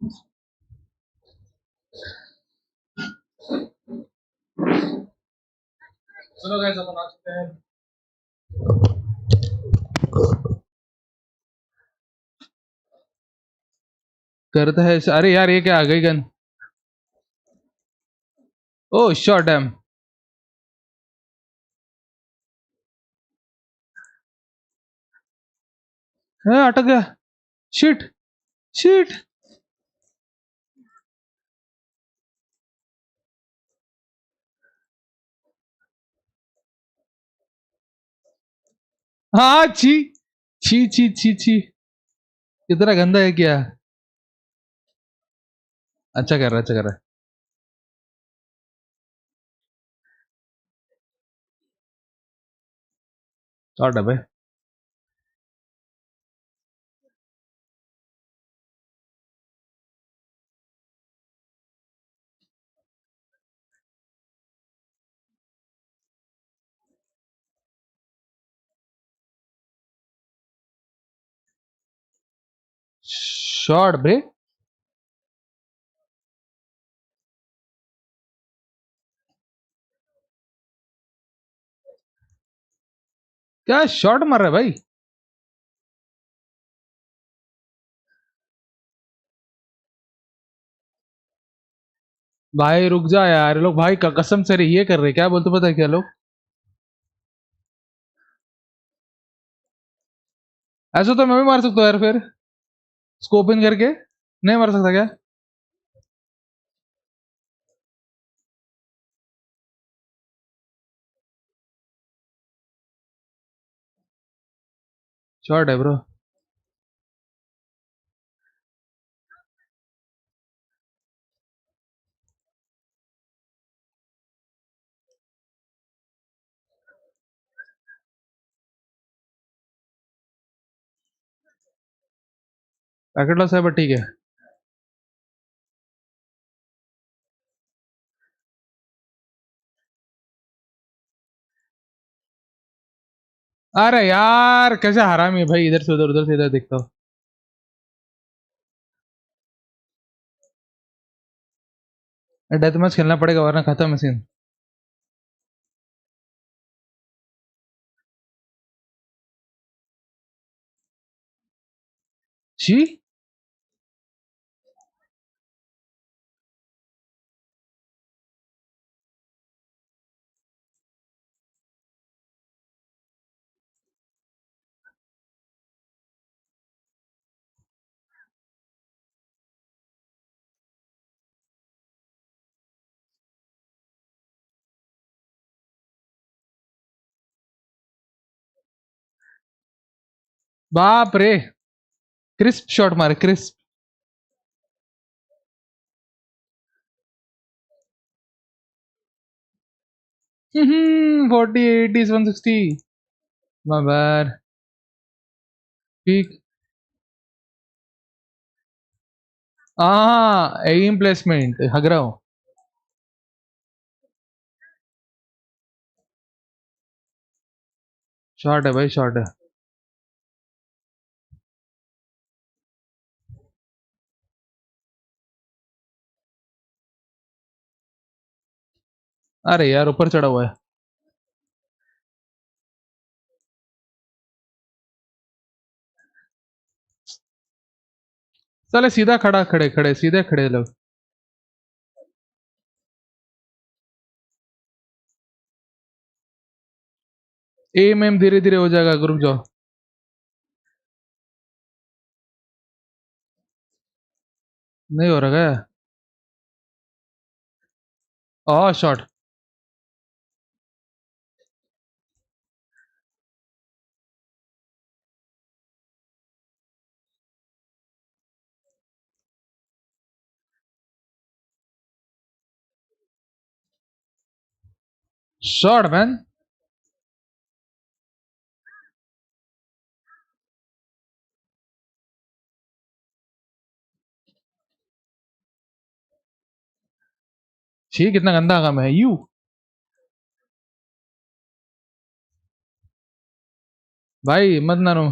चलो गाइस अपन आ चुके हैं। करता है अरे यार ये क्या आ गई गन। ओ शॉट डैम। है अटक गया। Shit shit. हाँ छी छी छी छी छी। कितना गंदा है क्या। अच्छा कर रहा है अच्छा कर रहा है। शॉट है भाई। शॉट ब्रे। क्या शॉट मार रहा है भाई। भाई रुक जा यार ये लोग भाई कसम से ये कर रहे क्या बोलते पता है क्या लोग। ऐसा तो मैं भी मार सकता हूँ यार फिर। स्कोप इन करके नहीं मार सकता क्या। शॉट है ब्रो। पैकेट लॉस है बट ठीक है। अरे यार कैसे हरामी है भाई इधर से उधर उधर से इधर देखता हूँ। डेथ मैच खेलना पड़ेगा वरना खत्म है सीन। छी। बाप रे। क्रिस्प शॉट मारे क्रिस्प। 40 80 160। My bad। पीक। हाँ एम प्लेसमेंट हग रहा हूँ। शॉट है भाई शॉट है। अरे यार ऊपर चढ़ा हुआ है। चले सीधा खड़ा खड़े खड़े सीधे खड़े लोग। एम एम धीरे धीरे हो जाएगा रुक जाओ। नहीं हो रहा है। ओह शॉट। Shot man. छी कितना गंदा काम है यू। भाई मत नानो।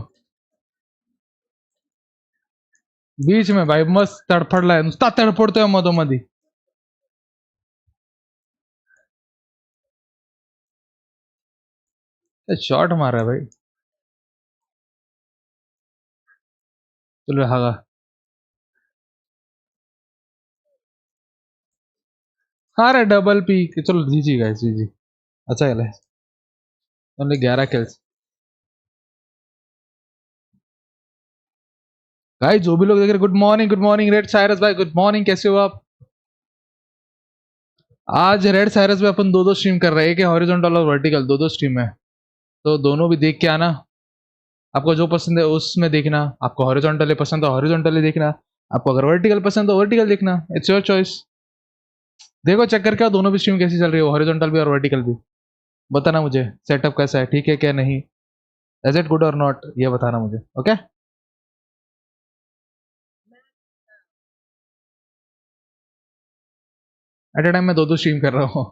बीच में भाई मस्त तडफडलाय नुसता तडफडतोय मधोमधी. शॉट मारा भाई. चलो हा. हाँ रे डबल पी. चलो जी जी गाइस जी जी. अच्छा खेला. Only 11 kills. भाई जो भी लोग देख रहे गुड मॉर्निंग रेड साइरस भाई गुड मॉर्निंग कैसे हो आप. आज रेड साइरस में अपन दो दो स्ट्रीम कर रहे हैं. एक है हॉरिजॉन्टल और वर्टिकल. दो दो स्ट्रीम है. तो दोनों भी देख के आना. आपको जो पसंद है उसमें देखना. आपको हॉरिजॉन्टल पसंद है हॉरिजॉन्टल देखना. आपको अगर वर्टिकल पसंद है वर्टिकल देखना. It's your choice. देखो चेक करके आओ दोनों भी स्ट्रीम कैसी चल रही है हॉरिजॉन्टल भी और वर्टिकल भी. बताना मुझे सेटअप कैसा है ठीक है क्या नहीं. इज इट गुड और नॉट ये बताना मुझे ओके. एट ए टाइम मैं दो दो स्ट्रीम कर रहा हूँ.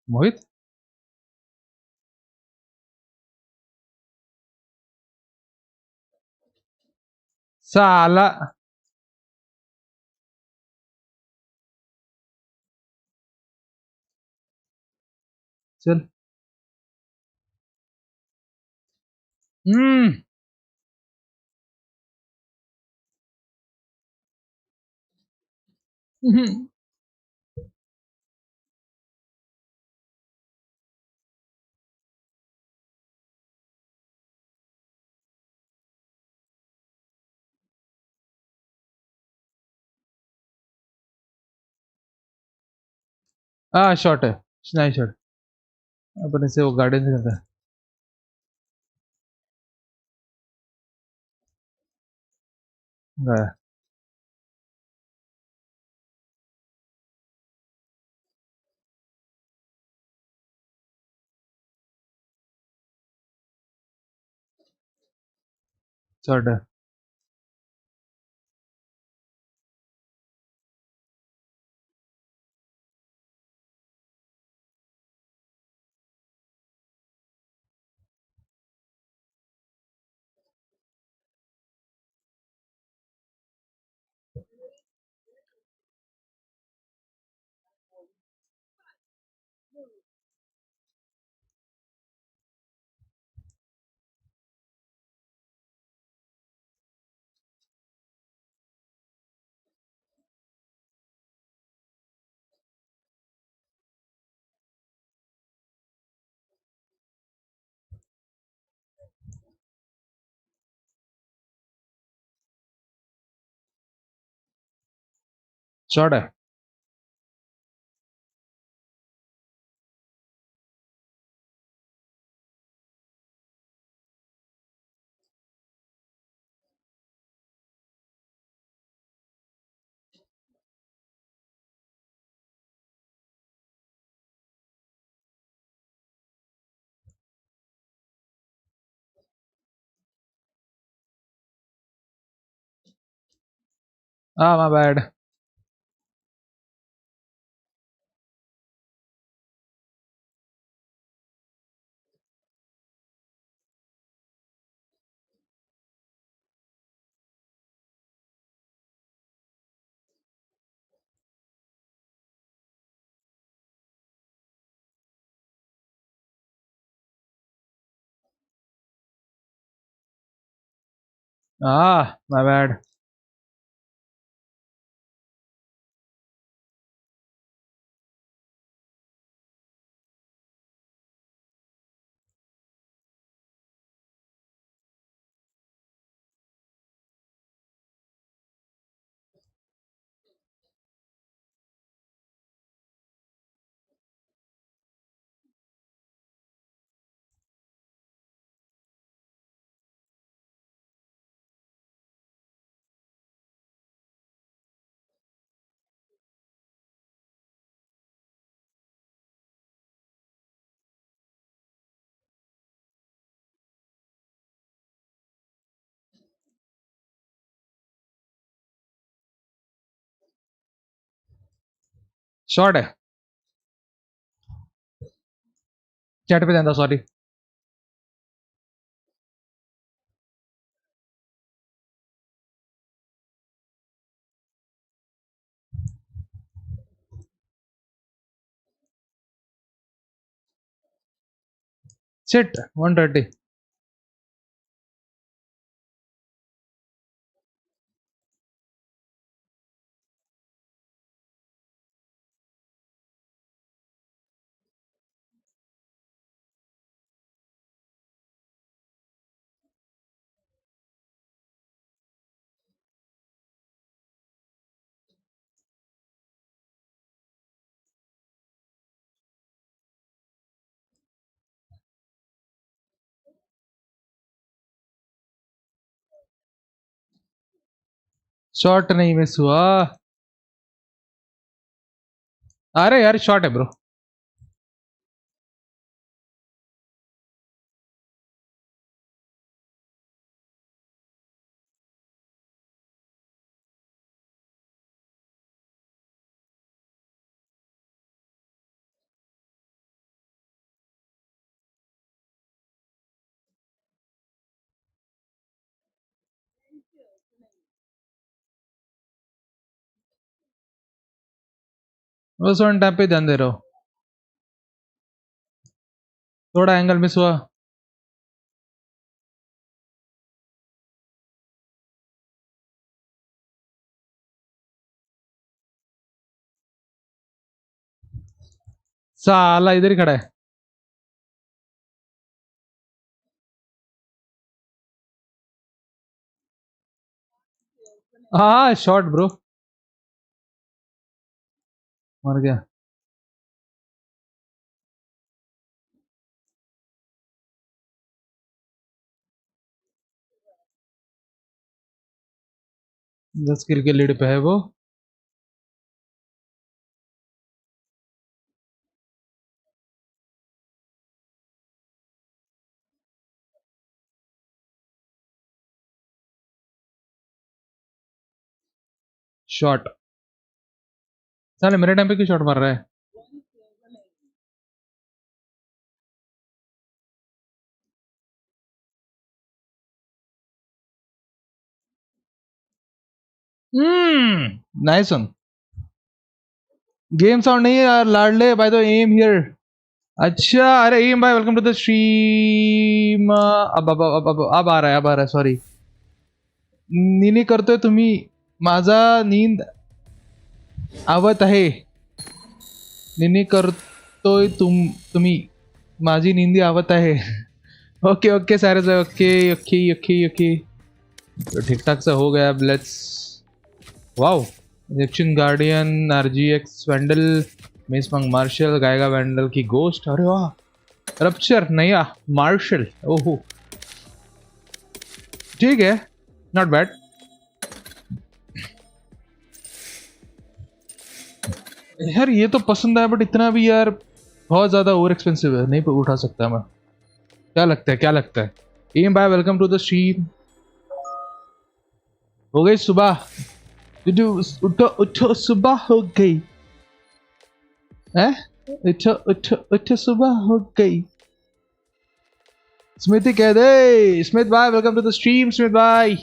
मोहित साला. चल. हम्म. हाँ शॉट है. नहीं शॉट. अपने से वो गार्डन से करता है. गया. शॉट है. शॉट है. हाँ माय बैड. हाँ माय बैड. शॉर्ट है, चैट पे जाता, सॉरी। शिट 130। शॉर्ट नहीं मिस हुआ। अरे यार शॉर्ट है ब्रो। बस वन टाइम पे ध्यान दे रहा हूँ। थोड़ा एंगल मिस हुआ। साला इधर ही खड़ा है। हाँ शॉर्ट ब्रो, मर गया। दस किल के लीड पे है वो। शॉट, साले मेरे टाइम पे क्यों शॉट मार रहा है? Nice one. गेम साउंड नहीं है यार लाडले, बाय द एम हियर। अच्छा, अरे एम भाई वेलकम टू द स्ट्रीम। अब आ रहा है, अब आ रहा है, सॉरी। निनी करतोय तुम्ही, माझा नींद आवत आहे। निनी करतोय तुम्ही, माझी नींदी आवत आहे। ओके ओके सारे से ओके ओके ओके ओके, तो ठीक ठाक से हो गया। अब let's, wow, Egyptian guardian, RGX vandal, miss मंग मार्शल गाएगा वैंडल की गोस्ट। अरे वाह, रप्चर नया मार्शल, ओहो ठीक है, नॉट बैड। यार ये तो पसंद है, बट इतना भी यार बहुत ज्यादा ओवर एक्सपेंसिव है, नहीं उठा सकता मैं। क्या लगता है, क्या लगता है? M bye welcome to the stream. हो गई सुबह? उठो उठो सुबह हो गई है। उठो उठो उठो सुबह हो गई। स्मिति कह दे, स्मित भाई welcome to the stream. Smit भाई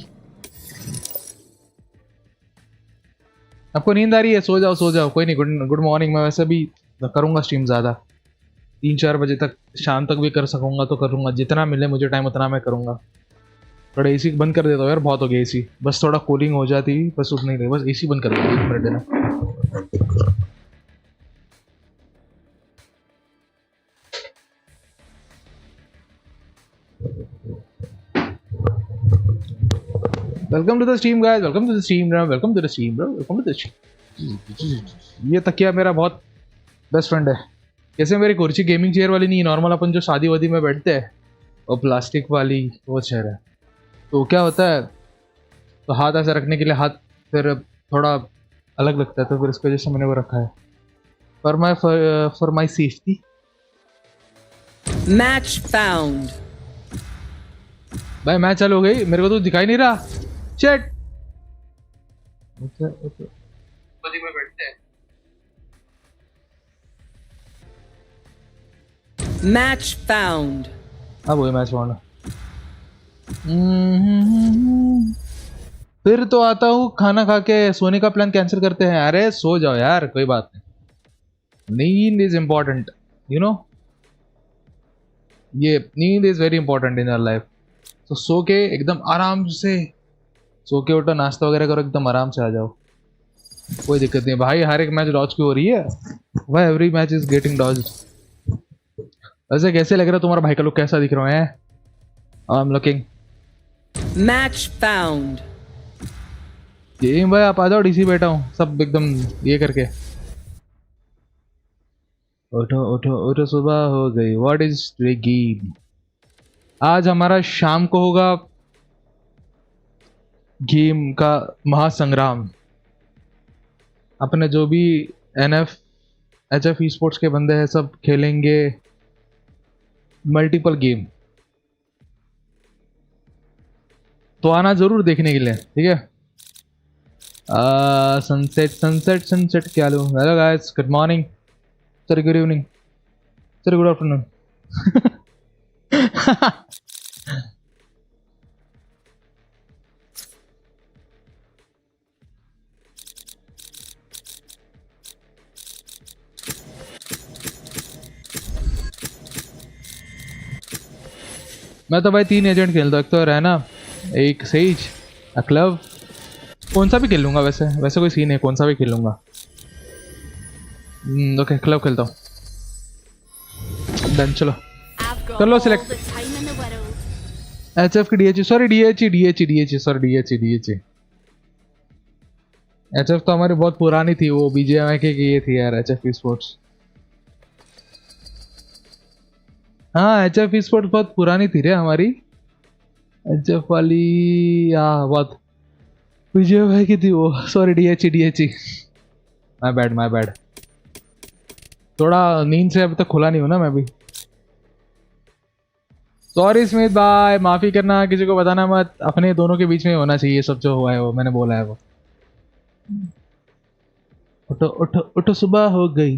आपको नींद आ रही है? सो जाओ सो जाओ, कोई नहीं। Good good morning. मैं वैसे भी करूंगा स्ट्रीम ज़्यादा, 3-4 बजे तक, शाम तक भी कर सकूंगा तो करूंगा, जितना मिले मुझे टाइम उतना मैं करूंगा। थोड़ा एसी बंद कर देता हूँ यार, बहुत हो गया एसी, बस थोड़ा कूलिंग हो जाती, बस उतना ही, बस एसी बंद कर देता हूँ 1 मिनट देना। Welcome to the stream guys, welcome to the stream bro, welcome to the stream bro, welcome to the stream. ये तकिया मेरा बहुत बेस्ट फ्रेंड है। जैसे मेरी कुर्सी गेमिंग चेयर वाली नहीं, नॉर्मल अपन जो शादी वादी में बैठते हैं, वो प्लास्टिक वाली वो चेयर है। तो क्या होता है, तो हाथ ऐसे रखने के लिए हाथ फिर थोड़ा अलग लगता है, तो फिर इसकी वजह से मैंने वो रखा है for my safety. Match found. भाई मैच चालू हो गई, मेरे को तो दिखाई नहीं रहा। चेट ओके ओके, में बैठते हैं। Match found. अब वही मैच फाउंड। फिर तो आता हूँ खाना खा के, सोने का प्लान कैंसिल करते हैं। अरे सो जाओ यार, कोई बात नहीं। नींद इज इम्पोर्टेंट, यू नो, ये नींद is very important in your life. तो सो के एकदम आराम से सो के उठो, नाश्ता वगैरह करो, एकदम आराम से आ जाओ, कोई दिक्कत नहीं भाई। हर एक मैच डॉज क्यों हो रही है? Why every match is getting dodge? वैसे कैसे लग रहा है तुम्हारा भाई का लुक, कैसा दिख रहा है? I am looking. Match found. Game भाई आप आ जाओ, डीसी बैठा हूँ सब एकदम ये करके। उठो उठो उठो, सुबह हो गई। What is game? आज हमारा शाम को होगा गेम का महासंग्राम। अपने जो भी एनएफ एचएफ ई स्पोर्ट्स के बंदे हैं सब खेलेंगे मल्टीपल गेम। तो आना जरूर देखने के लिए, ठीक है? सनसेट सनसेट सनसेट क्या लूँ? Hello guys, good morning, sorry good evening, sorry good afternoon. मैं तो भाई 3 एजेंट खेलता हूँ, एक तो रहना, एक सेज, क्लब। कौन सा भी खेल लूंगा, वैसे कोई सीन है, कौन सा भी खेल लूंगा। ओके, क्लब खेलता हूँ। डन, चलो कर लो सिलेक्ट। एचएफ की डीएचई, सॉरी डीएचई, सॉरी डीएचई। एचएफ तो हमारी बहुत पुरानी थी, वो बीजेएमआई की ये थी यार, एचएफ स्पोर्ट्स। हाँ, एचएफ स्पोर्ट्स बहुत पुरानी थी रे हमारी, एचएफ वाली। हाँ बहुत बीजेएमआई की थी वो, सॉरी डीएचई। My bad. थोड़ा नींद से अभी तक खुला नहीं हूं ना मैं भी। सॉरी स्मिथ भाई, माफी करना, किसी को बताना मत, अपने दोनों के बीच में होना चाहिए सब जो हुआ है, वो मैंने बोला है वो। उठो उठो उठो, सुबह हो गई।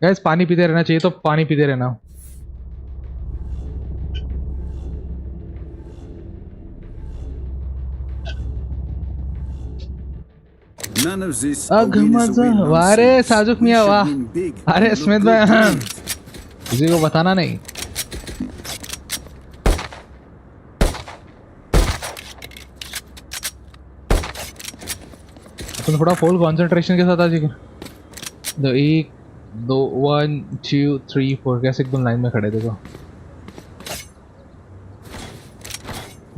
गैस पानी पीते रहना चाहिए, तो पानी पीते रहना। वारे साजुक मियां, वाह। अरे स्मिथ भाई, किसी को बताना नहीं। तुम थोड़ा फुल कंसंट्रेशन के साथ आ जाइए। दो 1 2 1 2 3 4 कैसे एकदम लाइन में खड़े देखो।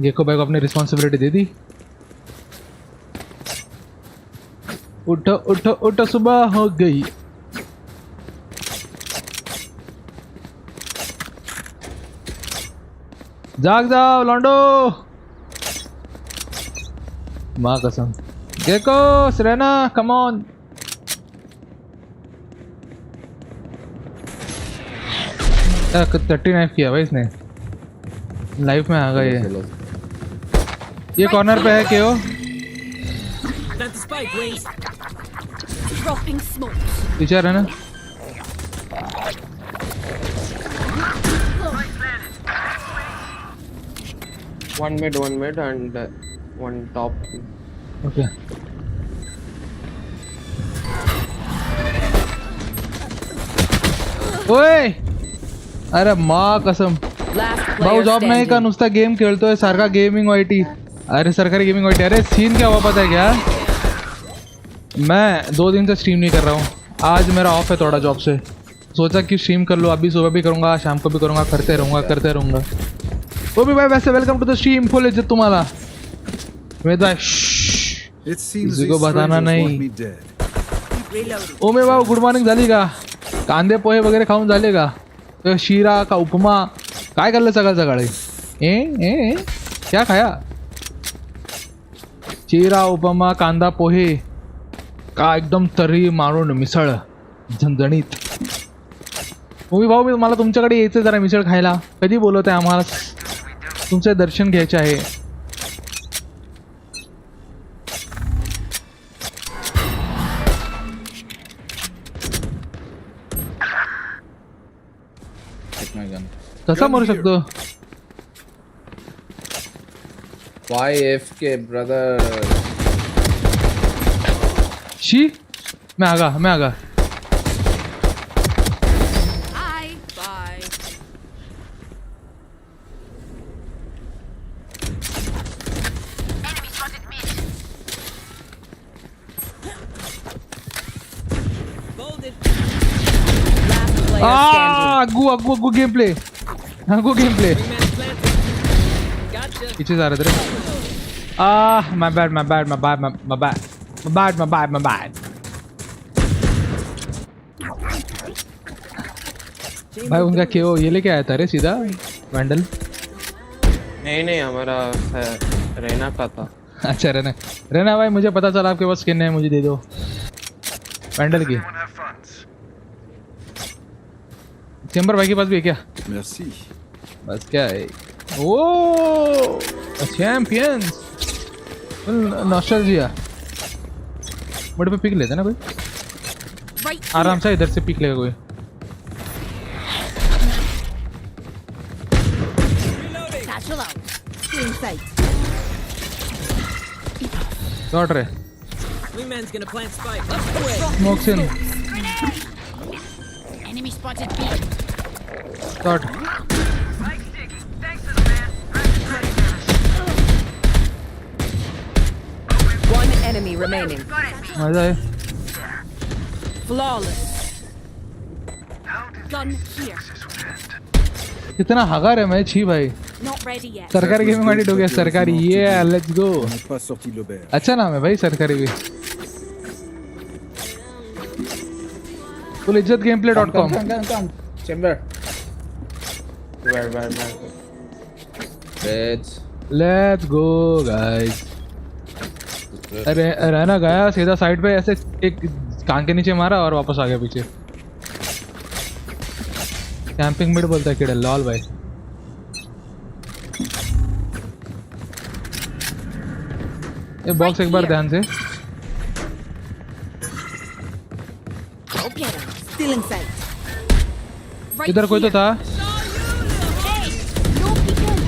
गेको भाई को अपनी रिस्पॉन्सिबिलिटी दे दी। उठो उठो उठो, सुबह हो गई। जाग जाओ लॉन्डो, माँ कसम। Gekko, Serena, come on. तक 39 किया भाई इसने, लाइफ में आ गया ये कॉर्नर पे है क्यों? पीछे है ना? One mid and one top. Okay. ओए, अरे माँ कसम, भाऊ जॉब नाही का, नुसता गेम खेळतोय सारखा, गेमिंग वाईटी। अरे सरकारी गेमिंग वाईटी। अरे सीन क्या हुआ पता है क्या? मैं 2 दिन से स्ट्रीम नहीं कर रहा हूँ, आज मेरा ऑफ है थोड़ा जॉब से, सोचा कि स्ट्रीम कर लो, अभी सुबह भी करूँगा, शाम को भी करूँगा, करते रहूँगा। वो भी भाई वैसे welcome to the stream, full इज्जत तुम्हारा। मैं भाई किसी को बताना नहीं। ओमे भाऊ गुड मॉर्निंग, झाली का? कांदे पोहे वगैरे खाऊन झाले का? तो शिरा का उपमा काय करलं सकाळ सकाळी? ए क्या खाया? शिरा उपमा कांदा पोहे का एकदम तरी मारून मिसळ झणझणीत। ओमे भाऊ मला तुमच्याकडे यायचं जरा मिसळ खायला, कधी बोलवत आहे आम्हाला? तुमचे दर्शन घ्यायचे आहे। कसा मरू शकतो? Why AFK brother? शी मैं आगा Hi. Bye. Bolded. Last player standing. अगू game play Three men planted. Gotcha. पीछे जा रहे थे। my bad। भाई उनका क्यों ये लेके आया था रे सीधा वैंडल? नहीं हमारा रहना का था। अच्छा रहना भाई, मुझे पता चला आपके पास स्किन है, मुझे दे दो वैंडल की। चेंबर भाई के पास भी है क्या? Merci. बस क्या है? ओ चैंपियंस नॉस्टैल्जिया। बड़े पे पिक लेते ना कोई, Right. आराम से इधर से पिक लेगा कोई। Satchel out. Clean sight. लौट रहे Three men's gonna plant spike. Up the way. Smokes in Enemy spotted B. लौट। One enemy remaining. मजा है। Flawless. Gun here. कितना हगार है मैं छी भाई। Not ready yet. सरकारी गेमिंग वाली हो गया सरकारी। ये let's go. On n'est pas sorti de l'auberge. अच्छा नाम है भाई सरकारी भी। fullizzatgameplay.com। Come. Chamber. Where? Let's go guys. अरे रहना गया सीधा साइड पे ऐसे एक कान के नीचे मारा और वापस आ गया पीछे। कैंपिंग मिड बोलता है किड़ा लॉल भाई। ये बॉक्स एक बार ध्यान से। Go get him. Still in sight. Right इधर कोई तो here. था। Hey, no peeking.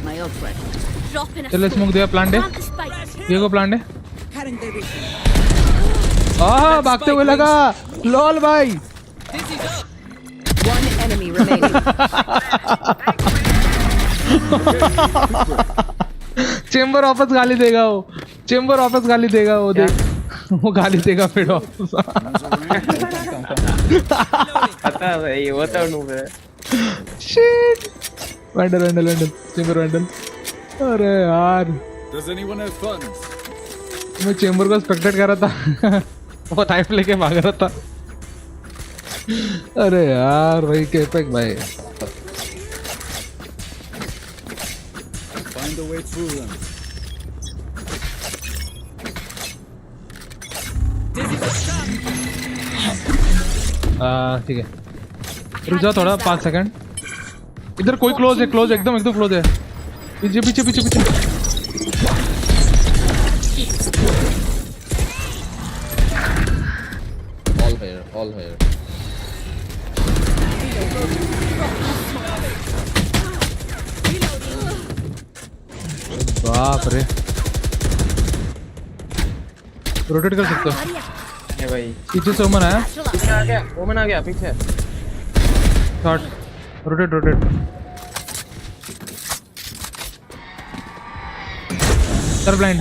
My ult ready. Drop in a चलो स्मोक दिया प्लांट है। Plant the spike. ये को प्लांट है। Cutting their vision. भागते हुए लगा लॉल भाई। Dizzy's up. One enemy remaining. Chamber वापस गाली देगा वो। चेंबर वापस गाली देगा वो। देख वो गाली देगा फिर वापस। पता है भाई, वो तो नूब है। Shit vandal chamber vandal. अरे यार Does anyone have funds? मैं चेंबर को स्पेक्टेट कर रहा था। वो टाइप लेके भाग रहा था। अरे यार भाई केपेक भाई। Find a way through them. ठीक है रुक जाओ थोड़ा 5 सेकंड। इधर कोई क्लोज है एकदम क्लोज है। पीछे All here. बाप रे रोटेट कर सकते हो। है भाई। पीछे से ओमन आया। ओमन आ गया पीछे। Shot rotate sir blind.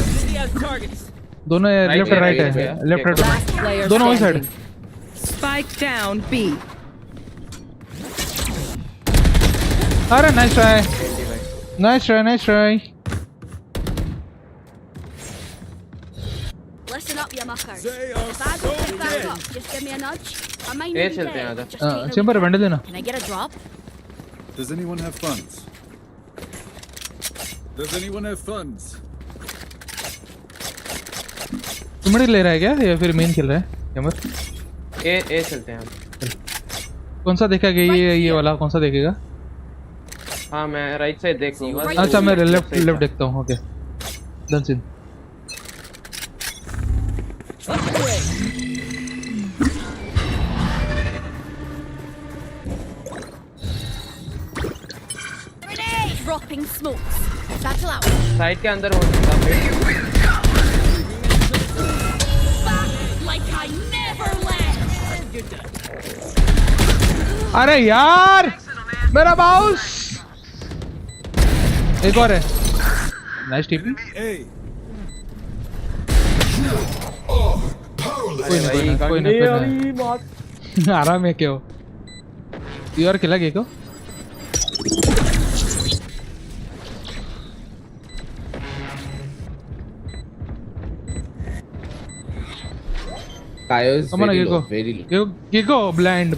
Dizzy has targets. दोनों लेफ्ट राइट है। लेफ्ट Last राइट player दोनों वही side. standing. Spike down B. अरे nice try. Listen up, you muckers. They are If I go so pick that dead. up, just give me a nudge. I might ये not be चलते हैं dead. आजा। Just need a chamber little vandal देना। help. Can I get a drop? Does anyone have funds? Does anyone have funds? तुमड़ी ले रहा है क्या या फिर मेन खेल रहा है चेंबर? ए चलते हैं हम। कौन सा देखेगा ये वाला कौन सा देखेगा? हाँ मैं राइट साइड देख लूँगा। अच्छा मैं लेफ्ट देखता हूँ। Okay done seen. Up the way. Dropping smokes. Satchel out. Side के अंदर हो सकता है Back like I never left. अरे यार मेरा माउस एक और है नाइस टीपी A. कोई नहीं आराम है क्यों यू और किला Gekko Kayo is come on very Gekko low, very low. Gekko blind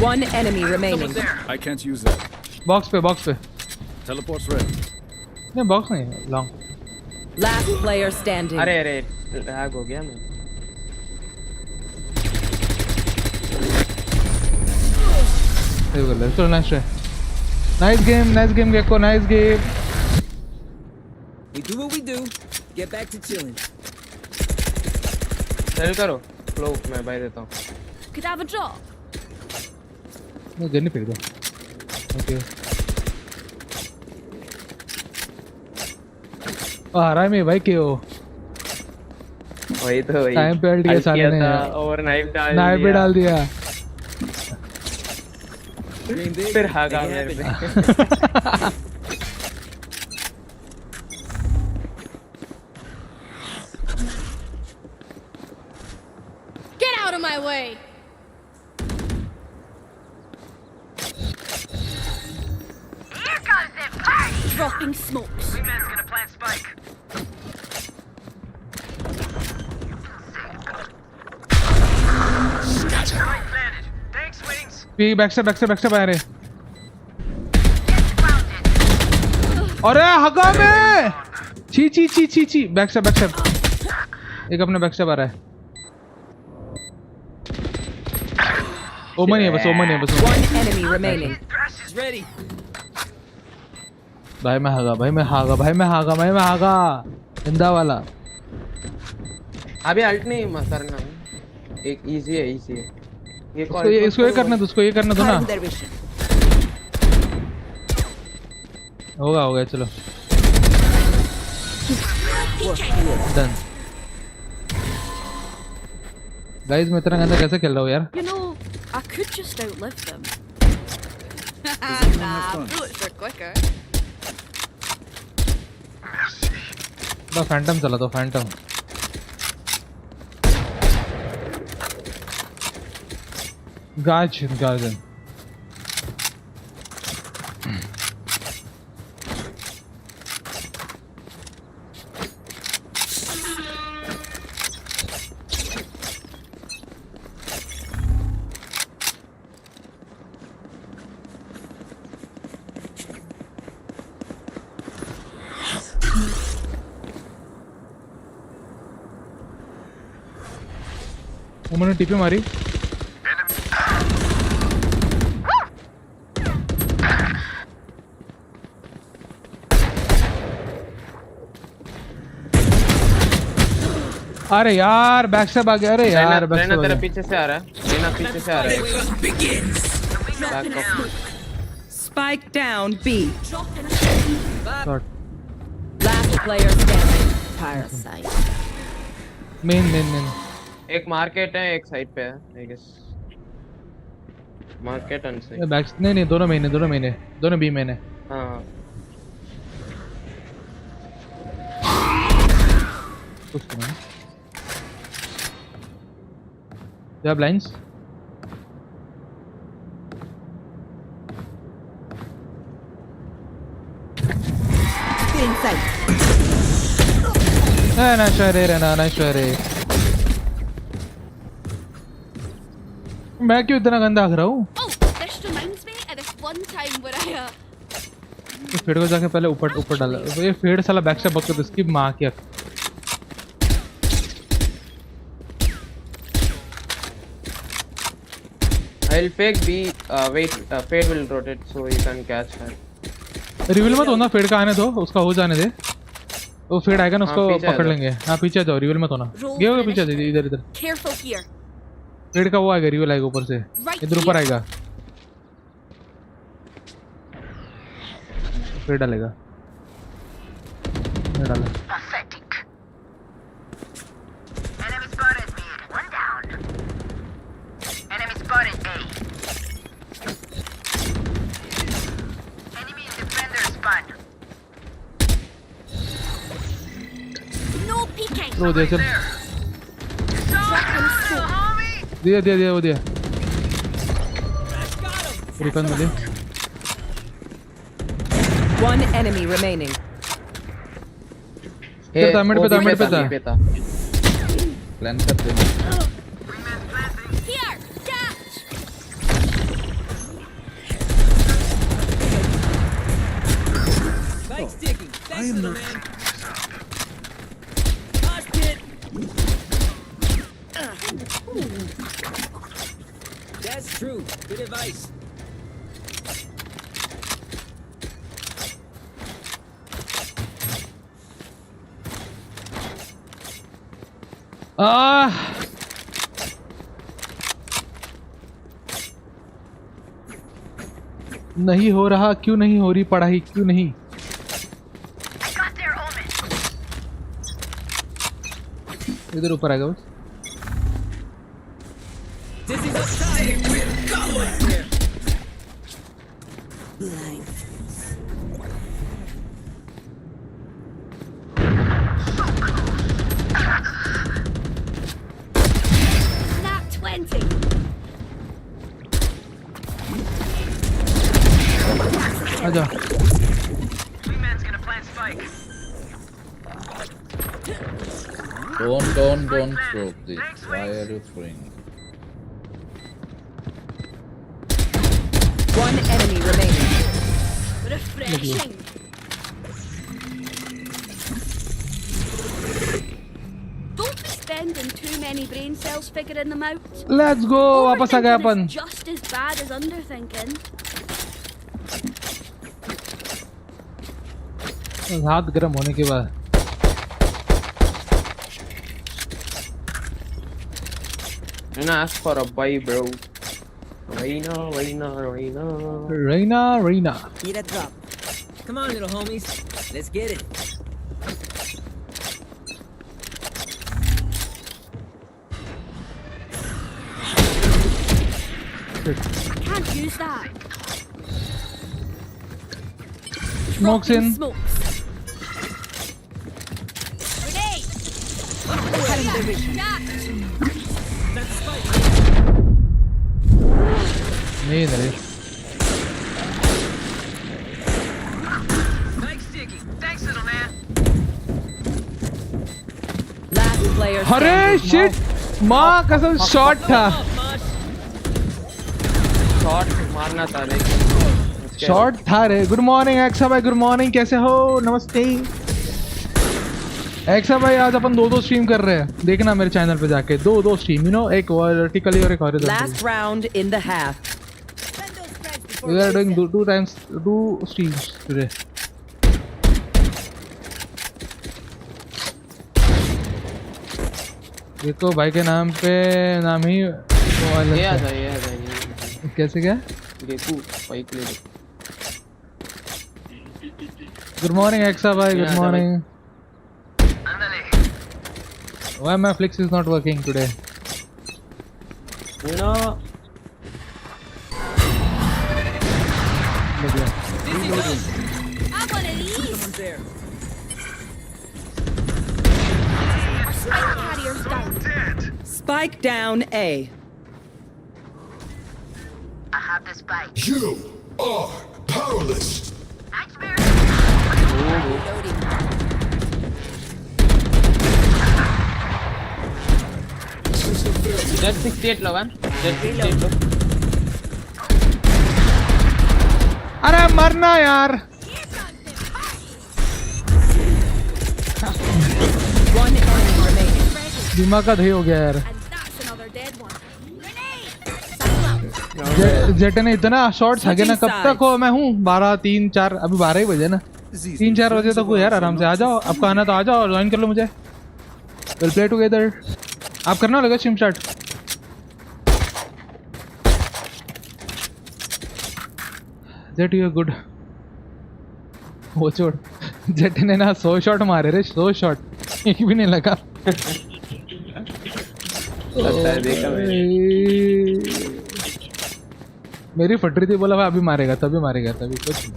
One enemy remaining. I can't use that. Box पे Teleport's ready. नहीं बॉक्स नहीं लॉन्ग Last player standing. अरे लैग हो गया मैं चलो nice game Gekko nice game We do what we do. Get back to chilling. चल करो फ्लो मैं भाई देता हूँ Could I have a drop? नहीं गन फेंक दो ओके आराम है भाई क्यों वही तो वही टाइम पे अल्ट किया साले ने और नाइफ नाइफ भी डाल दिया Dream big. फिर हागा Make it मेरे happen. पे Get out of my way. Dropping smokes. P back से आ रहे अरे हगा में छी बैक से एक अपने बैक से आ रहा है ओमन ही है बस One enemy remaining. It's ready. भाई मैं हागा जिंदा वाला अभी अल्ट नहीं करना एक इजी है ये इसको ये करना दो ना Harm their vision. होगा चलो डन गाइस मैं इतना गंदा कैसे खेल रहा हूँ यार You know, I could just outlive them. fun? bullets are quicker. बस फैंटम चला तो फैंटम गार्जन उन्होंने टीपी मारी अरे यार बैक से भाग गया अरे यार बैक से तेरा पीछे से आ रहा है लेना पीछे से आ रहा है back off Spike down B. Shot Last player standing. Parasite. Main एक मार्केट है एक साइड पे है I guess market and side back नहीं दोनों मेन है दोनों बी मेन है हां कुछ नहीं या ब्लाइंड्स Inside. नाइस ट्राई मैं क्यों इतना गंदा आग रहा हूँ Oh, this reminds me of this one time where I तो फेड को जाके पहले ऊपर डाला ये फेड साला बैक से बक तो इसकी माँ की I'll fake B wait fade will rotate so you can catch her reveal मत होना फेड का आने दो उसका हो जाने दे वो फेड आएगा ना उसको पीछे आ पकड़ जाओ। लेंगे हाँ पीछे जाओ रिवील मत होना Roll गए finish. पीछे इधर careful here. फेड का वो आएगा रिवील आएगा ऊपर से Right इधर ऊपर here. आएगा फिर डालेगा नहीं डाला Enemy spotted me. One down. Enemy spotted A. Enemy defender spawn. No peeking. लो दे चल दिया वो दिया रिकन में दे One enemy remaining. था मिड पे था था प्लान करते हैं Here, catch. Spike's digging. Thanks for the man. Lost it. That's true. Good advice. नहीं हो रहा क्यों नहीं हो रही पढ़ाई क्यों नहीं I got their omen. इधर ऊपर आएगा बस Dizzy's outside. We're going. Nat 20. आजा Wingman's gonna plant spike. don't throw this. Why are you throwing? One enemy remaining. Refreshing. Don't be spending too many brain cells figuring them out. Let's go वापस आ गए Overthinking upon is just as bad as underthinking. हाथ गर्म होने के बाद You know, ask for a buy, bro. Reina. Need a drop. Come on, little homies. Let's get it. Can't use that. Smokes Dropping in. Smokes. Grenade. Catch. That's spike. नहीं Naresh Spike's digging. Thanks, little man. Last player अरे standing. Shit माँ कसम shot था shot मारना था लेकिन shot था रे गुड मॉर्निंग एक्सा भाई गुड मॉर्निंग कैसे हो नमस्ते एक्सा भाई आज अपन दो स्ट्रीम कर रहे हैं देखना मेरे चैनल पे जाके दो स्ट्रीम यू नो एक वर्टिकली और एक horizontally Last round in the half. We are doing two streams today. देखो भाई के नाम पे नाम ही वो अलग ये आ है। जाए कैसे क्या देखू भाई के लिए गुड मॉर्निंग एक्सा भाई good Yeah, morning Ándale. Why my flex is not working today? you know लग गया। I'm one of these. Someone's there. Our spike carrier's down. Spike down A. I have the spike. You are powerless. Nightmare. Jet 68 low one Jet 68 लो अरे मरना यार One enemy remaining. दिमाग का दही हो गया यार And that's another dead one. Grenade. Jet ने इतना शॉट था ना कब तक हो मैं हूँ 12 3 4 अभी 12 ही बजे ना 3-4 बजे तक हो यार आराम से आ जाओ आपका आना तो आ जाओ ज्वाइन कर लो मुझे विल प्ले टुगेदर आप करना लगा stream start Jett you are good वो छोड़, जेट ने ना 100 शॉट मारे रे, 100 शॉट, एक भी नहीं लगा। लगता है देखा मैंने। मेरी फट रही थी, बोला भाई अभी मारेगा, तभी मारेगा, तभी कुछ नहीं।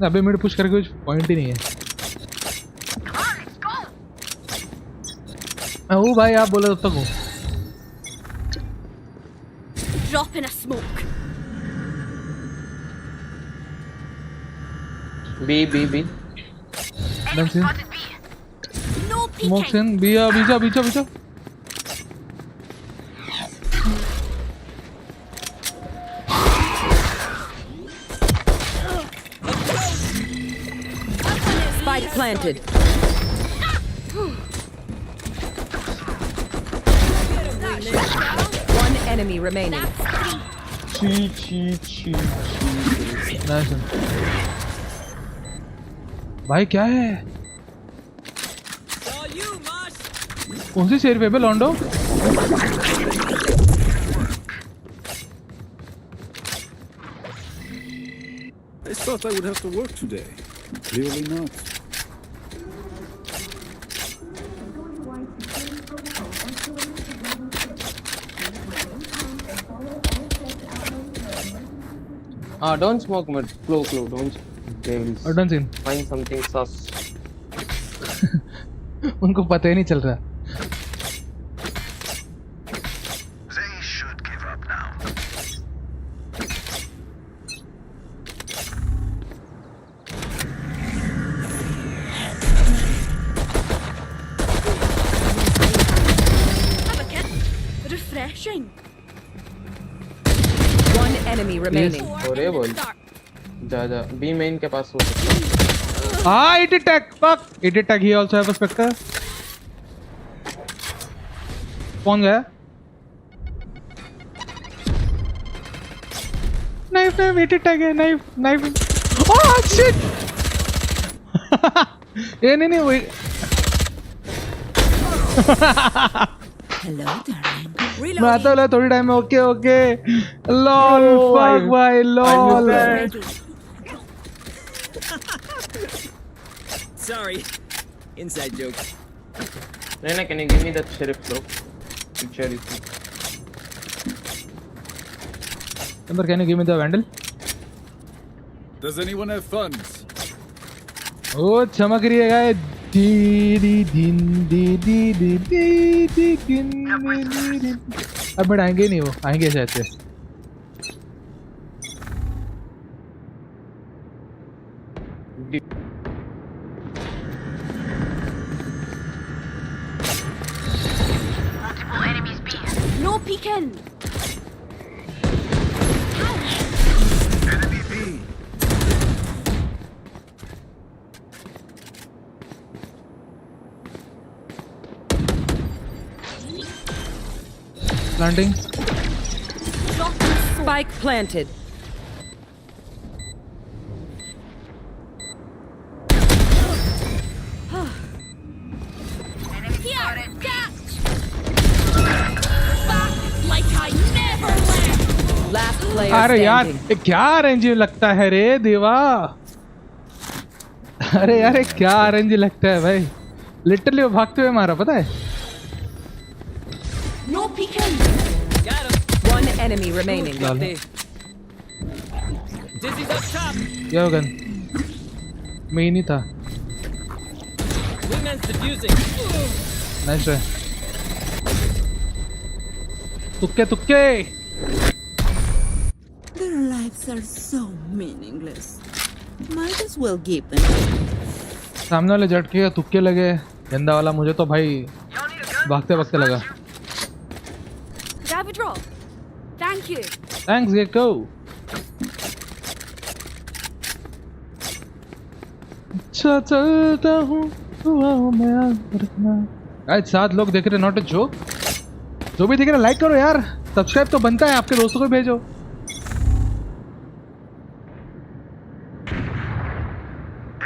अभी मिड पुश करके कुछ पॉइंट ही नहीं है। ओ भाई आप बोले तब तक हो। Drop in a smoke. B. That's it. No Smokes peeking. in. Bija. Spike planted. One enemy remaining. Nice. भाई क्या है? कौन सी शेर पे लॉन्डो? I thought I would have to work today. Clearly not. Don't smoke mid. Flow. Don't. They will done seen. find something sus. उनको पता ही नहीं चल रहा। They should give up now. Have a kit. Refreshing. One enemy remaining. अरे बोल। जा B main के पास हो सकता है। Ah, it attack. Fuck. It attack. He also have a spectre. कौन गया? Knife. It attack है. Knife. Oh shit. ये नहीं वही। Hello, darling. मैं आता हूँ थोड़ी टाइम में। ओके। लॉल fuck भाई lol. Sorry. Inside joke. Reyna, can you give me that sheriff bro? Picture is. Amber, can you give me the vandal? Does anyone have funds? ओ चमक रही है गाय। अब मिड आएंगे नहीं, वो आएंगे शायद से। Multiple enemies B. No peeking. Enemy B. Planting. Spike planted. Here, catch. Back like I never left. Last player अरे यार standing. ये क्या आरएनजी लगता है रे देवा। अरे यार ये क्या आरएनजी लगता है भाई। लिटरली वो भागते हुए मारा, पता है। No peeking. Got him. One enemy remaining. लाल। Dizzy's up top. क्या होगा? मैं ही नहीं था। Wingman's defusing. नाइस है। तुक्के। Their lives are so meaningless. Might as well give them. सामने वाले झटके का तुक्के लगे, गंदा वाला। मुझे तो भाई भागते लगा। Grab a drop. Thank you. Thanks गेको। अच्छा चलता हूँ आज 7 लोग देख रहे, नॉट अ जोक। जो भी देख रहे लाइक करो यार, सब्सक्राइब तो बनता है, आपके दोस्तों को भेजो।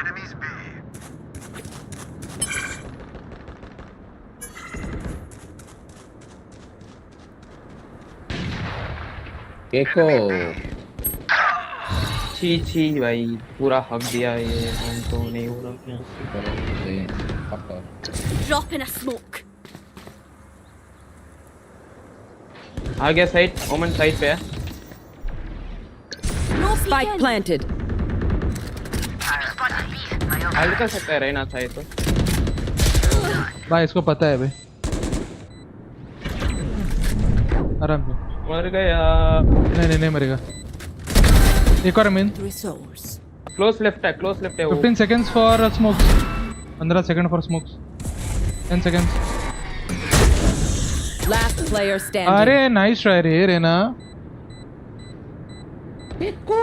Enemies B. Gecko. छी भाई पूरा हक दिया ये हम तो नहीं हो रहा क्या Fuck off. Drop in a smoke. आ गया साइड ओमन साइड पे है No spike planted. हाल कर सकता है रहना चाहिए तो भाई इसको पता है भाई आराम से मर गया नहीं मरेगा एक और मीन Resource. क्लोज लेफ्ट है वो 15 seconds for smokes 15 seconds for smokes 10 seconds Last player standing. अरे नाइस ट्राई रे रेना टेको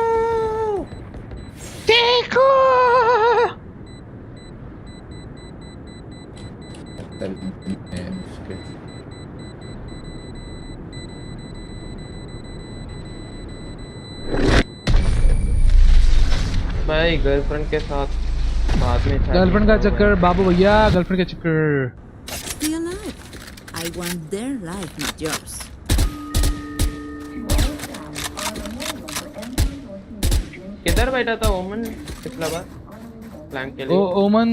भाई गर्लफ्रेंड के साथ बाद में गर्लफ्रेंड का चक्कर बाबू भैया गर्लफ्रेंड का चक्कर Stay alive. I want their life, not yours. किधर बैठा था ओमन पिछला बार प्लान के लिए ओमन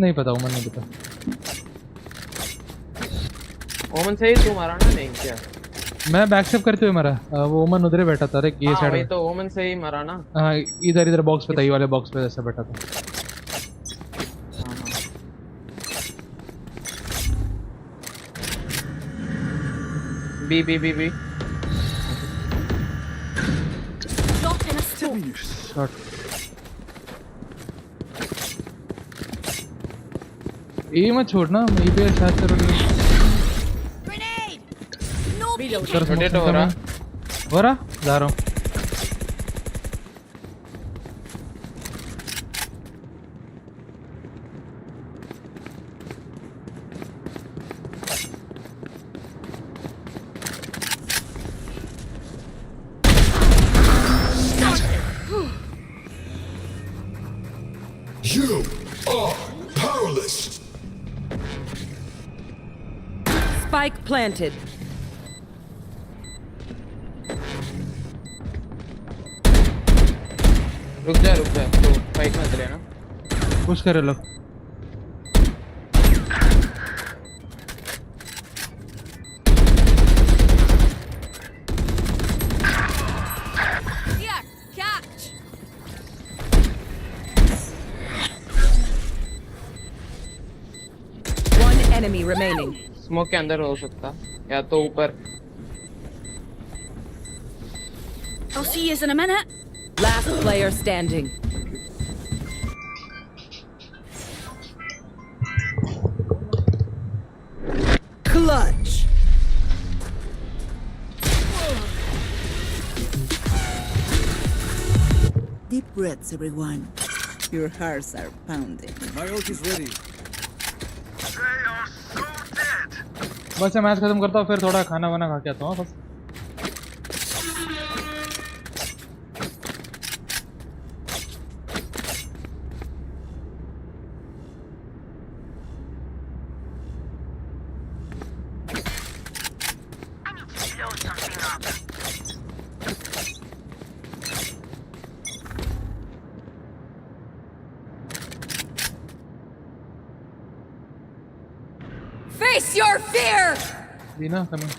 नहीं पता ओमन से ही तू मारा ना नहीं क्या मैं बैकस्टेप करते हुए मरा वो ओमन उधर ही बैठा था अरे ये हाँ साइड वही में तो ओमन से ही मारा ना हाँ इधर बॉक्स पे था ये वाले बॉक्स पे ऐसा बैठा था B Drop in a smoke. Shot ये मत छोड़ना यहीं पे शायद करोगे Grenade. No Reload. Sir rotate हो रहा जा रहा हूँ You are powerless. Spike planted. रुक जा तो फाइट मत लेना पुश करे लोग Here, catch. One enemy remaining. Smoke के अंदर हो सकता या तो ऊपर I'll see you in a minute. Last player standing. Clutch. Deep breaths, everyone. Your hearts are pounding. My ult is ready. They are so dead. बस मैं match खत्म करता हूँ फिर थोड़ा खाना वाना खा के आता हूँ बस I need to blow something up. Face your fear. Dina coming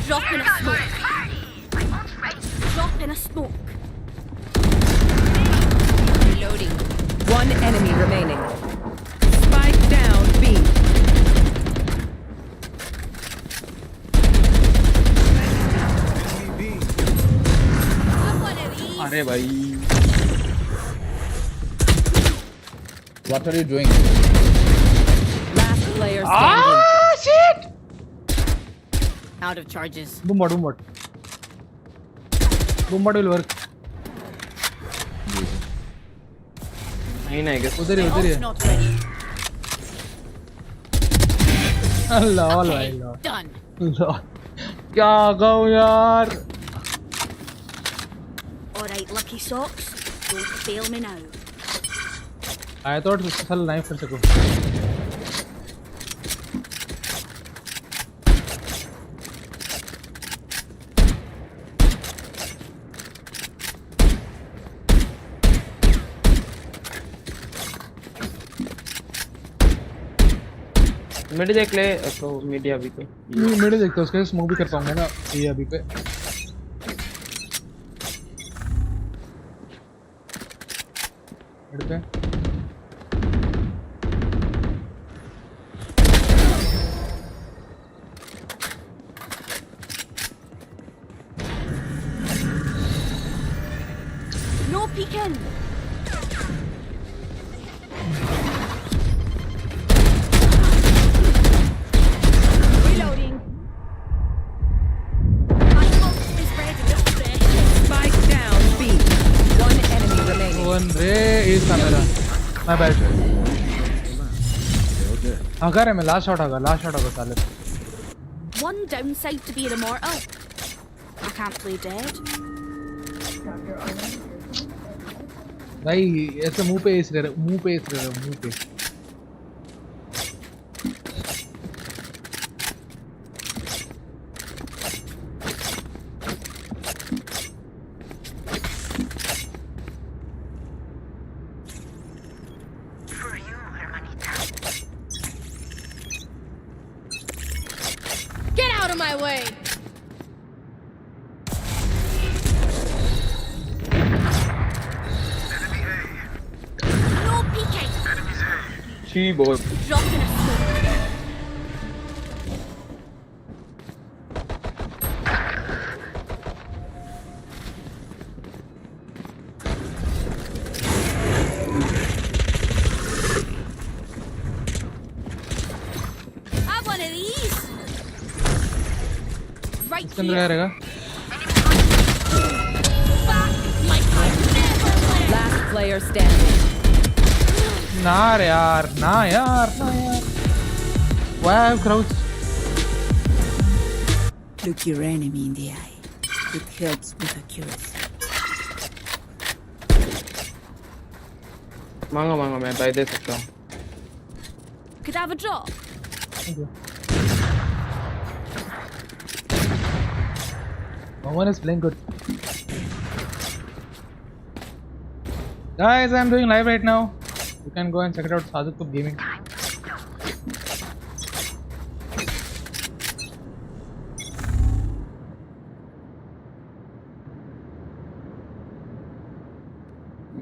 Drop in a smoke. Drop in a smoke. Reloading. One enemy remaining. Spike down B. अरे भाई What are you doing? Last player standing. Out of charges. boom bot will work नहीं ना guess उधर ही Ult's not ready. Allah Okay, done. क्या गाओ यार Alright, lucky socks. Don't fail me now. I thought साला knife कर सको mid देख ले तो मीडिया भी तो मिड देखता उसके स्मोक भी कर पाऊंगा ना ये अभी पे मिड पे No peeking. Reloading. My ult is ready. Spike down B. One enemy remaining. One रे इस मेरा मैं बैठ अगर है मैं लास्ट शॉट होगा साले One downside to being immortal. I can't play dead. भाई ऐसे मुंह पे इस रहे मुंह पे For you, hermanita. Get out of my way. Enemy A. No peeking. Enemies A. She बहुत Dropping a smoke. Have one of these. Right इसके अंदर क्या here. रहेगा Back like I've never left. Last player standing. ना यार वाह crouch Look your enemy in the eye. It helps with accuracy. मांगा मैं भाई दे सकता हूँ Could I have a drop? No one is playing good. Guys, I'm doing live right now. You can go and check it out. Sajuk Gaming.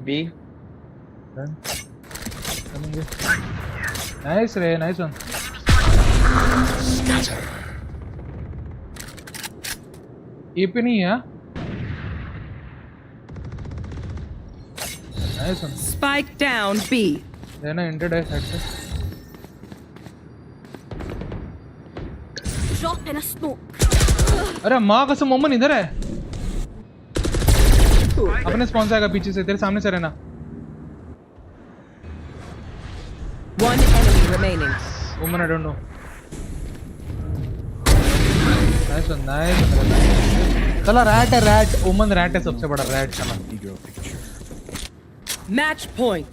B Done. Coming here. Nice, Ray. Nice one. AP नहीं है. Nice one. Spike down B. देना inter है side से. Drop in a smoke. अरे माँ कसम मोमन इधर है. अपने स्पॉन्सर आएगा पीछे से तेरे सामने से रहना. One enemy remaining. Woman, I don't know. Nice one, nice one. चला रैट है रैट. woman रैट है सबसे बड़ा रैट चला. Match point.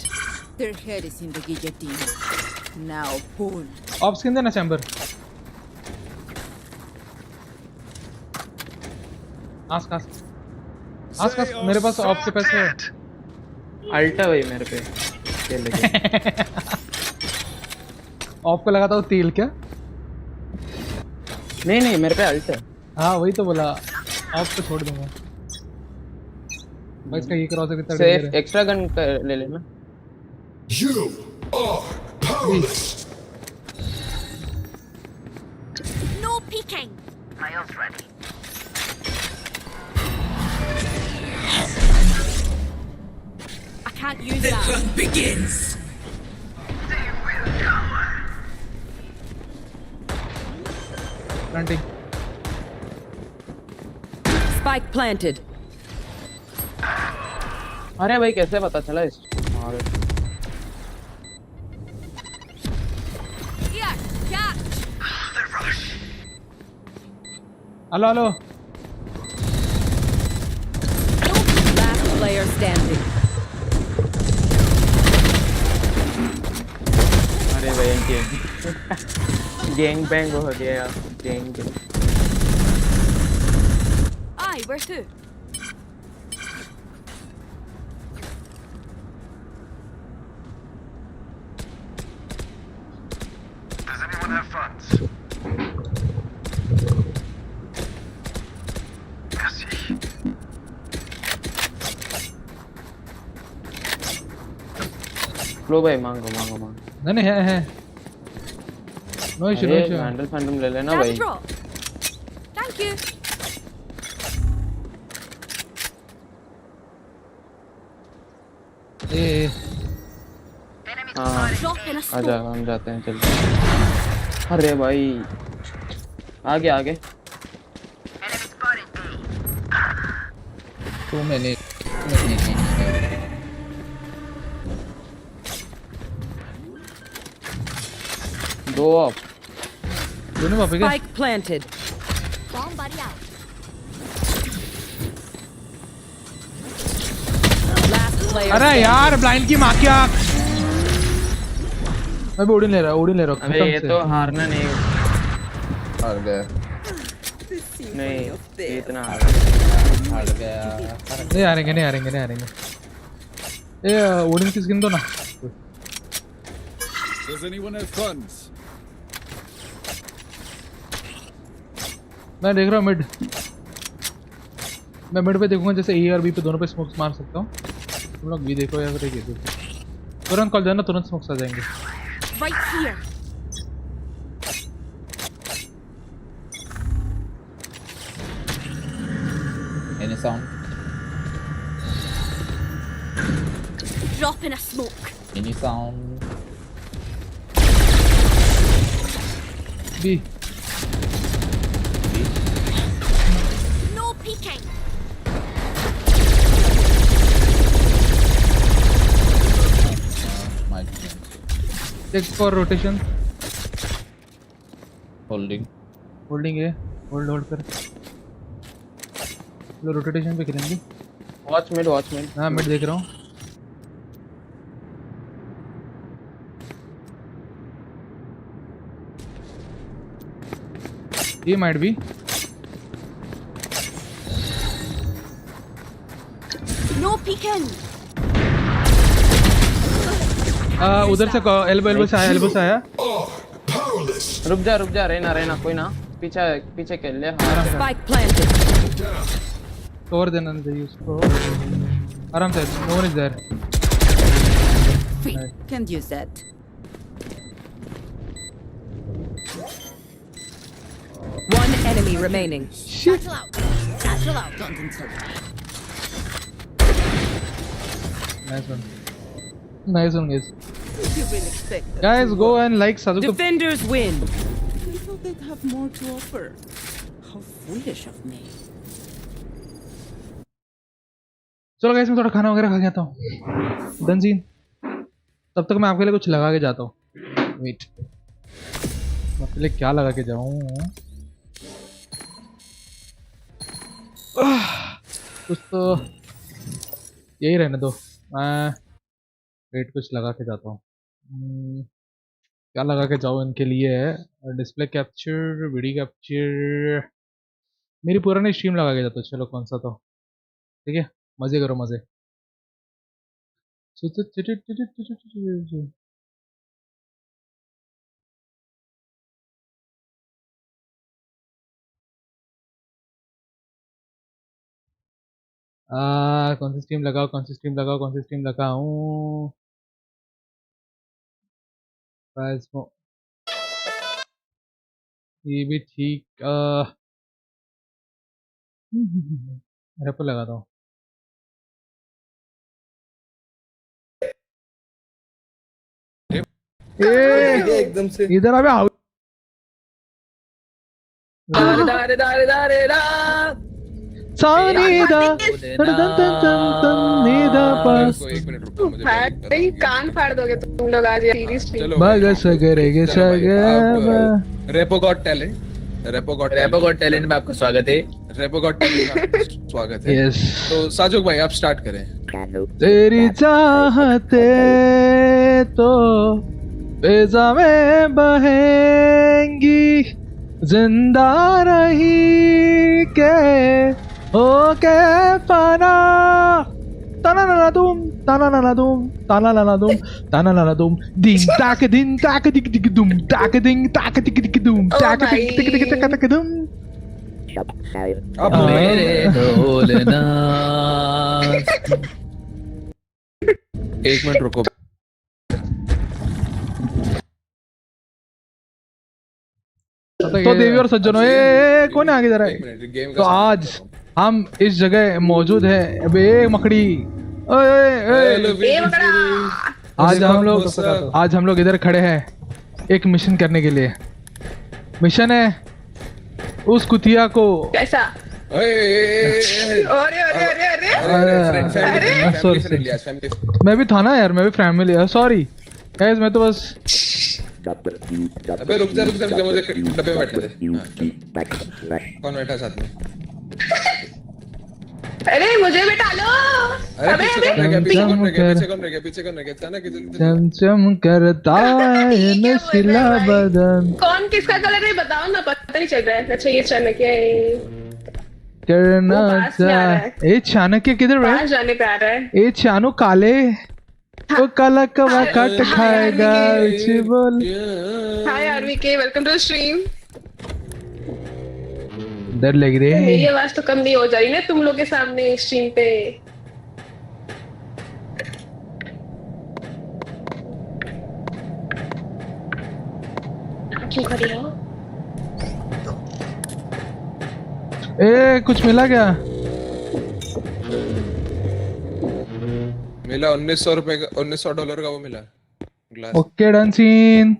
Their head is in the guillotine. Now pull. Of skin देना चैम्बर. आस्क मेरे पास ऑफ के पैसे है. अल्टा भाई मेरे पे खेल लगे ऑफ पे लगाता हूँ तेल क्या. नहीं मेरे पे अल्टा हाँ वही तो बोला. ऑफ पे छोड़ दूंगा. भाई इसका ये क्रॉस है कितना सेफ डेंजर है. एक्स्ट्रा गन ले लेना. You are powerless. No peeking. My ult's ready. I can't use that. Begins. They will cower. Planting. Spike planted. अरे भाई कैसे पता चला इस अरे Here, catch. The rush. Hello Last player standing. अरे भाई गैंग बैंग हो गया यार. Gang Aye, where to? Does anyone have fun? लो भाई मांगो। नहीं है no issue no issue handle phantom ले लेना Grab a भाई। drop. Thank you. ए हाँ Drop in a आजा, smoke. हम जाते हैं चल। अरे भाई आगे Too many. दो ऑफ। दोनों वापस गए Spike planted. Bomb buddy out. Last player. अरे यार ब्लाइंड की माँ की आँख मैं भी ओडिन ले रहा हूँ अबे ये तो हारना नहीं। हार गया। नहीं ये इतना हार गया। नहीं हारेंगे ए ओडिन की स्किन दो ना Does anyone have funds? मैं देख रहा हूँ मिड मैं मिड पे देखूंगा जैसे ए और बी पे दोनों पे स्मोक्स मार सकता हूँ तुम लोग बी देखो या फिर ये देखो तुरंत कॉल जाना तुरंत स्मोक्स आ जाएंगे Right here. Any sound? Drop in a smoke. Any sound? B No peeking. My check for rotation holding. Holding है होल्ड कर लो रोटेशन पे खेलेंगे वॉच मिड हाँ मिड देख रहा हूँ ये माइट भी No peeking. उधर से एल्बो से आया Powerless. रुक जा रहना कोई ना पीछे खेल ले। Spike planted. कवर देना नहीं चाहिए उसको आराम से no one is there Free. Can't use that. One enemy remaining. Satchel out. Satchel out. Don't insult me. Nice one guys You will expect that. Guys go and like साजुक Defenders win. I thought they'd have more to offer. How foolish of me. चलो guys मैं थोड़ा खाना वगैरह खा के आता हूँ डन सीन तब तक मैं आपके लिए कुछ लगा के जाता हूँ वेट मैं आपके लिए क्या लगा के जाऊँ कुछ तो यही रहने दो मैं वेट कुछ लगा के जाता हूँ क्या लगा के जाऊँ इनके लिए डिस्प्ले कैप्चर वीडियो कैप्चर मेरी पुरानी स्ट्रीम लगा के जाता हूँ चलो कौन सा तो ठीक है मजे करो मजे कौन सी स्ट्रीम लगाऊं ये भी ठीक रेपो लगाता हूँ एकदम से इधर अबे आओ कान फाड़ दोगे तुम लोग आज सीरीज रेपो गॉट टैलेंट में आपका स्वागत है। यस तो साजुक भाई आप स्टार्ट करें। तेरी चाहते तो बेजा में बहेंगी जिंदा रही के हो के फना ताना ना तुम दिन ताक दिक दिक दुम ताक दिक दुम ताक दिक दुम अब मेरे ढोलना एक मिनट रुको। तो देवी और सज्जनों, ए कौन है आगे जरा? गेम तो आज हम इस जगह मौजूद है। अबे मकड़ी, आज हम लोग इधर खड़े हैं एक मिशन करने के लिए। मिशन है उस कुतिया को कैसा? मैं भी था ना यार, मैं भी फैमिली। सॉरी गाइस, मैं तो बस अबे रुक जा मुझे डब्बे में बैठने दे। कौन बैठा साथ में? अरे मुझे बैठा लो। अरे पीछे कौन रह गया? अचानक चमचम करता है नशीला बदन। कौन किसका कलर है बताओ ना, पता नहीं चल रहा है। अच्छा ये चाणक्य है। करना ए चाणक्य किधर है? पास जाने पे आ रहा है। ए चानू काले वो काला कवा काट खाएगा बोल। हाय आरवीके, वेलकम टू स्ट्रीम। डर लग रही है। मेरी आवाज तो कम नहीं हो जा रही ना तुम लोग के सामने स्ट्रीम पे? क्यों खड़ी हो? ए कुछ मिला क्या? मिला $1900 का, $1900 का वो मिला ग्लास। Okay done scene.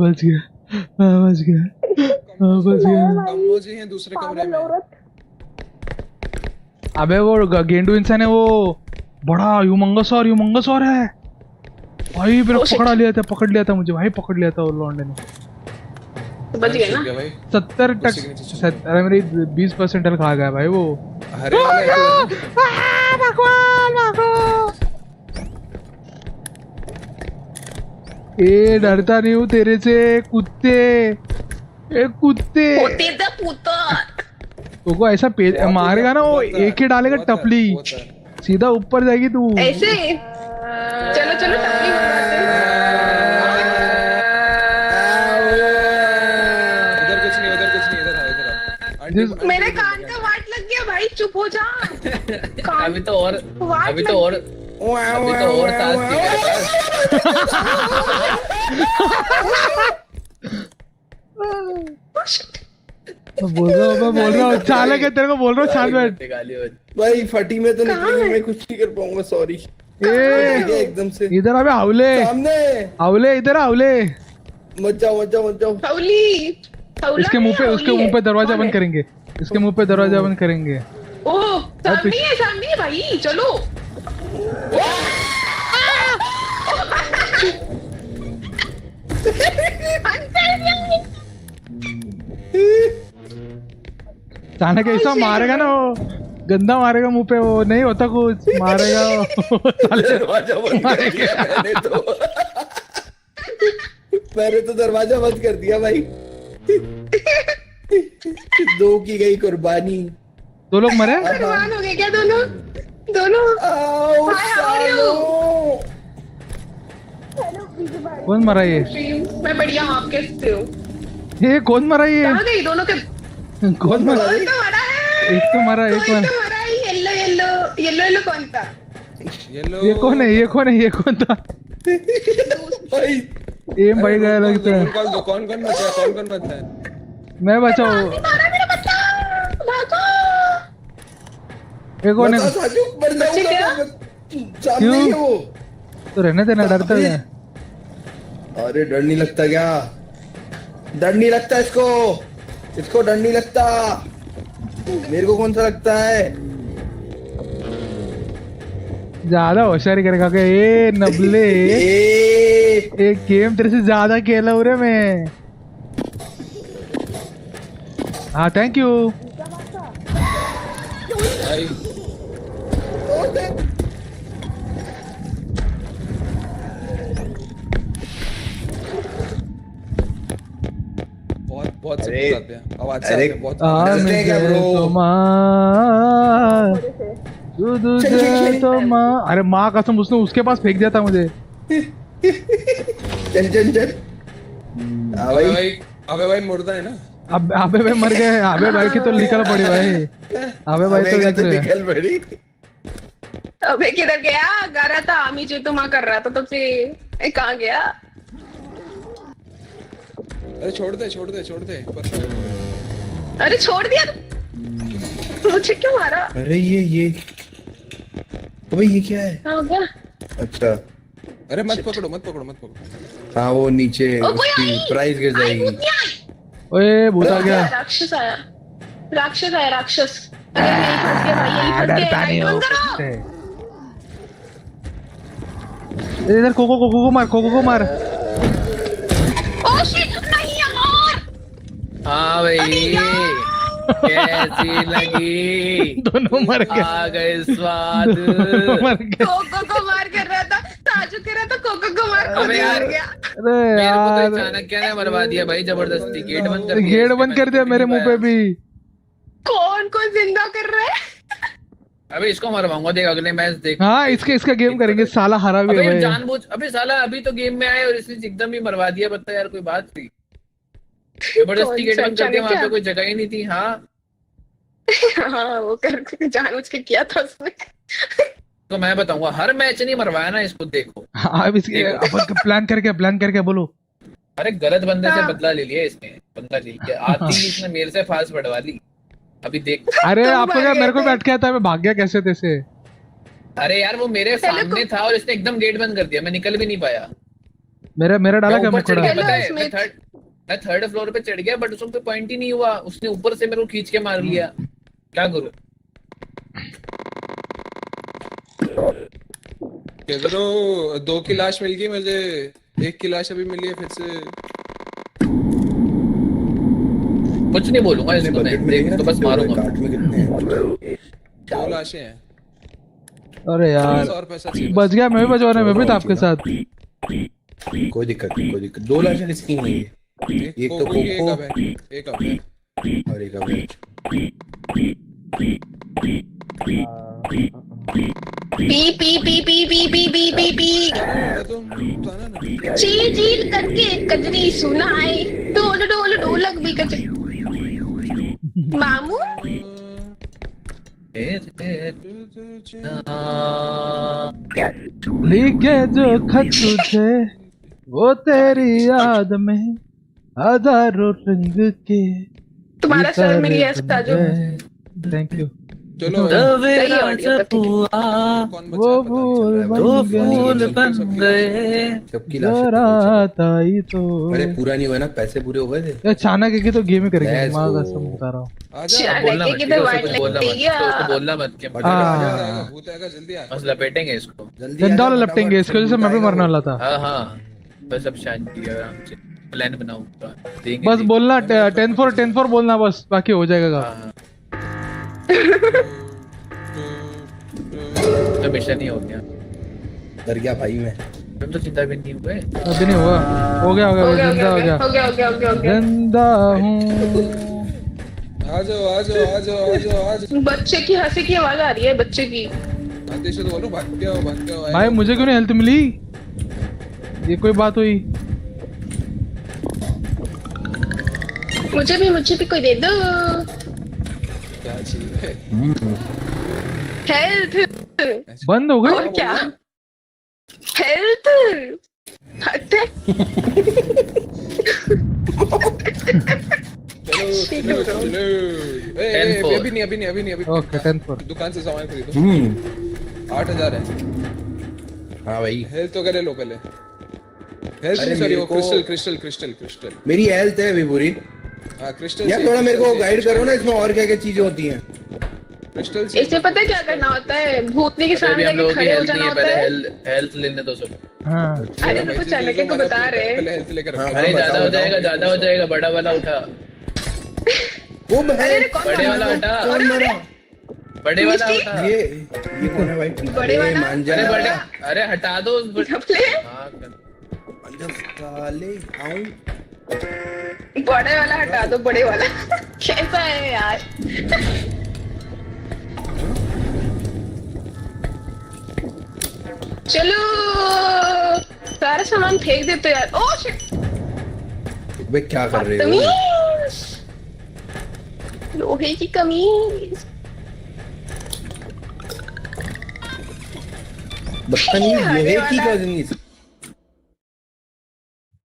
बच गया। कमोजी हैं दूसरे कमरे में। अबे वो गेंडू इंसान है, वो बड़ा ह्यूमंगस और है भाई। मेरा पकड़ लिया था मुझे भाई, पकड़ लिया था वो लौंडे ने। बच गए ना? 70% अरे मेरी 20% हेल्थ खा गया भाई वो। ए डरता नहीं हूँ तेरे से कुत्ते। तो ऐसा मारेगा ना वो, एक ही डालेगा टपली, सीधा ऊपर जाएगी तू ऐसे। चलो टपली बनवाते हैं। मेरे कान का वाट लग गया भाई, चुप हो जा। अभी तो और बोल रहा हूँ चालक है तेरे को, बोल रहा हूँ शांत बैठ भाई। फटी में तो निकली, मैं कुछ नहीं कर पाऊंगा, सॉरी। एकदम से इधर अबे हावले इधर हावले। मत जाओ। इसके मुंह पे दरवाजा बंद करेंगे, इसके मुंह पे दरवाजा बंद करेंगे। ओह सामने है भाई, चलो। चाणक ऐसा मारेगा ना वो, गंदा मारेगा मुंह पे, वो नहीं होता कुछ, मारेगा मैंने तो दरवाजा बंद कर दिया भाई। 2 की गई कुर्बानी। 2 लोग मरे? कुर्बान हो गए क्या दोनों? कौन मरा ये? मैं बढ़िया हूँ, आप कैसे हो? ये कौन मरा ये? दोनों के कौन मरा? एक तो मरा येलो कौन था? ये कौन था? एम भाई गया लगता है। कौन बचा है? मैं बचाओ। ये कौन है? क्यों? तो रहने देना, डरता है। अरे डर नहीं लगता क्या? डर नहीं लगता इसको डर नहीं लगता। मेरे को कौन सा लगता है? ज्यादा होशियारी करेगा क्या ये नबले? एक गेम तेरे से ज्यादा खेला हूँ रे मैं। हाँ थैंक यू। भाई बहुत बहुत से अरे, आते हैं आवाज से अरे, आते हैं बहुत चलते हैं क्या bro? तो माँ, अरे माँ कसम उसने उसके पास फेंक दिया था मुझे। चल चल चल। हाँ अबे भाई भाई अबे भाई मुर्दा है ना। अब अबे भाई मर गए। अबे भाई की तो निकल पड़ी भाई। अबे भाई तो अबे का निकल निकल पड़ी। अबे किधर गया? गा रहा था आमी जी तो माँ कर रहा था, तो फिर कहाँ गया? अरे छोड़ दे अरे छोड़ दिया मुझे, क्यों मारा? अरे ये अबे ये क्या है? हाँ, हो गया। अच्छा अरे मत पकड़ो। हाँ वो नीचे ओ, कोई उसकी आई! प्राइस गिर आई जाएगी। भूतिया! ओए भूत आ गया। राक्षस आया। अरे यही फंस गया भाई, यही फंस गया। डरता नहीं लाइट हो बंद करो। इधर कोको को मार। ओ शिट, नहीं यार। हाँ भाई कैसी लगी? दोनों मर गए। आ गए स्वाद। मर गए। कोको को मार कर रहा था, साजू कह रहा था कोको को मार, अबे यार, मर गया। अरे मेरे को तो यार चाणक्य ने मरवा दिया भाई जबरदस्ती। गेट बंद कर दिया मेरे मुंह पे भी। कौन जिंदा कर रहा है? अबे इसको मरवाऊंगा, देख अगले मैच देख। हाँ इसका गेम करेंगे। साला हरा भी है अबे भाई। जानबूझ, अबे साला अभी तो गेम में आए और इसने एकदम ही मरवा दिया। बता यार कोई बात थी? जबरदस्ती गेट बंद कर दिया, वहाँ पे कोई जगह ही नहीं थी। हाँ हाँ वो कर जानबूझ के किया था उसने। तो मैं बताऊंगा, हर मैच नहीं मरवाया ना इसको। देखो हाँ अब इसके अपन प्लान करके बोलो। अरे गलत बंदे से हाँ। बदला ले लिया इसने। बंदा ले लिया आती ही इसने मेरे से फास्ट बढ़वा ली। अभी देख। अरे तुम आपको मर क्या, गए मेरे को थे। बैठ के आता, मैं भाग गया कैसे तैसे। अरे यार वो मेरे पहले सामने था और इसने एकदम गेट बंद कर दिया, मैं निकल भी नहीं पाया। मेरा डाला मैं क्या ऊपर चढ़ मुखड़ा। गया, पता है उसमें- मैं थर्ड फ्लोर पे चढ़ गया, बट उसमें कोई पॉइंट ही नहीं हुआ। उसने ऊपर से मेरे को खींच के मार लिया। क्या करूं? किधरो 2 की लाश मिल गई मुझे, 1 की लाश अभी मिली है फिर से। कुछ नहीं बोलूंगा इसको मैं, बजट में देख देखना तो बस मारूंगा। कार्ट में कितने हैं? 2 लाशें हैं। अरे यार और पैसा चाहिए बच गया। मैं भी बचवाने में भी था आपके साथ। कोई दिक्कत नहीं। 2 लाख किसकी नहीं है? एक तो कोको की, कोको एक अब है और एक अबे। पी तुम जाना ना। चील करके कजरी सुनाए, डोल डोल ढोलक भी कजरी। मामू लिखे जो खत तुझे वो तेरी याद में हजारों रंग के। तुम्हारा सर मिल गया साजू। Thank you. चलो सही ऑडियो पे। कौन वो बचा फूल बन गए सबकी जरा लाश। ताई तो। अरे पूरा नहीं हुआ ना, पैसे पूरे हो गए थे। ये चाणक्य की तो गेम ही करेंगे। Let's माँ go। कसम बता रहा हूँ। आजा बोलना मत, की ठीक है? तो उसको वाइट कुछ बोलना लगती मत, है। उसको बोलना मत कि हाँ। भूत आएगा जल्दी आ। बस लपेटेंगे इसको। जल्दी डंडा आजा, वाला लपटेंगे फटाफट इसकी वजह से मैं भी आएगा मरने वो। वाला था। हाँ हाँ बस अब शांति आराम से प्लान बनाऊंगा, देंगे बस देंगे। बोलना 10-4 बोलना, बस बाकी हो जाएगा। हाँ हाँ तो मिशन ही हो गया। डर गया भाई मैं। तुम तो चिंता भी नहीं हुए। अभी नहीं हुआ। हो गया जिंदा हो गया। जिंदा हूँ। आ जाओ। बच्चे की हंसी की आवाज आ रही है, बच्चे की। आदेश तो बोलो, भाग के आओ। भाई मुझे क्यों नहीं हेल्थ मिली? ये कोई बात हुई? मुझे भी कोई दे दो क्या चाहिए? हेल्थ। बंद हो और गई। क्या हेल्थ हटे। चलो। अभी नहीं। ओके 10-4। दुकान से सामान खरीदो। 8,000 है। हाँ भाई हेल्थ तो करे लो पहले। हेल्थ अरे सॉरी, मेरे वो को- क्रिस्टल। मेरी हेल्थ है अभी पूरी। हाँ क्रिस्टल। यार थोड़ा मेरे को गाइड करो ना, इसमें और क्या क्या चीजें होती हैं। क्रिस्टल इसमें पता है क्या करना होता है? भूतनी के सामने हम लोगों जाके की खड़े हो हेल्थ जाना नहीं है, होता पहले है। हेल्थ लेने दो सब। हाँ अरे रुको, चल के तो बता रहे हैं। पहले हेल्थ लेकर रखो। अरे ज्यादा हो जाएगा, ज्यादा हो जाएगा, बड़ा वाला उठा। वो अरे कौन बड़े वाला उठा, कौन मरा? बड़े वाला उठा। ये कौन है भाई? बड़े अरे वाला? मान जा। अरे बड़े, अरे हटा दो उस चपले। हाँ, कर। साले आऊं। बड़े वाला हटा दो, बड़े वाला। कैसा है यार? चलो सारा सामान फेंक देते यार। ओह शिट, वे क्या कर रहे हो? तमीज, लोहे की कमीज। बदतमीज लोहे की कमीज।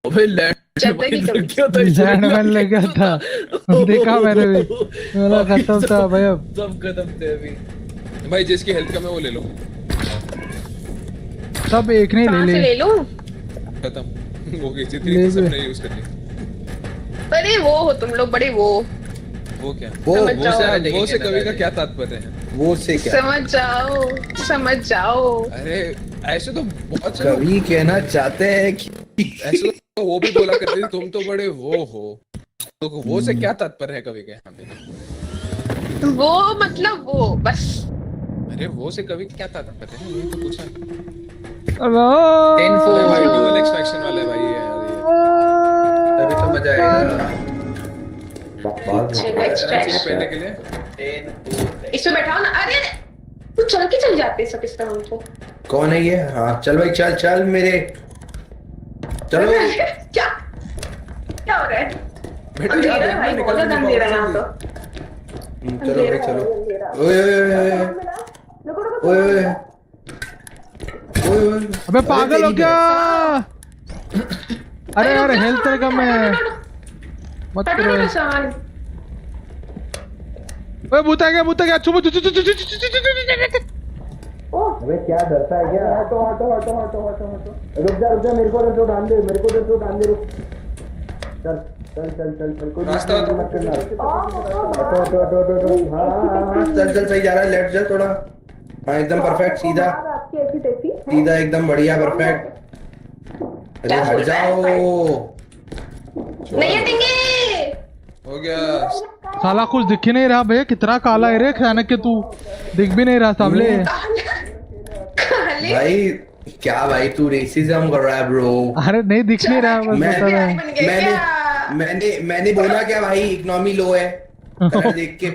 अबे लैंड चद्दर की कमीज। लैंड मैन ले गया था, देखा मैंने भी, मेरा खत्म था भाई। अब सब खत्म थे अभी। भाई जिसकी हेल्थ कम है वो ले लो। सब एक नहीं कहाँ से ले ले ले। लूं? खत्म हो गई ले जितनी ले। सबने यूज कर ली। बड़े वो हो तुम लोग, बड़े वो। वो क्या? वो समझ जाओ। वो से कवि का क्या तात्पर्य है? वो से क्या? समझ जाओ, समझ जाओ। अरे ऐसे तो बहुत से कवि कहना चाहते हैं कि ऐसे तो वो भी बोला करते थे तुम तो बड़े वो हो, तो वो से क्या तात्पर्य है कवि के यहाँ पे? वो मतलब वो बस। अरे वो से कवि क्या तात्पर्य है? वही तो पूछा। भाई ड्यूअल एक्सट्रैक्शन वाला है भाई ये यार ये। तभी तो मजा आएगा चाहिए पहनने के लिए। इसमें बैठाओ ना। अरे तू चल के चल जाते सब इस तरह को। कौन है ये? हाँ चल भाई, चल चल मेरे, चलो। क्या क्या हो रहा है? बेटा अंधेरा है भाई, बहुत ज्यादा अंधेरा है यहाँ तो। चलो भाई चलो। ओए ओए ओए ओए ओए। अबे पागल हो क्या? अरे यार हेल्थ कम है, मत हटो करो। ना सामान। ओए भूत आ गया, भूत आ गया। छुपो। अबे क्या डरता है क्या? हटो हटो हटो हटो हटो हटो। रुक जा, मेरे को डाल दे, रुक। चल चल चल चल चल, कोई रास्ता मत करना। हटो हटो हटो हटो। हाँ चल चल, सही जा रहा है। लेफ्ट जा थोड़ा। हाँ एकदम परफेक्ट, सीधा आपकी ऐसी तैसी। सीधा एकदम बढ़िया परफेक्ट। अरे हट जाओ। नहीं हटेंगे। हो गया। साला कुछ दिख ही नहीं रहा भैया, कितना काला है रे खानक के, तू दिख भी नहीं रहा सामने। भाई क्या भाई, तू रेसिज्म कर रहा है ब्रो? अरे नहीं दिख नहीं रहा, बस बता रहा है। मैंने बोला क्या भाई? इकोनॉमी लो है कलर देख के।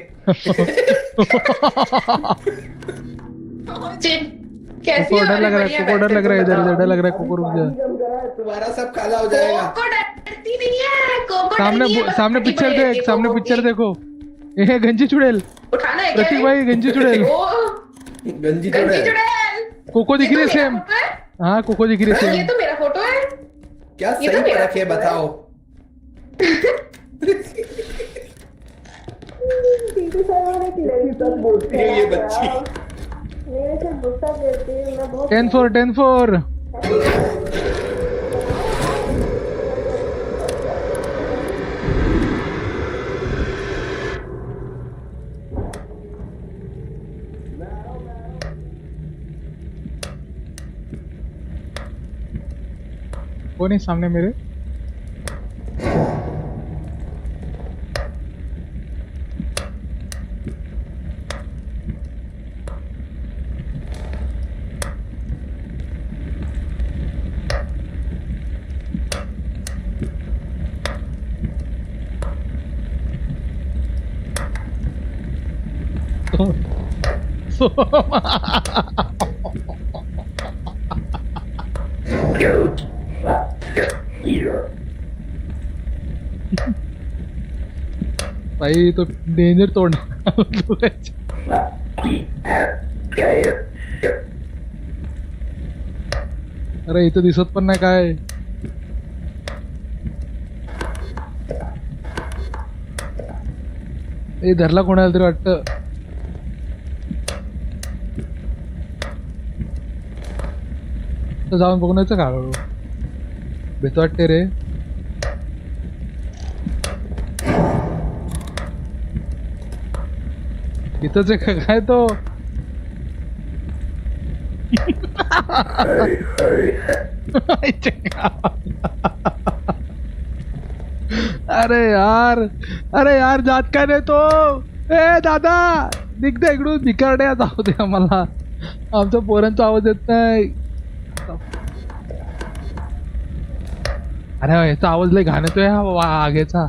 कैसी कुकुर डर लग रहा है, कुकुर डर लग रहा है, इधर डर लग रहा है, कुकुर रुक जा। तुम्हारा सब काला हो जाएगा। कोको डरती नहीं है, कोको सामने पिक्चर देख, सामने पिक्चर देखो। ये गंजी चुड़ैल, उठाना है प्रतीक भाई गंजी चुड़ैल। गंजी चुड़ैल। कोको दिख रही है सेम। हाँ कोको दिख रही है ये सेम। तो मेरा फोटो है। क्या सही पे रखे बताओ? सच बोलती है ये बच्ची। मेरे से गुस्सा करती है, मैं बहुत 10-4 कौन है सामने मेरे? भाई तो डेंजर तोड़ना। अरे इथं दिसत पण नाही काय। हे धरला कोणाला तरी वाटतं। तर जाऊन बघून यायचं का? भीत वाटते रे। इथं से काय तो अरे यार जात काय नाही तो ए दादा निघते इकडून भिकारड्या जाऊ दे आम्हाला आमच्या पोरांचा आवाज येत नाही अरे याचा आवाज लय घाण येतोय हा आगेचा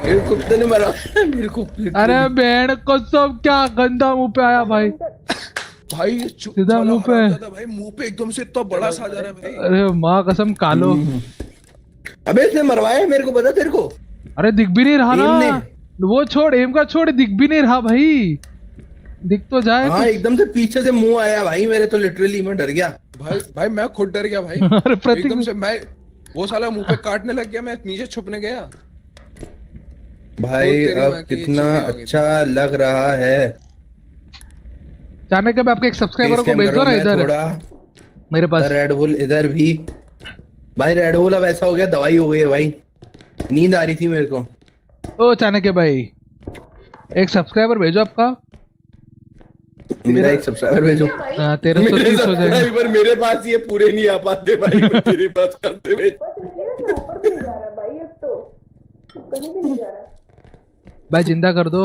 कुत्ते ने मारा मेरे को अरे बहन कसम क्या गंदा मुंह पे आया भाई भाई सीधा मुंह पे भाई मुंह पे एकदम से इतना बड़ा सा जा रहा है भाई अरे माँ कसम कालो अबे इसने मरवाया मेरे को पता तेरे को अरे दिख भी नहीं रहा ना वो छोड़ एम का छोड़ दिख भी नहीं रहा भाई दिख तो जाए हाँ एकदम से पीछे से मुंह आया भाई मेरे तो लिटरली मैं डर गया भाई मैं खुद डर गया भाई अरे प्रतीक एकदम से मैं वो साला मुंह पे काटने लग गया मैं नीचे छुपने गया भाई अब कितना अच्छा लग रहा है जाने के आपके एक सब्सक्राइबर को भेज दो ना इधर मेरे पास रेड बुल इधर भी भाई रेड बुल अब ऐसा हो गया दवाई हो गई है भाई नींद आ रही थी मेरे को ओ चाणक्य भाई एक सब्सक्राइबर भेजो आपका मेरा एक सब्सक्राइबर भेजो 1330 हो जाएगा मेरे पास ये पूरे नहीं आ पाते भाई तेरे पास करते हुए भाई जिंदा कर दो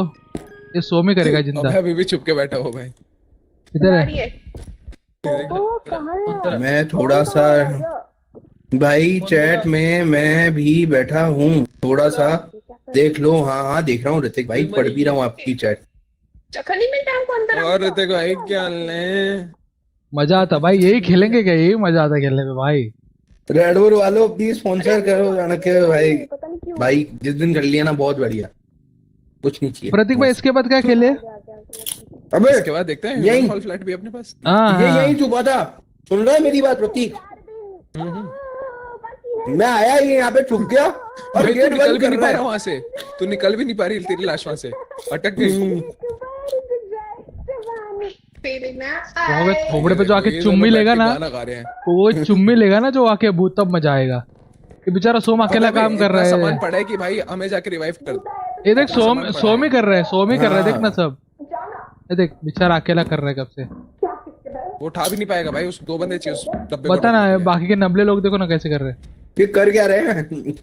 ये सो में करेगा जिंदा अभी भी चुप के बैठा हो भाई इधर है मैं थोड़ा सा भाई चैट में मैं भी बैठा हूँ थोड़ा सा देख लो हाँ देख रहा हूँ ऋतिक भाई पढ़ भी रहा हूँ आपकी चैट और ऋतिक भाई क्या ले मजा आता भाई यही खेलेंगे क्या यही मजा आता खेलने में भाई रेड बुल वालों प्लीज स्पॉन्सर करो चाणक्य भाई भाई जिस दिन कर लिया ना बहुत बढ़िया कुछ नहीं चाहिए प्रतीक भाई इसके बाद क्या खेले अबे इसके बाद देखते हैं यही फॉल फ्लैट भी अपने पास ये यही छुपा था सुन रहा है मेरी बात प्रतीक मैं आया ये यहाँ पे छुप गया और भाई गेट तू निकल बंद भी कर नहीं रहा पा है रहा वहां से तू निकल भी नहीं पा रही तेरी लाश वहां से अटक गई खोपड़े पे जो आके चुम्मी लेगा ना गाना गा रहे हैं वो चुम्मी लेगा ना जो आके भूत तब मजा आएगा ये बेचारा सोम अकेला काम कर रहा है सामान पड़ा है कि भाई हमें जाके रिवाइव कर ये देख सोम ही कर रहा है सोम ही कर रहा है देख ना सब ये देख बेचारा अकेला कर रहा है कब से वो उठा भी नहीं पाएगा भाई उस 2 बंदे चाहिए उस डब्बे बता ना बाकी के नबले लोग देखो ना कैसे कर रहे हैं ये कर क्या रहे हैं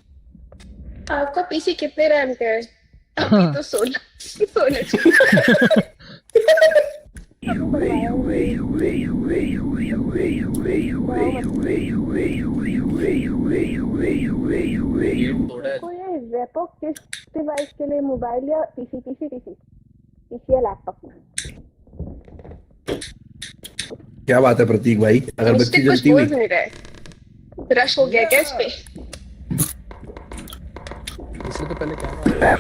आपका पीसी कितने रैम का है अभी तो 16 रेपो किस डिवाइस के लिए मोबाइल या पीसी या लैपटॉप क्या बात है प्रतीक भाई अगरबत्ती जलती हुई रश हो गया क्या इस पे इससे तो पहले क्या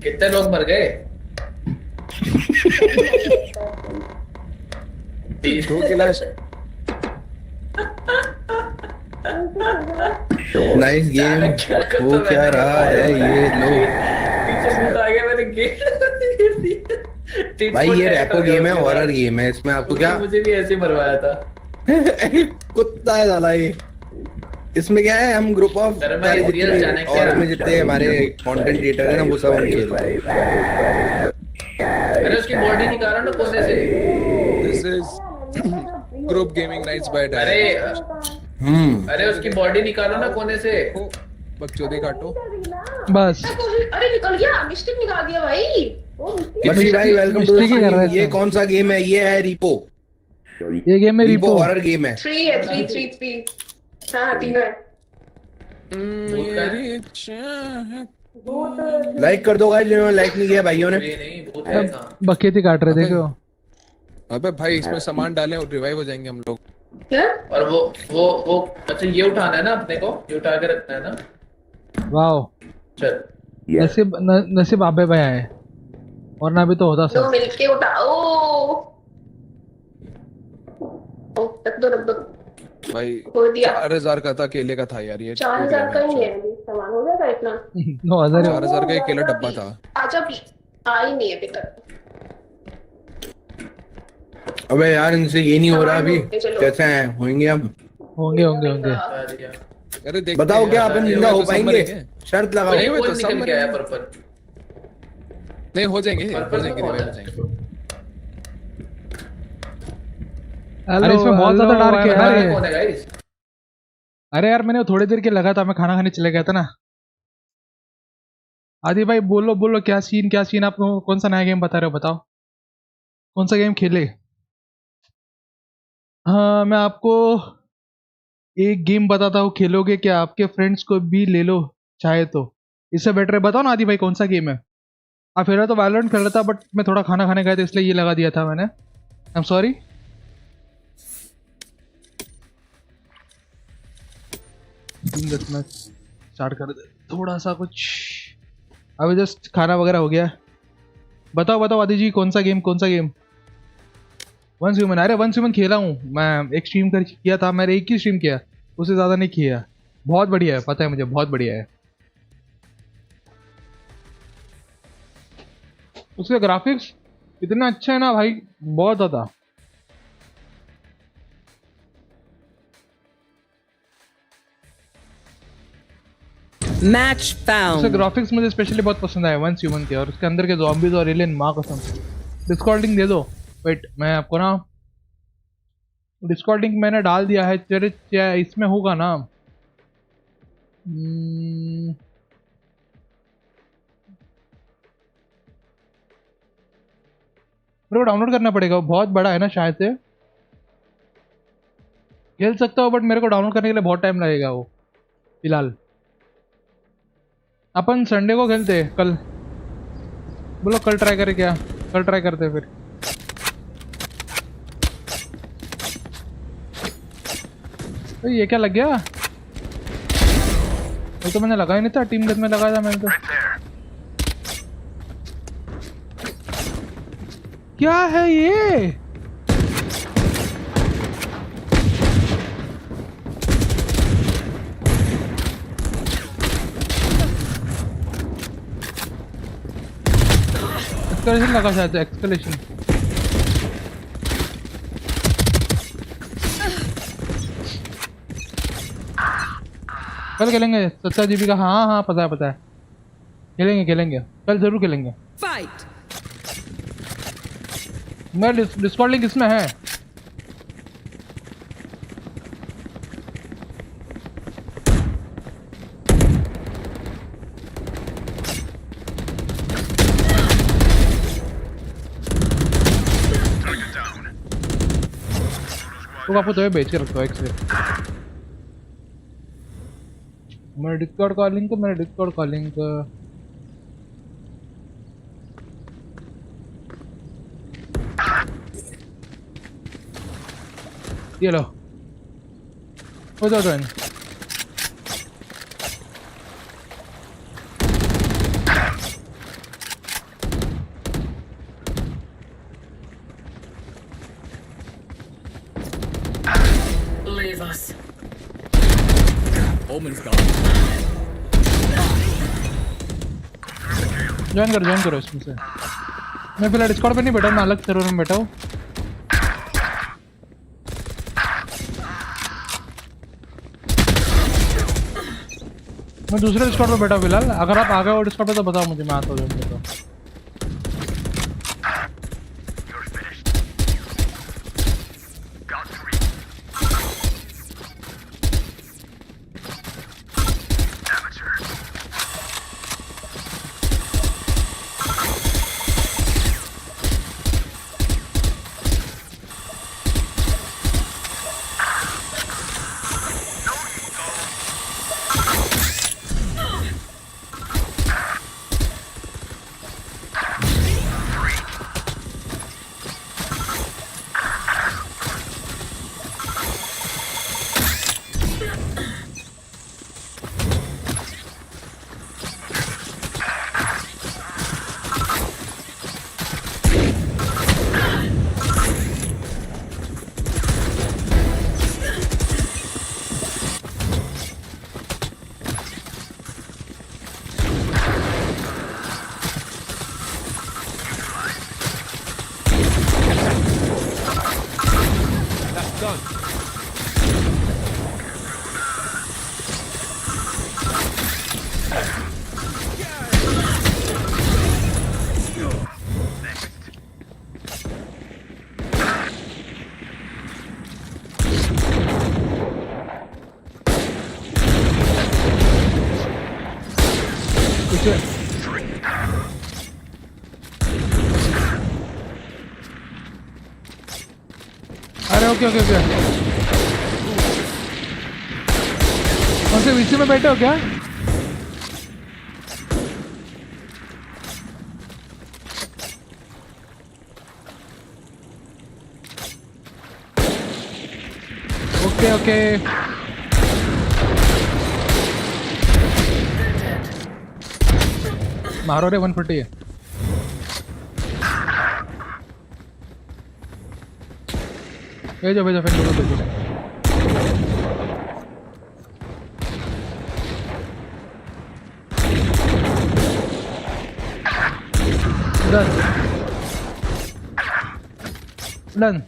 कितने लोग मर गए 2 गिलास नाइस गेम वो क्या रहा है ये लो भाई ये रैपो गेम है हॉरर गेम है इसमें आपको क्या मुझे भी ऐसे मरवाया था कुत्ता है साला ये इसमें क्या है हम ग्रुप ऑफ और इसमें जितने हमारे कंटेंट क्रिएटर है ना वो सब हम खेल रहे हैं अरे उसकी बॉडी निकालो ना कोने से this is group gaming nights bye अरे उसकी बॉडी निकालो ना कोने से बकचोदी काटो बस अरे निकल गया मिस्टेक निकाल दिया भाई मछली भाई वेलकम टू द ये कौन सा गेम है ये है रिपो ये गेम है रिपो हॉरर गेम है 3 है 3 हाँ 3 है लाइक कर दो गाइस जिन्होंने लाइक नहीं किया भाइयों ने बकेती काट रहे देखो अबे भाई इसमें सामान डालें और रिवाइव हो जाएंगे हम लोग क्या और वो अच्छा ये उठाना है ना अपने को ये उठा के रखना है ना वाओ चल नसीब आबे भाई आए वरना भी तो होता दो सब मिलके उठाओ रख दो भाई हो दिया 4000 का था केले का था यार ये 4000 का ही है अभी सामान हो जाएगा इतना 9000 का एक केला डब्बा था आजा भी आ ही नहीं है अभी तक अबे यार इनसे ये नहीं हो रहा अभी कैसे हैं होंगे हम होंगे अरे देख बताओ क्या अपन जिंदा हो पाएंगे? शर्त लगाओ। नहीं हुए तो कौन सब निकल के आया मरेंगे। पर्पल? नहीं हो जाएंगे हो पर्पल जाएंगे में कौन revive है? हो जाएंगे। अरे इसमें बहुत ज्यादा डार्क है पर्पल में यार। कौन है गाइस? अरे यार मैंने थोड़ी देर के लगा था, मैं खाना खाने चले गया था ना। आदि भाई बोलो बोलो, क्या सीन आप कौन सा नया गेम बता रहे हो, बताओ कौन सा गेम खेले। हाँ मैं आपको एक गेम बताता हूँ, खेलोगे क्या? आपके फ्रेंड्स को भी ले लो चाहे तो। इससे बेटर है, बताओ ना आदि भाई कौन सा गेम है। हाँ फिर तो वैलोरेंट खेल रहा था, बट मैं थोड़ा खाना खाने गया था इसलिए ये लगा दिया था मैंने। I am sorry. स्टार्ट कर दे थोड़ा सा कुछ। अभी जस्ट खाना वगैरह हो गया। बताओ बताओ आदि जी, कौन सा गेम वंस ह्यूमन। अरे वंस ह्यूमन खेला हूँ मैं, एक स्ट्रीम कर किया था मैंने, एक ही स्ट्रीम किया, उससे ज़्यादा नहीं किया। बहुत बढ़िया है, पता है मुझे, बहुत बढ़िया है। उसके ग्राफिक्स इतना अच्छा है ना भाई, बहुत ज़्यादा। Match उसके found. ग्राफिक्स मुझे स्पेशली बहुत पसंद आए वंस ह्यूमन के, और उसके अंदर के ज़ॉम्बीज और एलियन, माँ कसम। डिस्कॉर्ड लिंक दे दो। वेट मैं आपको ना डिस्कॉर्ड लिंक मैंने डाल दिया है तेरे, इसमें होगा ना। मेरे को डाउनलोड करना पड़ेगा, वो बहुत बड़ा है ना, शायद से खेल सकता हूँ बट मेरे को डाउनलोड करने के लिए बहुत टाइम लगेगा वो। फिलहाल अपन संडे को खेलते हैं, कल बोलो, कल ट्राई करें क्या? कल ट्राई करते हैं फिर। तो ये क्या लग गया? वो तो मैंने लगा ही नहीं था, टीम डेथ में लगाया था मैंने तो। क्या है ये? एक्सकलेशन लगा शायद, एक्सकलेशन। कल खेलेंगे 70 GB का। हाँ हाँ पता है खेलेंगे कल जरूर खेलेंगे। Fight. मैं डिस्कॉर्ड लिंक इसमें है। तो आपको तो बेच के रखता हूँ एक से। मेरे डिस्कॉर्ड का लिंक ये लो, हो जाओ ज्वाइन। Leave us. ज्वाइन करो इसमें से। मैं फिलहाल डिस्कॉर्ड पे नहीं बैठा, मैं अलग सर्वर में बैठा हूँ। मैं दूसरे डिस्कॉर्ड पे बैठा हूँ फिलहाल। अगर आप आ गए हो डिस्कॉर्ड पे तो बताओ मुझे, मैं आता हूँ। Okay okay okay. कौन से वीसी में बैठे हो क्या? Okay okay. मारो रे 140 है। भेजो भेजो फिर भेजो। Done done.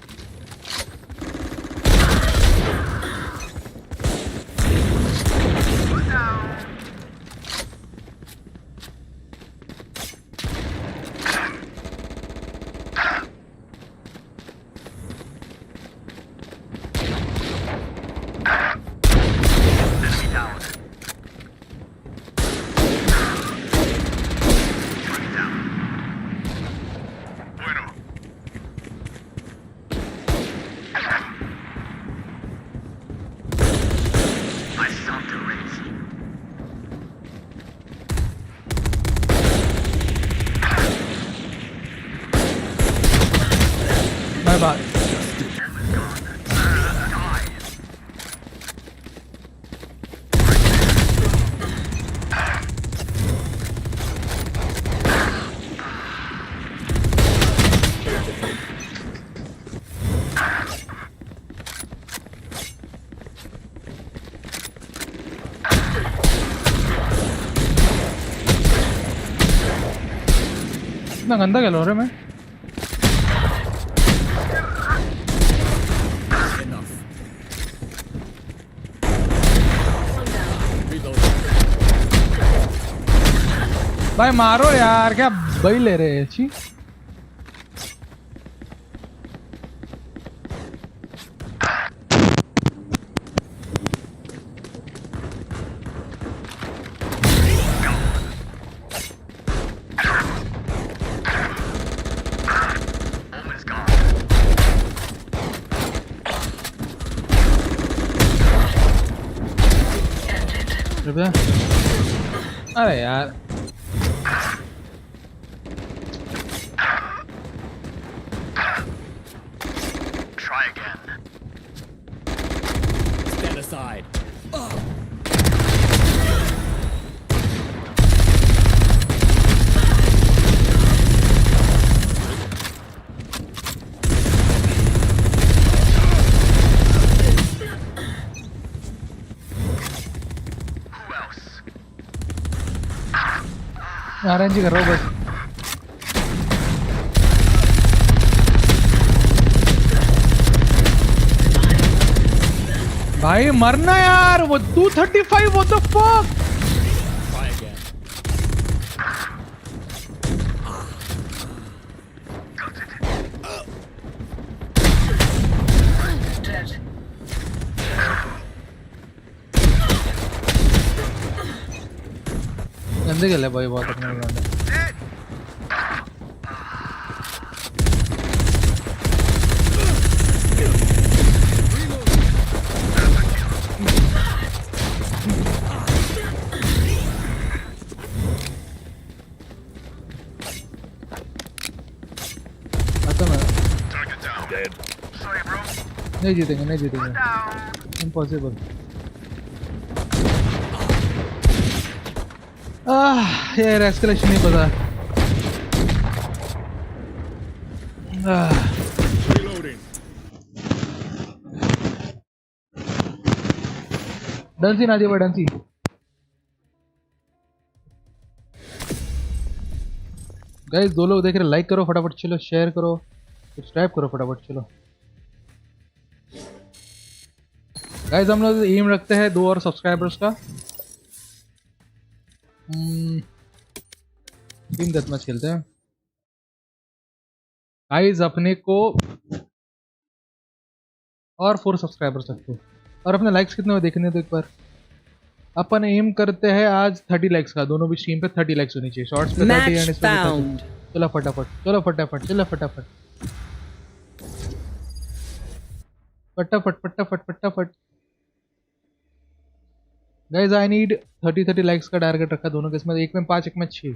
Bye bye. इतना गंदा खेल रहा है मैं। भाई मारो यार, क्या बई ले रहे हैं? छी अरे यार आरएनजी कर रहा हूँ बस। भाई मरना यार, वो 235 व्हाट द फक। गंदे खेले भाई बहुत अपने ग्राउंड में। नहीं जीतेंगे, नहीं जीतेंगे, इम्पॉसिबल। यार एस्केलेशन नहीं पता। डंसी ना दिया डंसी। गाइस 2 लोग देख रहे, लाइक करो फटाफट, चलो शेयर करो, सब्सक्राइब करो फटाफट, चलो गाइस। हम लोग एम रखते हैं 2 और सब्सक्राइबर्स का। टीम डेथ मैच खेलते हैं गाइस। अपने को और 4 सब्सक्राइबर्स रखते हैं। और अपने लाइक्स कितने हुए देखने तो एक बार। अपन एम करते हैं आज 30 लाइक्स का, दोनों भी स्ट्रीम पे 30 लाइक्स होनी चाहिए। शॉर्ट्स पे 30 एंड इस पे 30। चलो फटाफट, चलो फटाफट, चलो फटाफट। फटाफट गाइस आई नीड 30 लाइक्स का टारगेट रखा दोनों के इसमें, एक में 5 एक में 6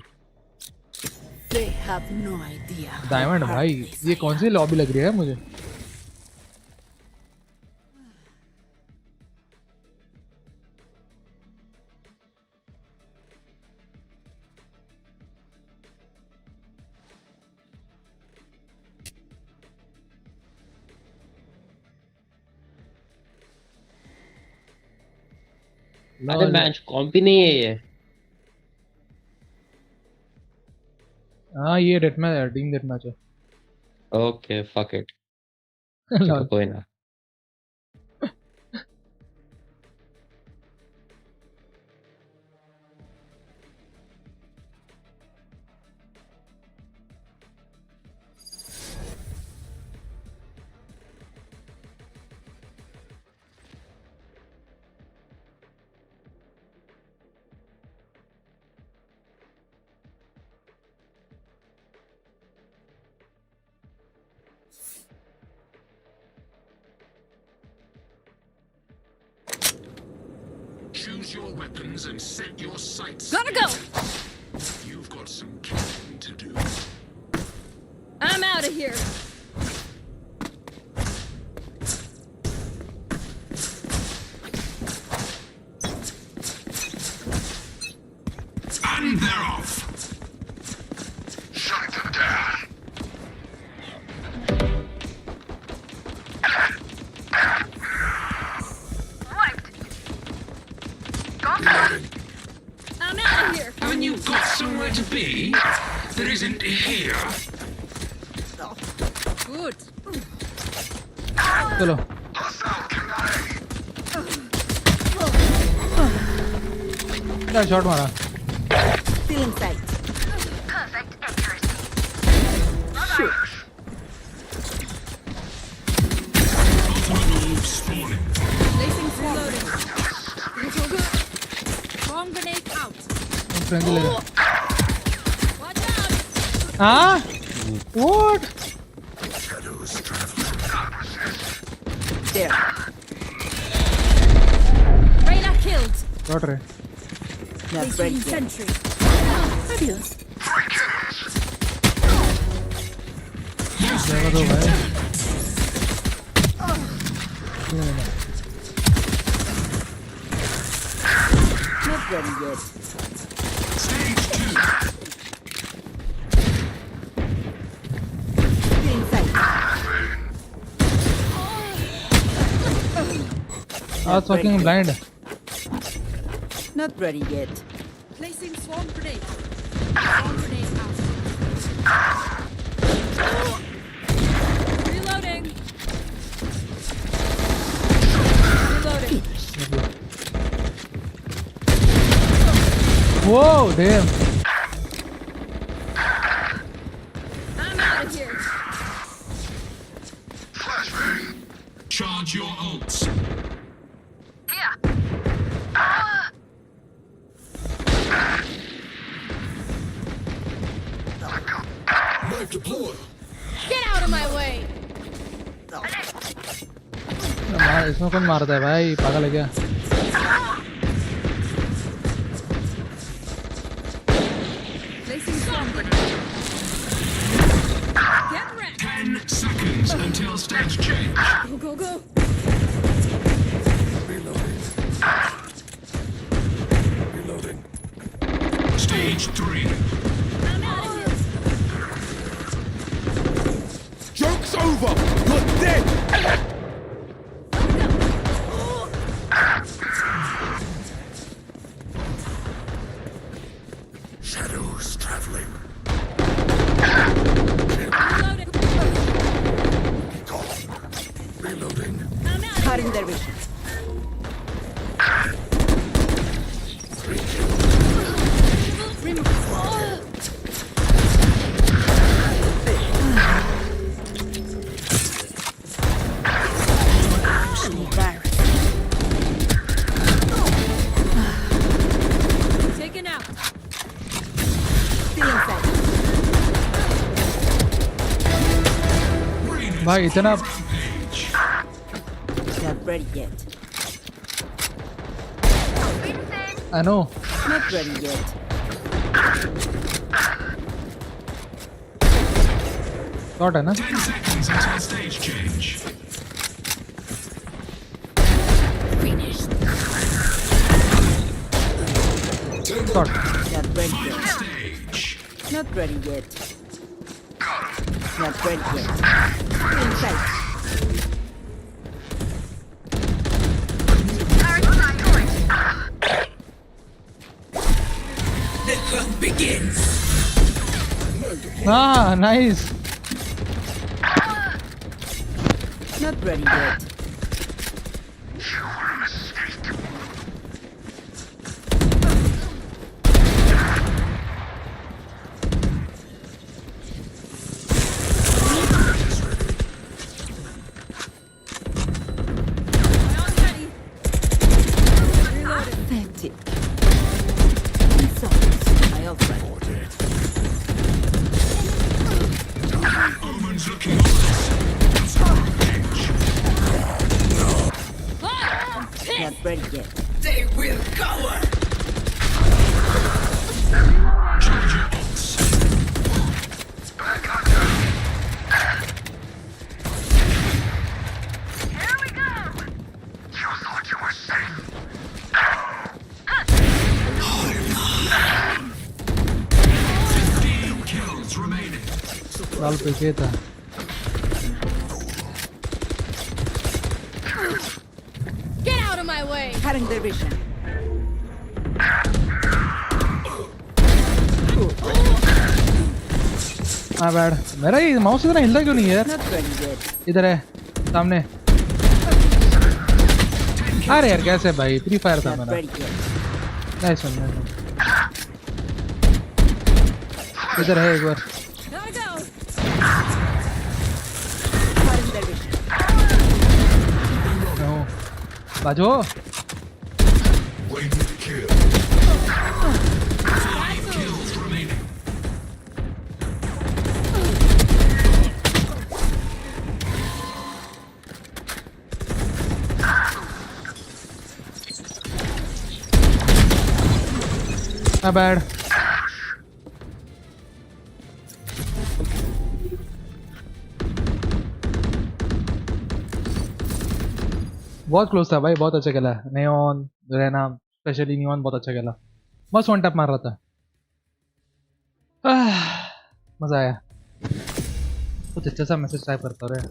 They have no idea. Diamond भाई ये कौन सी लॉबी लग रही है मुझे? अरे मैच कॉम्पी नहीं है ये। हाँ ये डेथ मैच है, टीम डेथ मैच है। ओके फक इट, कोई ना। Choose your weapons and set your sights. Gotta go. You've got some killing to do. I'm out of here. And they're off. Shut them down. Reloading. I'm out of here. When you've got somewhere to be, there isn't here. Good. चलो क्या shot मारा? Still in sight. Perfect accuracy. Spawning. Placing reloading. Bomb grenade out. Friend ले गया। Watch out. हाँ what? Shadows traveling. There. Radar killed. Shot रहे Not ready Placing yet. sentry. Adios. जगह दो भाई। Not ready yet. Stage 2. Still in sight. आज fucking blind. Not ready yet. Placing swarm grenade. Swarm grenade out. Reloading. Reloading. Whoa damn. I'm out of here. Charge your ults. Knife deployed. Get out of my way. मार इसमें कौन मारता है भाई? पागल है क्या? Placing swarm grenade. Get wrecked. 10 seconds until stage change. Go, go, go. Reloading. Reloading. Stage 3. I'm out of here. Joke's over! You're dead! Shadows traveling. Reloading. Reloading. I'm out of Cutting their vision. Taken out. Still in sight. भाई इतना Not ready yet. I know. Not ready yet. Short है ना? 10 seconds until stage change. Finished. Short. Not ready yet. Stage. Not ready yet. Not ready yet. Inside. The hunt begins. Ah, nice. Not ready yet. Pathetic. Insults my old friend. Omens looking on. Not ready yet. They will cower. Charge your ults. Here we go. You thought you were safe. 15 kills remaining. साल पीछे था. Get out of my way! Cutting their vision. हाँ bad. मेरा ये mouse इतना हिलता क्यों नहीं है यार? Not ready yet. इधर है सामने. अरे यार कैसे भाई? फ्री फायर था Not मेरा. ready yet. Nice one. इधर है एक बार. Gotta go! Cutting their vision. मैं हूँ. बाजो. Waiting to kill. 5 kills remaining. Not bad. बहुत क्लोज था भाई. बहुत अच्छा खेला. नेओन रहना स्पेशली नियॉन बहुत अच्छा खेला. बस वन टैप मार रहा था. मजा आया. कुछ अच्छा सा मैसेज टाइप करता रहे.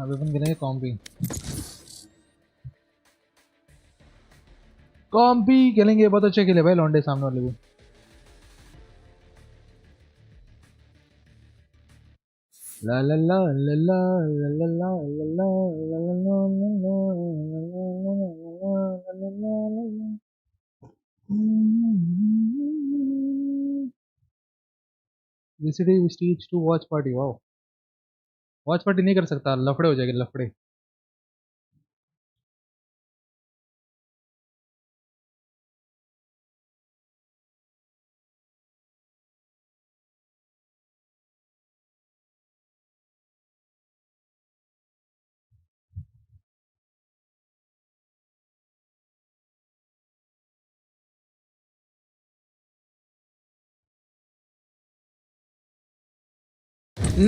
अभी अपन खेलेंगे कॉम्पी खेलेंगे. बहुत अच्छे खेले भाई लॉन्डे सामने वाले भी. ला ला ला ला ला ला ला ला ला ला ला. VCT stage to watch party. Wow. Watch party नहीं कर सकता. लफड़े हो जाएंगे लफड़े.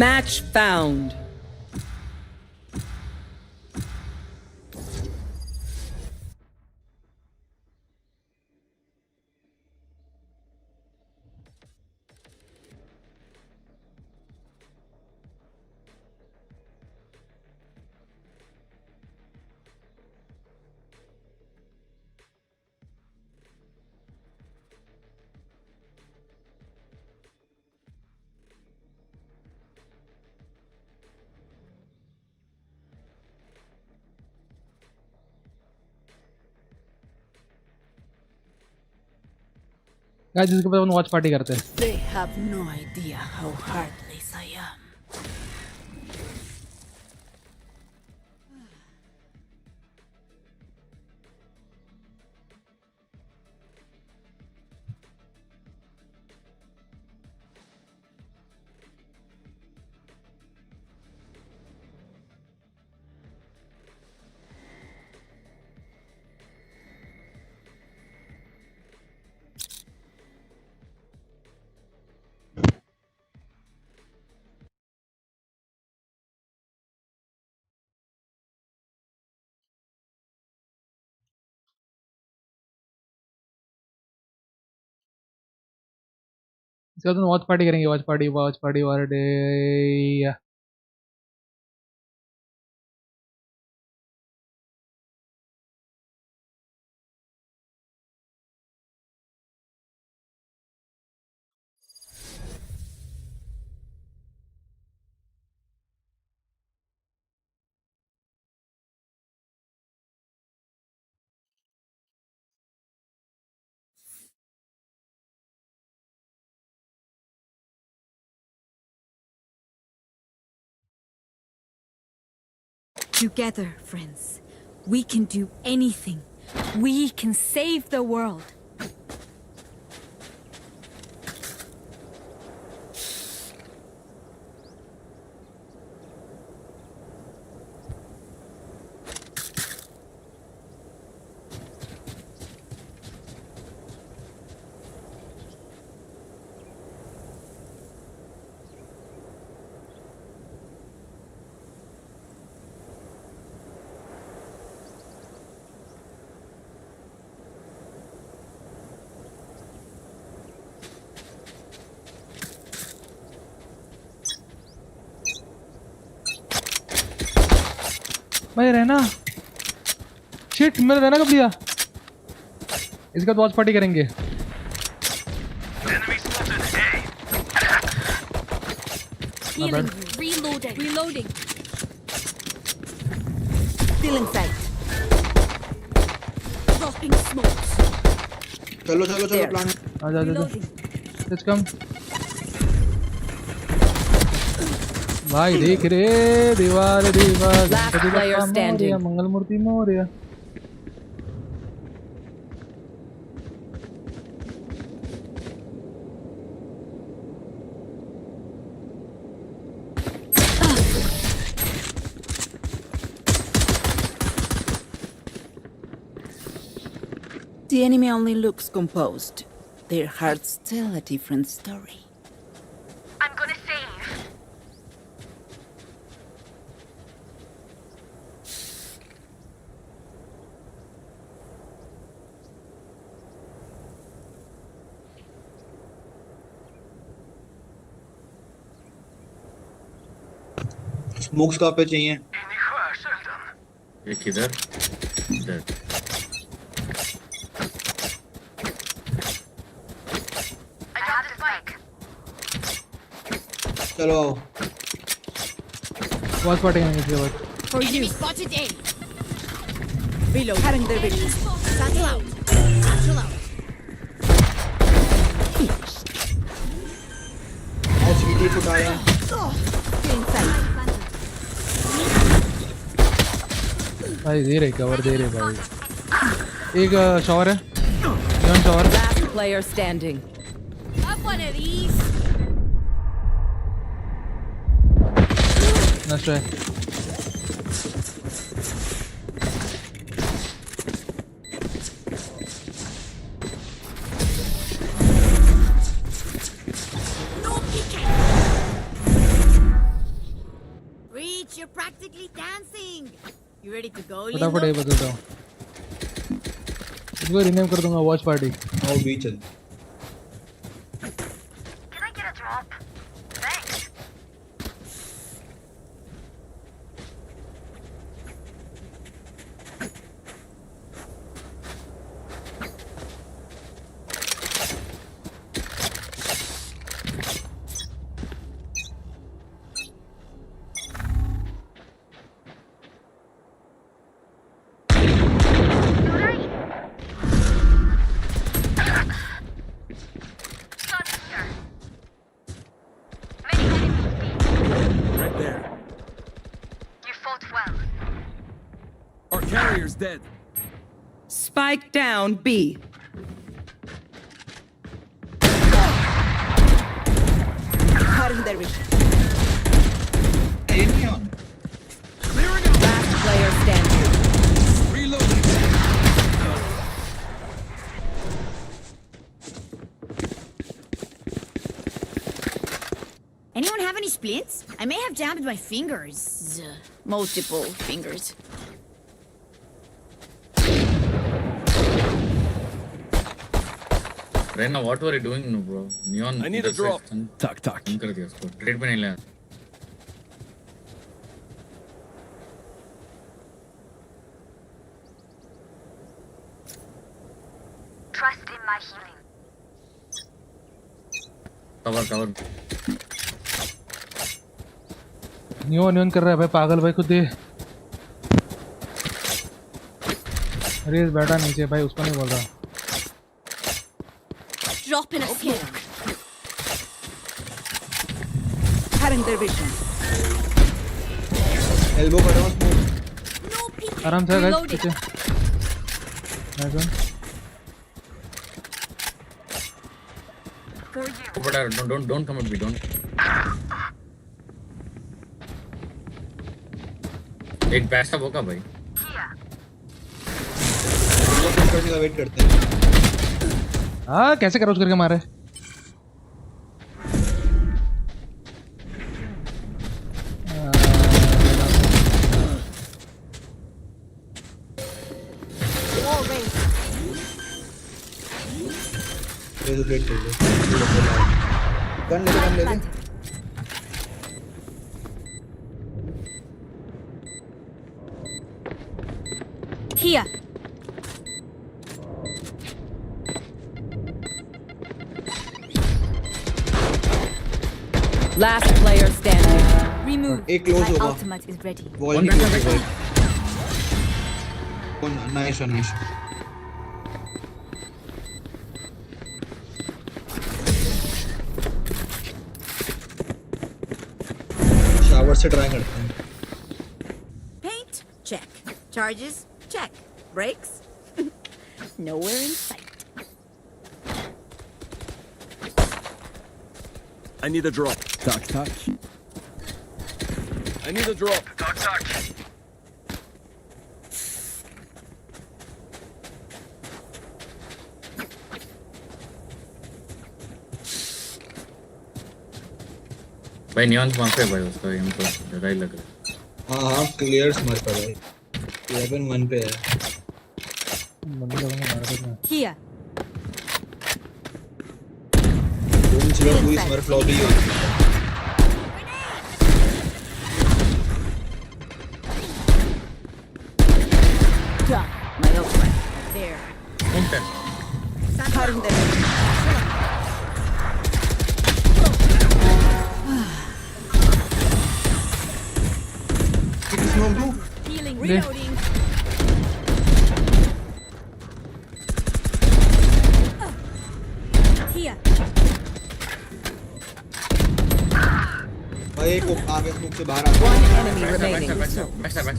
Match found. गाइस जिसके बाद अपन वॉच पार्टी करते हैं. They have no idea how heartless I am. इसके बाद अपन वॉच पार्टी करेंगे. वॉच पार्टी वाले. Together, friends, we can do anything. We can save the world. भाई रहना. शिट मेरा रहना कब दिया. इसके बाद वॉच पार्टी करेंगे. Healing. Reloading. Still inside. Dropping smokes. चलो प्लान. आजा. Let's come. भाई देख रे दीवार Last player standing. Mangal Murti Morya. The enemy only looks composed. Their hearts tell a different story. I'm gonna save. Smokes कहाँ पे चाहिए? ये किधर? इधर. I got the spike. चलो आओ. वॉच पार्टी करेंगे इसके बाद. For you. Spotted A. Reload. Having their vision. Satchel out. आओ सीटी फुटाया. Still inside. भाई दे रहे कवर दे रहे भाई. एक शॉवर है. One shower. Last player standing. Have one of these. नष्ट है. Reach, you're practically dancing. You ready to go, फटाफट ये बदलता हूँ. इसको रीनेम कर दूंगा वॉच पार्टी. आओ बीच चल. Can I get a drop? Thanks. There. You fought well. Our carrier's dead. Spike down B. Cutting their vision. Last player standing. Reloading. Anyone have any splints? I may have jammed my fingers. Multiple fingers. Rena, what were you doing, no, bro? Neon. I need a drop. Tuck, tuck. बंद कर दिया उसको. Trade पे नहीं लिया. Trust in my healing. Cover. Neon कर रहा है भाई, पागल भाई को दे। रेस बैठा नीचे भाई, उसको नहीं बोल रहा। Drop in a smoke. Cutting their vision. Elbow cut off. No peek. आराम से गाइस Reloading. पीछे। Nice one. For you. But don't come at me, don't. एक बैक होगा भाई. करने का वेट करते हैं। हाँ कैसे करोज करके मारे? वेट कर लो। गन ले ले। Here. Last player standing. Remove. एक close My होगा। ultimate is ready. Wall One की back, close back, है। Nice. शावर से ट्राई करते हैं। Paint? Check. Charges? Check. Brakes? Nowhere in sight. I need a drop. Tuck. I need a drop. Tuck. भाई neon वहाँ पे भाई उसका इनको ज़्यादा ही लग रहा है. हाँ क्लियर स्मार्ट पर भाई 11-1 पे है. Here. रूम चलो पूरी स्मार्ट लॉबी है. My ultimate. There. Cutting them. Healing. Reloading. Here. भाई को आगे स्मोक से बाहर आ. One enemy remaining. Backstab.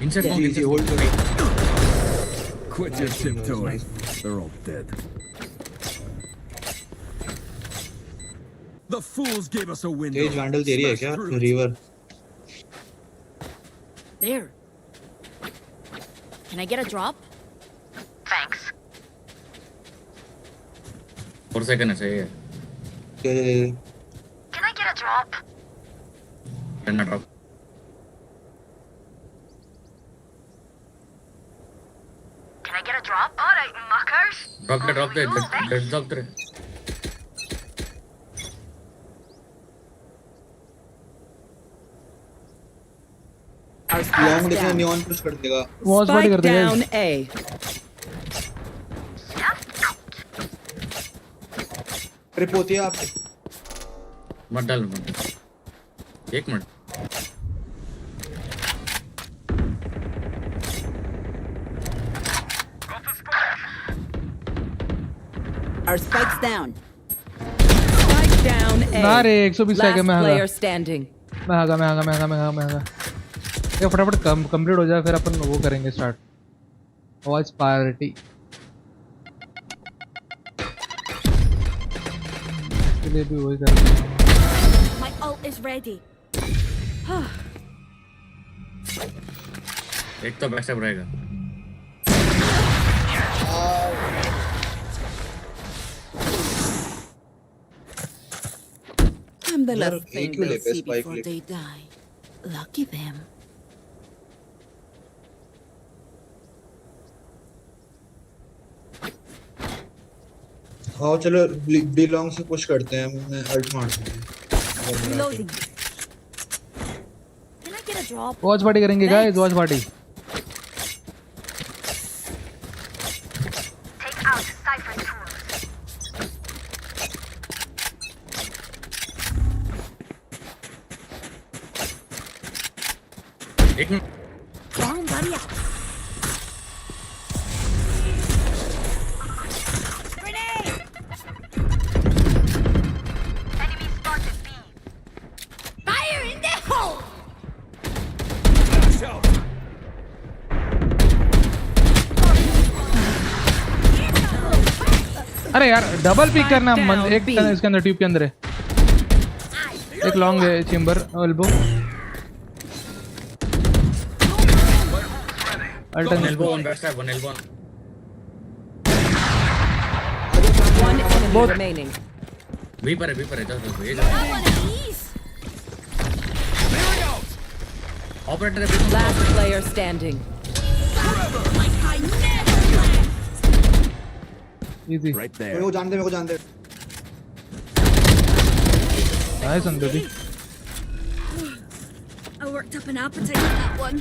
Inside smoke, Easy hold करो. Quit your tiptoeing. They're all dead. The fools gave us a window. Tej vandal तेरी है क्या? River. There. Can I get a drop? Thanks. 4 seconds है ये. Can I get a drop? Then drop. Can I get a drop? Alright, muckers. Drop the. Let's drop the. Long देखो neon push कर देगा. Watch body कर Spike देगा. down A. Trip होती है आपकी. मत डाल. 1 minute. Our spike's down. Spike down A. ना रे 120 Last सेकंड में player आगा standing. मैं आगा ये फटाफट कंप्लीट हो जाए फिर अपन वो करेंगे स्टार्ट वॉइस प्रायोरिटी इसके लिए भी वही करेंगे My ult is ready. एक तो बैकस्टैप रहेगा I'm the last thing they'll see before they die. Lucky them. हाँ चलो बी लॉन्ग से पुश करते हैं मैं अल्ट मारता हूँ Reloading. Can I get a drop? Watch party करेंगे guys watch party Take out cipher tools. एक मिनट Bomb buddy out. Grenade! Enemy spotted B. Fire in the hole! अरे यार डबल पिक करना Down, एक B. इसके अंदर ट्यूब के अंदर है एक लॉन्ग है chamber elbow Alton elbow one backstab one elbow One enemy remaining. भी पर है जाओ ये I want a piece! Operator है Last player standing. Like I never left! Easy Right there. मेरे को जान दे नाइस अंदर I worked up an appetite with that one.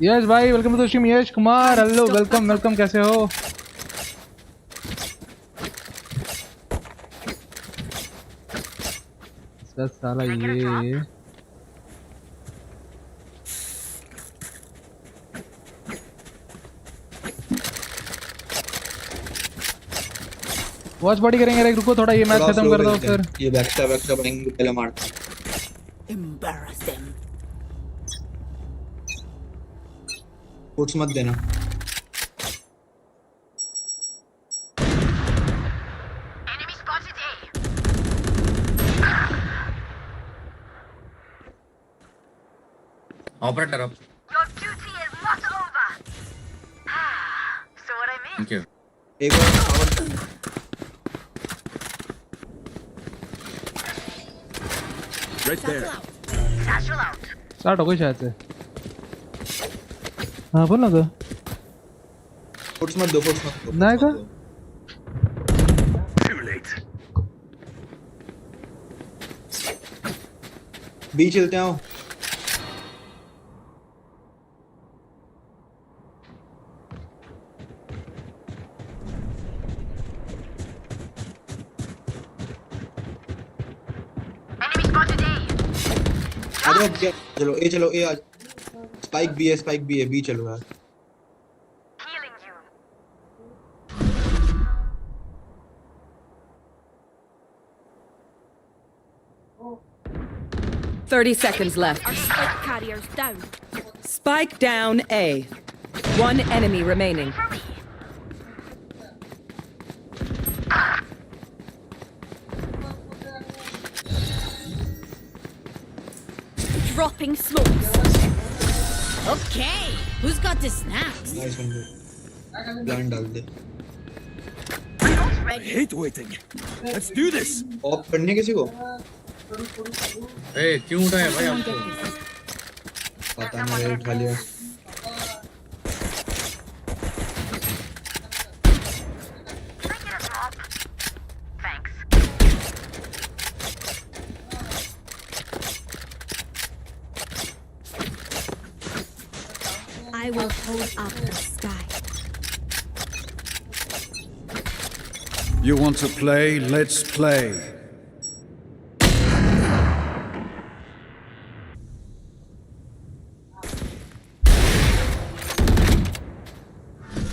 Yes भाई welcome to the stream Yash Kumar hello welcome कैसे हो दस साला ये वॉच पार्टी करेंगे रे रुको थोड़ा ये मैच खत्म कर दो फिर ये बैकस्टैप आएंगे पहले मारते हैं Embarrass them. पुट्स मत देना Enemy spotted A. Operator up Your duty is not over. So what I mean? Thank you एक और Right there. Satchel out. Start हो गई शायद से हाँ बोल ना पुट्स मत दो नहीं का Too late. बी चलते हैं Enemy spotted A. चलो ए आज स्पाइक बी है बी चलो यार Healing you. 30 seconds left. Our spike carrier's down. Spike down A. One enemy remaining. Hurry. Dropping smokes. Okay, who's got the snacks? Nice one plan डाल दे I hate waiting. Let's do this. Of करने किसी को ए क्यों उठाया भाई आपको पता नहीं उठा लिया Can I get a drop? Thanks. I will hold up the sky. You want to play? Let's play.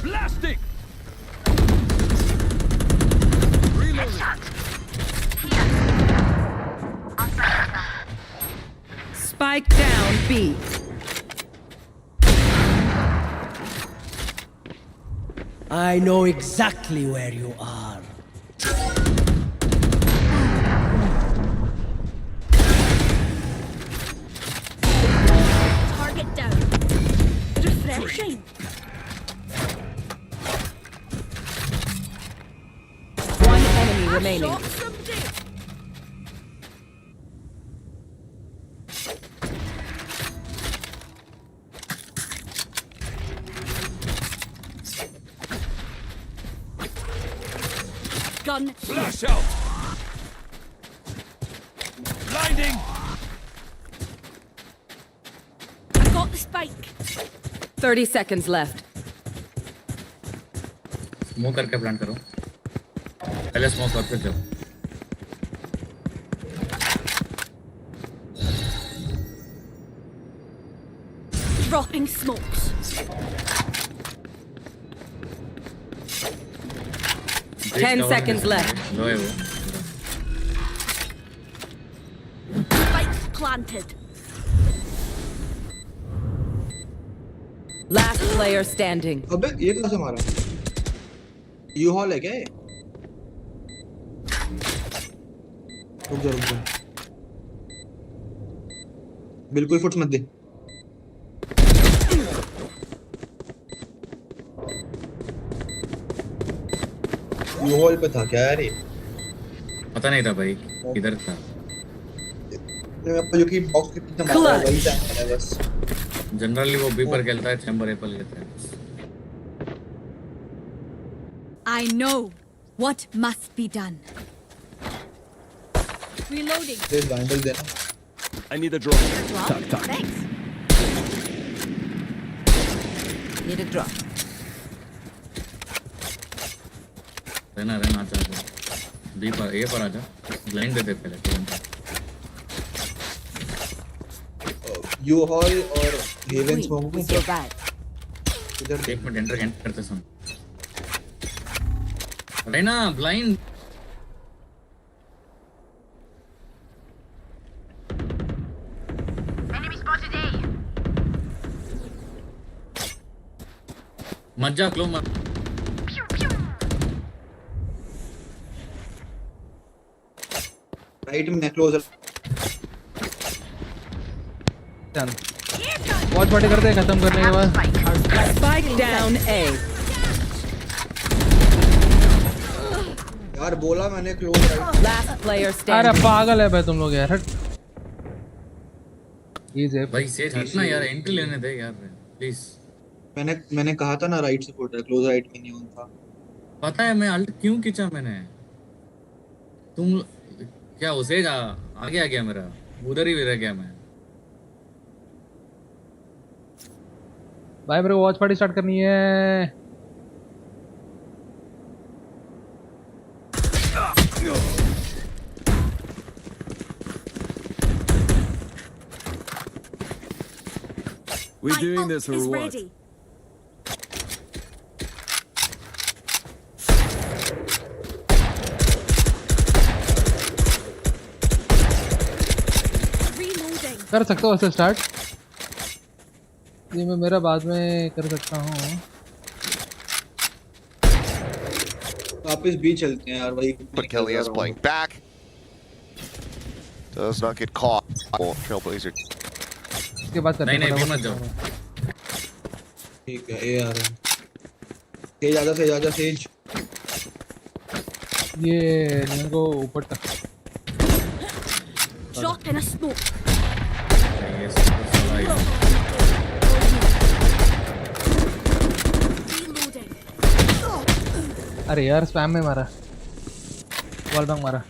Blasting! Headshot. Here. Spike down B. I know exactly where you are. Target down. Refreshing. One enemy remaining. Gun. Flash out. Blinding. I got the spike. 30 seconds left. Smoke करके plan करो, पहले smoke और फिर जाओ. Dropping smokes. 10 seconds left. लो है वो. Spike planted. Last player standing. अबे ये कहाँ से मारा? यू हॉल है क्या ये? रुक जा. बिल्कुल फुट मत दे. यू हॉल पे था क्या यार ये? पता नहीं था भाई, किधर था. जो कि बॉक्स के पीछे मारा है वही जाना है बस. जनरली वो बी पर खेलता है, चैम्बर ए पर लेता है. I know what must be done. Reloading. this vandal देना. I need a drop. Thanks. Need a drop. रहना आजा. बी पर ए पर आजा. ब्लाइंड दे दे पहले. यू हॉल और हेवन स्मोक में So bad. इधर एक मिनट एंटर करते समय. रहना ब्लाइंड. Enemy spotted A. मत जा क्लो मत. राइट में क्लोजर. वॉच पार्टी करते हैं खत्म करने के बाद. Spike down A. यार बोला मैंने क्लोज राइट. Last player अरे standing. पागल है भाई तुम लोग यार. इजी है भाई सेज हटना यार, एंट्री लेने दे यार प्लीज. मैंने कहा था ना राइट से फुट है. क्लोज राइट में नहीं ऑन था. पता है मैं अल्ट क्यों खींचा मैंने. तुम क्या उसे जा आगे आ गया मेरा, उधर ही रह गया मैं. भाई मेरे को वॉच पार्टी स्टार्ट करनी है. We're doing this or what? Ready. Reloading. कर सकता हूँ ऐसे स्टार्ट. ये मैं मेरा बाद में कर सकता हूँ. वापस भी चलते हैं यार वही. But Kelly is playing back. Does not get caught. Trailblazer. इसके बाद करते नहीं मत जाओ. ठीक है ये आ रहा है. सेज आजा सेज. ये इनको ऊपर तक. Drop in a smoke. Reloading. अरे यार स्पैम में मारा. वॉल बैंग मारा.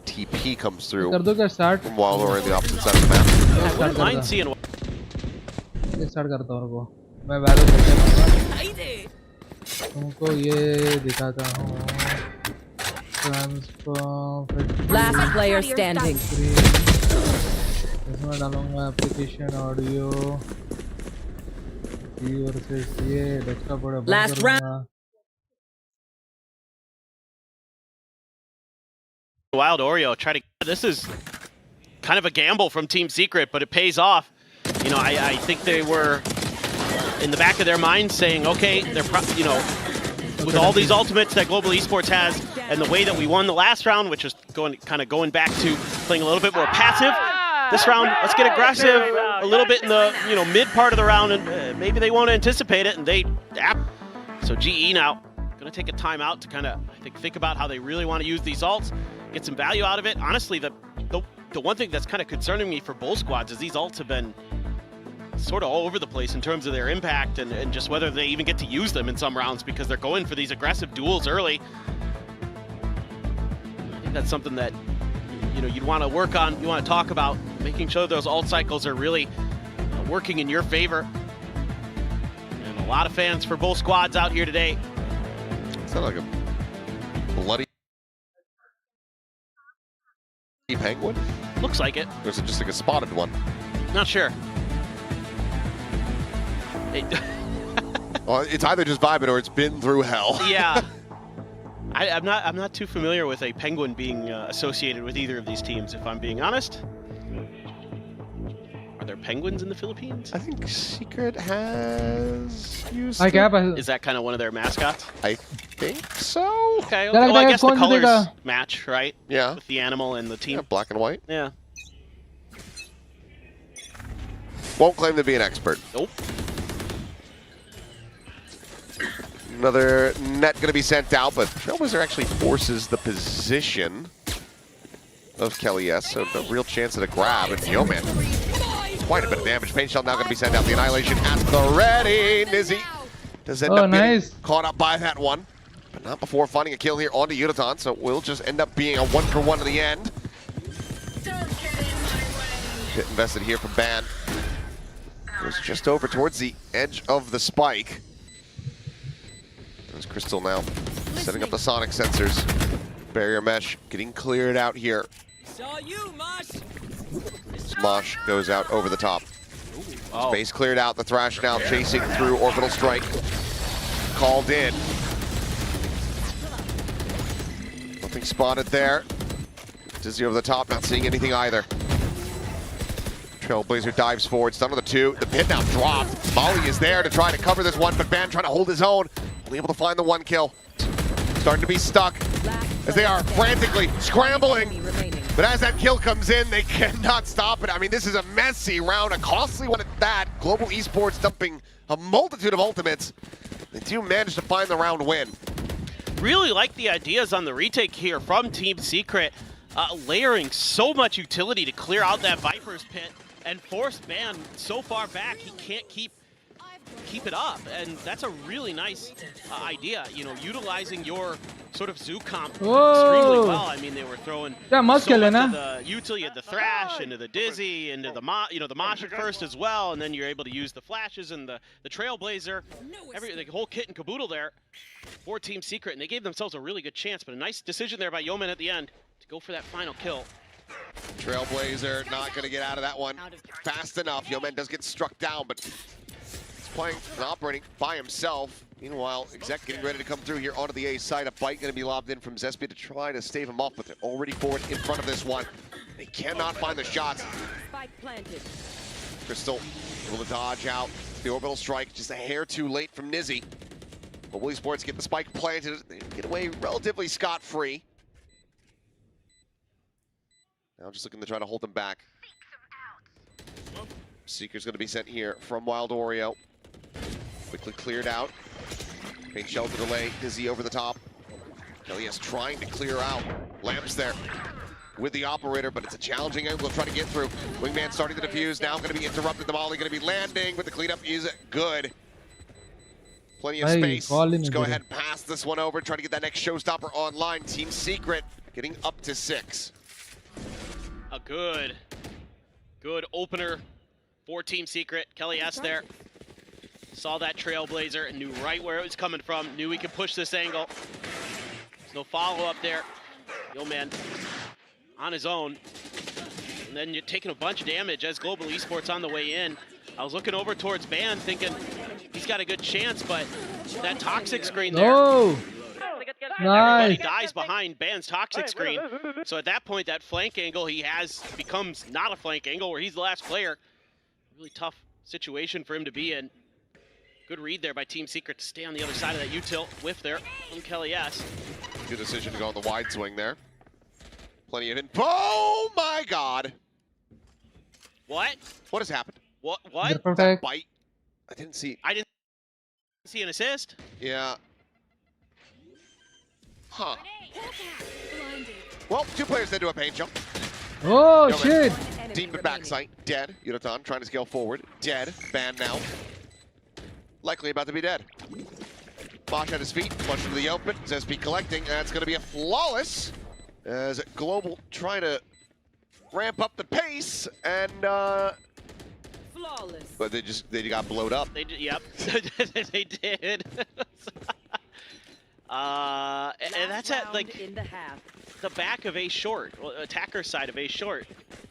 TP comes through कर दो क्या start. from while we're in the opposite side of the map. ये स्टार्ट करता हूँ रुको. मैं वैलो करके आऊँगा. तुमको ये दिखाता हूँ. Last player standing. इसमें डालूंगा एप्लीकेशन ऑडियो. वर्सेस ये डेस्कटॉप पर. Last round. Wild Oreo try to. This is kind of a gamble from Team Secret, but it pays off. You know, I think they were in the back of their minds saying, okay, they're with all these ultimates that Global Esports has, and the way that we won the last round, which is going back to playing a little bit more passive. This round, let's get aggressive a little bit in the mid part of the round, and maybe they won't anticipate it, and they. So GE now going to take a timeout to kind of think about how they really want to use these ults, get some value out of it. Honestly, the one thing that's kind of concerning me for both squads is these ults have been sort of all over the place in terms of their impact and just whether they even get to use them in some rounds because they're going for these aggressive duels early. I think that's something that you'd want to work on. You want to talk about making sure those ult cycles are really working in your favor. And a lot of fans for both squads out here today. It's not like a bloody penguin? Looks like it. Or is it just like a spotted one? Not sure. Well, it's either just vibing or it's been through hell. Yeah. I'm not too familiar with a penguin being associated with either of these teams, if I'm being honest. Are there penguins in the Philippines? I think Secret has used Is that kind of one of their mascots? I think so. Okay, well, I guess the colors match, right? Yeah. With the animal and the team. Yeah, black and white. Yeah. Won't claim to be an expert. Nope. Another net going to be sent out, but Trailblazer actually forces the position of Kelly S. So a real chance at a grab. And yo, man, quite a bit of damage. Pain Shell now going to be sent out. The Annihilation at the ready. Nizzy does end up getting caught up by that one, but not before finding a kill here onto Udaton. So it will just end up being a 1-for-1 to the end. Hit invested here from Ban. Goes just over towards the edge of the spike. There's Crystal now setting up the sonic sensors. Barrier mesh getting cleared out here. Smosh goes out over the top. Space cleared out. The Thrash now chasing through Orbital Strike. Called in. Nothing spotted there. Dizzy over the top, not seeing anything either. Trailblazer dives forward, stun on the 2. The pin now dropped. Molly is there to try to cover this one, but Ban trying to hold his own. Only able to find the 1 kill. Starting to be stuck as they are frantically scrambling. But as that kill comes in, they cannot stop it. I mean, this is a messy round, a costly one at that. Global Esports dumping a multitude of ultimates. They do manage to find the round win. Really like the ideas on the retake here from Team Secret. Layering so much utility to clear out that Viper's pit and force Ban so far back he can't keep it up, and that's a really nice idea. Utilizing your sort of zoo comp extremely well. I mean, they were throwing so much of the utility of the Thrash into the Dizzy, into the the Mosh at first as well, and then you're able to use the flashes and the Trailblazer, the whole kit and caboodle there for Team Secret, and they gave themselves a really good chance. But a nice decision there by Yeoman at the end to go for that final kill. Trailblazer not going to get out of that one fast enough. Yeoman does get struck down, but playing and operating by himself. Meanwhile, Exec getting ready to come through here onto the A side. A bite going to be lobbed in from Zespia to try to stave him off, but they're already forward in front of this one. They cannot find the shots. Crystal able to dodge out the orbital strike, just a hair too late from Nizzy. Global Esports get the spike planted. They get away relatively scot-free. Now just looking to try to hold them back. Seeker's going to be sent here from Wild Oreo. Quickly cleared out. Paint shell to delay. Dizzy over the top. Elias trying to clear out. Lamps there with the operator, but it's a challenging angle to try to get through. Wingman starting to defuse. Now going to be interrupted. The Molly going to be landing, but the cleanup is good. Plenty of space. Let's go ahead and pass this one over. Try to get that next showstopper online. Team Secret getting up to 6. A good opener for Team Secret. Kelly S there. Saw that Trailblazer and knew right where it was coming from. Knew he could push this angle. There's no follow-up there. Yeoman on his own. And then you're taking a bunch of damage as Global Esports on the way in. I was looking over towards Ban thinking he's got a good chance, but that toxic screen there. Everybody Nice. dies behind Ban's toxic screen. So at that point, that flank angle he has becomes not a flank angle where he's the last player. Really tough situation for him to be in. Good read there by Team Secret to stay on the other side of that U-tilt whiff there from Kelly S. Good decision to go on the wide swing there. Plenty of in. Oh my God! What? What has happened? What? Protect. Bite. I didn't see. I didn't see an assist. Yeah. Huh. Well, 2 players then do a paint jump. Oh Yo, shit. Deep in backside. Dead. Yunaton trying to scale forward. Dead. Ban now. Likely about to be dead. Bosch at his feet. Flush into the open. Zesby collecting. That's going to be a flawless. As Global trying to ramp up the pace. And, Flawless. but they got blowed up. They did, yep. They did. And that's at like in the half. the back of A short, attacker side of A short.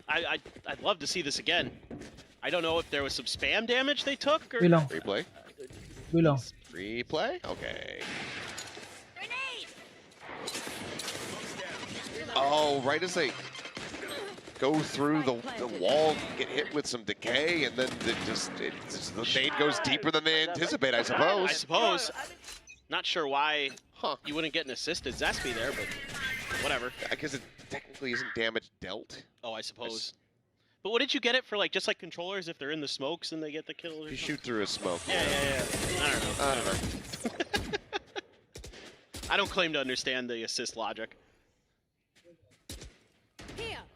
I'd love to see this again. I don't know if there was some spam damage they took or Belong. Replay. Belong. Replay? Okay. Oh, right as they go through the wall, get hit with some decay, and then the nade goes deeper than they anticipate, I suppose. I suppose. Not sure why you wouldn't get an assisted Zesby there, but whatever. I guess it technically isn't damage dealt. Oh, I suppose. But what did you get it for, like, just like controllers, if they're in the smokes and they get the kill? Or You shoot through a smoke. Yeah. I don't know. I don't know. I don't claim to understand the assist logic.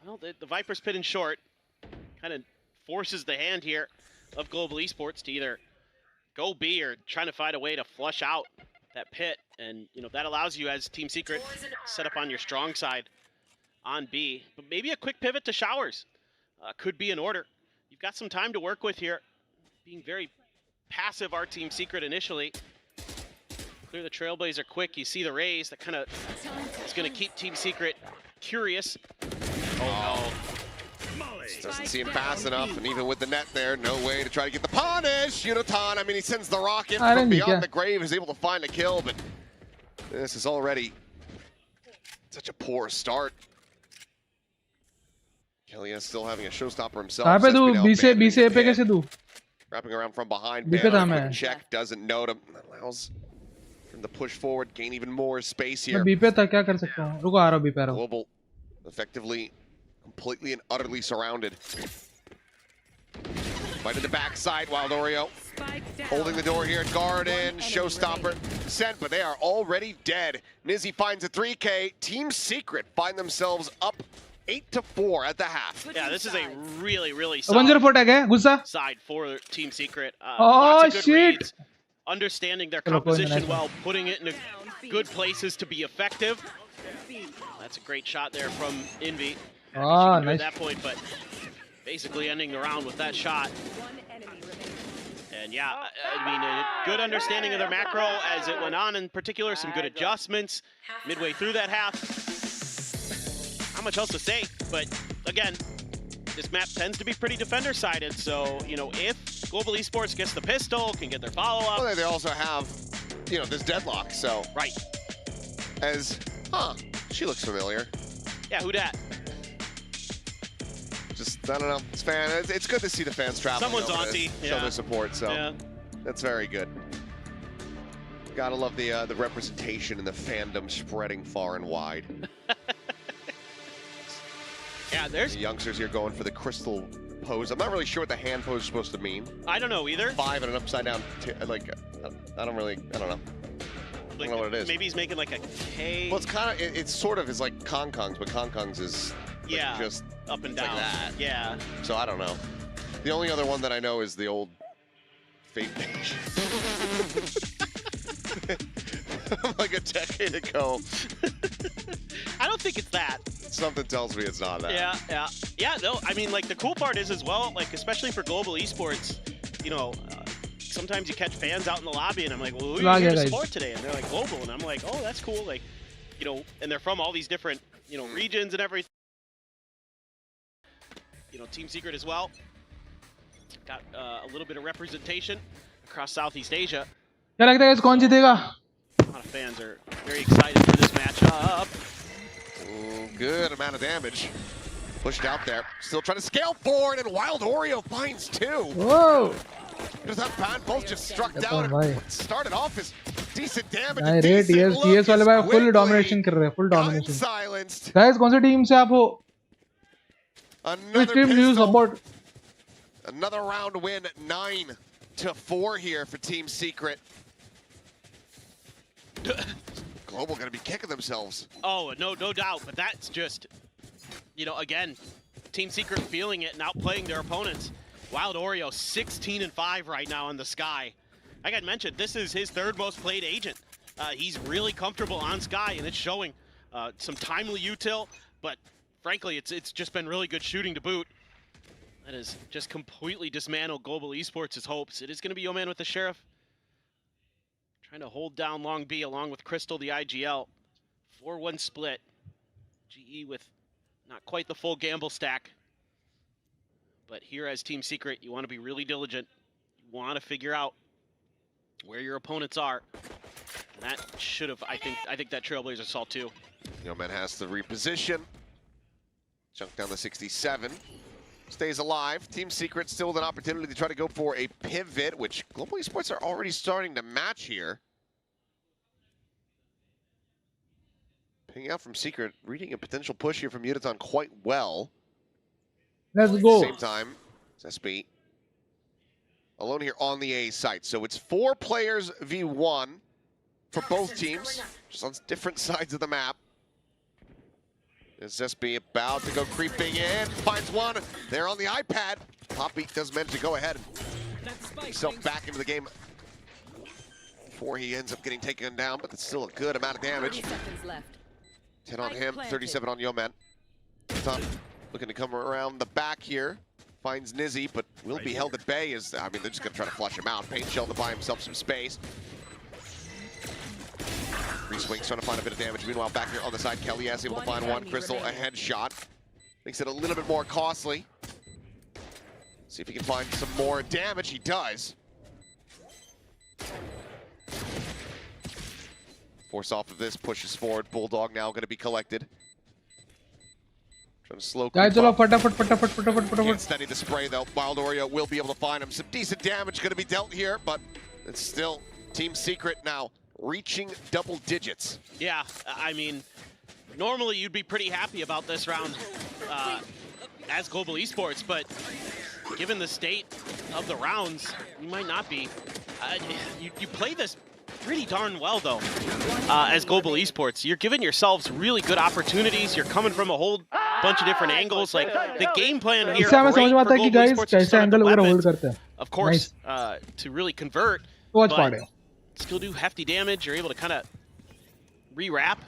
Well, the Viper's pit in short kind of forces the hand here of Global Esports to either go B or trying to find a way to flush out that pit. And, you know, that allows you as Team Secret set up on your strong side on B. But maybe a quick pivot to showers could be in order. You've got some time to work with here. Being very passive, our Team Secret initially. Clear the Trailblazer quick. You see the raise. That kind of is going to keep Team Secret curious. Oh, no. Doesn't seem fast enough, and even with the net there, no way to try to get the punish. Yunaton, I mean, he sends the rocket from beyond the grave, is able to find a kill, but this is already such a poor start. Kelly is still having a showstopper himself. कहाँ पे तू बीसे पे कैसे तू? Wrapping around from behind. बीपे था मैं. Check doesn't note him. Allows him to push forward, gain even more space here. मैं बीपे था क्या कर सकता हूँ? रुको आ रहा हूँ बीपे रहा हूँ. Global effectively, completely and utterly surrounded. Right in the backside, Wild Oreo. Holding the door here, Garden, Showstopper, sent, but they are already dead. Nizzy finds a 3K. Team Secret find themselves up 8-4 at the half. Yeah, this is a really 104 tag है गुस्सा. side for Team Secret. Oh Lots of good shit. reads, understanding their composition while putting it in good places to be effective. That's a great shot there from Envy. Ah, At nice. that point, but basically ending the round with that shot. And yeah, I mean, a good understanding of their macro as it went on. In particular, some good adjustments midway through that half. Not much else to say, but again, this map tends to be pretty defender-sided. So, you know, if Global Esports gets the pistol, can get their follow-up. Well, they also have, you know, this deadlock. So right. As, she looks familiar. Yeah, who dat? Just, I don't know, it's good to see the fans travel. Someone's auntie, show their support, so yeah. That's very good. Gotta love the representation and the fandom spreading far and wide. Yeah, there's the youngsters here going for the crystal pose. I'm not really sure what the hand pose is supposed to mean. I don't know either. 5 and an upside down, like, I don't know. Like, I don't know what it is. Maybe he's making like a K. Well, it's kind of, it's sort of is like Kong's, but Kong's is like just up and down. Like that. Yeah. So I don't know. The only other one that I know is the old Fate Nation. Like a decade ago. I don't think it's that. Something tells me it's not that. Yeah, no, I mean, like, the cool part is as well, like, especially for Global Esports, you know, sometimes you catch fans out in the lobby and I'm like, well, who are you here to support today? And they're like, Global. And I'm like, oh, that's cool. Like, you know, and they're from all these different, you know, regions and everything. You know, Team Secret as well. Got a little bit of representation across Southeast Asia. क्या लगता है कौन जीतेगा? A lot of fans are very very excited for this matchup. Ooh, good amount of damage. Pushed out there. Still trying to scale forward, and Wild Oreo finds two. Whoa! Just that bad, both just struck down. What started off as decent damage. नहीं रे TS वाले भाई full domination कर रहे हैं, full domination. Guys, कौन सी team से आप हो? Which team do you support? Another round win, 9-4 here for Team Secret. Global gonna be kicking themselves. Oh, no doubt, but that's just, you know, again, Team Secret feeling it and outplaying their opponents. Wild Oreo 16-5 right now in the Sky. Like I mentioned, this is his third most played agent. He's really comfortable on Sky, and it's showing some timely util, but frankly, it's just been really good shooting to boot. That has just completely dismantled Global Esports' hopes. It is going to be Yoman with the Sheriff. Trying to hold down Long B along with Crystal, the IGL. 4-1 split. GE with not quite the full gamble stack. But here as Team Secret, you want to be really diligent. You want to figure out where your opponents are. And that should have, I think that Trailblazer assault too. Yoman has to reposition. Junk down to 67. Stays alive. Team Secret still with an opportunity to try to go for a pivot, which Global Esports are already starting to match here. Ping out from Secret, reading a potential push here from Uniton quite well. Let's go. At the same time, SB alone here on the A site. So it's 4 players v1 for both teams, just on different sides of the map. Is SB about to go creeping in, finds one, there on the iPad. Poppy does manage to go ahead and himself back into the game before he ends up getting taken down, but it's still a good amount of damage. 10 on him, 37 on Yoman. Tom looking to come around the back here. Finds Nizzy, but will be held at bay as, I mean, they're just gonna try to flush him out. Paint Shell to buy himself some space. Free swings trying to find a bit of damage. Meanwhile, back here on the side, Kelly is able to find one. Crystal, a headshot. Makes it a little bit more costly. See if he can find some more damage. He does. Force off of this, pushes forward. Bulldog now gonna be collected. Trying to slow Guys, चलो फटाफट. Can't steady the spray though. Wild Oreo will be able to find him. Some decent damage going to be dealt here, but it's still Team Secret now reaching double digits. Yeah, I mean, normally you'd be pretty happy about this round as Global Esports, but given the state of the rounds, you might not be. You play this pretty darn well though as Global Esports. You're giving yourselves really good opportunities. You're coming from a whole bunch of different angles. Like the game plan here, इससे हमें समझ में आता है कि guys कैसे angle वगैरह hold करते हैं. Of course, to really convert, but still do hefty damage. You're able to kind of re-wrap,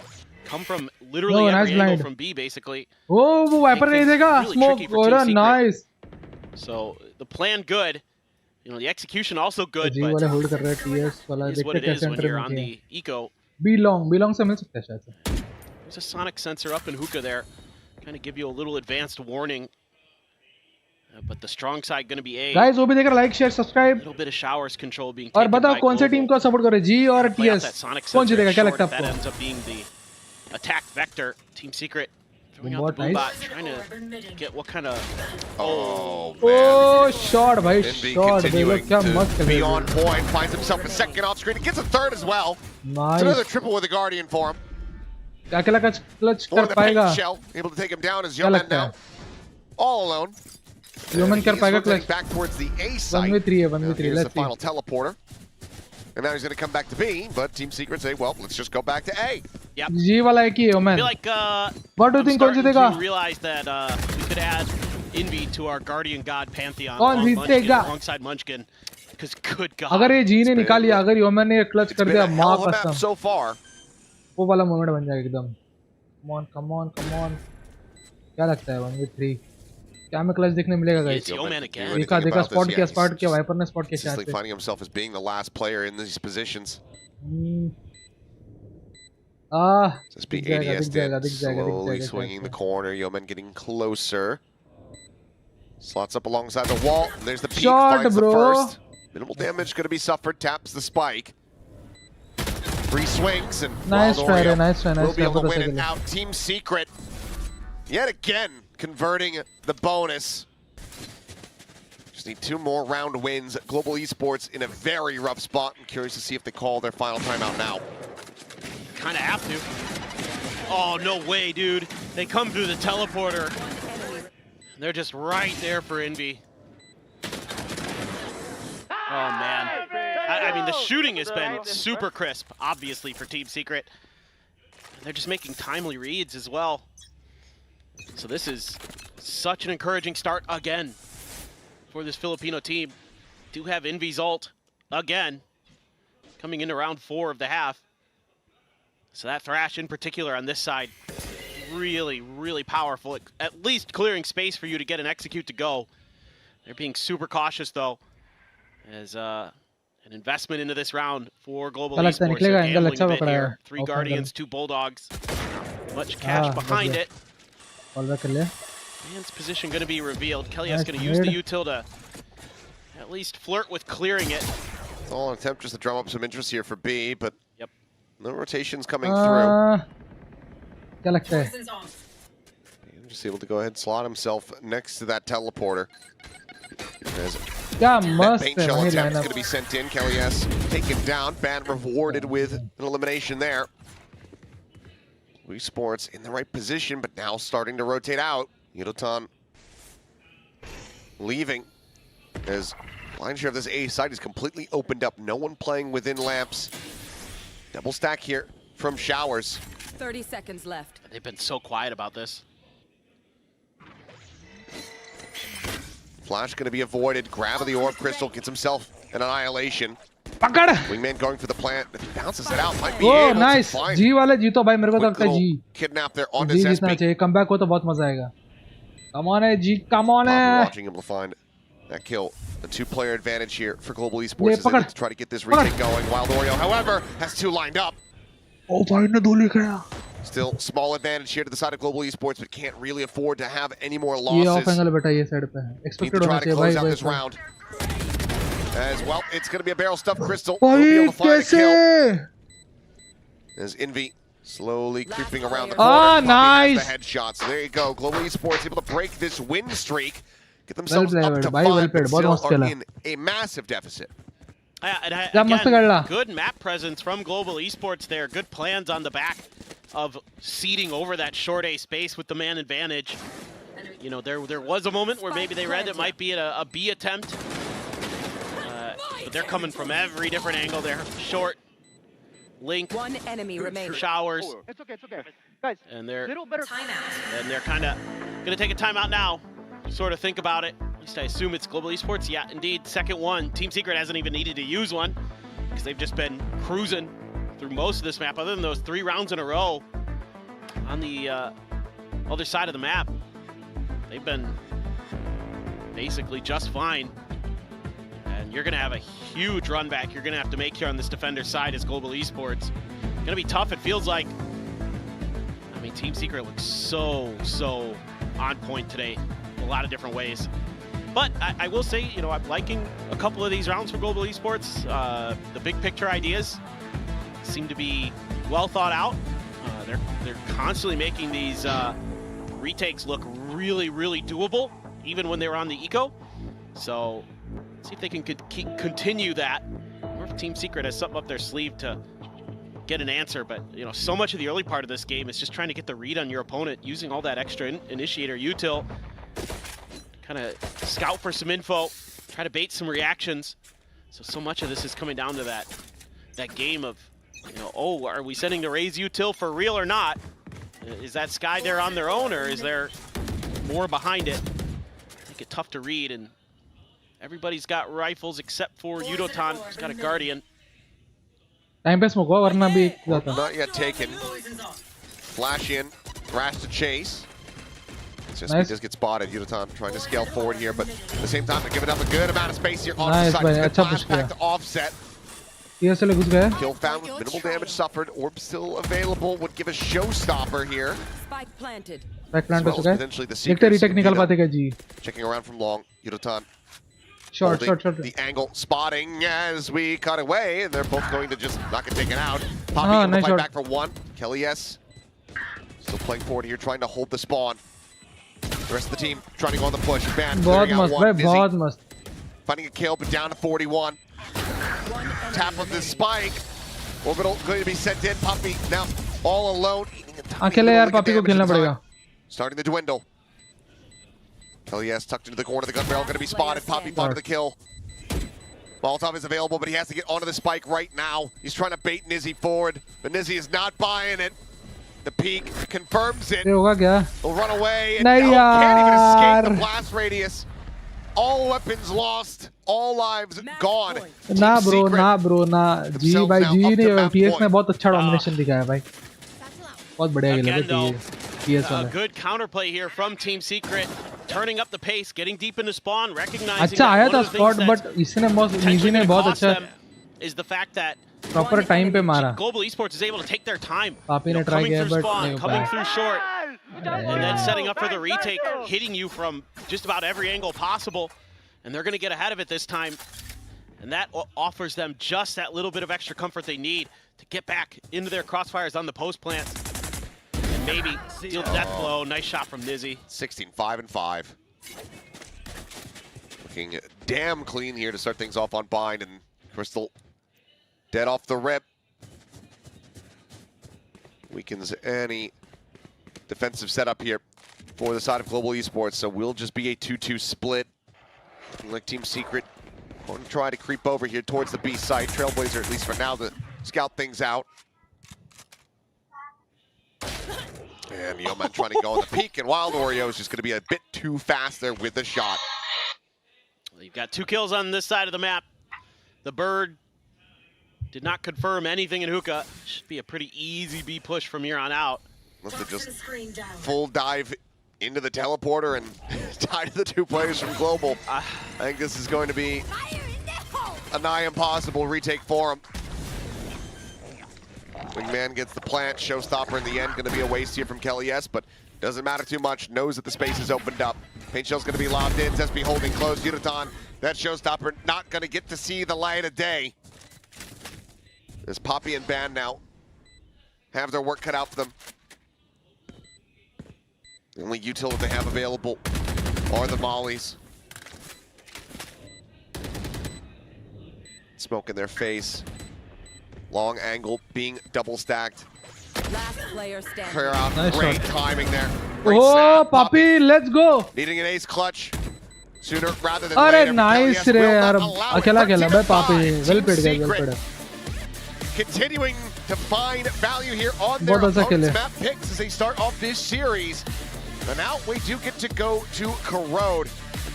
come from literally every angle from B basically. Oh, वो wiper नहीं देगा. Smoke, oh nice. So the plan good. You know, the execution also good, but hold कर रहा है TS वाला. Is what it is when you're on the eco. B long से मिल सकता है शायद से. There's a sonic sensor up in hookah there, kind of give you a little advanced warning. But the strong side going to be A. Guys, वो भी देकर like, share, subscribe. A little bit of showers control being और taken by बताओ कौन सी team को support करे, G और TS? कौन जीतेगा, क्या लगता है आपको? That ends up being the attack vector. Team Secret throwing out the boombot, trying to get what kind of. Oh man! Oh, shot, भाई, shot. देखो क्या मस्त खेल रहे हैं. Be on point, finds himself a second off screen. He gets a third as well. Nice. It's another triple with the Guardian for him. अकेला clutch कर पाएगा. Shell able to take him down as Yoman now all alone. Yoman कर पाएगा clutch. Back towards the A side. 1v3 है, 1v3. Here's Let's the final teleporter. And now he's going to come back to B, but Team Secret say, well, let's just go back to A. Yep. G वाला एक ही है, Yoman. I feel like What do you think कौन जीतेगा? We realized that we could add Envy to our Guardian God pantheon कौन जीतेगा? alongside Munchkin. Because good God. अगर ये G ने निकाल लिया, अगर Yoman ने clutch कर दिया, माँ कसम. So far. वो वाला मोमेंट बन जाएगा एकदम. Come on. क्या लगता है 1v3? क्या हमें क्लच देखने मिलेगा गाइस? देखा स्पॉट किया वाइपर ने स्पॉट किया शायद. Finding himself as being the last player in these positions. Just be ADS slowly swinging the corner. Yoman getting closer. Slots up alongside the wall. There's the peek. Finds the first. Minimal damage going to be suffered. Taps the spike. Free swings and Nice Wild try, Oreo nice try, nice will be try. able to बहुत win अच्छा it खेला. out. Team Secret yet again converting the bonus. Just need 2 more round wins. Global Esports in a very rough spot. I'm curious to see if they call their final timeout now. Kind of have to. Oh, no way, dude. They come through the teleporter. They're just right there for Envy. Oh, man. I mean, the shooting has been super crisp, obviously, for Team Secret. They're just making timely reads as well. So this is such an encouraging start again for this Filipino team. Do have Envy's ult again, coming into round 4 of the half. So that Thrash in particular on this side, really, really powerful. At least clearing space for you to get an execute to go. They're being super cautious though, as an investment into this round for Global Esports. They're gambling a bit here. 3 Guardians, 2 Bulldogs. Much cash behind it. Man's position going to be revealed. Kelly's going to use the util to at least flirt with clearing it. It's all an attempt just to drum up some interest here for B, but no rotations coming through. क्या लगता है? Just able to go ahead and slot himself next to that teleporter. क्या मस्त Paint है shell वही attempt is lineup. going to be sent in. Kelly S taken down. Ban rewarded with an elimination there. Esports in the right position, but now starting to rotate out. Yudotan leaving as line share of this A side is completely opened up. No one playing within lamps. Double stack here from Showers. 30 seconds left. They've been so quiet about this. Flash going to be avoided. Grab of the orb crystal, gets himself an annihilation. पकड़. Wingman going for the plant. If he bounces it out, might be Oh, able nice. to find G वाले जीतो भाई मेरे को तो लगता है G. kidnap there on G this जीतना SB. चाहिए. Comeback हो तो बहुत मजा आएगा. Come on, G. Come on. Watching able to find that kill. A 2-player advantage here for Global Esports as they look to try to get this retake going. Wild Oreo, however, has 2 lined up. Oh, भाई ने 2 लिखा है. Still small advantage here to the side of Global Esports, but can't really afford to have any more ये losses. off angle बेटा ये side पे है. Need to Expected try होना to चाहिए close भाई out भाई. this round. As well, it's going to be a barrel stuffed crystal. We'll be able भाई to find a कैसे? kill. As Envy slowly creeping around the Ah, corner. nice. The headshot. So there you go. Global Esports able to break this win streak. Get themselves Well up played, to bhai, 5, well played. but बहुत still मस्त are खेला. in a massive deficit. Again, good map presence from Global Esports there. Good plans on the back of seeding over that short A space with the man advantage. You know, there was a moment where maybe they read it might be a B attempt. But they're coming from every different angle there. Short, Link, 1 enemy remaining. Showers. It's okay, guys. And they're Little better timeout. And they're kind of going to take a timeout now. Sort of think about it. At least I assume it's Global Esports. Yeah, indeed. Second one. Team Secret hasn't even needed to use one because they've just been cruising through most of this map. Other than those 3 rounds in a row on the other side of the map, they've been basically just fine. And you're going to have a huge run back you're going to have to make here on this defender side as Global Esports. Going to be tough, it feels like. I mean, Team Secret looks so on point today in a lot of different ways. But I will say, you know, I'm liking a couple of these rounds for Global Esports. The big picture ideas seem to be well thought out. They're constantly making these retakes look really doable, even when they were on the eco. So see if they can continue that, or if Team Secret has something up their sleeve to get an answer. But you know, so much of the early part of this game is just trying to get the read on your opponent, using all that extra initiator util, kind of scout for some info, try to bait some reactions. So much of this is coming down to that game of, you know, oh, are we sending the Raze util for real or not? Is that Sky there on their own, or is there more behind it? Make it tough to read, and everybody's got rifles except for Yudotan, who's got a Guardian. Time पे smoke हुआ वरना भी जाता. Not yet taken. Flash in, Thrash to chase. Just Nice. just get spotted. Yudotan trying to scale forward here, but at the same time they're giving up a good amount of space here on Nice, the side. bhai, It's a good अच्छा flash push back किया. to offset. ये से ले घुस गया. Kill found with minimal damage suffered. Orb still available would give a showstopper here. Spike planted. Back plant As हो well चुका as है. potentially the देखते Seekers retake निकाल indeed, पाते क्या जी. checking around from long. Yudotan Short. The angle, spotting as we cut away, and they're both going to just not get taken out. Poppy able to nice fight shot. back for one. Kelly S. Still playing forward here, trying to hold the spawn. The rest of the team trying to go on the push. Ban बहुत clearing out मस्त one. भाई, बहुत Dizzy मस्त. finding a kill, but down to 41. Tap of the spike. Orbital going to be sent in. Poppy now all alone. अकेले यार पापी को खेलना पड़ेगा. Starting to dwindle. Kelly S tucked into the corner of the gun barrel, going to be spotted. Poppy to the kill. Molotov is available, but he has to get onto the spike right now. He's trying to bait Nizzy forward, but Nizzy is not buying it. The peak confirms it. ये होगा क्या? He'll run away and नहीं can't even escape the यार. blast radius. All weapons lost, all lives gone. ना bro ना जी भाई जी ने TS ने बहुत अच्छा डोमिनेशन दिखाया भाई. बहुत बढ़िया खेला भाई टीएस वाला. Good counterplay here from Team Secret, turning up the pace, getting deep into spawn, recognizing अच्छा आया था स्पॉट बट इसने निजी ने बहुत अच्छा is the fact that proper time पे मारा. Global Esports is able to take their time. पापी ने ट्राई किया बट नहीं हो coming पाया. through short, and then setting up for the retake, hitting you from just about every angle possible, and they're going to get ahead of it this time, and that offers them just that little bit of extra comfort they need to get back into their crossfires on the post plant, and maybe deal the death blow. Nice shot from Nizzy. 16, 5 and 5. Looking damn clean here to start things off on Bind, and Crystal dead off the rip. Weakens any defensive setup here for the side of Global Esports, so we'll just be a 2-2 split. Looking like Team Secret going to try to creep over here towards the B site. Trailblazer, at least for now, to scout things out. And Yeoman trying to go on the peak, and Wild Oreo is just going to be a bit too fast there with the shot. You've got 2 kills on this side of the map. The Bird did not confirm anything in hookah. Should be a pretty easy B push from here on out. Must have just full dive into the teleporter and tie to the 2 players from Global. I think this is going to be a nigh impossible retake for him. Wingman gets the plant, showstopper in the end, going to be a waste here from Kelly S, but doesn't matter too much, knows that the space is opened up. Paint Shell's going to be lobbed in, Zesby holding close, Udaton, that showstopper not going to get to see the light of day. As Poppy and Ban now have their work cut out for them. The only util that they have available are the mollies. Smoke in their face. Long angle being double stacked. Last player standing. Clear out. Nice Great shot. timing there. Great Oh snap. Papi, let's go. Needing an ace clutch sooner rather than अरे later. Nice Kelly S रे will यार. not allow it. अकेला खेला भाई 13-5. पापी. Well Team paid गया, well Secret paid. continuing to find value here on बहुत their अच्छा opponent's खेले. map picks as they start off this series. And now we do get to go to Corrode.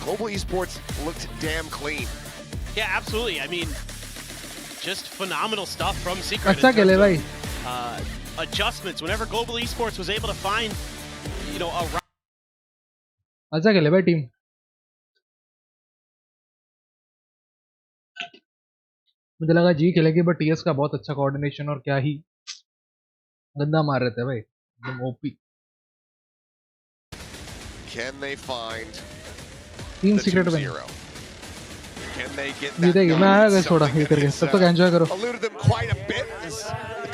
Global Esports looked damn clean. Yeah, absolutely. I mean, just phenomenal stuff from Secret. अच्छा खेले भाई. Adjustments. Whenever Global Esports was able to find, a अच्छा खेले भाई team. मुझे लगा जी खेलेगी but TS का बहुत अच्छा कोऑर्डिनेशन और क्या ही गंदा मार रहे थे भाई. एकदम OP. Can they find team the secret 2-0? बन. Can they get that जीतेगी. मैं done? आया गया थोड़ा Something ये करके. that तब तक एंजॉय करो. eluded them quite a bit. It's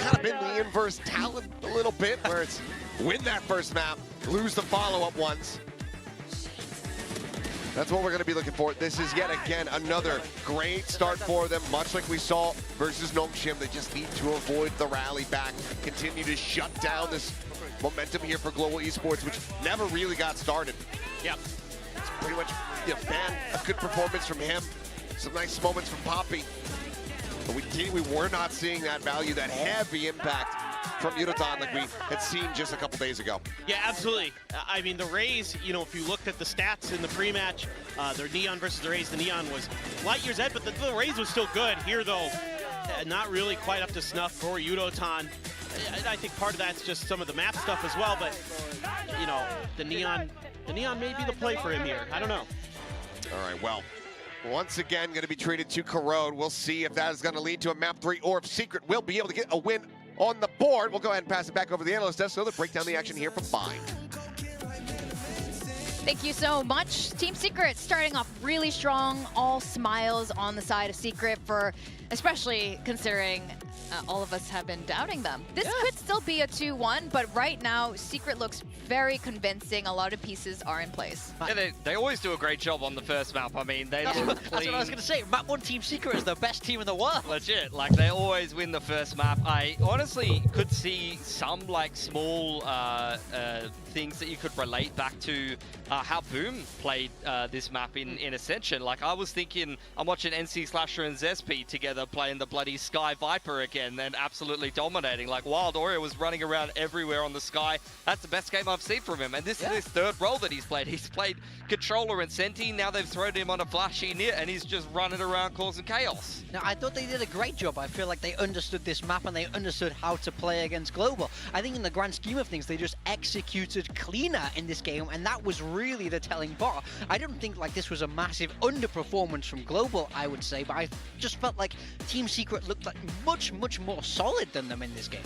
kind of been the inverse talent a little bit, where it's win that first map, lose the follow-up ones. That's what we're going to be looking for. This is yet again another great start for them, much like we saw versus Nongshim. They just need to avoid the rally back, continue to shut down this momentum here for Global Esports, which never really got started. Yep. It's pretty much a good performance from him. Some nice moments from Poppy. But we were not seeing that value, that heavy impact from Udaton like we had seen just a couple days ago. Yeah, absolutely. I mean, the Rays, if you looked at the stats in the pre-match, their Neon versus the Rays, the Neon was light years ahead, but the Rays was still good. Here, though, not really quite up to snuff for Udaton. I think part of that's just some of the map stuff as well, but, the Neon may be the play for him here. I don't know. All right, well, once again, going to be treated to Corrode. We'll see if that is going to lead to a map 3 or if Secret will be able to get a win on the board. We'll go ahead and pass it back over to the analyst desk so they'll break down the action here from Bind. Thank you so much. Team Secret starting off really strong. All smiles on the side of Secret for, especially considering all of us have been doubting them. This could still be a 2-1, but right now Secret looks very convincing. A lot of pieces are in place. Yeah, they always do a great job on the first map. I mean, that's what I was going to say. Map 1 Team Secret is the best team in the world. Legit, like they always win the first map. I honestly could see some like small things that you could relate back to how Boom played this map in Ascension. Like I was thinking, I'm watching NC Slasher and Zesp together playing the bloody Sky Viper again and absolutely dominating. Like Wild Oreo was running around everywhere on the Sky. That's the best game I've seen from him. And this is his third role that he's played. He's played Controller and Senti. Now they've thrown him on a flashy knit and he's just running around causing chaos. Now, I thought they did a great job. I feel like they understood this map and they understood how to play against Global. I think in the grand scheme of things, they just executed cleaner in this game, and that was really the telling part. I don't think like this was a massive underperformance from Global, I would say, but I just felt like Team Secret looked like much more solid than them in this game.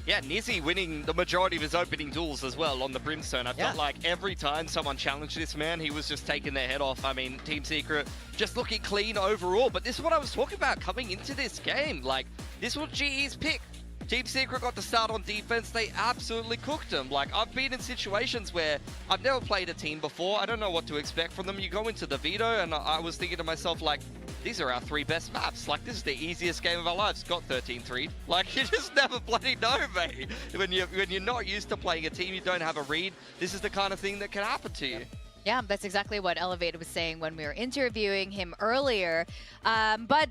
Yeah, Nizzy winning the majority of his opening duels as well on the Brimstone. I felt like every time someone challenged this man, he was just taking their head off. I mean, Team Secret just looking clean overall. But this is what I was talking about coming into this game. Like, this was GE's pick. Team Secret got to start on defense. They absolutely cooked them. Like, I've been in situations where I've never played a team before. I don't know what to expect from them. You go into the Veto, and I was thinking to myself, like, these are our 3 best maps. Like, this is the easiest game of our lives. Got 13-3. Like, you just never bloody know, mate. When you're not used to playing a team, you don't have a read, this is the kind of thing that can happen to you. Yeah, that's exactly what Elevated was saying when we were interviewing him earlier. But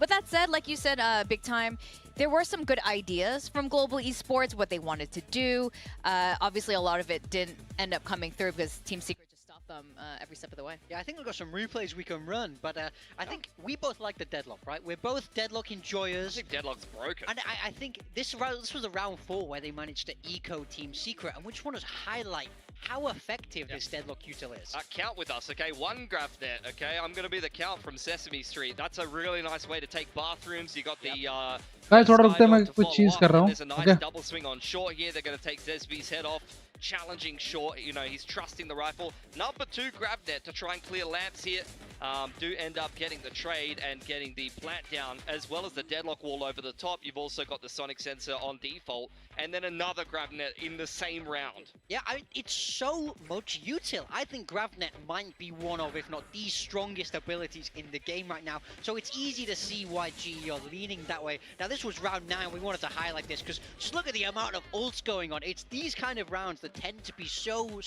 with that said, like you said, Big Time, there were some good ideas from Global Esports, what they wanted to do. Obviously, a lot of it didn't end up coming through because Team Secret just stopped them every step of the way. Yeah, I think we've got some replays we can run, but I think we both like the Deadlock, right? We're both Deadlock enjoyers. I think Deadlock's broken. And I think this was a round 4 where they managed to eco Team Secret, and we just want to highlight how effective this Deadlock util is. Count with us, okay? 1 grab net, okay? I'm going to be the count from Sesame Street. That's a really nice way to take bathrooms. You got the... Guys, थोड़ा रुकते हैं, मैं कुछ चीज कर रहा हूँ. There's a nice double swing on short here. They're going to take Zesby's head off. Challenging short, you know, he's trusting the rifle. Number 2 grab net to try and clear lamps here. Do end up getting the trade and getting the plant down, as well as the Deadlock wall over the top. You've also got the sonic sensor on default, and then another grab net in the same round. Yeah, it's so much util. I think GravNet might be one of, if not the strongest abilities in the game right now. So it's easy to see why GE are leaning that way. Now this was round 9. We wanted to highlight this because just look at the amount of ults going on. It's these kind of rounds that tend to be so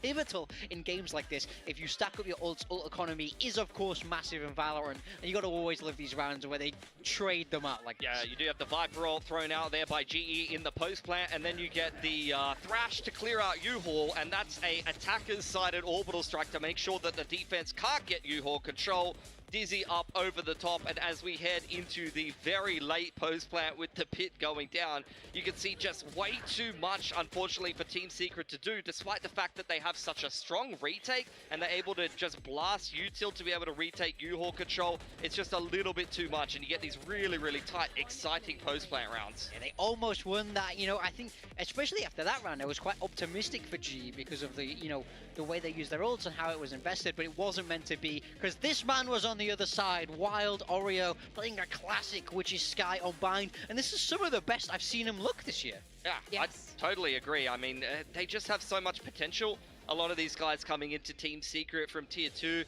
pivotal in games like this. If you stack up your ults, ult economy is of course massive in Valorant, and you got to always live these rounds where they trade them out like this. You do have the Viper ult thrown out there by GE in the post plant, and then you get the Thrash to clear out U-Haul, and that's a attacker's sided orbital strike to make sure that the defense can't get U-Haul control. Dizzy up over the top, and as we head into the very late post plant with the pit going down, you can see just way too much, unfortunately, for Team Secret to do, despite the fact that they have such a strong retake and they're able to just blast util to be able to retake U-Haul control. It's just a little bit too much, and you get these really tight, exciting post plant rounds. Yeah, they almost won that. You know, I think especially after that round, I was quite optimistic for GE because of the, you know, the way they used their ults and how it was invested, but it wasn't meant to be, because this man was on the other side. Wild Oreo playing a classic, which is Sky on Bind, and this is some of the best I've seen him look this year. Yeah, yes. I totally agree. I mean, they just have so much potential. A lot of these guys coming into Team Secret from Tier 2,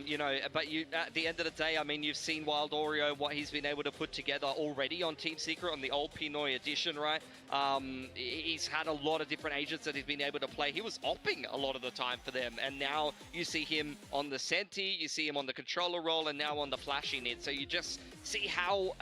you know, but at the end of the day, I mean, you've seen Wild Oreo, what he's been able to put together already on Team Secret on the old Pinoy edition, right? He's had a lot of different agents that he's been able to play. He was opping a lot of the time for them, and now you see him on the Senti, you see him on the controller role, and now on the flashy net. So you just see how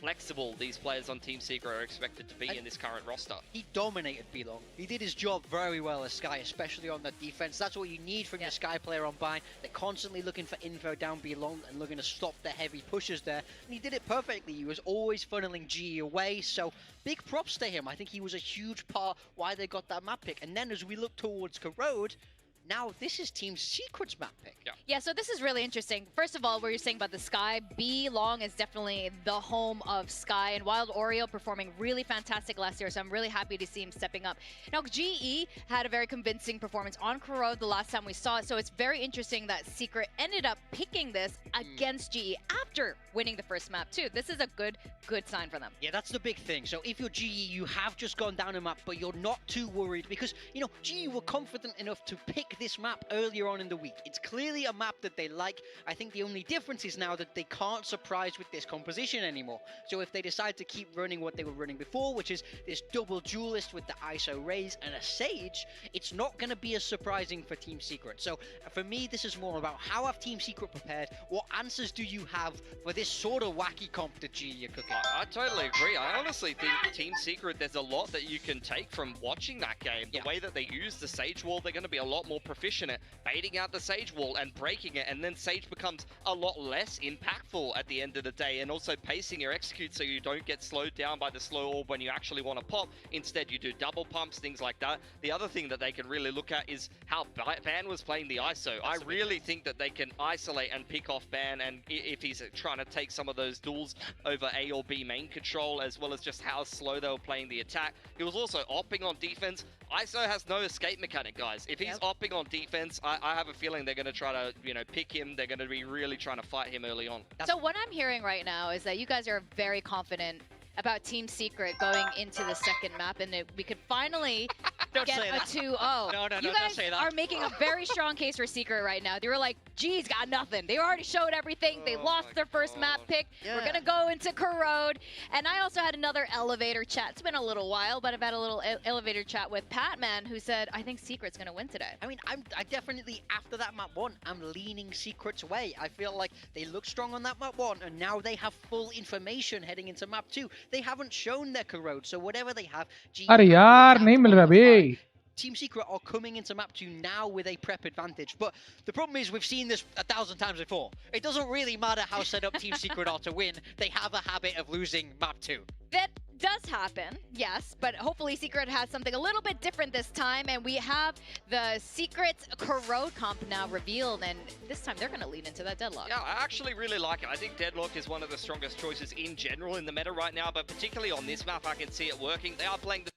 flexible these players on Team Secret are expected to be in this current roster. He dominated B-Long. He did his job very well as Sky, especially on the defense. That's what you need from your Sky player on Bind. They're constantly looking for info down B-Long and looking to stop the heavy pushes there. And he did it perfectly. He was always funneling GE away, so big props to him. I think he was a huge part why they got that map pick. And then as we look towards Corrode, now this is Team Secret's map pick. Yeah, so this is really interesting. First of all, what you're saying about the Sky, B Long is definitely the home of Sky, and Wild Oreo performing really fantastic last year, so I'm really happy to see him stepping up. Now, GE had a very convincing performance on Corrode the last time we saw it, so it's very interesting that Secret ended up picking this against GE after winning the first map too. This is a good sign for them. Yeah, that's the big thing. So if you're GE, you have just gone down a map, but you're not too worried because, you know, GE were confident enough to pick this map earlier on in the week. It's clearly a map that they like. I think the only difference is now that they can't surprise with this composition anymore. So if they decide to keep running what they were running before, which is this double duelist with the ISO Raze and a Sage, it's not going to be as surprising for Team Secret. So for me, this is more about how have Team Secret prepared? What answers do you have for this sort of wacky comp that GE are cooking? I totally agree. I honestly think Team Secret, there's a lot that you can take from watching that game. The way that they use the Sage wall, they're going to be a lot more proficient at baiting out the Sage wall and breaking it, and then Sage becomes a lot less impactful at the end of the day, and also pacing your execute so you don't get slowed down by the slow orb when you actually want to pop. Instead, you do double pumps, things like that. The other thing that they can really look at is how Ban was playing the ISO. I really think that they can isolate and pick off Ban, and if he's trying to take some of those duels over A or B main control, as well as just how slow they were playing the attack. He was also opping on defense. ISO has no escape mechanic, guys. If he's opping on defense, I have a feeling they're going to try to, you know, pick him. They're going to be really trying to fight him early on. So what I'm hearing right now is that you guys are very confident about Team Secret going into the second map, and we could finally get a 2-0. No, you guys are making a very strong case for Secret right now. They were like, G's got nothing. They already showed everything. They lost their first map pick. We're going to go into Corrode. And I also had another elevator chat. It's been a little while, but I've had a little elevator chat with Patman, who said, I think Secret's going to win today. I mean, I definitely, after that map 1, I'm leaning Secret's way. I feel like they look strong on that map 1, and now they have full information heading into map 2. They haven't shown their Corrode, so whatever they have, अरे यार नहीं मिल रहा बे. Team Secret are coming into map 2 now with a prep advantage, but the problem is we've seen this 1,000 times before. It doesn't really matter how set up Team Secret are to win. They have a habit of losing map 2. That does happen, yes, but hopefully Secret has something a little bit different this time, and we have the Secret Corrode comp now revealed, and this time they're going to lean into that Deadlock. Yeah, I actually really like it. I think Deadlock is one of the strongest choices in general in the meta right now, but particularly on this map, I can see it working. They are playing the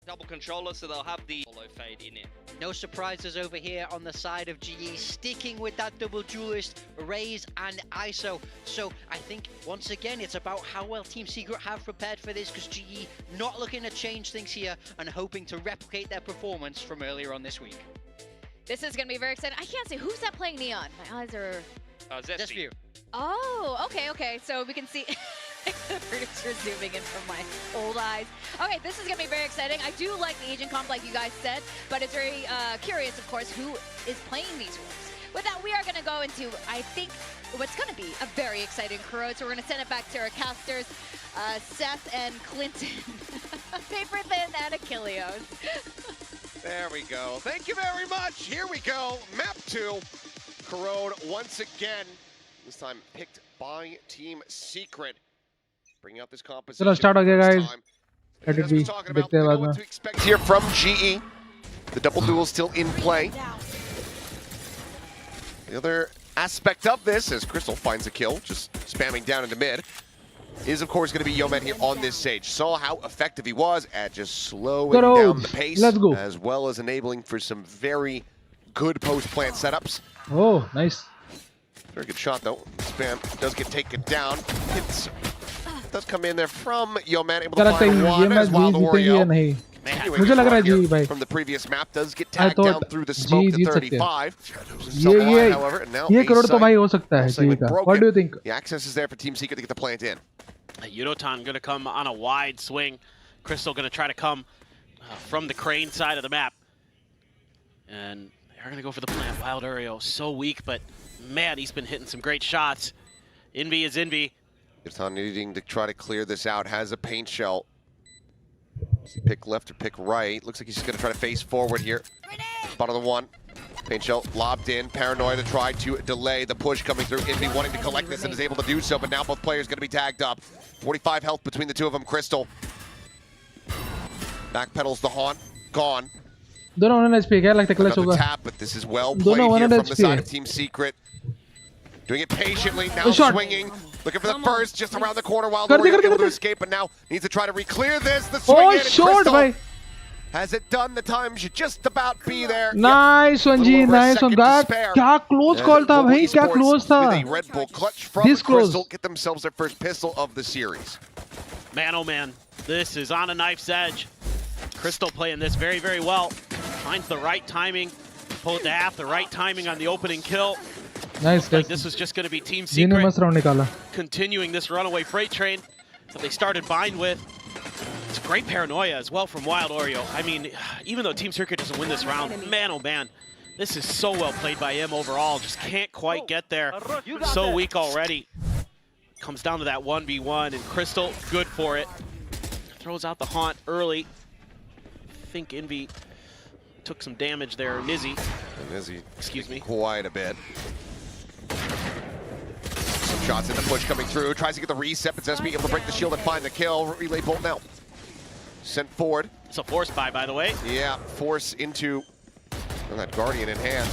double controller, so they'll have the follow fade in it. No surprises over here on the side of GE, sticking with that double duelist, Raze and ISO. So I think, once again, it's about how well Team Secret have prepared for this, because GE not looking to change things here and hoping to replicate their performance from earlier on this week. This is going to be very exciting. I can't see. Who's that playing Neon? My eyes are... Zestview. Oh, okay. So we can see... the producer zooming in from my old eyes. Okay, this is going to be very exciting. I do like the agent comp, like you guys said, but it's very curious, of course, who is playing these roles. With that, we are going to go into, I think, what's going to be a very exciting Corrode. So we're going to send it back to our casters, Seth and Clinton. Paper Thin and Achilleos. There we go. Thank you very much. Here we go. Map 2. Corrode once again. This time picked by Team Secret. Bringing out this composition. चलो start हो गया guys. Let it be. देखते हैं बाद में. What to expect here from GE. The double duel still in play. The other aspect of this, as Crystal finds a kill, just spamming down into mid, is of course going to be Yomet here on this stage. Saw how effective he was at just slowing down the pace, as well as enabling for some very good post-plant setups. Oh, nice. Very good shot though. Spam does get taken down. Hits does come in there from Yomet, able to find one as Wild Oreo. मुझे लग रहा है जी भाई. From the previous map does get tagged down through the smoke to 35. ये करोड़ तो भाई हो सकता है जी का. What do you think? The access is there for Team Secret to get the plant in. Yudotan going to come on a wide swing. Crystal going to try to come from the crane side of the map. And they're going to go for the plant. Wild Oreo, so weak, but man, he's been hitting some great shots. Envy is Envy. Yudotan needing to try to clear this out. Has a paint shell. Pick left or pick right. Looks like he's just going to try to face forward here. Bottom of the one. Paint shell lobbed in. Paranoia to try to delay the push coming through. Envy wanting to collect this and is able to do so, but now both players going to be tagged up. 45 health between the two of them. Crystal Backpedals the haunt, gone. दोनों 1 HP क्या लगता है clutch Another होगा tap, but this is well played here from the side of Team Secret. Doing it patiently, now swinging, looking for the burst just around the corner while they're able to escape, but now needs to try to re-clear this. The swing in and Crystal has it done. The time should just about be there. Nice one, G. Nice one. क्या close call था भाई, क्या close था. With a Red Bull clutch from Crystal, get themselves their first pistol of the series. Man, oh man, this is on a knife's edge. Crystal playing this very, very well. Finds the right timing, pull it to half, the right timing on the opening kill. Nice. Like this was just going to be Team Secret continuing this runaway freight train that they started bind with. It's great paranoia as well from Wild Oreo. I mean, even though Team Secret doesn't win this round, man, oh man, this is so well played by him overall. Just can't quite get there. So weak already. Comes down to that 1v1, and Crystal, good for it. Throws out the haunt early. I think Envy took some damage there. Nizzy. Excuse me. Quite a bit. Some shots in the push coming through. Tries to get the reset, but Zesby able to break the shield and find the kill. Relay bolt now. Sent forward. It's a force buy, by the way. Yeah, force into that Guardian in hand.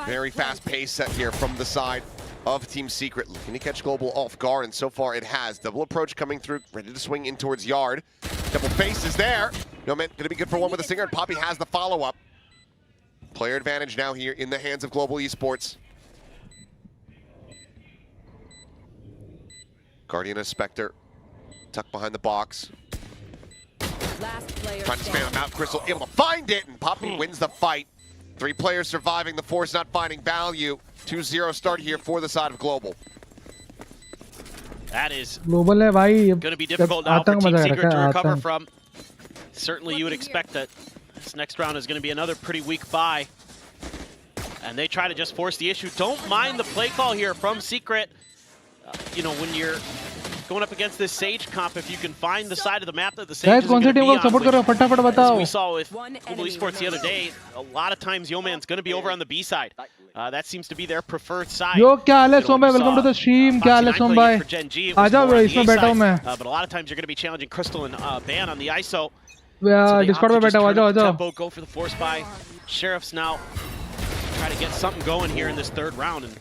Very fast pace set here from the side of Team Secret. Looking to catch Global off guard, and so far it has. Double approach coming through, ready to swing in towards Yard. Double faces there. No man, gonna be good for one with a stinger, and Poppy has the follow-up. Player advantage now here in the hands of Global Esports. Guardian and Spectre tucked behind the box. Trying to spam him out. Crystal able to find it, and Poppy wins the fight. 3 players surviving, the Force not finding value. 2-0 start here for the side of Global. That is Global है भाई. Going to be difficult now for Team Secret to recover from. Certainly you would expect that this next round is going to be another pretty weak bye. And they try to just force the issue. Don't mind the play call here from Secret. You know, when you're going up against this Sage comp, if you can find the side of the map that the Sage is going to be on, as we saw with Global Esports the other day, a lot of times Yeoman's going to be over on the B side. That seems to be their preferred side. Yo, क्या हाल है सोम भाई? Welcome to the stream. क्या हाल है सोम भाई? आजा भाई, इसमें बैठा हूँ मैं. But a lot of times you're going to be challenging Crystal and Ban on the ISO. Discord में बैठा हूँ, आजा आजा. Tempo, go for the force buy. Sheriffs now try to get something going here in this third round, and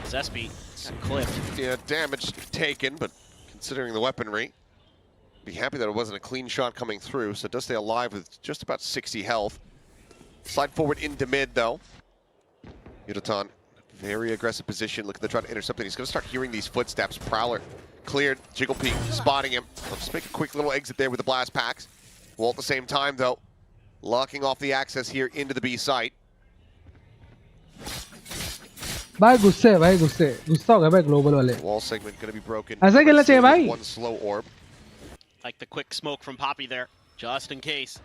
Zesby got clipped. Yeah, damage taken, but considering the weaponry, be happy that it wasn't a clean shot coming through, so it does stay alive with just about 60 health. Slide forward into mid, though. Yudotan, very aggressive position, looking to try to intercept it. He's going to start hearing these footsteps. Prowler cleared, Jiggle Peek spotting him. Let's just make a quick little exit there with the blast packs. Well, at the same time, though, locking off the access here into the B site. भाई गुस्से गुस्सा हो गया भाई global वाले. Wall segment going to be broken. ऐसा खेलना चाहिए भाई. One slow orb. Like the quick smoke from Poppy there, just in case.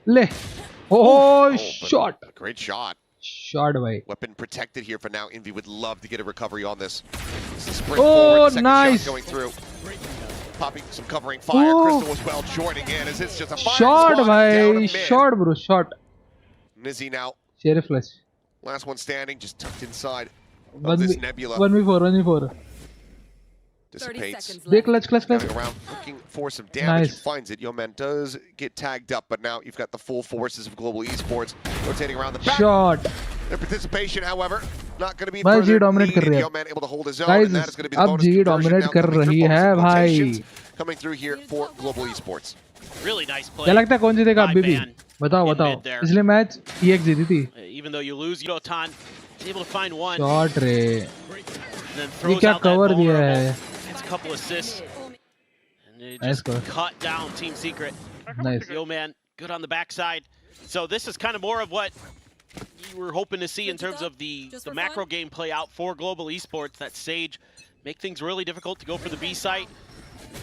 ले. Oh, shot. Great shot. Shot भाई. Weapon protected here for now. Envy would love to get a recovery on this. This is sprint forward. Second nice. shot going through. Popping some covering fire. Crystal was well joining in as it's just a fire shot squad down to mid. Shot bro, shot. Nizzy now. Sheriff flash. Last one standing, just tucked inside of this nebula. 1v4. Dissipates. Big clutch. Going around looking for some damage. Nice. Finds it. Yo man does get tagged up, but now you've got the full forces of Global Esports rotating around the back. Shot. Their participation, however, not going to be भाई further G dominate कर needed. रही है. Yo man able to hold his own, Guys, and that is going to be the अब bonus G conversion dominate now कर coming रही through. है भाई. Rotations coming through here for Global Esports. Really nice play. क्या लगता है कौन जीतेगा अभी भी? बताओ. पिछले मैच EX जीती थी. Even though you lose, Yudotan is able to find one. Shot रे. Then throws क्या out that cover दिया है. It's a couple assists. And they Nice just cut down Team Secret. Nice. Yo man, good on the backside. So this is kind of more of what you were hoping to see in terms of the macro game play out for Global Esports. That Sage make things really difficult to go for the B site.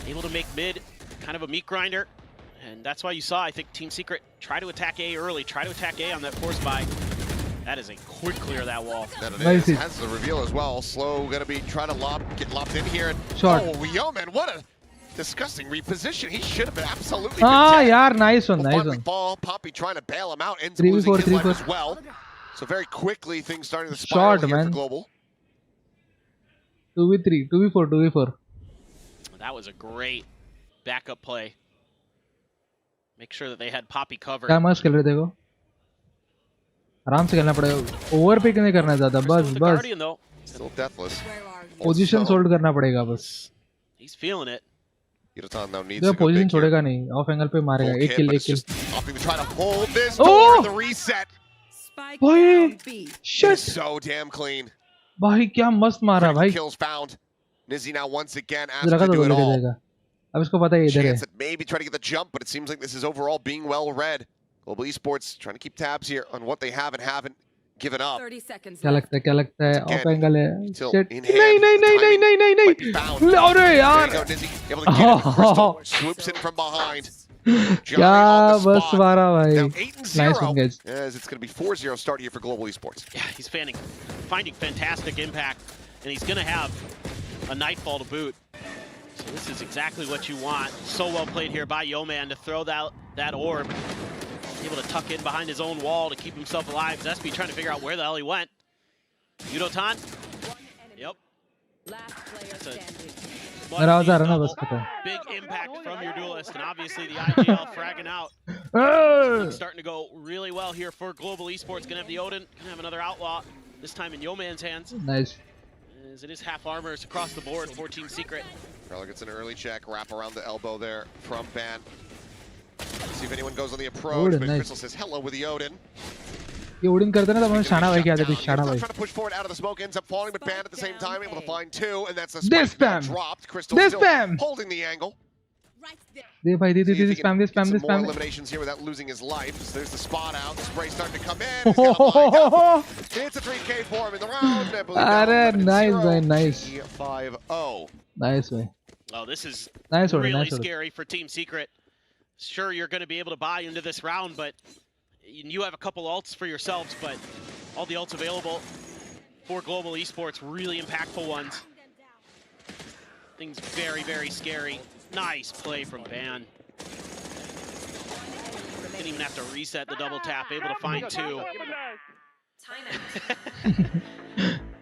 Able to make mid kind of a meat grinder. And that's why you saw, I think, Team Secret try to attack A early, try to attack A on that force buy. That is a quick clear of that wall. That it is. Has the reveal as well. Slow going to be trying to get lopped in here. And, shot. Oh, yo man, what a disgusting reposition. He should have been absolutely yaar, nice one. Ball, Poppy trying to bail him out, ends up losing his life as well. So very quickly, things starting to spiral here for Global. 2v3, 2v4. That was a great backup play. Make sure that they had Poppy covered. क्या मस्त खेल रहे देखो आराम से खेलना पड़ेगा over pick नहीं करना ज्यादा बस बस Still deathless. पोजीशन होल्ड करना पड़ेगा बस He's feeling it. Yudotan now needs जो to go position big here. छोड़ेगा नहीं ऑफ एंगल पे मारेगा Full एक kit, किल but एक it's kill just opting to try to hold this Oh! door. The reset. भाई It shit is so damn clean. भाई क्या मस्त मारा Critical भाई kills found. Nizzy now once again मुझे asked लगा to था do वो it लेके all. जाएगा अब इसको पता है ये इधर है Chance at maybe try to get the jump, but it seems like this is overall being well read. Global Esports trying to keep tabs here on what they have and haven't given up. 30 seconds क्या लगता है of angle है Still shit in नहीं hand. नहीं The नहीं नहीं timing नहीं नहीं might be found. नहीं अरे There यार you go, Nizzy. Able to get it. Crystal swoops in from behind. क्या बस मारा भाई Now 8 and 0. Nice one guys As it's going to be 4-0 start here for Global Esports. Yeah, he's finding fantastic impact, and he's going to have a nightfall to boot. So this is exactly what you want. So well played here by Yeoman to throw that orb. Able to tuck in behind his own wall to keep himself alive. Zespi trying to figure out where the hell he went. Yudotan. Yep. Last player standing. मेरा आवाज आ रहा ना बस खत्म Big impact from your duelist, and obviously the IGL fragging out. It's starting to go really well here for Global Esports. Gonna have the Odin, gonna have another outlaw, this time in Yeoman's hands. Nice As it is half armors across the board for Team Secret. Carla gets an early check, wrap around the elbow there from Ban. See if anyone goes on the approach, Odin, but nice. Crystal says hello with the Odin. ये उड़िन करते ना तो मैं शाना भाई क्या देती शाना भाई Trying to push forward out of the smoke, ends up falling, but Ban at the same time able to find two, and that's a This spike now spam. dropped. Crystal This still spam. holding the angle. दे भाई दे See if he they can spam get some more spam eliminations here without losing his life. So there's the spot out. The spray starting to come in. He's got a line up. It's a 3K for him in the round. I believe now अरे 11-0. Nice भाई nice 5-0. Nice भाई Oh, this is Nice order, really nice order. scary for Team Secret. Sure, you're going to be able to buy into this round, but you have a couple ults for yourselves, but all the ults available for Global Esports, really impactful ones. Things very, very scary. Nice play from Ban. Didn't even have to reset the double tap, able to find two.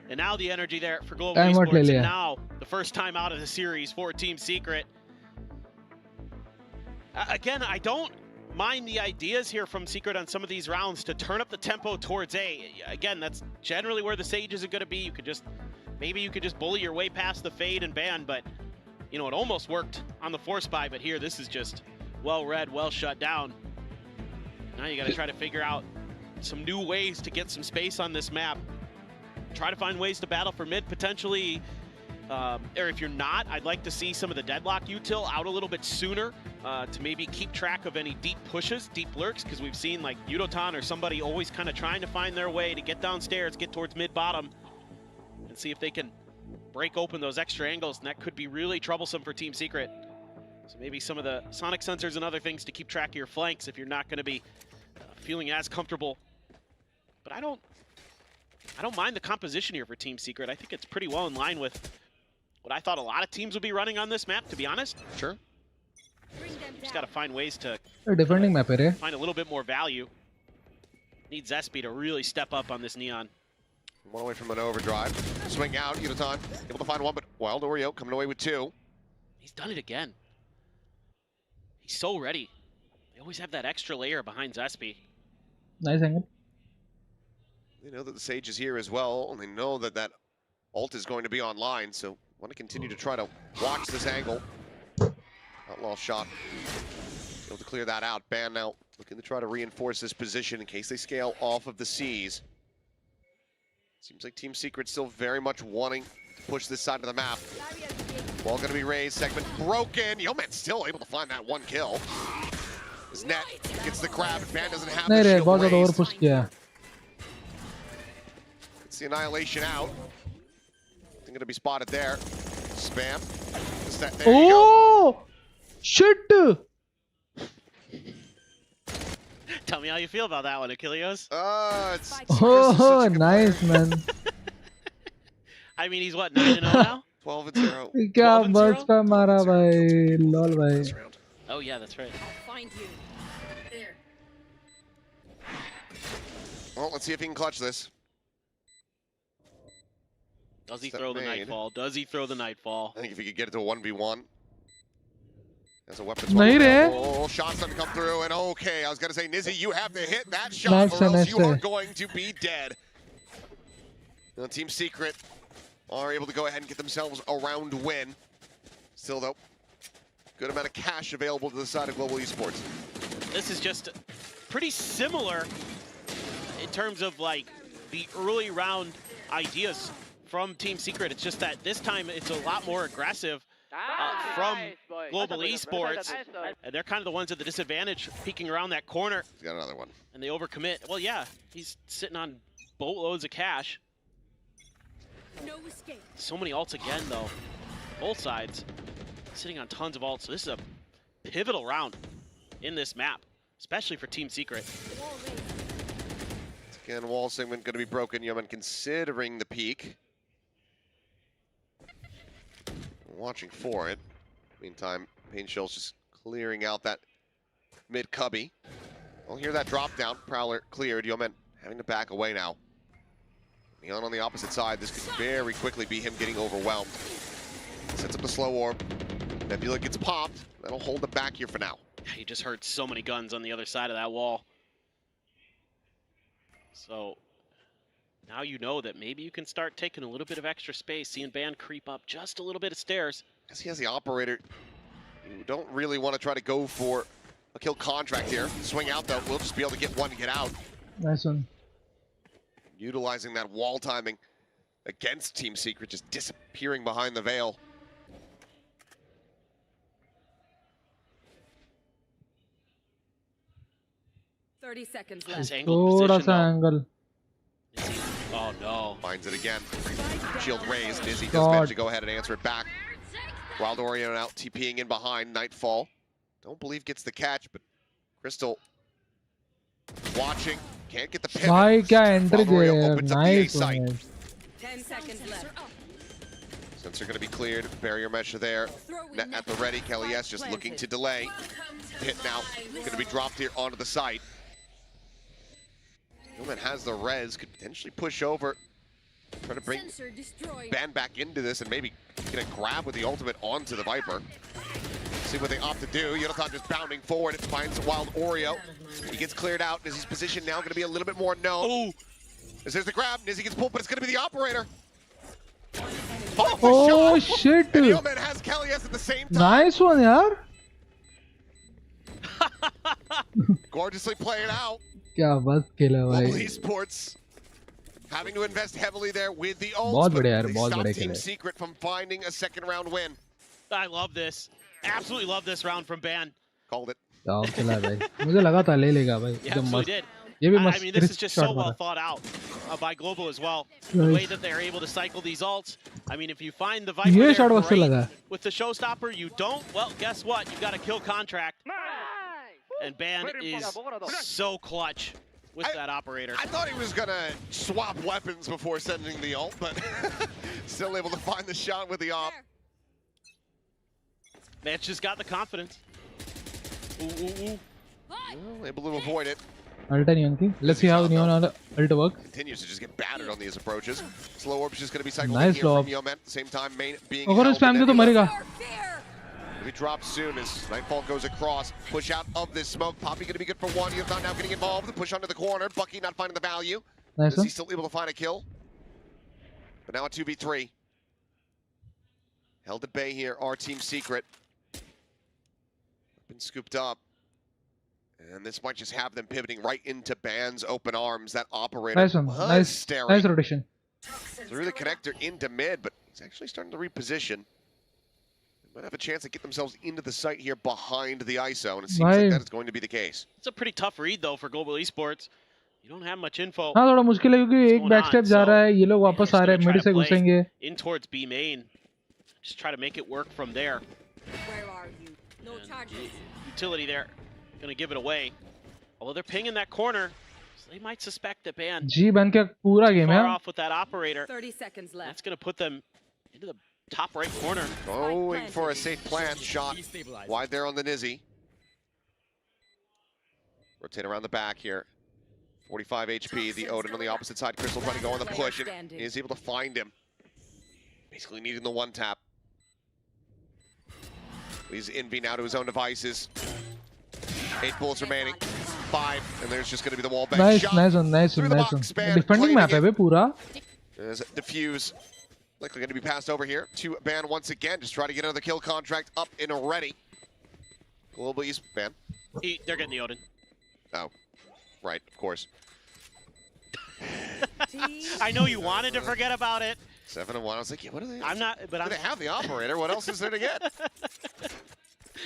And now the energy there for Global Time out ले Esports. लिया. And now the first time out of the series for Team Secret. Again, I don't mind the ideas here from Secret on some of these rounds to turn up the tempo towards A. Again, that's generally where the Sages are going to be. Maybe you could just bully your way past the Fade and Ban, but you know, it almost worked on the force buy, but here this is just well read, well shut down. Now you got to try to figure out some new ways to get some space on this map. Try to find ways to battle for mid potentially, or if you're not, I'd like to see some of the deadlock util out a little bit sooner to maybe keep track of any deep pushes, deep lurks, because we've seen like Yudotan or somebody always kind of trying to find their way to get downstairs, get towards mid-bottom, and see if they can break open those extra angles, and that could be really troublesome for Team Secret. So maybe some of the sonic sensors and other things to keep track of your flanks if you're not going to be feeling as comfortable. But I don't mind the composition here for Team Secret. I think it's pretty well in line with what I thought a lot of teams would be running on this map, to be honest. Sure. Just got to find ways to defending map है रे find a little bit more value. Need Zespi to really step up on this Neon. One away from an overdrive. Swing out, Yudotan able to find one, but Wild Oreo coming away with two. He's done it again. He's so ready. They always have that extra layer behind Zespi. Nice angle They know that the Sage is here as well, and they know that that ult is going to be online, so want to continue to try to watch this angle. Outlaw shot. Able to clear that out. Ban now looking to try to reinforce this position in case they scale off of the C's. Seems like Team Secret still very much wanting to push this side of the map. Ball going to be raised. Segment broken. Yeoman's still able to find that one kill. His net gets the grab, and Ban doesn't have नहीं the रे shield बहुत ज़्यादा over raised. Push किया It's the annihilation out. Going to be spotted there. Spam. There you go. Oh shit Tell me how you feel about that one, Achilles. It's oh nice man I mean, he's what, 9-0 now? 12-0. क्या 12-0? बस का मारा भाई lol भाई Oh yeah, that's right. Find you. There. Well, let's see if he can clutch this. Does he Step throw the made. Nightfall? Does he throw the Nightfall? I think if he could get it to a 1v1. As a weapon. Nahi Shots starting to come through, and okay, I was gonna say, Nizzy, you have to hit that shot, or else you are going to be dead. Now, Team Secret are able to go ahead and get themselves a round win. Still, though, good amount of cash available to the side of Global Esports. This is just pretty similar in terms of like the early round ideas from Team Secret. It's just that this time it's a lot more aggressive from Global Esports, and they're kind of the ones at the disadvantage, peeking around that corner. He's got another one. And they overcommit. Well, yeah, he's sitting on boatloads of cash. No escape. So many ults again, though. Both sides sitting on tons of ults. So this is a pivotal round in this map, especially for Team Secret. Again, wall segment going to be broken. Yeoman considering the peak. Watching for it. Meantime, Pain Shell's just clearing out that mid cubby. We'll hear that drop down. Prowler cleared. Yeoman having to back away now. Neon on the opposite side. This could very quickly be him getting overwhelmed. Sets up the slow orb. Nebula gets popped. That'll hold him back here for now. You just heard so many guns on the other side of that wall. So now you know that maybe you can start taking a little bit of extra space, seeing Ban creep up just a little bit of stairs. Because he has the operator. You don't really want to try to go for a kill contract here. Swing out, though. We'll just be able to get one and get out. Nice one. Utilizing that wall timing against Team Secret, just disappearing behind the veil. Thirty seconds left. Angle. Oh no. Finds it again. Shield raised. Nizzy does manage to go ahead and answer it back. Wild Orient out TPing in behind. Nightfall. Don't believe gets the catch, but Crystal watching. Can't get the pivot. Wild Orient opens up the A nice site. one. 10 seconds left. Sensor going to be cleared. Barrier mesh there. Net at the ready. Kelly S just looking to delay. Hit now. Going to be dropped here onto the site. Newman has the res. Could potentially push over. Try to bring Ban back into this and maybe get a grab with the ultimate onto the Viper. See what they opt to do. Yonathon just bounding forward. It finds Wild Oreo. He gets cleared out. Nizzy's position now going to be a little bit more known. As there's the grab. Nizzy gets pulled, but it's going to be the operator. Oh shit! And Yeoman has Kelly S at the same time. Nice one, yaar. Gorgeously played out. क्या बस खेला भाई. Global Esports having to invest heavily there with the ults, बहुत but बढ़िया यार, they बहुत stopped बढ़िया Team खेला. Secret from finding a second round win. I love this. Absolutely love this round from Ban. Called it. Top खेला भाई. मुझे लगा था ले लेगा भाई. Yeah, absolutely did. ये भी I मस्त mean, this is just so shot well मारा. thought out by Global as well. The way that they're able to cycle these ults. I mean, if you find the Viper ये there, shot मस्त great. लगा. With the showstopper, you don't. Well, guess what? You've got a kill contract. And Ban is so clutch with that operator. I thought he was going to swap weapons before sending the ult, but still able to find the shot with the op. Man's just got the confidence. Ooh. Well, able to avoid it. Ult नहीं उनकी. Let's see how Neon ult works. Continues to just get battered on these approaches. Slow orb's just going to be cycled Nice in here slow from Yeoman. At the same time, main being अगर उस spam से तो मरेगा. He drops soon as Nightfall goes across. Push out of this smoke. Poppy going to be good for one. Yonathon now getting involved. The push onto the corner. Bucky not finding the value. Nice Is one. he still able to find a kill? But now a 2v3. Held at bay here, our Team Secret. Been scooped up. And this might just have them pivoting right into Ban's open arms. That operator Nice one. was staring Nice rotation. through the connector into mid, but he's actually starting to reposition. They might have a chance to get themselves into the site here behind the ISO, and it seems like that is going to be the case. It's a pretty tough read, though, for Global Esports. You don't have much info. हाँ थोड़ा मुश्किल है क्योंकि एक back step जा रहा है. ये लोग वापस आ रहे हैं. मिड से घुसेंगे. In towards B main. Just try to make it work from there. Where are you? No charges. Utility there. Gonna give it away. Although they're pinging that corner, so they might suspect that Ban G बन के पूरा game है. far off with that operator. 30 seconds left. That's gonna put them into the top right corner. Going for a safe plant shot. Wide there on the Nizzy. Rotate around the back here. 45 HP. The Odin on the opposite side. Crystal trying to go on the push and is able to find him. Basically needing the one tap. He's in B now to his own devices. 8 bullets remaining. 5, and there's just going to be the wall bang Nice, shot. nice one, nice one, nice one. Defending map है बे पूरा. There's a diffuse. Likely going to be passed over here to Ban once again. Just try to get another kill contract up and ready. Global East Ban. They're getting the Odin. Oh, right, of course. I know you wanted to forget about it. 7-1. I was like, yeah, what are they? I'm not, but they have the operator. What else is there to get?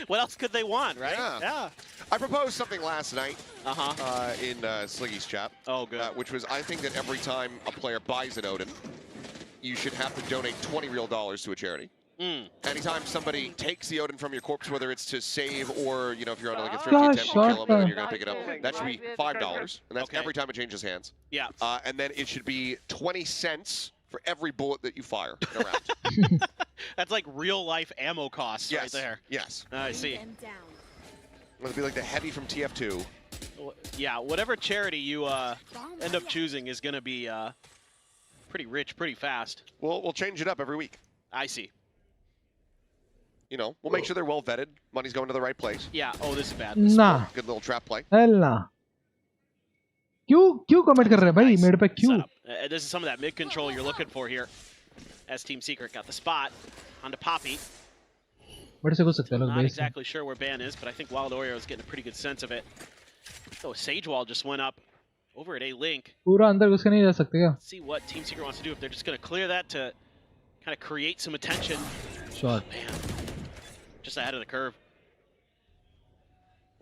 What else could they want, right? Yeah. I proposed something last night in Sliggy's chat. Oh, good. Which was, I think that every time a player buys an Odin, you should have to donate $20 real to a charity. Anytime somebody takes the Odin from your corpse, whether it's to save or, you know, if you're on like a thrifty attempt to kill him and then you're going to pick it up, that should be $5. And that's every time it changes hands. Yeah. And then it should be 20 cents for every bullet that you fire in a round. That's like real life ammo costs right there. Yes. I see. It'll be like the heavy from TF2. Yeah, whatever charity you end up choosing is going to be pretty rich, pretty fast. We'll change it up every week. I see. You know, we'll make sure they're well vetted. Money's going to the right place. Yeah. Oh, this is bad. Nah. Good little trap play. Hell nah. क्यों comment कर रहे हैं भाई मेरे पे क्यों? This is some of that mid control you're looking for here. As Team Secret got the spot onto Poppy. बड़े से कुछ सकते हैं लोग Not base. exactly sure where Ban is, but I think Wild Oreo is getting a pretty good sense of it. Oh, Sage Wall just went up over at A-Link. पूरा अंदर घुस के नहीं जा सकते क्या? See what Team Secret wants to do if they're just going to clear that to kind of create some attention. Shot. Man, just ahead of the curve.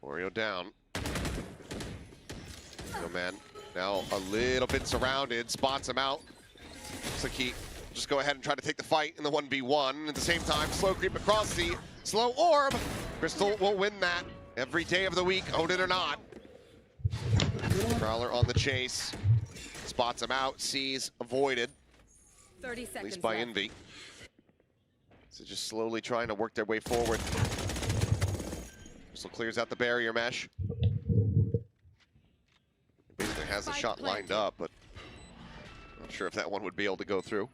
Oreo down. Oh man, now a little bit surrounded, spots him out. Looks like he just go ahead and try to take the fight in the 1v1. At the same time, slow creep across the slow orb. Crystal will win that every day of the week, Odin or not. Prowler on the chase, spots him out, sees avoided. 30 seconds at least by left. Envy. So just slowly trying to work their way forward. Crystal clears out the barrier mesh. Basically has the shot lined up, but not sure if that one would be able to go through.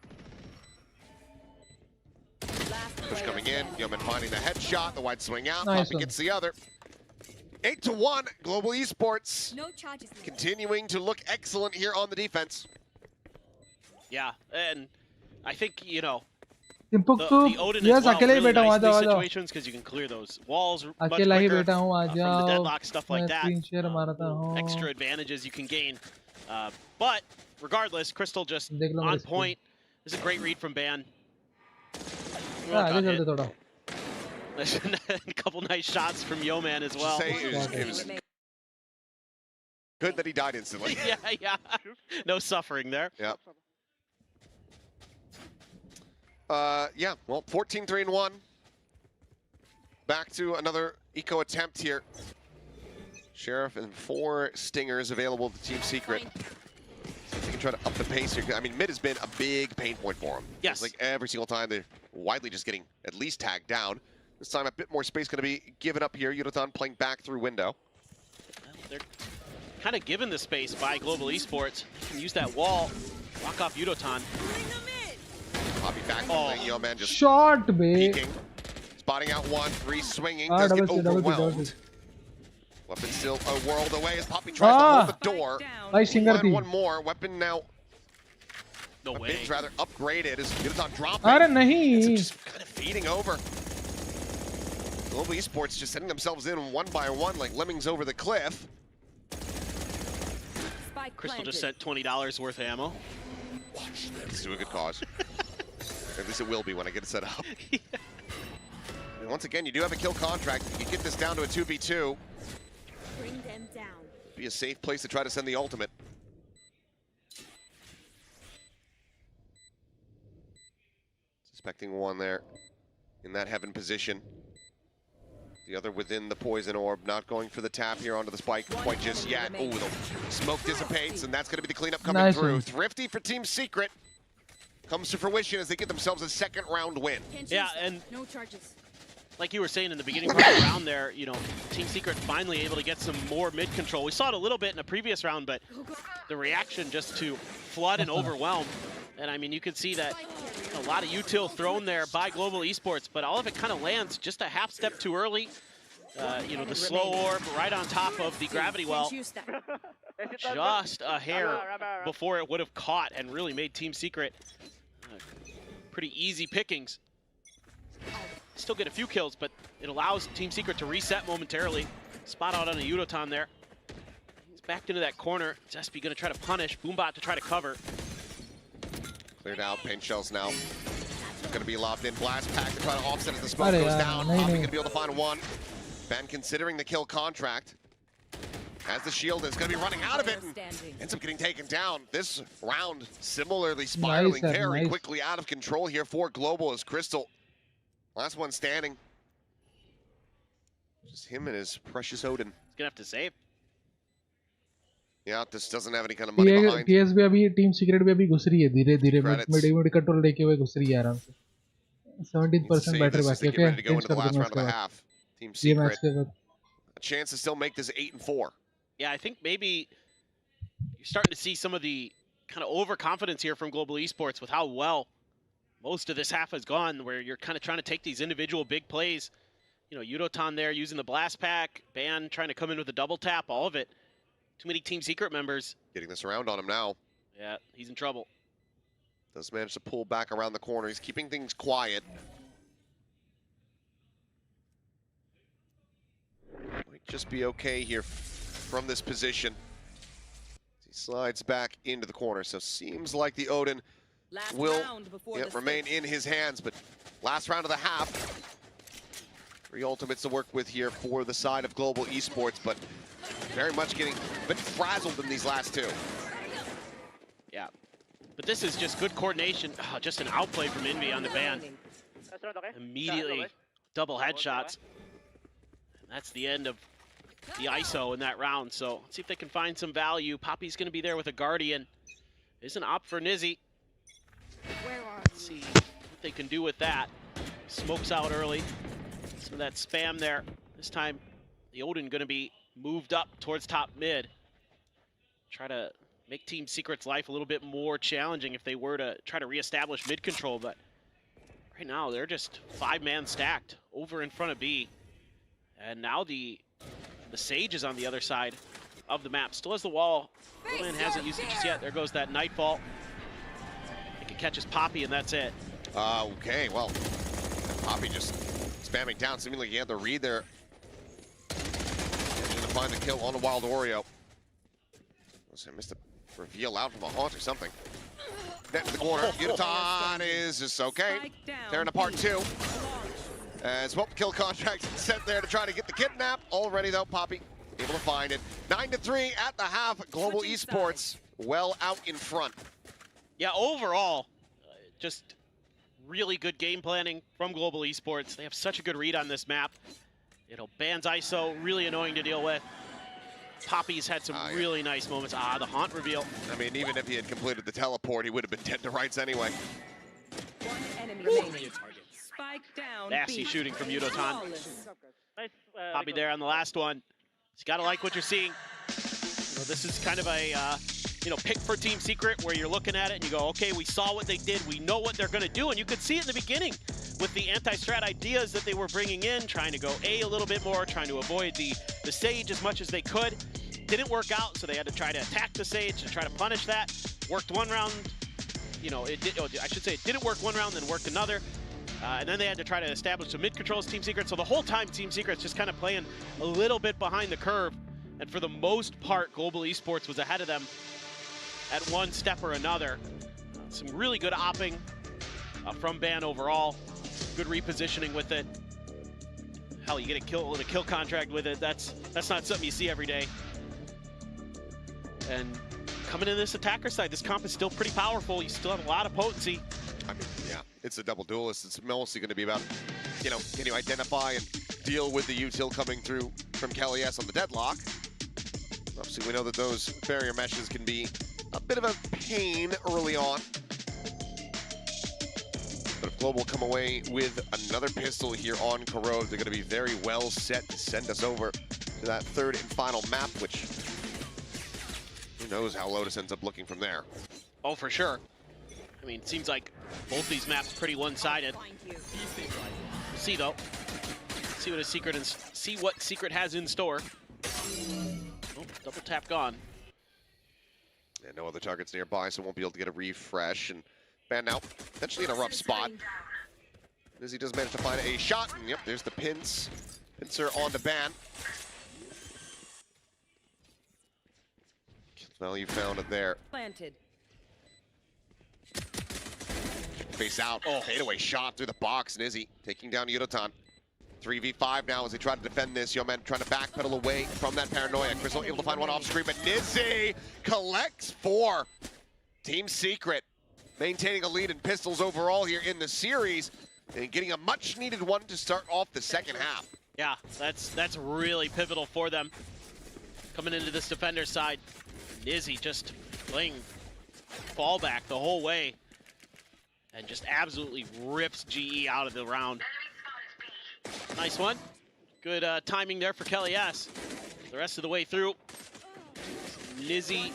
Push coming in, Yeoman finding the headshot, the wide swing out, Nice Poppy gets the other. 8-1, Global Esports No charges. continuing to look excellent here on the defense. Yeah, and I think, you know, Timpuk the Odin yes as well, अकेले ही really बैठा हूँ nice uh in जाओ these आ जाओ. situations because you can clear those walls much अकेला ही quicker बैठा हूँ आ from the जाओ. deadlock, stuff like मैं that. screen share मारता हूँ. Extra advantages you can gain. But regardless, Crystal just देख लो on मेरे point. This is a great read from Ban. हाँ आगे चलते थोड़ा. A couple nice shots from Yeoman as well. Say it was good that he died instantly. yeah. No suffering there. Yep. Yeah, well, 14-3-1. Back to another eco attempt here. Sheriff and 4 stingers available to Team Secret. See if they can try to up the pace here. I mean, mid has been a big pain point for them. Yes. It's like every single time they're widely just getting at least tagged down. This time a bit more space going to be given up here. Yudotan playing back through window. They're kind of given the space by Global Esports. You can use that wall, lock off Yudotan. Poppy back playing Yeoman just Shot bे. peeking. Spotting out one, 3 swinging, Ah, does get double kill. overwhelmed. Weapon still a world away as Poppy tries to hold the door. भाई singer Find थी. one more. Weapon now No a way. bit rather upgraded as Yudotan dropping. अरे It's नहीं. just kind of feeding over. Global Esports just setting themselves in one by one like lemmings over the cliff. Crystal just sent $20 worth of ammo. Let's do a good cause. At least it will be when I get it set up. And once again, you do have a kill contract. You get this down to a 2v2. Bring them down. Be a safe place to try to send the ultimate. Suspecting one there in that heaven position. The other within the poison orb, not going for the tap here onto the spike quite just yet. Oh, the smoke dissipates, and that's going to be the cleanup coming Nice through. one. Thrifty for Team Secret comes to fruition as they get themselves a second round win. Yeah, and No charges. like you were saying in the beginning part of the round there, you know, Team Secret finally able to get some more mid control. We saw it a little bit in a previous round, but the reaction just to flood and overwhelm And I mean, you can see that a lot of util thrown there by Global Esports, but all of it kind of lands just a half step too early. You know, the slow orb right on top of the gravity well. Just a hair before it would have caught and really made Team Secret pretty easy pickings. Still get a few kills, but it allows Team Secret to reset momentarily. Spot out on a Yudotan there. He's backed into that corner. Zespi gonna try to punish. Boombot to try to cover. Cleared out. Paint shells now. Gonna be lobbed in. Blast pack to try to offset as the smoke goes down. Poppy gonna be able to find one. Ben considering the kill contract. As the shield is gonna be running out of it and ends up getting taken down. This round similarly spiraling very quickly out of control here for Global as Crystal. Last one standing. Just him and his precious Odin. He's gonna have to save. Yeah, this doesn't have any kind of money behind. TS भी अभी team secret भी अभी घुस रही है धीरे-धीरे mid control लेके हुए घुस रही है आराम से 17% बैटरी बाकी है ready to go into the last round of the half. Team Secret a chance to still make this 8-4. Yeah, I think maybe you're starting to see some of the kind of overconfidence here from Global Esports with how well most of this half has gone, where you're kind of trying to take these individual big plays. You know, Yudotan there using the blast pack, Ban trying to come in with a double tap, all of it. Too many Team Secret members. Getting this around on him now. Yeah, he's in trouble. Does manage to pull back around the corner. He's keeping things quiet. Might just be okay here from this position. He slides back into the corner, so seems like the Odin will remain in his hands, but last round of the half. 3 ultimates to work with here for the side of Global Esports, but very much getting a bit frazzled in these last 2. Yeah, but this is just good coordination. Oh, just an outplay from Envy on the Ban. Immediately double headshots. And that's the end of the ISO in that round, so let's see if they can find some value. Poppy's gonna be there with a Guardian. There's an op for Nizzy. Let's see what they can do with that. Smokes out early. Some of that spam there. This time, the Odin gonna be moved up towards top mid. Try to make Team Secret's life a little bit more challenging if they were to try to reestablish mid control, but right now they're just 5-man stacked over in front of B. And now the Sage is on the other side of the map. Still has the wall. Berlin hasn't used it just yet. There goes that Nightfall. It catches Poppy and that's it. Okay, well, Poppy just spamming down. Seemingly he had the read there. He's gonna find the kill on the Wild Oreo. I missed a reveal out from a haunt or something. Net in the corner. Yudotan is just okay. Tearing apart 2. As well, kill contract sent there to try to get the kidnap. Already though, Poppy able to find it. 9-3 at the half. Global Esports well out in front. Yeah, overall, just really good game planning from Global Esports. They have such a good read on this map. You know, Ban's ISO, really annoying to deal with. Poppy's had some really nice moments. The haunt reveal. I mean, even if he had completed the teleport, he would have been dead to rights anyway. One enemy remaining. Spike down. Nasty shooting from Yudotan. Poppy there on the last one. You gotta like what you're seeing. You know, this is kind of a pick for Team Secret where you're looking at it and you go, okay, we saw what they did, we know what they're gonna do, and you could see it in the beginning with the anti-strat ideas that they were bringing in, trying to go A little bit more, trying to avoid the Sage as much as they could. Didn't work out, so they had to try to attack the Sage to try to punish that. Worked one round, I should say it didn't work one round, then worked another. And then they had to try to establish some mid-control as Team Secret, so the whole time Team Secret's just kind of playing a little bit behind the curve, and for the most part, Global Esports was ahead of them at one step or another. Some really good opping from Ban overall. Good repositioning with it. Hell, you get a kill contract with it. That's not something you see every day. And coming in this attacker side, this comp is still pretty powerful. You still have a lot of potency. I mean, yeah, it's a double duelist. It's mostly going to be about, can you identify and deal with the util coming through from Kelly S on the deadlock. Obviously, we know that those barrier meshes can be a bit of a pain early on. But if Global come away with another pistol here on Corrode, they're going to be very well set to send us over to that 3rd and final map, which who knows how Lotus ends up looking from there. Oh, for sure. I mean, it seems like both these maps pretty one-sided. We'll see though. See what Secret has in store. Oh, double tap gone. And no other targets nearby, so won't be able to get a refresh. And Ban now, potentially in a rough spot. As he does manage to find a shot. And yep, there's the pincer on the Ban. Well, you found it there. Planted. Face out. Oh, fadeaway shot through the box. Nizzy taking down Yudotan. 3v5 now as they try to defend this. Yeoman trying to backpedal away from that paranoia. Crystal able to find one off screen, but Nizzy collects 4. Team Secret maintaining a lead in pistols overall here in the series and getting a much needed one to start off the second half. Yeah, that's really pivotal for them. Coming into this defender side, Nizzy just playing fallback the whole way and just absolutely rips GE out of the round. Nice one. Good timing there for Kelly S. The rest of the way through. Nizzy.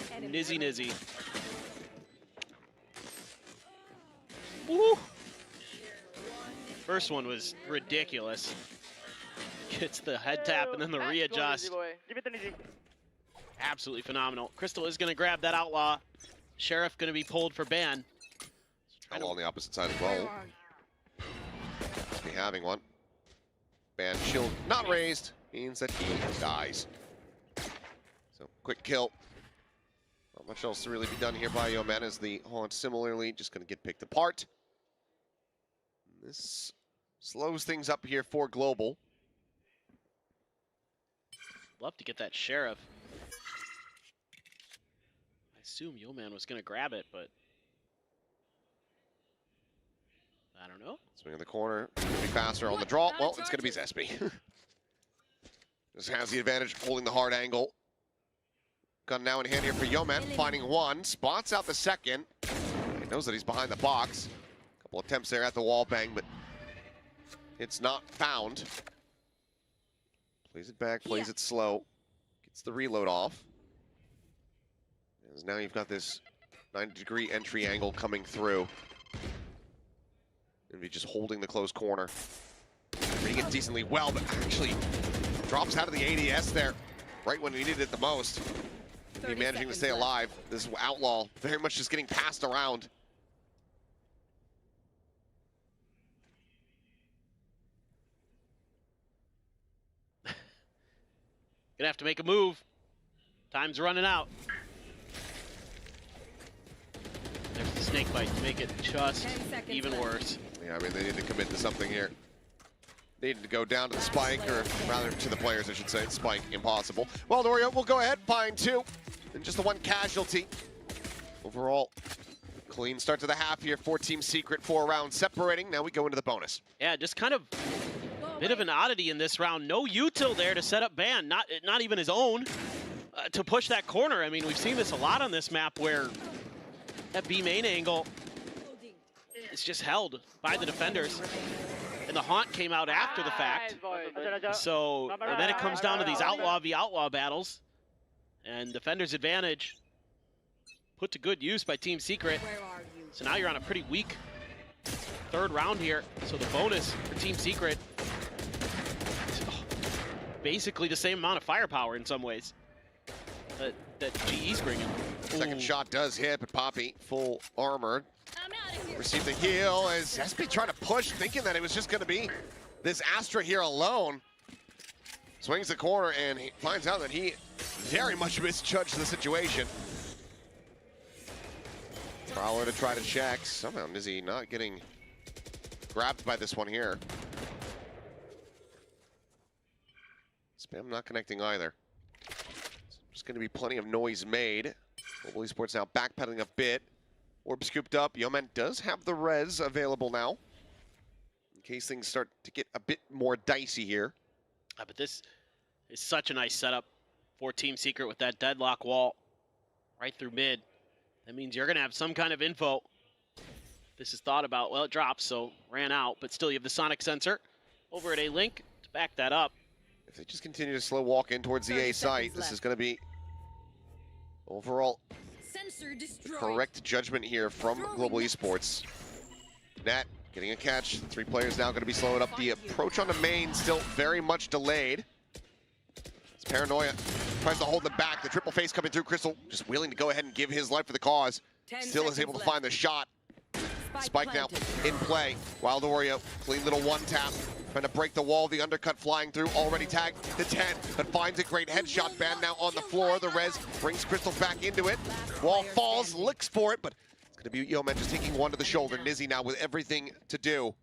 Woo! First one was ridiculous. Gets the head tap and then the readjust. Absolutely phenomenal. Crystal is going to grab that outlaw. Sheriff going to be pulled for ban. Outlaw on the opposite side as well. Must be having one. Ban shield not raised means that he dies. So quick kill. Not much else to really be done here by Yeoman as the Haunt similarly just going to get picked apart. This slows things up here for Global. Love to get that Sheriff. I assume Yeoman was going to grab it, but I don't know. Swing in the corner. It's going to be faster on the draw. Well, it's going to be Zespi. Just has the advantage, holding the hard angle. Gun now in hand here for Yeoman, finding one. Spots out the second. He knows that he's behind the box. A couple attempts there at the wall bang, but it's not found. Plays it back, plays it slow. Gets the reload off. As now you've got this 90-degree entry angle coming through. Gonna be just holding the close corner. Reading it decently well, but actually drops out of the ADS there right when he needed it the most. He managing to stay alive. This Outlaw very much just getting passed around. Gonna have to make a move. Time's running out. There's the snake bite to make it just even worse. Yeah, I mean, they need to commit to something here. They need to go down to the spike, or rather to the players, I should say. Spike, impossible. Well, Dorio will go ahead, find 2. And just the 1 casualty. Overall, clean start to the half here for Team Secret. 4 rounds separating. Now we go into the bonus. Yeah, just kind of a bit of an oddity in this round. No util there to set up Ban, not even his own, to push that corner. I mean, we've seen this a lot on this map where that B main angle is just held by the defenders. And the Haunt came out after the fact. So and then it comes down to these outlaw v outlaw battles. And defender's advantage put to good use by Team Secret. So now you're on a pretty weak 3rd round here. So the bonus for Team Secret is basically the same amount of firepower in some ways that GE's bringing. Second shot does hit, but Poppy, full armor. Received the heal as SP trying to push, thinking that it was just going to be this Astra here alone. Swings the corner and he finds out that he very much misjudged the situation. Prowler to try to check. Somehow Nizzy not getting grabbed by this one here. Spam not connecting either. So there's going to be plenty of noise made. Global Esports now backpedaling a bit. Orb scooped up. Yeoman does have the res available now, in case things start to get a bit more dicey here. But this is such a nice setup for Team Secret with that deadlock wall right through mid. That means you're going to have some kind of info. This is thought about. Well, it drops, so ran out, but still you have the sonic sensor over at A-Link to back that up. If they just continue to slow walk in towards the A site, this is going to be overall correct judgment here from Global Esports. Net getting a catch. 3 players now going to be slowing up. The approach on the main still very much delayed. It's Paranoia tries to hold them back. The triple face coming through. Crystal just willing to go ahead and give his life for the cause. Still is able to find the shot. Spike now in play. Wild Oreo, clean little one tap. Trying to break the wall, the undercut flying through, already tagged the 10, but finds a great headshot. Ban now on the floor. The res brings Crystal back into it. Wall falls, licks for it, but it's gonna be Yeoman just taking one to the shoulder. Nizzy now with everything to do.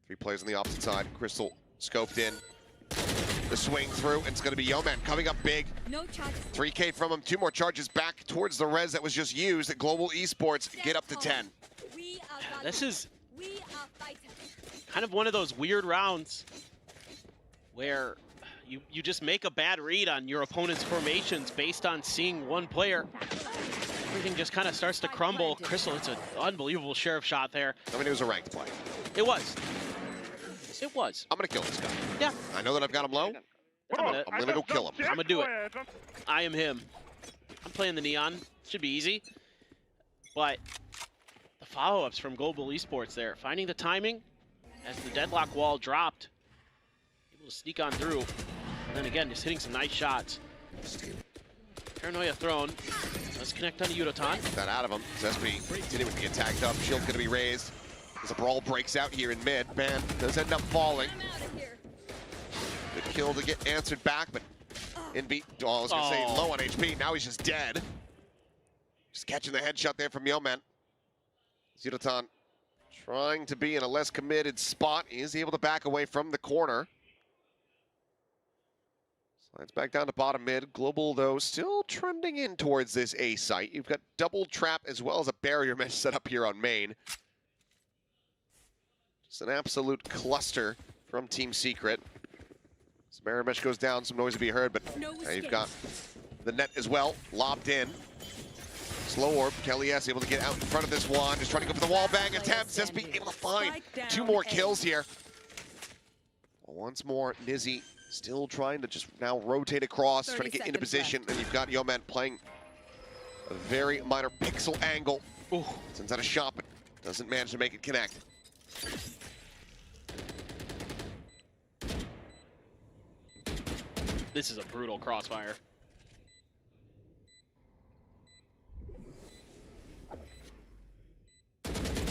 3 players on the opposite side. Crystal scoped in. The swing through, and it's gonna be Yeoman coming up big. 3K from him, 2 more charges back towards the res that was just used. At Global Esports get up to 10. This is kind of one of those weird rounds where you just make a bad read on your opponent's formations based on seeing one player. Everything just kind of starts to crumble. Crystal, it's an unbelievable sheriff shot there. I mean, it was a ranked play. It was. It was. I'm gonna kill this guy. Yeah. I know that I've got him low. I'm gonna go kill him. I'm gonna do it. I am him. I'm playing the Neon. Should be easy. But the follow-ups from Global Esports there, finding the timing as the deadlock wall dropped, able to sneak on through, and then again just hitting some nice shots. Paranoia thrown. Let's connect on to Yudotan. That out of him. Zespi didn't even get tagged up. Shield's gonna be raised as a brawl breaks out here in mid. Man does end up falling. Good kill to get answered back, but Inbeat, I was gonna say low on HP. Now he's just dead. Just catching the headshot there from Yeoman. Yudotan trying to be in a less committed spot. He is able to back away from the corner. Slides back down to bottom mid. Global, though, still trending in towards this A site. You've got double trap as well as a barrier mesh set up here on main. Just an absolute cluster from Team Secret. As barrier mesh goes down, some noise will be heard, but now you've got the net as well, lobbed in. Slow orb, Kelly S able to get out in front of this one, just trying to go for the wall bang attempt. Zespi able to find 2 more kills here. Once more, Nizzy still trying to just now rotate across, trying to get into position, and you've got Yeoman playing a very minor pixel angle. Ooh, sends out a shot, but doesn't manage to make it connect. This is a brutal crossfire.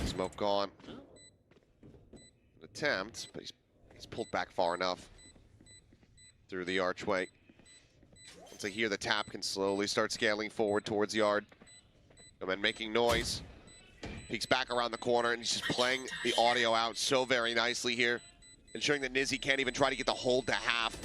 Smoke gone. An attempt, but he's pulled back far enough through the archway. Once I hear the tap, can slowly start scaling forward towards yard. Yeoman making noise. Peeks back around the corner, and he's just playing the audio out so very nicely here, ensuring that Nizzy can't even try to get the hold to half.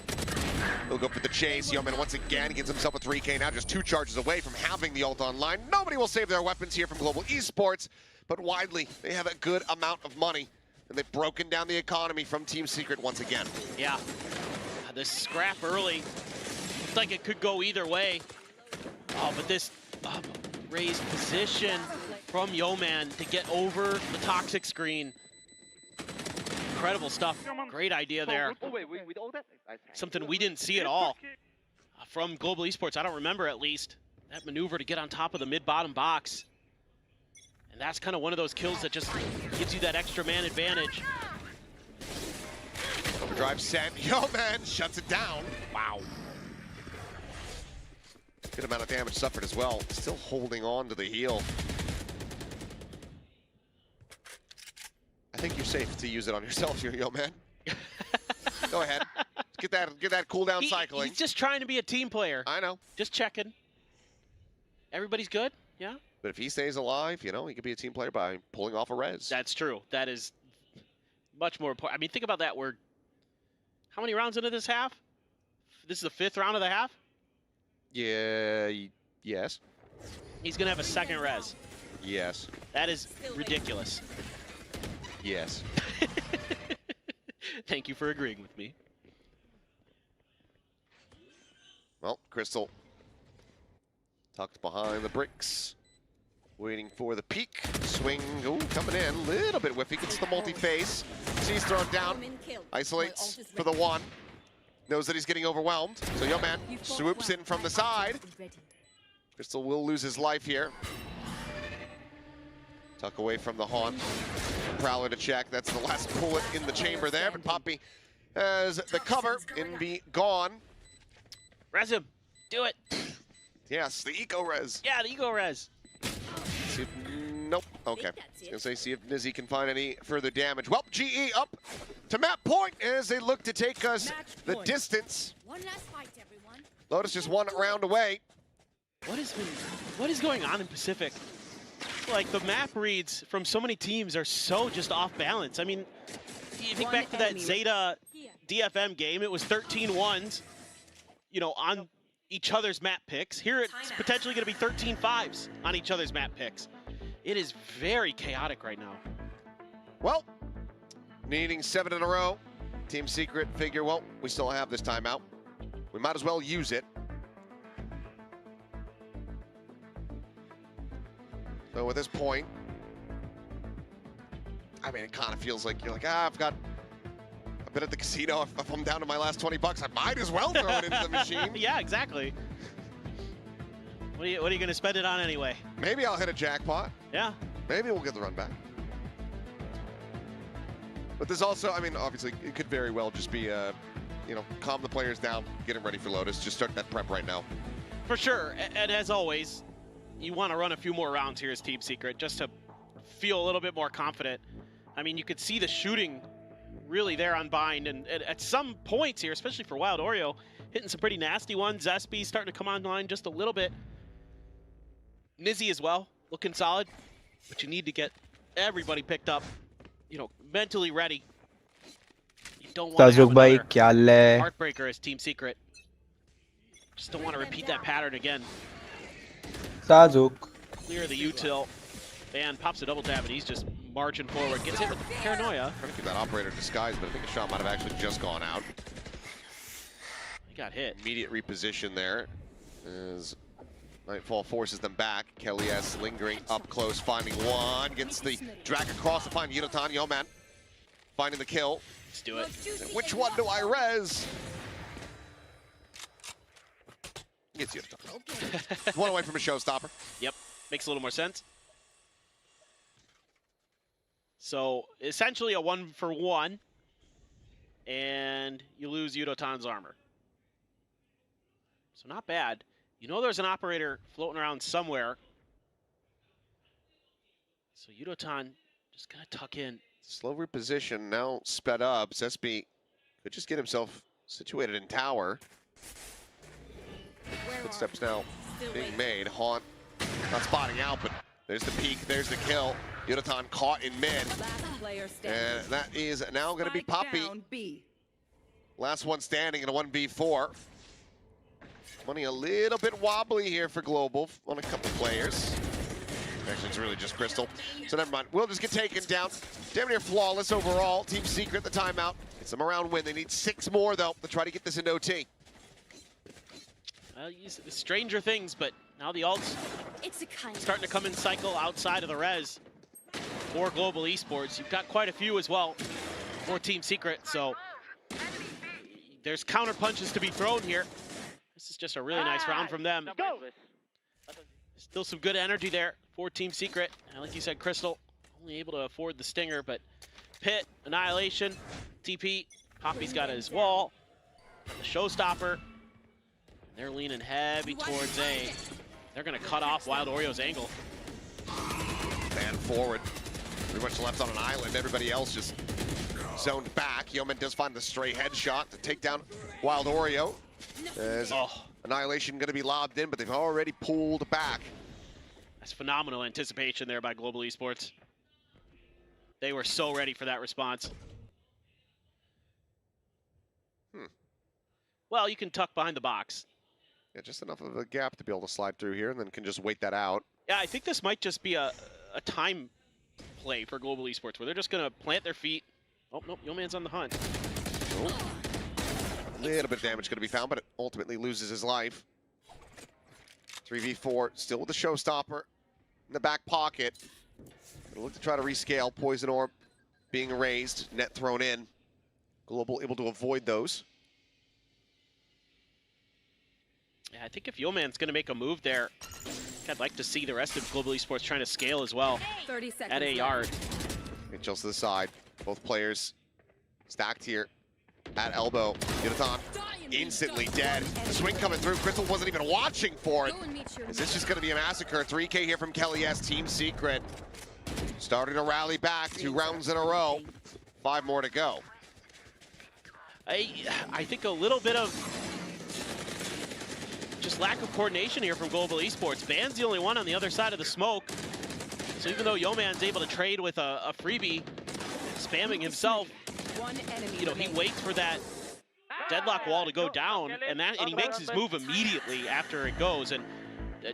He'll go for the chase. Yeoman once again gets himself a 3K, now just 2 charges away from having the ult online. Nobody will save their weapons here from Global Esports, but widely, they have a good amount of money, and they've broken down the economy from Team Secret once again. Yeah, this scrap early, looked like it could go either way. Oh, but this raised position from Yeoman to get over the toxic screen. Incredible stuff. Great idea there. Something we didn't see at all from Global Esports. I don't remember, at least, that maneuver to get on top of the mid-bottom box. And that's kind of one of those kills that just gives you that extra man advantage. Overdrive sent. Yeoman shuts it down. Wow. Good amount of damage suffered as well. Still holding on to the heal. I think you're safe to use it on yourself here, Yeoman. Go ahead. Get that cooldown cycling. He's just trying to be a team player. I know. Just checking. Everybody's good? Yeah? But if he stays alive, you know, he could be a team player by pulling off a res. That's true. That is much more important. I mean, think about that. We're how many rounds into this half? This is the 5th round of the half? Yeah, yes. He's going to have a 2nd res. Yes. That is ridiculous. Yes. Thank you for agreeing with me. Well, Crystal tucked behind the bricks, waiting for the peak. Swing, ooh, coming in, a little bit whiffy, gets the multi-face. Sees thrown down, isolates for the 1. knows that he's getting overwhelmed. So Yeoman swoops in from the side. Crystal will lose his life here. Tuck away from the haunt. Prowler to check. That's the last bullet in the chamber there, but Poppy has the cover. Envy gone. Res him. Do it. Yes, the eco res. Yeah, the eco res. See if, nope. Okay. I was gonna say, see if Nizzy can find any further damage. Well, GE up to map point as they look to take us the distance. One last fight, everyone. Lotus just one round away. What is going on in Pacific? Like, the map reads from so many teams are so just off balance. I mean, you think back to that Zeta DFM game, it was 13-1s, you know, on each other's map picks. Here it's potentially going to be 13-5s on each other's map picks. It is very chaotic right now. Well, needing 7 in a row. Team Secret figure, well, we still have this timeout. We might as well use it. So at this point, I mean, it kind of feels like you're like, I've been at the casino. If I'm down to my last 20 bucks, I might as well throw it into the machine. Yeah, exactly. What are you going to spend it on anyway? Maybe I'll hit a jackpot. Yeah. Maybe we'll get the run back. But there's also, I mean, obviously, it could very well just be, you know, calm the players down, get them ready for Lotus. Just start that prep right now. For sure. And as always, you want to run a few more rounds here as Team Secret just to feel a little bit more confident. I mean, you could see the shooting really there on Bind, and at some points here, especially for Wild Oreo, hitting some pretty nasty ones. Zespi starting to come online just a little bit. Nizzy as well, looking solid, but you need to get everybody picked up, you know, mentally ready. You don't want to have another heartbreaker as Team Secret. Just don't want to repeat that pattern again. Sajuk. Clear the util, and pops a double tap, and he's just marching forward. Gets hit with the paranoia. Trying to keep that operator disguised, but I think a shot might have actually just gone out. He got hit. Immediate reposition there as Nightfall forces them back. Kelly S lingering up close, finding one. Gets the drag across to find Yunotan. Yeoman finding the kill. Let's do it. Which one do I res? Gets Yunotan. One away from a showstopper. Yep, makes a little more sense. So essentially a 1-for-1, and you lose Yudotan's armor. So not bad. You know there's an operator floating around somewhere. So Yudotan just gonna tuck in. Slow reposition, now sped up. Zespi could just get himself situated in tower. Footsteps now being made. Haunt not spotting out, but there's the peek, there's the kill. Yudotan caught in mid. And that is now going to be Poppy. Last one standing in a 1v4. Money a little bit wobbly here for Global on a couple players. Actually, it's really just Crystal. So never mind. We'll just get taken down. Damn near flawless overall. Team Secret, the timeout. It's them around win. They need 6 more, though, to try to get this into OT. Stranger things, but now the ults starting to come in cycle outside of the res for Global Esports. You've got quite a few as well for Team Secret, so there's counter punches to be thrown here. This is just a really nice round from them. Still some good energy there for Team Secret. And like you said, Crystal only able to afford the stinger, but Pit, Annihilation, TP, Poppy's got his wall, the showstopper. They're leaning heavy towards A. They're gonna cut off Wild Oreo's angle. Man forward, pretty much left on an island. Everybody else just zoned back. Yeoman does find the stray headshot to take down Wild Oreo. As Annihilation gonna be lobbed in, but they've already pulled back. That's phenomenal anticipation there by Global Esports. They were so ready for that response. Well, you can tuck behind the box. Yeah, just enough of a gap to be able to slide through here, and then can just wait that out. Yeah, I think this might just be a time play for Global Esports, where they're just gonna plant their feet. Oh, nope, Yeoman's on the hunt. Oh. A little bit of damage going to be found, but it ultimately loses his life. 3v4, still with the showstopper in the back pocket. Gonna look to try to rescale. Poison Orb being raised, net thrown in. Global able to avoid those. Yeah, I think if Yeoman's going to make a move there, I'd like to see the rest of Global Esports trying to scale as well 30 seconds at a yard. Angels to the side. Both players stacked here at elbow. Yunathon instantly dead. The swing coming through. Crystal wasn't even watching for it. Is this just going to be a massacre? 3K here from Kelly S. Team Secret. Starting to rally back 2 rounds in a row. 5 more to go. I think a little bit of just lack of coordination here from Global Esports. Van's the only one on the other side of the smoke. So even though Yeoman's able to trade with a freebie, spamming himself, you know, he waits for that deadlock wall to go down, and he makes his move immediately after it goes, and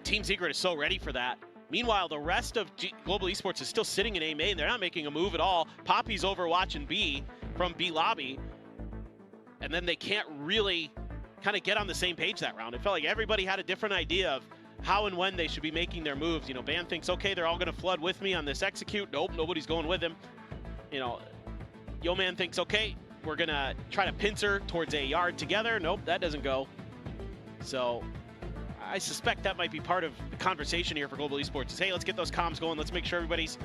Team Secret is so ready for that. Meanwhile, the rest of Global Esports is still sitting in A main. They're not making a move at all. Poppy's over watching B from B lobby, and then they can't really kind of get on the same page that round. It felt like everybody had a different idea of how and when they should be making their moves. You know, Ban thinks, okay, they're all going to flood with me on this execute. Nope, nobody's going with him. You know, Yeoman thinks, okay, we're going to try to pincer towards a yard together. Nope, that doesn't go. So I suspect that might be part of the conversation here for Global Esports is, hey, let's get those comms going. Let's make sure everybody's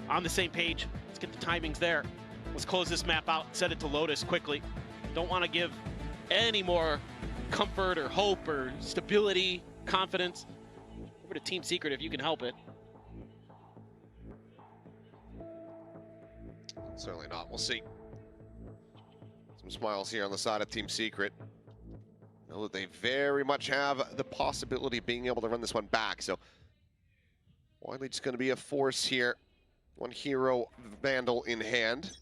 on the same page. Let's get the timings there. Let's close this map out and set it to Lotus quickly. Don't want to give any more comfort or hope or stability, confidence over to Team Secret if you can help it. Certainly not. We'll see. Some smiles here on the side of Team Secret. Know that they very much have the possibility of being able to run this one back. So widely just going to be a force here. One hero Vandal in hand.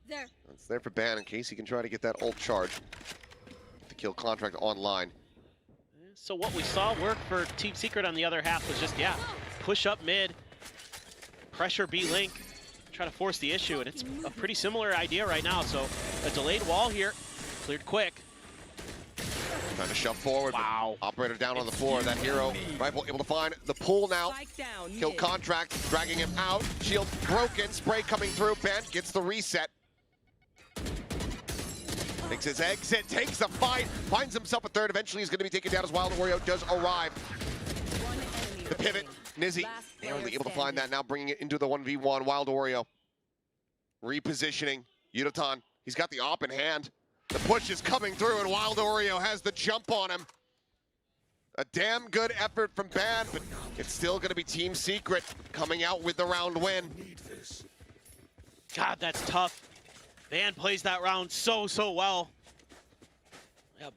There. That's there for Ban in case he can try to get that ult charge. Get the kill contract online. So what we saw work for Team Secret on the other half was just, yeah, push up mid, pressure B link, try to force the issue, and it's a pretty similar idea right now. So a delayed wall here, cleared quick. Trying to shove forward. Wow. Operator down on the floor. That hero rifle able to find the pull now. Kill contract, dragging him out. Shield broken, spray coming through. Ben gets the reset. Makes his exit, takes the fight, finds himself a third. Eventually he's going to be taken down as Wild Oreo does arrive. The pivot, Nizzy, barely able to find that now, bringing it into the 1v1. Wild Oreo repositioning. Yunathon, he's got the op in hand. The push is coming through and Wild Oreo has the jump on him. A damn good effort from Ban, but it's still going to be Team Secret coming out with the round win. God, that's tough. Ban plays that round so well. Yeah,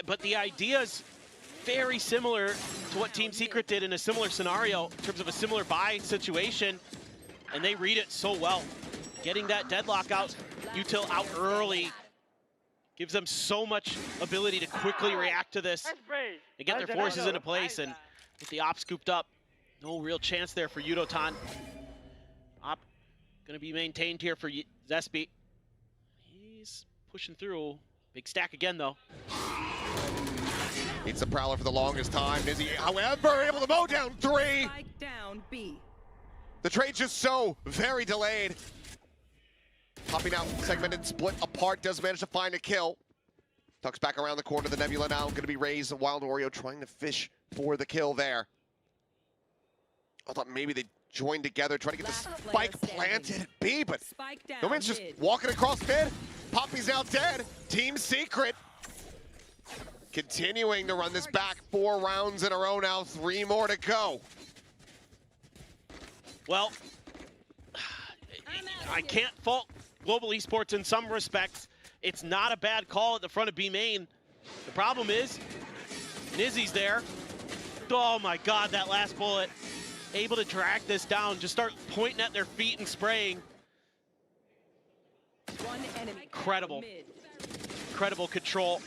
but the idea is very similar to what Team Secret did in a similar scenario in terms of a similar buy situation, and they read it so well. Getting that deadlock out, util out early, gives them so much ability to quickly react to this and get their forces into place, and with the op scooped up, no real chance there for Yunathon. Op gonna be maintained here for Zespi. He's pushing through. Big stack again, though. It's the Prowler for the longest time. Nizzy, however, able to mow down 3. Down B. The trade's just so very delayed. Popping out, segmented, split apart, does manage to find a kill. Tucks back around the corner. The Nebula now going to be raised. Wild Oreo trying to fish for the kill there. I thought maybe they joined together, trying to get the spike planted at B, but no man's just walking across mid. Poppy's out dead. Team Secret continuing to run this back. 4 rounds in a row now, 3 more to go. Well, I can't fault Global Esports in some respects. It's not a bad call at the front of B main. The problem is, Nizzy's there. Oh my God, that last bullet. Able to drag this down, just start pointing at their feet and spraying. Incredible. Incredible control.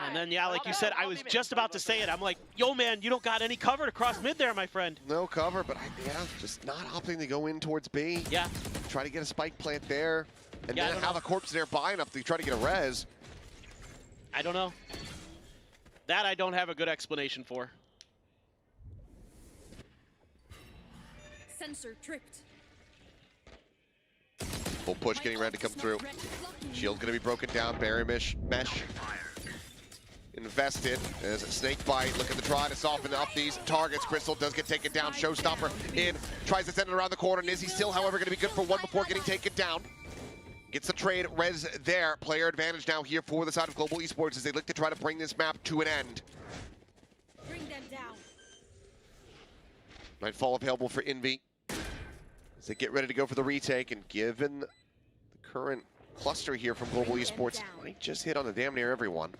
And then, yeah, like you said, I was just about to say it. I'm like, yo, man, you don't got any cover to cross mid there, my friend. No cover, but yeah, just not opting to go in towards B. Yeah. Try to get a spike plant there, and then have a corpse nearby enough to try to get a res. I don't know. That I don't have a good explanation for. Sensor tripped. Full push getting ready to come through. Shield's gonna be broken down. Barrier mesh invested as Snakebite looking to try to soften up these targets. Crystal does get taken down. Showstopper in, tries to send it around the corner. Nizzy still, however, going to be good for one before getting taken down. Gets the trade, res there. Player advantage now here for the side of Global Esports as they look to try to bring this map to an end. Bring them down. Nightfall available for Envy as they get ready to go for the retake, and given the current cluster here from Global Esports, might just hit on the damn near everyone.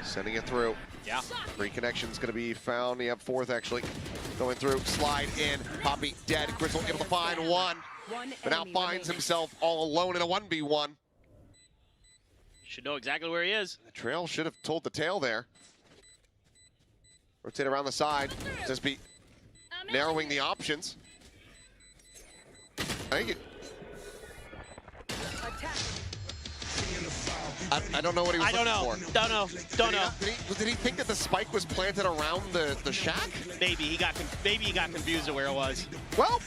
Sending it through. Yeah. Three connections going to be found. You have fourth actually going through. Slide in. Poppy dead. Crystal able to find one. But now finds himself all alone in a 1v1. Should know exactly where he is. The trail should have told the tale there. Rotate around the side. Just be narrowing the options. I think it. I don't know what he was looking for. Don't know. Did he think that the spike was planted around the shack? Maybe he got confused of where it was. Well,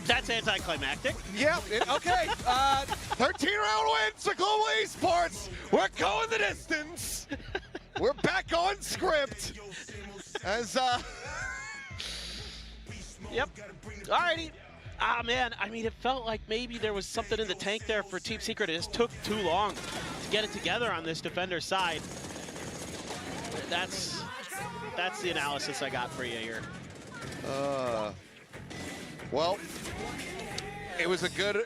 that's anticlimactic. Yeah. Okay. 13-round wins for Global Esports. We're going the distance. We're back on script. As Yep. Alrighty. Ah, man, I mean, it felt like maybe there was something in the tank there for Team Secret. It just took too long to get it together on this defender side. That's the analysis I got for you here. Well, it was a good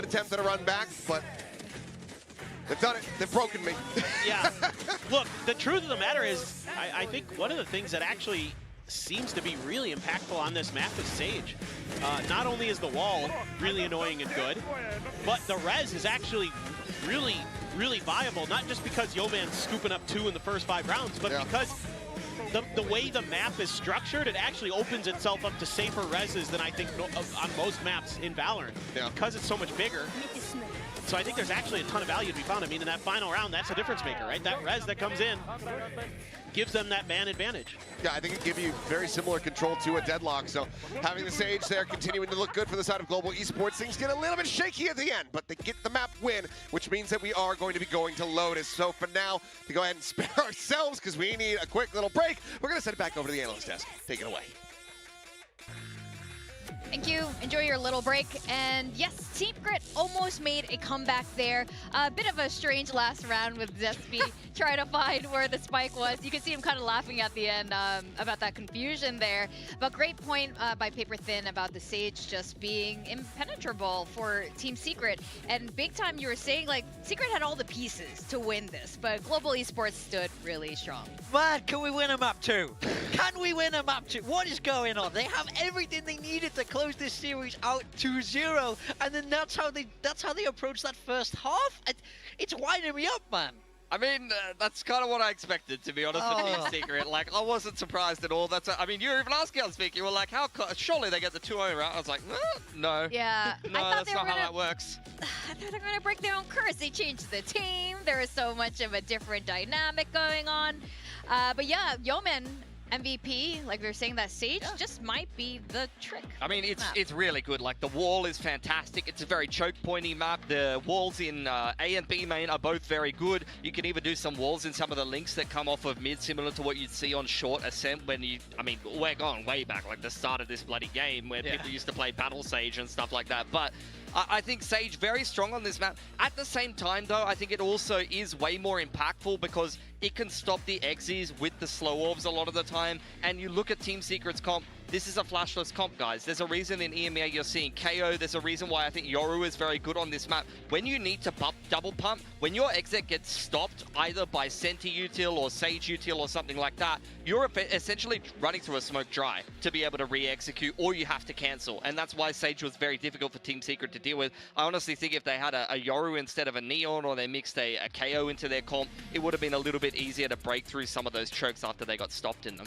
attempt at a run back, but they've done it. They've broken me. Yeah. Look, the truth of the matter is, I think one of the things that actually seems to be really impactful on this map is Sage. Not only is the wall really annoying and good, but the res is actually really, really viable. Not just because Yeoman's scooping up 2 in the first 5 rounds, but because the way the map is structured, it actually opens itself up to safer reses than I think on most maps in Valorant. Because it's so much bigger. So I think there's actually a ton of value to be found. I mean, in that final round, that's a difference maker, right? That res that comes in gives them that ban advantage. Yeah, I think it gives you very similar control to a deadlock. So having the Sage there continuing to look good for the side of Global Esports. Things get a little bit shaky at the end, but they get the map win, which means that we are going to be going to Lotus. So for now, to go ahead and spare ourselves, because we need a quick little break, we're going to send it back over to the analyst desk. Take it away. Thank you. Enjoy your little break. And yes, Team Secret almost made a comeback there. A bit of a strange last round with Zespi trying to find where the spike was. You can see him kind of laughing at the end about that confusion there. But great point by Paper Thin about the Sage just being impenetrable for Team Secret. And big time, you were saying, like, Secret had all the pieces to win this, but Global Esports stood really strong. Man, can we win a map 2? Can we win a map 2? What is going on? They have everything they needed to close this series out 2-0, and then that's how they approach that first half. It's winding me up, man. I mean, that's kind of what I expected, to be honest with Team Secret. Like, I wasn't surprised at all. I mean, you were even asking us, Vic, you were like, surely they get the 2-0 route. I was like, no. Yeah. No, that's not how that works. I thought they were going to break their own curse. They changed the team. There is so much of a different dynamic going on. But yeah, Yeoman MVP, like we were saying, that Sage just might be the trick. I mean, it's really good. Like, the wall is fantastic. It's a very choke pointy map. The walls in A and B main are both very good. You can even do some walls in some of the links that come off of mid, similar to what you'd see on short ascent when I mean, we're going way back, like the start of this bloody game where people used to play Battle Sage and stuff like that. But I think Sage very strong on this map. At the same time, though, I think it also is way more impactful because it can stop the exes with the slow orbs a lot of the time. And you look at Team Secret's comp, this is a flashless comp, guys. There's a reason in EMEA you're seeing KO. There's a reason why I think Yoru is very good on this map. When you need to double pump, when your exit gets stopped either by Senti Util or Sage Util or something like that, you're essentially running through a smoke dry to be able to re-execute, or you have to cancel. And that's why Sage was very difficult for Team Secret to deal with. I honestly think if they had a Yoru instead of a Neon, or they mixed a KO into their comp, it would have been a little bit easier to break through some of those chokes after they got stopped in them.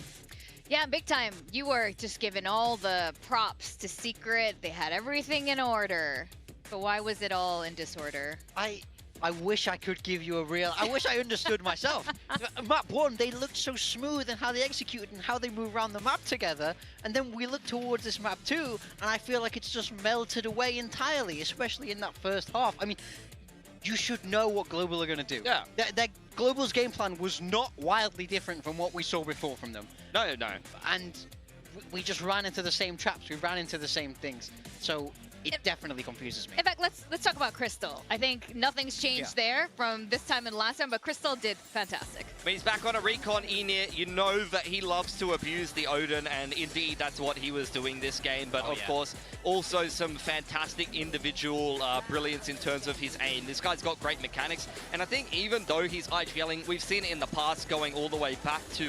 Yeah, big time. You were just giving all the props to Secret. They had everything in order. But why was it all in disorder? I I wish I could give you a real... I wish I understood myself. Map 1, they looked so smooth in how they executed and how they move around the map together. And then we look towards this map 2, and I feel like it's just melted away entirely, especially in that first half. I mean, you should know what Global are going to do. Yeah. Their Global's game plan was not wildly different from what we saw before from them. No. And we just ran into the same traps. We ran into the same things. So it definitely confuses me. In fact, let's talk about Crystal. I think nothing's changed there from this time and last time, but Crystal did fantastic. I mean, he's back on a recon Enir. You know that he loves to abuse the Odin, and indeed that's what he was doing this game. But of course, also some fantastic individual brilliance in terms of his aim. This guy's got great mechanics, and I think even though he's IGLing, we've seen it in the past going all the way back to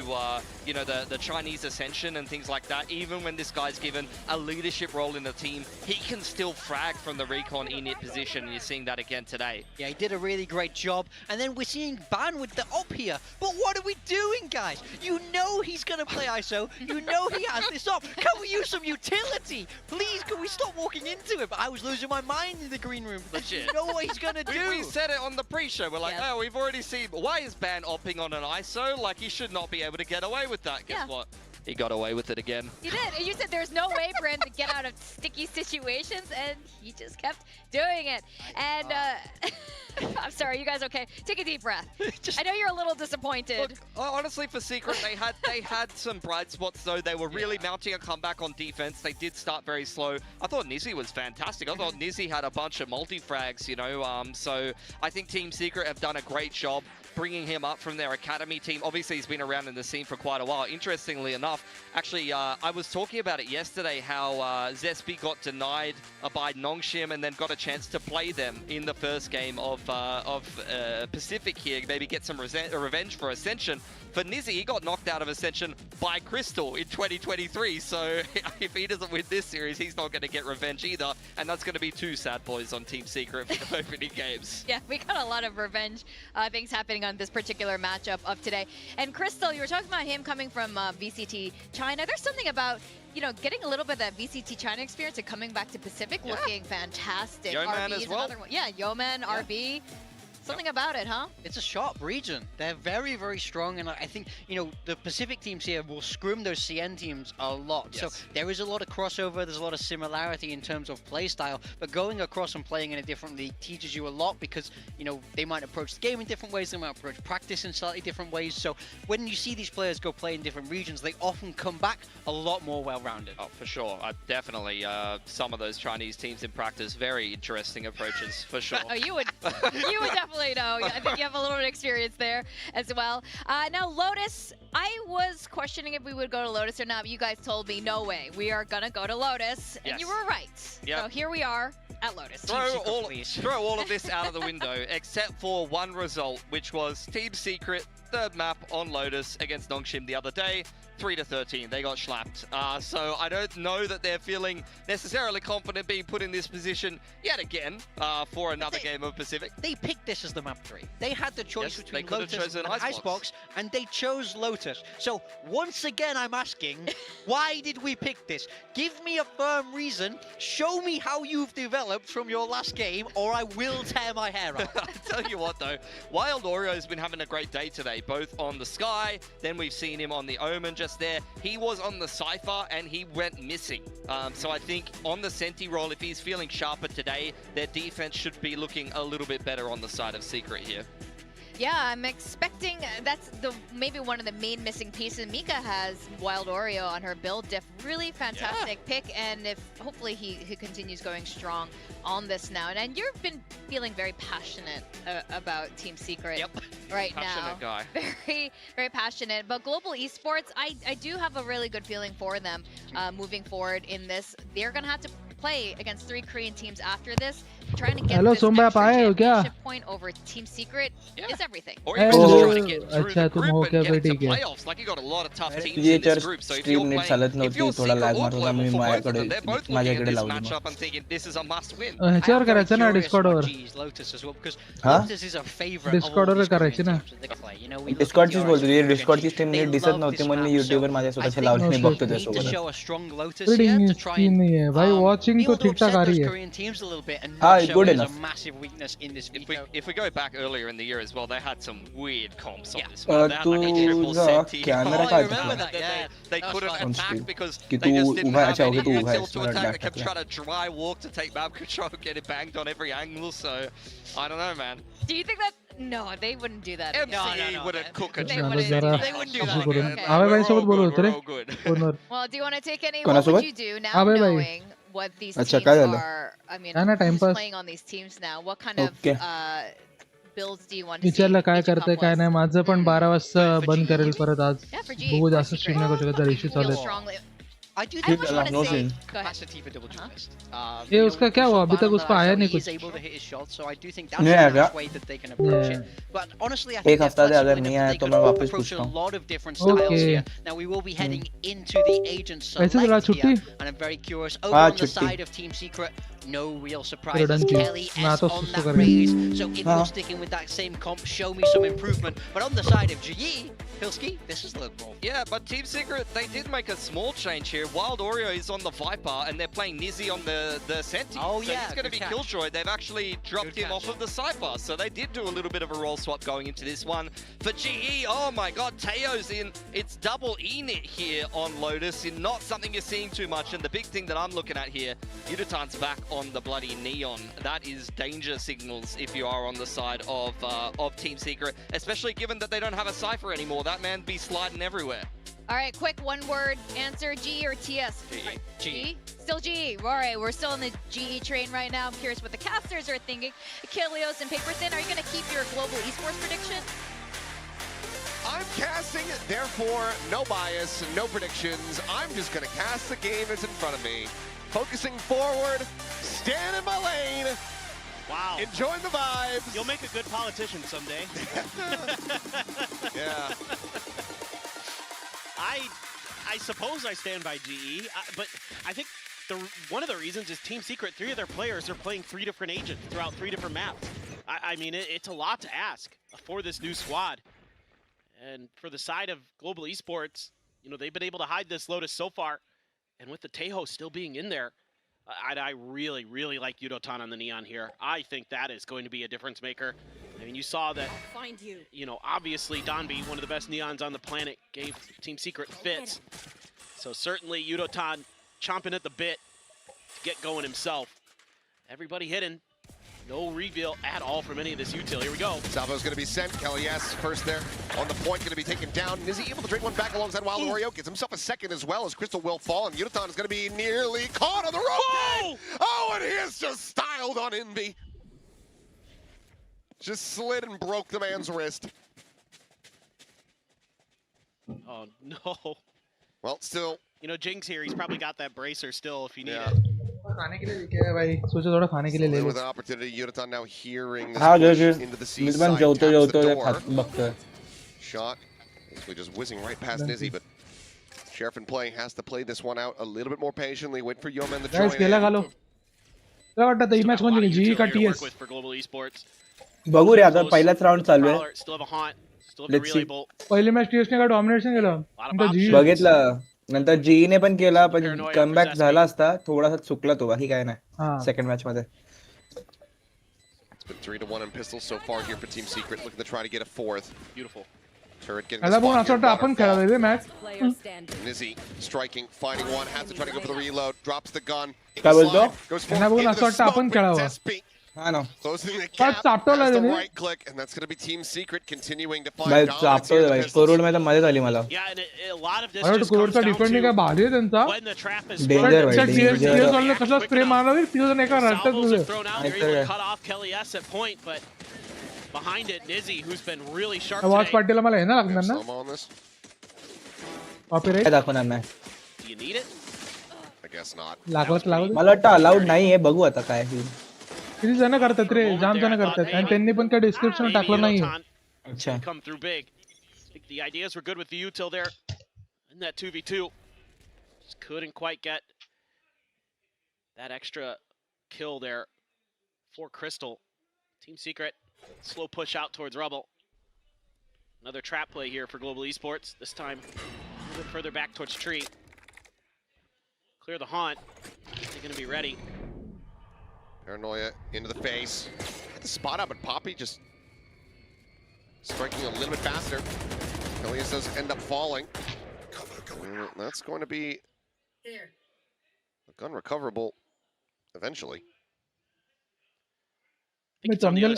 you know, the Chinese Ascension and things like that. Even when this guy's given a leadership role in the team, he can still frag from the recon Enir position, and you're seeing that again today. Yeah, he did a really great job. And then we're seeing Ban with the op here. But what are we doing, guys? You know he's going to play ISO. You know he has this op. Can we use some utility? Please, can we stop walking into it? But I was losing my mind in the green room. Legit. You know what he's going to do. We said it on the pre-show. We're like, oh, we've already seen... Why is Ban opping on an ISO? Like, he should not be able to get away with that. Guess what? He got away with it again. You did. You said there's no way for him to get out of sticky situations, and he just kept doing it. And I'm sorry, you guys okay? Take a deep breath. I know you're a little disappointed. Look, honestly, for Secret, they had some bright spots, though. They were really mounting a comeback on defense. They did start very slow. I thought Nizzy was fantastic. I thought Nizzy had a bunch of multi-frags, you know. So I think Team Secret have done a great job bringing him up from their academy team. Obviously, he's been around in the scene for quite a while. Interestingly enough, actually, I was talking about it yesterday, how Zespi got denied by Nongshim and then got a chance to play them in the first game of Pacific here, maybe get some revenge for Ascension. For Nizzy, he got knocked out of Ascension by Crystal in 2023, so if he doesn't win this series, he's not going to get revenge either, and that's going to be two sad boys on Team Secret for the opening games. Yeah, we got a lot of revenge things happening on this particular matchup of today. And Crystal, you were talking about him coming from VCT China. There's something about, you know, getting a little bit of that VCT China experience and coming back to Pacific looking fantastic. Yeoman RB as is well. another one. Yeah, Yeoman, RB. Something about it, huh? It's a sharp region. They're very, very strong, and I think, you know, the Pacific teams here will scrim those CN teams a lot. Yes. So there is a lot of crossover, there's a lot of similarity in terms of play style, but going across and playing in a different league teaches you a lot because, you know, they might approach the game in different ways, they might approach practice in slightly different ways. So when you see these players go play in different regions, they often come back a lot more well-rounded. Oh, for sure. Definitely some of those Chinese teams in practice, very interesting approaches, for sure. Oh, you would definitely know. I think you have a little bit of experience there as well. Now, Lotus, I was questioning if we would go to Lotus or not, but you guys told me, no way. We are going to go to Lotus, and you were right. Yep. So here we are at Lotus. Throw all of this out of the window, except for one result, which was Team Secret, third map on Lotus against Nongshim the other day. 3-13, they got slapped. So I don't know that they're feeling necessarily confident being put in this position yet again for another game of Pacific. They picked this as the map 3. They had the choice between could have Lotus chosen and Icebox, and they chose Lotus. So once again, I'm asking, why did we pick this? Give me a firm reason. Show me how you've developed from your last game, or I will tear my hair out. I'll tell you what, though, Wild Oreo has been having a great day today, both on the Sky, then we've seen him on the Omen just there. He was on the Cypher and he went missing. So I think on the Senti role, if he's feeling sharper today, their defense should be looking a little bit better on the side of Secret here. Yeah, I'm expecting that's maybe one of the main missing pieces. Mika has Wild Oreo on her build diff. Really fantastic pick, and if hopefully he continues going strong on this now. And you've been feeling very passionate about Team Secret right Passionate now. Guy. Very, very passionate. But Global Esports, I do have a really good feeling for them moving forward in this. They're going to have to play against 3 Korean teams after this. Trying to get this extra championship point over Team Secret is everything. Or even just trying to get through the group and get into playoffs. Like, you got a lot of tough teams in this group. So if you're playing, if you're Secret or Global, for both of them, they're both looking at this matchup and thinking this is a must win. ह्याच्यावर करायचं ना Discord वर Lotus as well, because Lotus is a favorite Discord वर करायचं ना डिस्कॉर्डचीच बोलतो ती डिस्कॉर्डची team NEET दिसत नव्हती म्हणून मी YouTube वर माझ्या स्वतःच्या लावले बघतो त्यासोबत show a strong Lotus here to try and भाई वॉचिंग Picking be तो able to ठीक ठाक upset आ those रही है. Korean teams a little bit and Ah, not show good it as a enough. massive weakness in this veto. If we go back earlier in the year as well, they had some weird comps on this Uh, one. They had like a triple तुझा senti. camera Oh, I का remember दिखला. that, They that was couldn't fun. attack because कि they तू just didn't उभा है, have अच्छा, any okay, तू उभा है, util to इसमें attack. They डाट kept रहा है. trying to dry walk to take map control, get it banged on every angle. So I don't know, man. Do you think that? No, they wouldn't do that. MCE wouldn't cook a They triple wouldn't. जरा They wouldn't do असं that. करून. Okay. आवे भाई सोबत बोलत होते रे. We're all good. फोनवर. Well, do you want to take any? कोणासोबत? What would you do now, आवे भाई. knowing what these अच्छा, teams काय झालं? are? I mean, है ना, time who's pass. playing on these teams now? What kind Okay. of builds do you want to see? विचारलं काय Major करते comp काय wise? नाही. माझं पण 12 वाजता बंद करेल परत आज. Yeah, for G. बघू जास्त स्ट्रीम नाही करू शकत जर इश्यू चालू Feel आहे. strongly. I do I think would no want to say. scene. Go ahead. capacity for double duelist. ये उसका क्या हुआ? अभी तक उस पे आया नहीं He's कुछ. able to hit his shot, so I do think that's नहीं a आएगा. nice way that they can approach Yeah. it. But honestly, I एक think they're हफ्ता से अगर flexible नहीं enough आया that तो they मैं can वापस approach पूछता a हूँ. lot of different styles Okay. here. Now we will be heading into the agent कैसे चला select छुट्टी? here, and I'm very curious. Over हाँ, on the छुट्टी. side of Team Secret, no real चलो surprises. Done की. Kelly मैं S तो on सुसु that कर. raise. So if हाँ. you're sticking with that same comp, show me some improvement. But on the side of GE, Pilski, this is a little more. Yeah, but Team Secret, they did make a small change here. Wild Oreo is on the Viper, and they're playing Nizzy on the Senti. Oh, so yeah, he's going to good be catch. Killjoy. They've actually dropped Good him catch. off of the Cypher. So they did do a little bit of a role swap going into this one. For GE, oh my god, Teo's in. It's double E-Nit here on Lotus, in not something you're seeing too much. And the big thing that I'm looking at here, Yudatan's back on the bloody Neon. That is danger signals if you are on the side of Team Secret, especially given that they don't have a Cypher anymore. That man be sliding everywhere. All right, quick one-word answer: G or TS? GE. G. Still GE. All right, we're still on the GE train right now. I'm curious what the casters are thinking. Achilleos and Paperthin, are you going to keep your global esports prediction? I'm casting, therefore, no bias, no predictions. I'm just going to cast the game that's in front of me. Focusing forward, stand in my lane, Wow. enjoying the vibes. You'll make a good politician someday. Yeah. I suppose I stand by GE, but I think one of the reasons is Team Secret, 3 of their players are playing 3 different agents throughout 3 different maps. I mean, it's a lot to ask for this new squad. And for the side of Global Esports, you know, they've been able to hide this Lotus so far. And with the Tejo still being in there, I really, really like Yudotan on the Neon here. I think that is going to be a difference maker. I mean, you saw that, you know, obviously Donby, one of the best Neons on the planet, gave Team Secret fits. So certainly Yudotan chomping at the bit to get going himself. Everybody hitting. No reveal at all from any of this util. Here we go. Salvo's going to be sent. Kelly S first there on the point, going to be taken down. Nizzy able to drink one back alongside Wild Oreo. Gets himself a second as well as Crystal will fall. And Yudotan is going to be nearly caught on the rope. Oh, and he is just styled on Envy. Just slid and broke the man's wrist. Oh, no. Well, still. You know, Jinx here, he's probably got that bracer still if you need Yeah. it. खाने के लिए लेके आया भाई. सोचा थोड़ा खाने के लिए ले लो. With an opportunity, Yudotan now hearing this हाँ, push जो into the मिलबन seaside, जेवतो taps जेवतो the जे door. बघतोय. Shot basically just whizzing right past Nizzy, but Sheriff in play has to play this one out a little bit more patiently. Wait for Yeoman to join Guys, केला खा in. लो. क्या वाटतं ही match कोण जिंकेल? GE का TS? With for Global Esports. बघू रे आता पहिलाच राउंड चालू आहे. Prowler, still have a haunt. Still have the Let's relay see. bolt. पहिली मॅच TS ने का डॉमिनेशन केलं. नंतर GE. बघितलं. नंतर जीई ने पण केला पण कमबॅक झाला असता. थोडासा चुकला तो, बाकी काय नाही. सेकंड मॅच मध्ये. It's been 3-1 in pistols so far here for Team Secret, looking to try to get a fourth. Beautiful. Turret getting याला the बघून spot असं here. वाटतं आपण खेळायला रे match. Nizzy striking, finding one, has to try to go for the reload, drops the gun. काय बोलतो? Goes यांना forward बघून into असं the वाटतं आपण smoke, खेळावं. Zespi हा ना. closing the पण gap, चापटवलं has the त्याने. right click, and that's going to be Team Secret continuing to find भाई dominance here चापतोय in the भाई. pistols. कोरोड मध्ये मजा झाली मला. Yeah, and a lot of this अरे just कोरोडचा comes down डिफेंडिंग काय to भारी आहे त्यांचा. when the trap is Danger, sprung. भाई, TS वाले React कसा quick स्प्रे enough. मारला रे तिथून एका रट्ट्यात Salvos तुझे. are thrown out. They're able to cut off Kelly S at point, but behind it, Nizzy, who's been really sharp आवाज today. पाटीला मला हे ना लागणार ना. Slow-mo on this? कॉपीराइट. काय दाखवणार नाही. Do you need it? I guess not. लागलं. मला वाटतं अलाउड नाही आहे. बघू आता काय होईल. किती जण करतात रे, जाम जण करतात आणि त्यांनी पण काय डिस्क्रिप्शन टाकलं नाही. अच्छा. Come through big. I think the ideas were good with the util there in that 2v2. Just couldn't quite get that extra kill there for Crystal. Team Secret, slow push out towards Rubble. Another trap play here for Global Esports. This time a little bit further back towards Tree. Clear the haunt. They gonna be ready. Paranoia into the face. Had the spot up, but Poppy just striking a little bit faster. Elias does end up falling. That's going to be a gun recoverable eventually. मैं thumbnail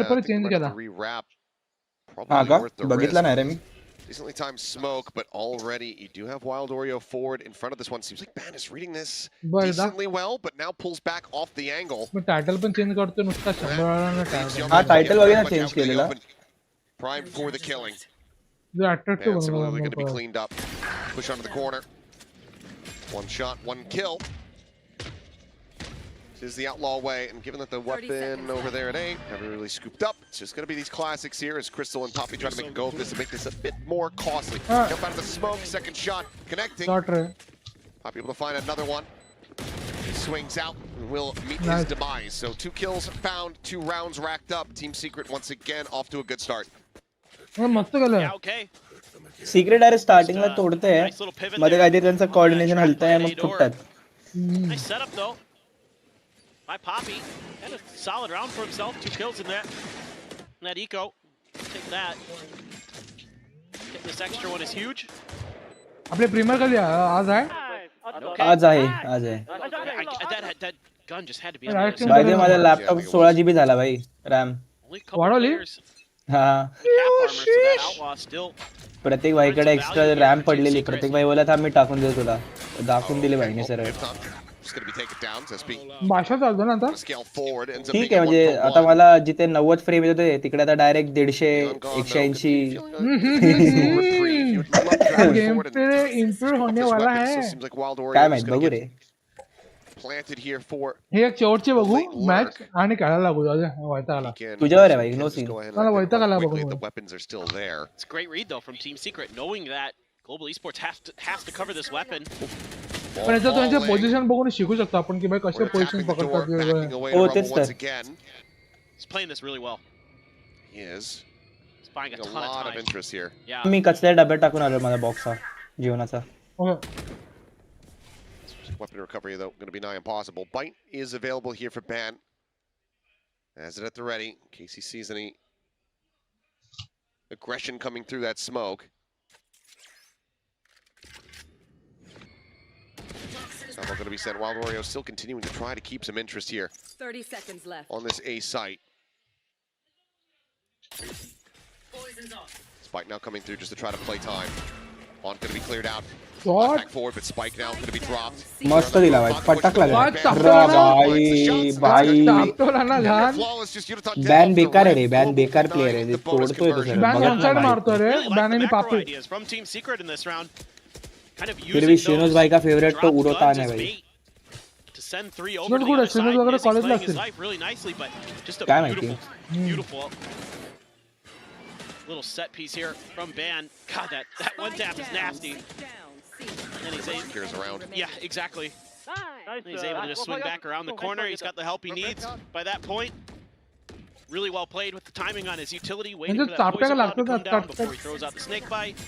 पर change करा. Rewrap. हाँ Probably का worth the बघितला नाही रे risk. Me. Decently timed smoke, but already you do have Wild Oreo forward in front of this one. Seems like Ban is reading this decently well, but now pulls back off the angle. मैं title पण change करतो नुसता 100 वाला title. हाँ title वगैरह change केलेला. Prime for the killing. जो attractive Ban's बनवा going to be cleaned up. Push onto the corner. One shot, one kill. This is the outlaw way, and given that the weapon over there at A never really scooped up, it's just going to be these classics here as Crystal and Poppy try to make a go of this and make this a bit more costly. Jump out of the smoke, second shot, connecting. Poppy able to find another one. He swings out and will meet his demise. So 2 kills found, 2 rounds racked up. Team Secret once again off to a good start. मस्त केलं. Secrete अरे स्टार्टिंगला तोडते मध्ये काहीतरी त्यांचं coordination हलतंय मग फुटतात. Nice setup though by Poppy. Had a solid round for himself. 2 kills in that. And that eco. Take that. Getting this extra one is huge. आपले प्रीमियर कधी आज आहे? आज आहे. That gun just had to be. By the way माझा laptop 16 GB झाला भाई RAM. वाढवली? हां. प्रत्येक भाईकडे एक्स्ट्रा रॅम पडलेली. प्रत्येक भाई बोला था मी टाकून देतो तुला. दाखवून दिले भाईने सर. भाषा चालतो ना आता. ठीक आहे म्हणजे आता मला जिथे 90 फ्रेम येत होते तिकडे आता डायरेक्ट 150 180. गेम पे इंप्रूव होने वाला है. काय माहित बघू रे. हे एक शेवटचे बघू मॅच आणि खेळायला लागू. वैताग आला. तुझ्यावर आहे भाई नो सीन. मला वैताग आला बघू. It's a great read though from Team Secret, knowing that Global Esports has to cover this weapon. पण याचं त्यांचे पोझिशन बघून शिकू शकतो आपण की भाई कसे पोझिशन पकडतात. हो तेच तर. He's playing this really well. He is. He's buying a ton of time. interest here. Yeah. मी कचऱ्या डब्यात टाकून आलो माझा बॉक्सचा जीवनाचा. Weapon recovery though going to be nigh impossible. Bite is available here for Ban. Has it at the ready. Casey sees any aggression coming through that smoke. Going to be sent. Wild Oreo still continuing to try to keep some interest here. 30 seconds left on this A site. Spike now coming through just to try to play time. On going to be cleared out. Back forward, but Spike now going to be dropped. मस्त दिला भाई पटक लागला. भाई ban बेकार आहे रे. Ban बेकार प्लेयर आहे. तोडतोय तो सर. बॅन वन साइड मारतो रे. बॅन आणि पापी. From Team Secret in this round. Kind of फिर भी शिनोज भाई का फेवरेट तो उड़ोतान है भाई. To send 3 over to the other side. He's playing his life really nicely, but just a beautiful little set piece here from Ban. God, that one tap is nasty. And he's able around. Yeah, exactly. He's able to just swing back around the corner. He's got the help he needs by that point. Really well played with the timing on his utility, waiting for that poison cloud to come down before he throws out the snake bite.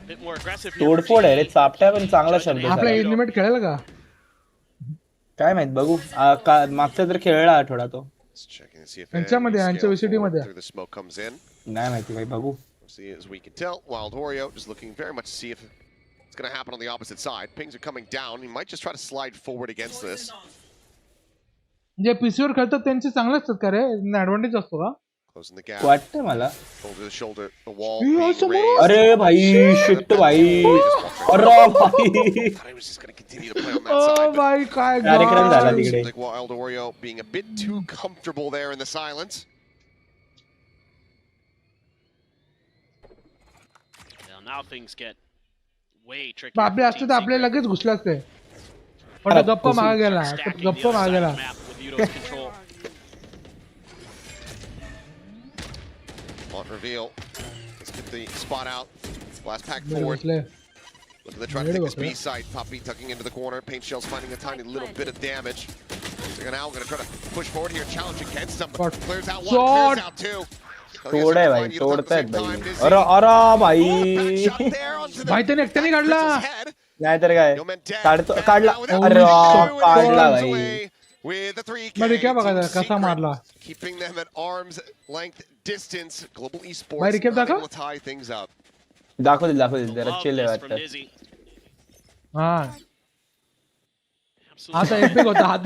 Bit more aggressive here. तोडफोड आहे रे. चापट्या पण चांगला शब्द आहे. आपला eliminate खेळेल का? काय माहित बघू. मागचा तर खेळला आठवडा तो. यांच्यामध्ये यांच्या VCT मध्ये. नाही माहिती भाई बघू. See, as we can tell, Wild Oreo just looking very much to see if it's going to happen on the opposite side. Pings are coming down. He might just try to slide forward against this. जे पीसीवर खेळतात त्यांचे चांगले असतात का रे? Advantage असतो का? Closing the gap. वाटतं मला. Over the shoulder, the wall. अरे भाई शिट भाई. अरे भाई. Oh भाई काय कार्यक्रम झाला तिकडे. Like Wild Oreo being a bit too comfortable there in the silence. Now things get way tricky. आपले असते तर आपले लगेच घुसले असते. पण गप्पा मागे गेला. गप्पा मागे गेला. On reveal. Let's get the spot out. Last pack forward. Look at the try to take this B side. Poppy tucking into the corner. Paint Shell's finding a tiny little bit of damage. They're now going to try to push forward here, challenge against them. Clears out one, clears out two. तोड आहे भाई. तोडतायत भाई. अरे भाई. भाई त्याने एकट्याने काढला. नाहीतर काय काढला अरे काढला भाई with the 3K. मध्ये क्या बघा कसा मारला Keeping them at arm's length distance. Global भाई Esports रिकेप not दाखव able to tie things up. दाखव जरा चिल आहे वाटतं हा आता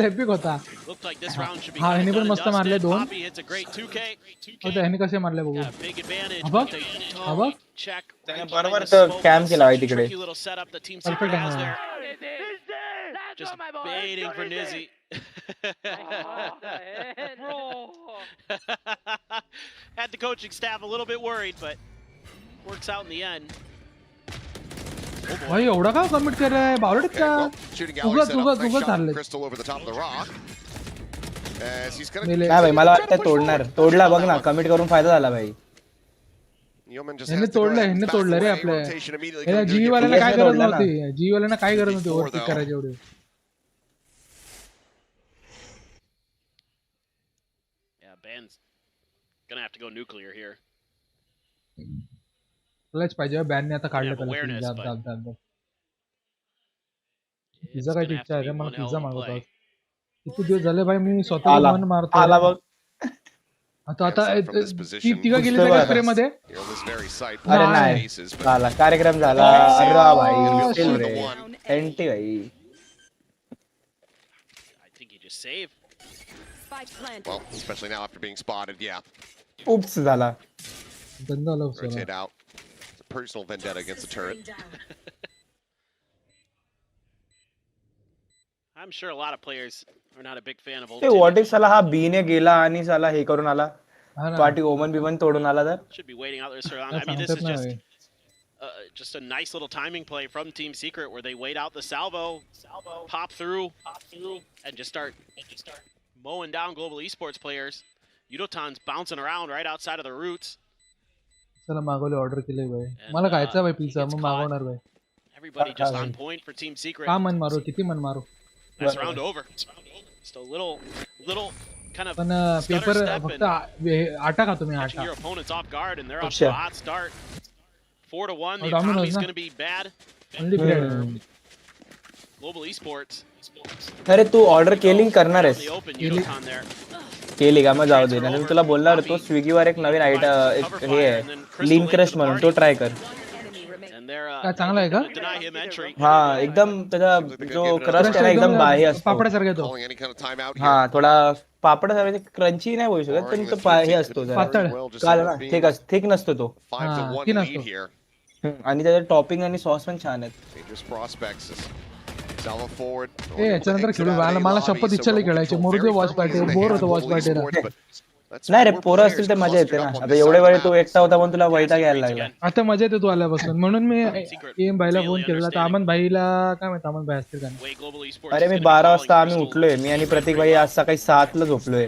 एपिक होता Looked like this round should be हा kind ह्याने of पण done and मस्त मारले dusted. दोन Poppy hits a great 2K. आता ह्याने कसे मारले बघू Big advantage. हा बघ but they हा बघ check त्याने right बरोबर behind the तर smoke. कॅम्प That's केला आहे such a तिकडे tricky little setup that Team Secret Perfect, has हा. there. Just baiting for Nizzy. Had the coaching staff a little bit worried, but works out in the end. भाई एवढा का commit केलाय बावडत का Shooting gallery set up. Nice shot from चालले Crystal over the top of the rock. As he's gonna नाही भाई मला वाटतं तोडला बघ ना कमिट करून फायदा झाला भाई Yeoman just ह्याने has to go तोडलं ahead and ह्याने back तोडलं रे away. आपल्या Rotation immediately ह्याला coming through जी here. वाल्याला काय गरज तोडलं ना. नव्हती जी वाल्याला काय गरज नव्हती ओव्हरपिक करायची एवढी Yeah, Ben's gonna have to go nuclear here. तुलाच पाहिजे बॅनने आता काढलं have त्याला awareness, जाब but- जाब जाब जाब It's पिझ्झा काय gonna have इच्छा to आहे be रे मला one hell pizza of a मागवतो play. आज. किती दिवस झाले भाई मी स्वतः आला मन मारतो आला बघ आता From this ती position. तिघा गेली पुस्तक त्या वाचा. स्प्रे मध्ये Here on this very site. अरे नाही. नाही Aces, but झाला कार्यक्रम झाला अरे भाई स्टिल रे एंटी भाई I think he just saved. Spike planted. well, especially now after being spotted, yeah. उप्स झाला गंदा love Rotate out. It's a personal vendetta against the turret. I'm sure a lot of players are not a big fan of old ते Timmy. What if साला हा B ने गेला आणि साला हे करून आला हा ना. पार्टी ओमन बिमन तोडून आला तर Should be waiting out this round. काय I mean, this सांगतात is ना just a nice little timing play from Team Secret where they wait out the salvo, pop through, and just start mowing down Global Esports players. Yudotan's bouncing around right outside of the roots. चला मागवले order केले भाई मला खायचा भाई pizza मग मागवणार भाई Everybody just on point for Team Secret. का मन मारू किती मन मारू That's round over. Just a little kind of पण stutter पेपर step फक्त and आटा खातो मी catching आटा your opponents off guard, and they're off अच्छा. to a hot start. 4-1. The Domino's economy's ना. going to be bad. Only bread. Global Esports. अरे तू order केली करणार In आहेस the open, Yudotan there. केली का मग जाऊ दे नाही तुला बोलणार होतो स्विगीवर एक नवीन एक हे आहे लीन क्रश म्हणून तो ट्राय कर And they're काय चांगला आहे का gonna deny him entry. हा एकदम त्याचा जो क्रस्ट आहे ना एकदम बाहे असतो पापडासारखा येतो Calling any kind of timeout हा here. थोडा पापड क्रंची नाही बोलू शकत पण तो हे असतो पातळ. काल ना थिक नसतो तो 5-1 की lead नसतो. here. आणि त्याचे टॉपिंग आणि सॉस पण छान आहेत Dangerous prospects. Salvo forward. ए याच्यानंतर खेळू मला शपथ इच्छा नाही खेळायची Moru they watch party bore होतो वॉच पार्टीला नाही रे पोरं असतील तर मजा येते ना आता एवढे वेळ तू एकटा होता पण तुला वैताग यायला लागला आता मजा येते तू आल्यापासून म्हणून मी एम भाईला फोन केलेला तर अमन भाईला काय माहिती अमन भाई असतील का नाही. Way Global Esports अरे is me gonna be 12 calling वाजता आम्ही Crystal. उठलोय मी आणि प्रतीक भाई आज सकाळी 7 ला झोपलोय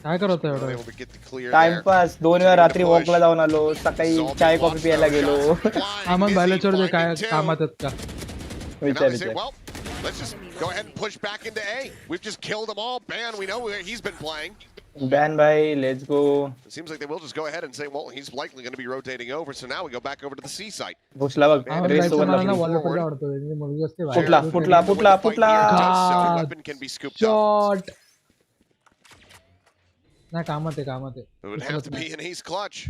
काय करत एवढं Able to get the clear there. Timepass 2 वेळा रात्री वॉकला जाऊन आलो सकाळी चाय कॉफी प्यायला गेलो अमन भाईला चोर दे काय कामात आहेत का And now विचार they say, विचार well, let's just go ahead and push back into A. We've just killed them all. Ban, we know where he's been playing. Ban भाई let's go It seems like they will just go ahead and say, well, he's likely going to be rotating over. So now we go back over to the C site. घुसला बघ अमन race भाईचं ओव्हरला मला ना गेली. Wallpaper आवडतो म्हणजे मुलगी असते फुटला फुटला फुटला फुटला So the weapon can be scooped up. Shot नाही कामात आहे It would have to be an ace clutch.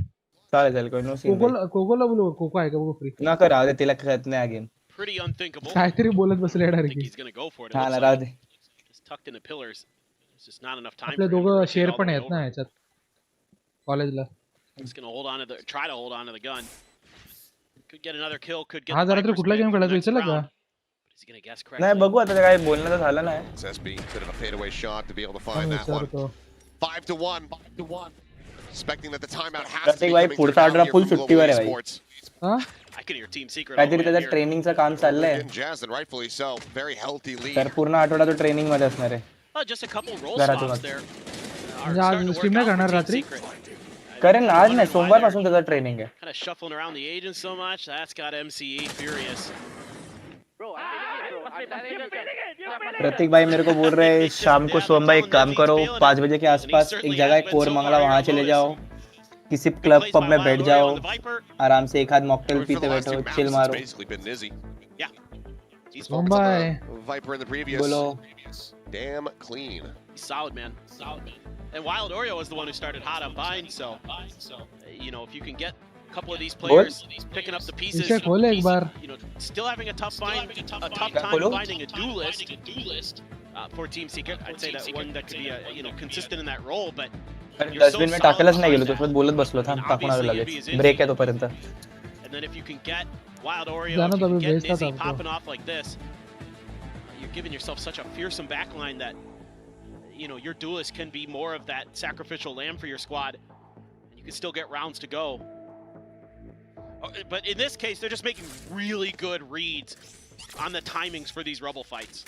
चालेल चालेल कोई नो सीन कोकोला बोलू कोको आहे का बघू फ्री ना कर राहू दे तिला खेळत नाही अगेन Pretty unthinkable. काहीतरी बोलत बसले I think direct he's gonna go for it. It हा looks ना like Rahu they it's tucked in the pillars. There's just not enough time. आपले for him to दोघं rotate शेअर all the पण way आहेत over. ना ह्याच्यात कॉलेजला He's gonna try to hold on to the gun. Could get another kill. Could get. हा the जरा तरी Viper's कुठला pick गेम for the खेळायचा next विचारलं का round. Is he gonna guess correctly? नाही बघू आता काय बोलणं तर झालं नाही It's SB, bit of a fadeaway shot to be able to हा, find that one. विचारतो 5-1. Expecting that the timeout has to प्रत्येक be भाई coming through पुढचा now order here full from सुट्टीवर Global आहे भाई Esports. हा I can hear Team Secret. all the काहीतरी way त्याचं here. ट्रेनिंगचं काम चाललंय Getting jazzed and rightfully so. Very healthy lead. तर पूर्ण आठवडा तो ट्रेनिंग मध्ये असणार आहे Just a couple roll घरातून stops there. म्हणजे आज स्ट्रीम नाही करणार रात्री करेन ना आज नाही सोमवार पासून त्याचं ट्रेनिंग आहे Kind of shuffling around the agents so much. That's got MCE furious. प्रतीक भाई मेरे को बोल रहे हैं शाम को सोम भाई एक काम करो 5 बजे के आसपास एक जगह है कोर मंगला वहां चले जाओ किसी क्लब पब में बैठ जाओ आराम से एक हाथ मॉकटेल For पीते the last बैठो two maps, चिल it's मारो basically been Nizzy. He's focused on the Viper in the previous. Damn clean. He's solid, man. Solid. And Wild Oreo was the one who started hot on Bind, so you know, if you can get a couple of these players picking up the pieces, you know, still having a tough time finding a duelist for Team Secret. I'd say that one that could be you know, consistent in that role, but dustbin में टाकायलाच नाही गेलो, तसंच बोलत बसलो था, टाकून आलो लगेच. Break आहे तोपर्यंत. And then if you can get Wild Oreo, if you can get Nizzy popping off like this, you're giving yourself such a fearsome backline that, you know, your duelist can be more of that sacrificial lamb for your squad. And you can still get rounds to go. But in this case, they're just making really good reads on the timings for these Rebel fights.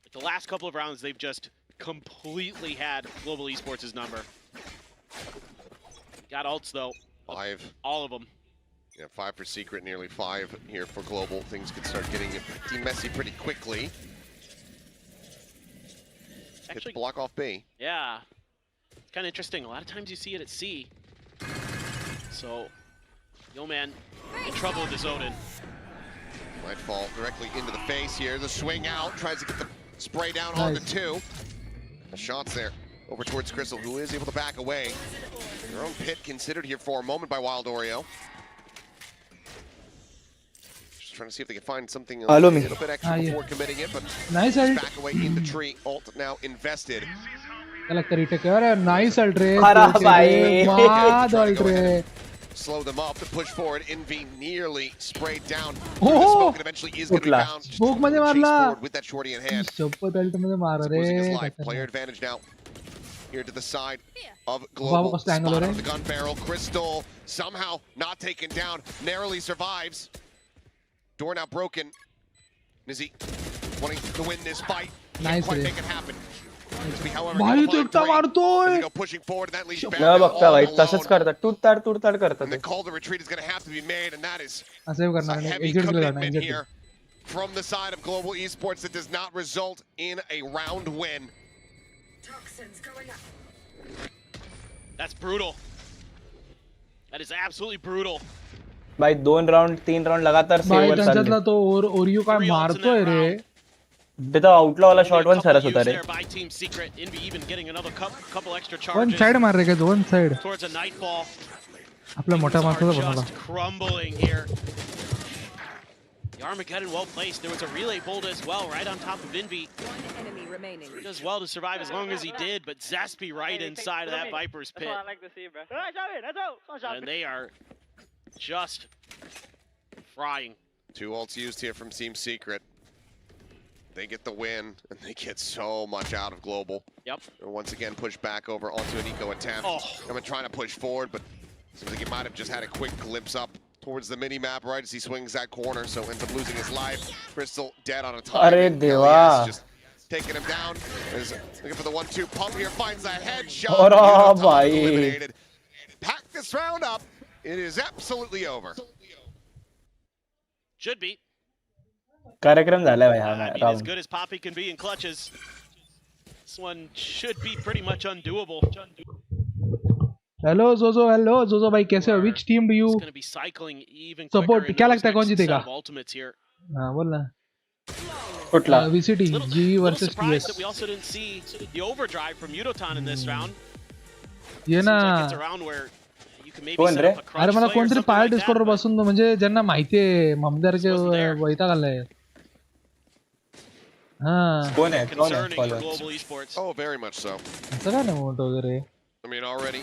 Like the last couple of rounds, they've just completely had Global Esports' number. Got ults though. 5. All of them. Yeah, 5 for Secret, nearly 5 here for Global. Things could start getting pretty messy pretty quickly. Actually, block off B. Yeah. It's kind of interesting. A lot of times you see it at C. So, Yo Man in trouble with the Zodin. Might fall directly into the face here. The swing out, tries to get the spray down on the 2. The shots there over towards Crystal, who is able to back away. Their own pit considered here for a moment by Wild Oreo. Just trying to see if they can find something a little bit extra before committing it, but nice back away in the tree. Ult now invested. Nice ult रे. Slow them up to push forward. Envy nearly sprayed down. Smoke and eventually is going to be found. Smoke मध्ये Chase मारला. forward with that shorty in hand. शपथ ult मध्ये मारा रे. Losing his life. Player advantage now. Here to the side of Global. Spot on the gun barrel. Crystal somehow not taken down. Narrowly survives. Door now broken. Nizzy wanting to win this fight. Can't quite make it happen. भाई तो एकटा मारतोय. Pushing forward that leash back. ना बघता भाई तसंच करतात. तुडताड करतात. And the call to retreat is going to have to be made, and that is असेव करणार a नाही. heavy Exit केलं commitment जाणार. here from the side of Global Esports that does not result in a round win. That's brutal. That is absolutely brutal. भाई 2 round 3 round लगातार भाई saver त्यांच्यातला चालले. तो Oreo काय मारतोय रे. ते तो आउटला वाला शॉट वन सरस होता रे. By Team Secret, Envy even getting another couple extra charges. One side मार रे का one side. Towards a nightfall. आपला मोठा माणसाचा बनवला. Just crumbling here. The Armageddon well placed. There was a relay bolt as well, right on top of Envy. One enemy remaining. He does well to survive as long as he did, but Zespi right inside of that Viper's pit. That's what I like to see, bro. And they are just frying. 2 ults used here from Team Secret. They get the win, and they get so much out of Global. Yep. And once again, push back over onto an eco attempt. Coming trying to push forward, but seems like he might have just had a quick glimpse up towards the mini-map right as he swings that corner, so ends up losing his life. Crystal dead on a time. Arre deva. Just taking him down. Is looking for the 1-2 pump here, finds that headshot. Oh, bhai. Eliminated. Pack this round up. It is absolutely over. Should be. कार्यक्रम झाला भाई हा I mean, as round. good as Poppy can be in clutches, this one should be pretty much undoable. Hello जोजो भाई कैसे हो? Which team do you It's going to be cycling even quicker support? in क्या those लगता है कौन next set जीतेगा? of ultimates here. हाँ बोल ना. कुठला? VCT G versus Surprised TS. that we also didn't see the overdrive from Yudotan in this round. ये ना. Seems like it's a round where you can maybe कोण set रे? up a crunch अरे मला play or कोणतरी something pi like that, डिस्कॉर्डवर but बसून म्हणजे ज्यांना माहितीये ममदारचे वैताग आलाय. हां. कोण आहे? कोण आहे? concerning for follower. Global Esports. Oh, very much so. असं काय नाही मोठं वगैरे. I mean, already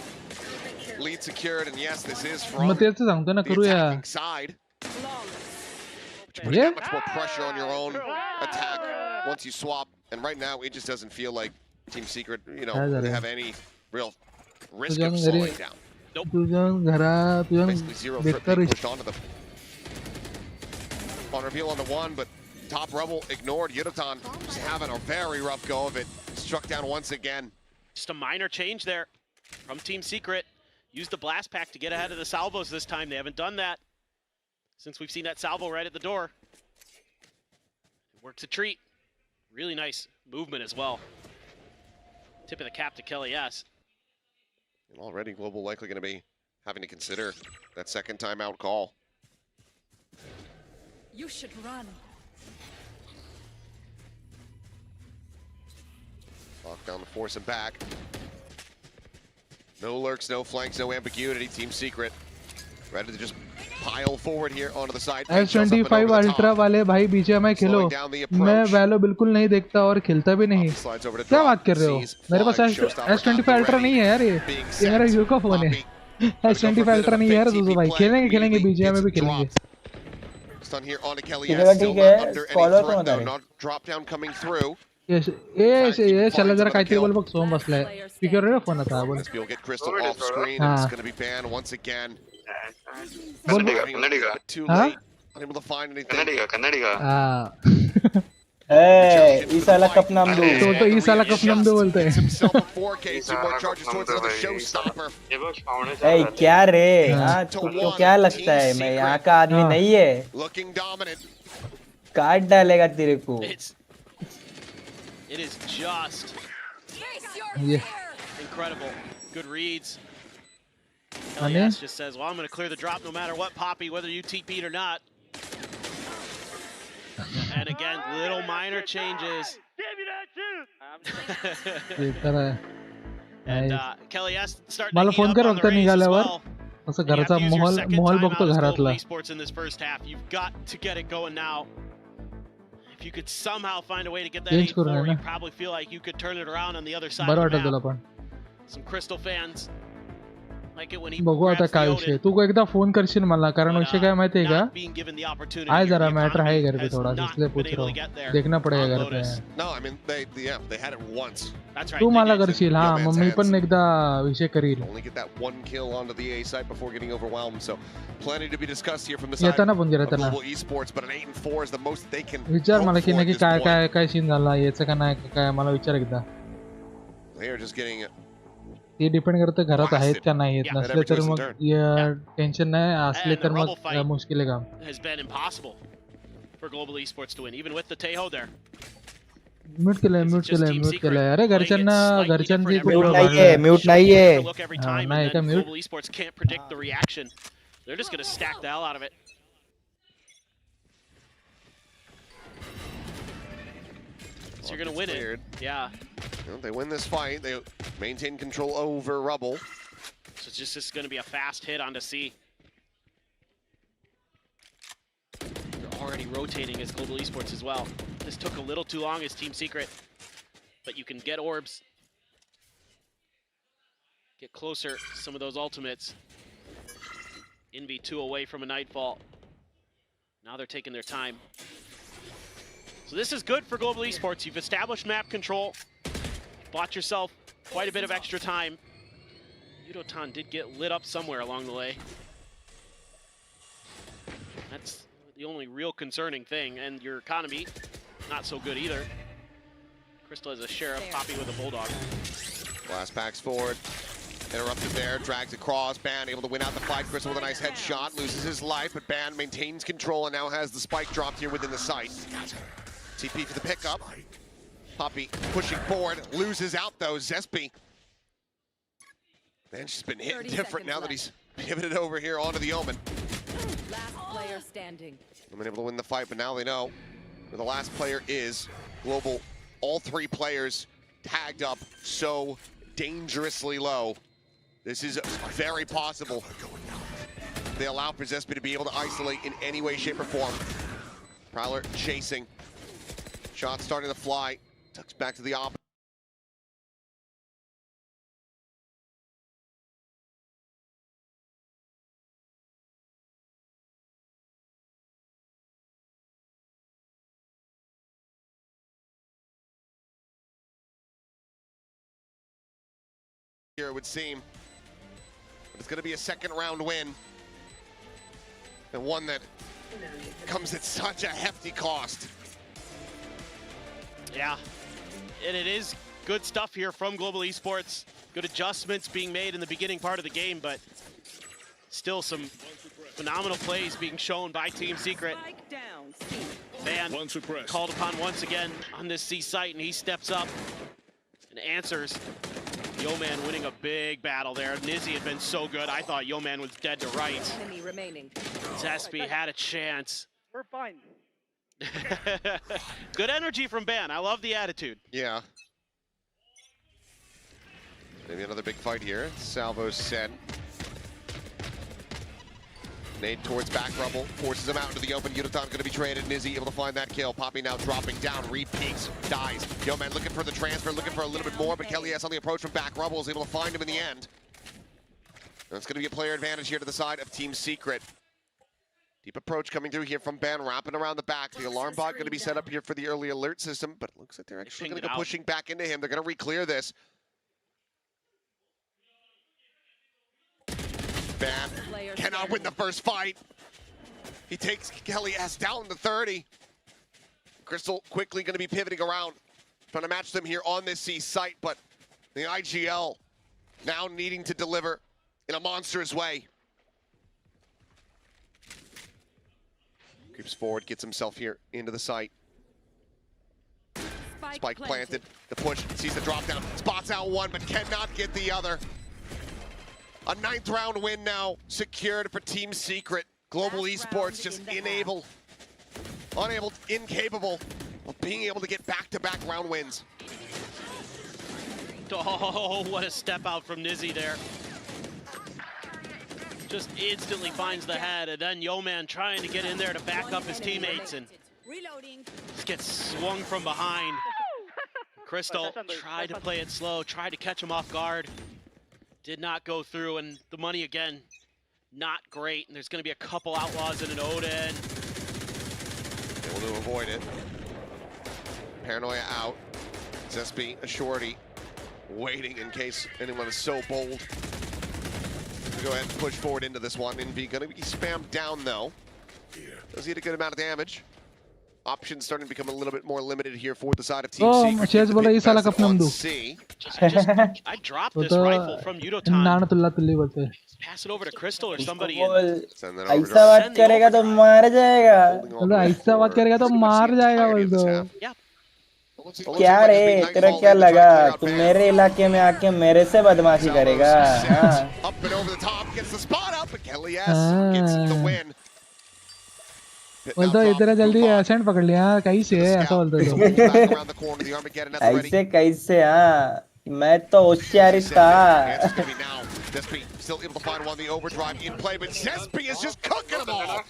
lead secured, and yes, this is from मग तेच सांगतो ना the करूया. attacking side. But you put that much more pressure on your own attack once you swap, and right now it just doesn't feel like Team Secret, you know, they have any real risk of slowing down. तुझ्या घरात तुझ्या Basically zero trip बेकार being pushed onto them. On reveal on the 1, but top Rebel ignored. Yudotan just having a very rough go of it. Struck down once again. Just a minor change there from Team Secret. Used the blast pack to get ahead of the salvos this time. They haven't done that since we've seen that salvo right at the door. It works a treat. Really nice movement as well. Tip of the cap to Kelly S. And already Global likely going to be having to consider that second timeout call. You should run. Lockdown to force him back. No lurks, no flanks, no ambiguity. Team Secret ready to just pile forward here onto the side. S25 ultra वाले भाई BGMI खेलो. मैं वैलो बिल्कुल नहीं देखता और खेलता भी नहीं. क्या बात कर रहे हो? मेरे पास S25 अल्ट्रा नहीं है यार. ये मेरा यूको का फोन है. S25 अल्ट्रा नहीं है यार दोस्तों भाई. खेलेंगे BGMI भी खेलेंगे. Stun here on Kelly. Still not under any threat though. Not drop down coming through. ये चला जरा काहीतरी बोल बघ सोम बसलाय. स्पीकर रे फोन आता बोल. We'll get Crystal off screen and it's going to be banned once again. Too late. Unable to find anything. ए ईसाला कप नाम दो. तो ईसाला कप नाम दो बोलते हैं. ए क्या रे? हाँ तुमको क्या लगता है मैं यहाँ का आदमी नहीं है? काट डालेगा तेरे को. It is just incredible. Good reads. Elias just says, well, I'm going to clear the drop no matter what, Poppy, whether you TP'd or not. And again, little minor changes. And Kelly S starting to heat up on the race as well. असं घरचा माहोल बघतो घरातला. Esports in this first half. You've got to get it going now. If you could somehow find a way to get that 8-4, you probably feel like you could turn it around on the other side of the map. Some Crystal fans like it when he बघू आता काय विषय. तू एकदा phone करशील मला कारण विषय काय माहिती आहे का? आय जरा मैटर है घर पे थोड़ा इसलिए पूछ रहा हूँ. देखना पड़ेगा घर पे. No, I mean they had it once. तू मला करशील. हाँ मम्मी पण एकदा विषय करील. Only get that one kill onto the A site before getting overwhelmed. So plenty to be discussed here from the side येताना पण of येताना. Global Esports, but an 8-4 is the most they can. विचार मला की नक्की काय scene झाला याचं का नाही काय मला विचार एकदा. They are just getting ते डिपेंड करतं घरात आहेत का नाही आहेत. नसले तर मग टेन्शन नाही. असले तर मग मुश्किल आहे काम. Has been impossible for Global Esports to win, even with the Tejo there. Mute केलंय. अरे घरच्यांची म्यूट नाहीये. नाही का mute. Global Esports can't predict the reaction. They're just going to stack the hell out of it. So you're going to win it. Yeah. Well, they win this fight. They maintain control over Rubble. So it's just going to be a fast hit onto C. They're already rotating as Global Esports as well. This took a little too long as Team Secret. But you can get orbs. Get closer. Some of those ultimates. NV2 away from a Nightfall. Now they're taking their time. So this is good for Global Esports. You've established map control. Bought yourself quite a bit of extra time. Yudotan did get lit up somewhere along the way. That's the only real concerning thing. And your economy, not so good either. Crystal has a Sheriff, Poppy with a Bulldog. Blast packs forward. Interrupted there, drags across. Ban able to win out the fight. Crystal with a nice headshot, loses his life, but Ban maintains control and now has the spike dropped here within the site. TP for the pickup. Poppy pushing forward, loses out though, Zespi. Man, she's been hitting different now that he's pivoted over here onto the Omen. Last player standing. They've been able to win the fight, but now they know where the last player is. Global, all three players tagged up so dangerously low. This is very possible. They allow for Zespi to be able to isolate in any way, shape, or form. Prowler chasing. Shot starting to fly. Tucks back to the opposite. Here it would seem. But it's going to be a second round win. And one that comes at such a hefty cost. Yeah, and it is good stuff here from Global Esports. Good adjustments being made in the beginning part of the game, but still some phenomenal plays being shown by Team Secret. Van called upon once again on this C site, and he steps up and answers. Yeoman winning a big battle there. Nizzy had been so good, I thought Yeoman was dead to rights. Zespi had a chance. We're fine. Good energy from Ben. I love the attitude. Yeah. Maybe another big fight here. Salvo sent. Nade towards back rubble, forces him out into the open. Yudotan's going to be traded. Nizzy able to find that kill. Poppy now dropping down, re-peeks, dies. Yo man looking for the transfer, looking for a little bit more, but Kelly S on the approach from back rubble is able to find him in the end. And it's going to be a player advantage here to the side of Team Secret. Deep approach coming through here from Ben, wrapping around the back. The alarm bot going to be set up here for the early alert system, but it looks like they're actually going to go pushing back into him. They're going to re-clear this. Ben cannot win the first fight. He takes Kelly S down to 30. Crystal quickly going to be pivoting around, trying to match them here on this C site, but the IGL now needing to deliver in a monstrous way. Creeps forward, gets himself here into the site. Spike planted. The push, sees the drop down, spots out one, but cannot get the other. A 9th round win now secured for Team Secret. Global Esports just incapable of being able to get back-to-back round wins. Oh, what a step out from Nizzy there. Just instantly finds the head, and then Yo-Man trying to get in there to back up his teammates, and just gets swung from behind. Crystal tried to play it slow, tried to catch him off guard. Did not go through, and the money again, not great. And there's going to be a couple outlaws and an Odin. Able to avoid it. Paranoia out. Zespi, a shorty, waiting in case anyone is so bold to go ahead and push forward into this one. Envy going to be spammed down though. Does he get a good amount of damage? Options starting to become a little bit more limited here for the side of Team Secret. I dropped this rifle from Yudotan. Pass it over to Crystal or somebody. ऐसा बात करेगा तो मार जाएगा. ऐसा बात करेगा तो मार जाएगा बोल दो. क्या रे, तेरा क्या लगा? तू मेरे इलाके में आके मेरे से बदमाशी करेगा? Up and over the top, gets the spot up, but Kelly S gets the win. बोल दो इतना जल्दी एसेंट पकड़ लिया कैसे ऐसा बोल दो. ऐसे कैसे हाँ? मैं तो होशियारी था. Still able to find one, the overdrive in play, but Zespi is just cooking them all.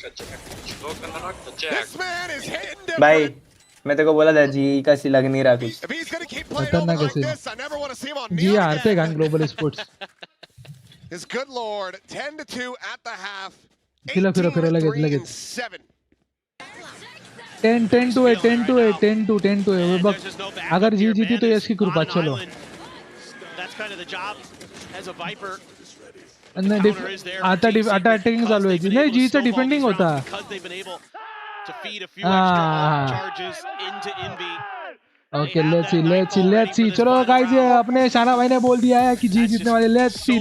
This man is hitting different. भाई मैं तेरे को बोला था जी का सी लग नहीं रहा कुछ. If he's going to keep playing over like this, I never want to see him on जी हारते गान Global Esports. His good lord, 10-2 at the half. फिर लगे 10-2 बक अगर जीती तो यस की कृपा चलो. That's kind of the job as a Viper. आता अटैकिंग चालू है. नहीं जी से डिफेंडिंग होता. To feed a few extra charges into Envy. Okay, let's see. चलो guys, अपने शाना भाई ने बोल दिया है कि जी जीतने वाले. Let's see.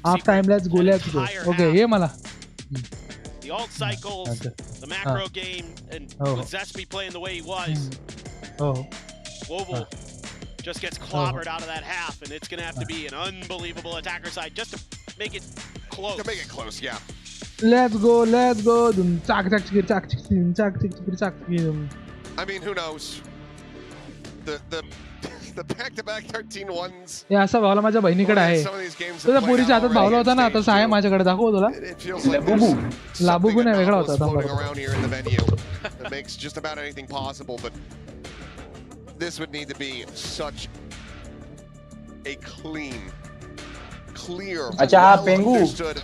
Half time, let's go. Okay, ये मला. The alt cycles, the macro game, and with Zespi playing the way he was, Global just gets clobbered out of that half, and it's going to have to be an unbelievable attacker side just to make it close. To make it close, yeah. Let's go. I mean, who knows? The back-to-back 13-1s. हे असं भावला माझ्या बहिणीकडे आहे. तुझ्या पोरीच्या हातात भावला होता ना, तसा आहे माझ्याकडे. दाखव तुला. लाबुबू नाही, वेगळा होता. That makes just about anything possible, but this would need to be such a clear, well-understood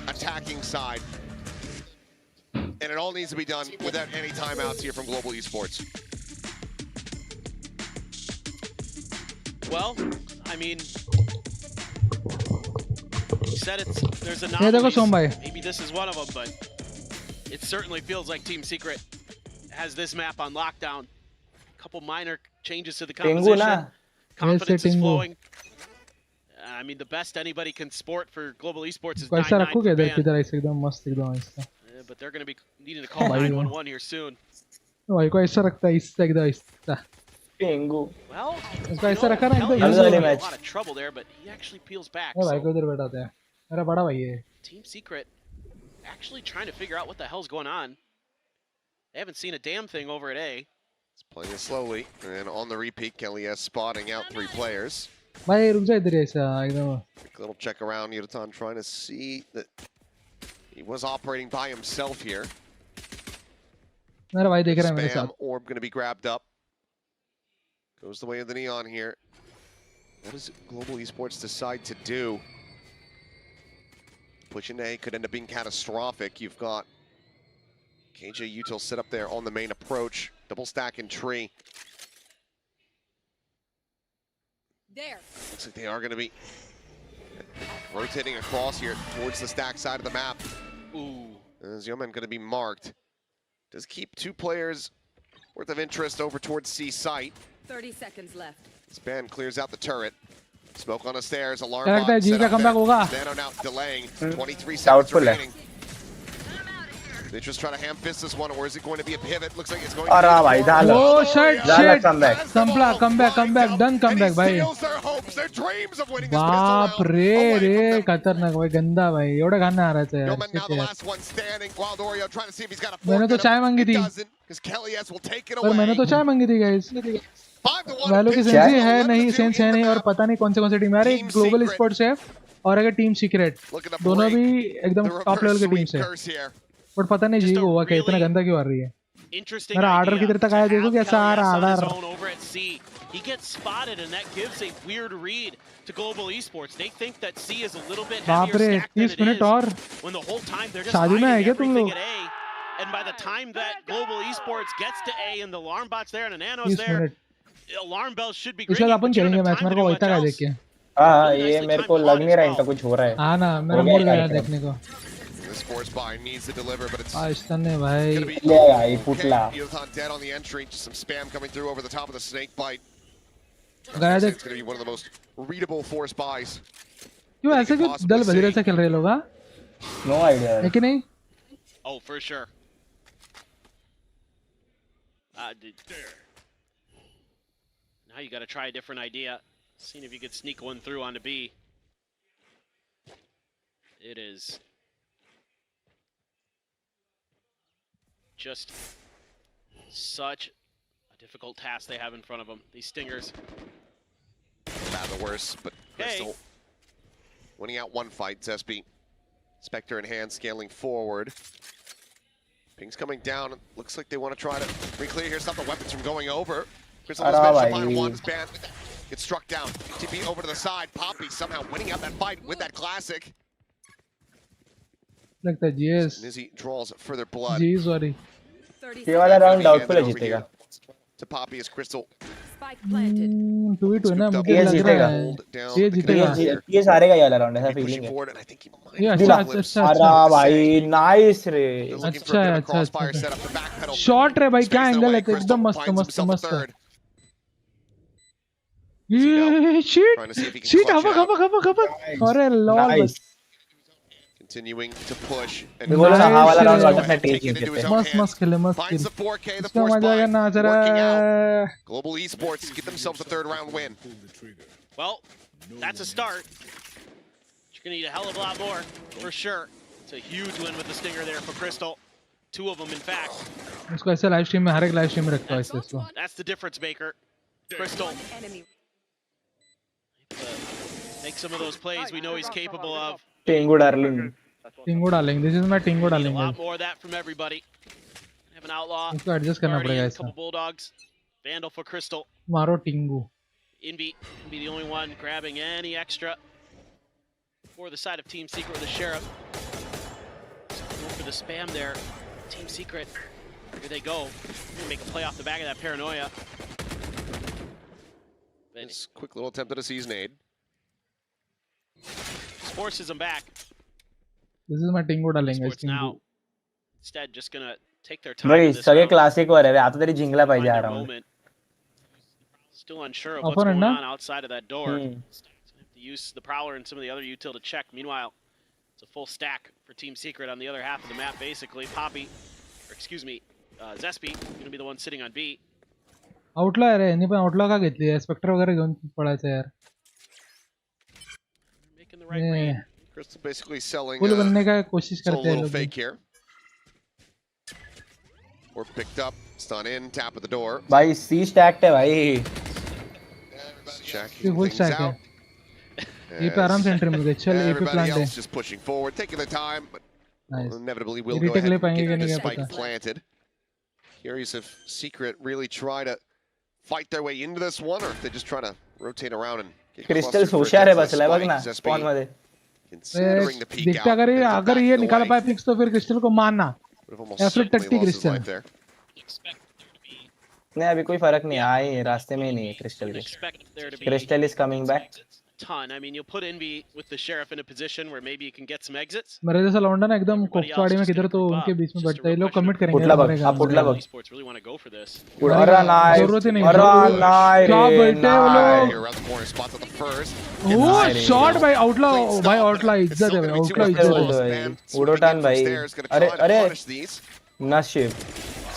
attacking side. And it all needs to be done without any timeouts here from Global Esports. Well, I mean, you said there's anomalies. Maybe this is one of them, but it certainly feels like Team Secret has this map on lockdown. A couple minor changes to the composition. Confidence is flowing. I mean, the best anybody can sport for Global Esports is 9-9. But they're going to be needing to call 911 here soon. भाई को ऐसा रखता है इससे एकदम. Well, उसका ऐसा रखा ना एकदम. a lot of trouble there, but he actually peels back. भाई को इधर बैठाते हैं. मेरा बड़ा भाई है. Team Secret actually trying to figure out what the hell's going on. They haven't seen a damn thing over at A. It's playing it slowly, and on the repeat, Kelly S spotting out 3 players. भाई रुक जा इधर ऐसा एकदम. Quick little check around. Yudatan trying to see that he was operating by himself here. मेरा भाई देख रहा है मेरे साथ. Spam orb going to be grabbed up. Goes the way of the neon here. What does Global Esports decide to do? Pushing A could end up being catastrophic. You've got KJ Util set up there on the main approach. Double stack and tree. There. Looks like they are going to be rotating across here towards the stack side of the map. Ooh. Is Yeoman going to be marked? Does keep 2 players worth of interest over towards C site. 30 seconds left. Span clears out the turret. Smoke on the stairs. Alarm क्या लगता है bot जी set का up there. comeback होगा? Nano now delaying. 23 seconds Doubtful है. remaining. They just try to ham fist this one, or is it going to be a pivot? Looks like it's going अरे to be भाई झालं. Oh shit झालं shit. comeback. comeback done comeback भाई. steals their hopes, their dreams of winning this बाप pistol round रे away from रे them. खतरनाक भाई गंदा भाई एवढा घाणं हारायचं यार. Yeoman now Shit the यार. last one standing. Wild Oreo trying to see if he's got a मैंने तो चाय मांगी थी. because Kelly S will take it पर away. मैंने तो चाय मांगी थी गाइस. 5-1 वैलो की सेंस है नहीं सेंस है नहीं और पता नहीं कौन से टीम है. अरे ग्लोबल स्पोर्ट्स है और अगर टीम सीक्रेट दोनों भी एकदम टॉप लेवल की टीम्स है. बट पता नहीं जी हुआ क्या इतना गंदा क्यों आ रही है. मेरा आर्डर किधर तक आया देखो कैसा आ रहा order. He gets spotted and that gives a weird read to Global Esports. They think that C is a little bit बाप heavier रे stacked than 30 it minute is. और When the whole time they're just शादी में hiding है क्या तुम everything लोग? at A. And by the time that Global Esports gets to A and the alarm bot's there and the nano's 30 there, minute. alarm bells should be इसके बाद ringing. Upon But you don't खेलेंगे have match. time मेरे to को do वैसा much का else. देख के. हाँ ये मेरे को लग नहीं रहा इनका कुछ हो रहा है. हाँ ना मेरा मूड गया देखने को. This sports buy needs to deliver, but it's आस्तान ने भाई. ले आई पुटला. Yudatan dead on the entry. Just some spam coming through over the top of the snake bite. गया देख. It's going to be one of the most readable force buys. क्यों ऐसे क्यों दल बदले से खेल रहे लोग हाँ? No idea. है कि नहीं? Oh, for sure. Now you got to try a different idea. Seeing if you could sneak one through onto B. It is just such a difficult task they have in front of them. These stingers. Not the worst, but Crystal winning out one fight. Zesby, Spectre in hand, scaling forward. Ping's coming down. Looks like they want to try to re-clear here, stop the weapons from going over. Crystal has managed to find one span. Gets struck down. TP over to the side. Poppy somehow winning out that fight with that classic. लगता है GS. Nizzy draws further blood. जी sorry. ये वाला round doubtful है जीतेगा. To Poppy is Crystal. 2v2 है ना मुझे ये लग जीतेगा. रहा है. ये जीतेगा. ये सारे का ये वाला राउंड है ऐसा फीलिंग है. ये अच्छा अच्छा अरे भाई नाइस रे. अच्छा है अच्छा. शॉट रे भाई क्या एंगल है एकदम मस्त मस्त मस्त. ये शीट हवा अरे lol. Continuing to push and बोलो ना हाँ वाला राउंड वाला टेक जीते. मस्त खेले मस्त finds the 4K, the इसका force मजा buy, करना जरा. working out. Global Esports get themselves a third round win. Well, that's a start. You're going to need a hell of a lot more, for sure. It's a huge win with the stinger there for Crystal. 2 of them, in fact. उसको ऐसे live stream में हर एक live stream में रखता है इसको. That's the difference maker. Crystal. Make some of those plays we know he's capable of. Tingo darling. Tingo darling. This is my Tingo darling. A lot more of that from everybody. Have an outlaw. इसको adjust करना पड़ेगा A ऐसा. couple bulldogs. Vandal for Crystal. मारो Tingo. Envy can be the only one grabbing any extra for the side of Team Secret with the Sheriff. Going for the spam there. Team Secret. Here they go. Gonna make a play off the back of that paranoia. This quick little attempt at a season aid. Forces them back. This is my Tingo darling. Sports now. Instead, just gonna take their time. भाई सगे classic हो रहे हैं. आता तेरी जिंगला पाई जा रहा हूँ. Still unsure of what's going on outside of that door. So have to use the Prowler and some of the other util to check. Meanwhile, it's a full stack for Team Secret on the other half of the map, basically. Poppy, or excuse me, Zesby, going to be the one sitting on B. आउटला आहे रे. यांनी पण आउटला का घेतली आहे? Spectre वगैरे घेऊन पळायचं यार. Making the right read. Crystal basically selling full बनने का कोशिश a करते हैं little लोग. fake here. Or picked up, stun in, tap at the door. भाई C stacked है भाई. checking full things stack है. out. ये पे आराम से एंट्री मिल गई. चल ये पे Everybody plan they. else just pushing forward, taking their time, but Nice. inevitably will go retake ahead ले and पाएंगे get कि the नहीं क्या spike पता. planted. Curious if Secret really try to fight their way into this one, or if they just try to rotate around and get crystal clustered for होशियार है a बस ले बघ ना spike. spawn मध्ये. Considering the peek देखते out, अगर ये निकाल पाए फिक्स तो फिर क्रिस्टल को मारना. या फिर टट्टी क्रिस्टल. नहीं अभी कोई फर्क नहीं आए रास्ते में ही नहीं है क्रिस्टल के. Crystal is coming back. Ton. I mean, you'll put Envy with the sheriff in a position where maybe you can get some exits. मेरे जैसा लौंडा ना एकदम कोफ्ताड़ी में किधर तो उनके बीच में बैठता है. ये लोग कमिट करेंगे. पुटला बघ आप पुटला बघ. Esports really want to go for this. अरे नाइस. जरूरत ही नहीं. अरे नाइस. क्या बैठे वो लोग. Around the corner, spots at the first. वो शॉट भाई आउटला इज्जत है भाई. आउटला इज्जत है. उड़ोटान भाई. अरे नशिब.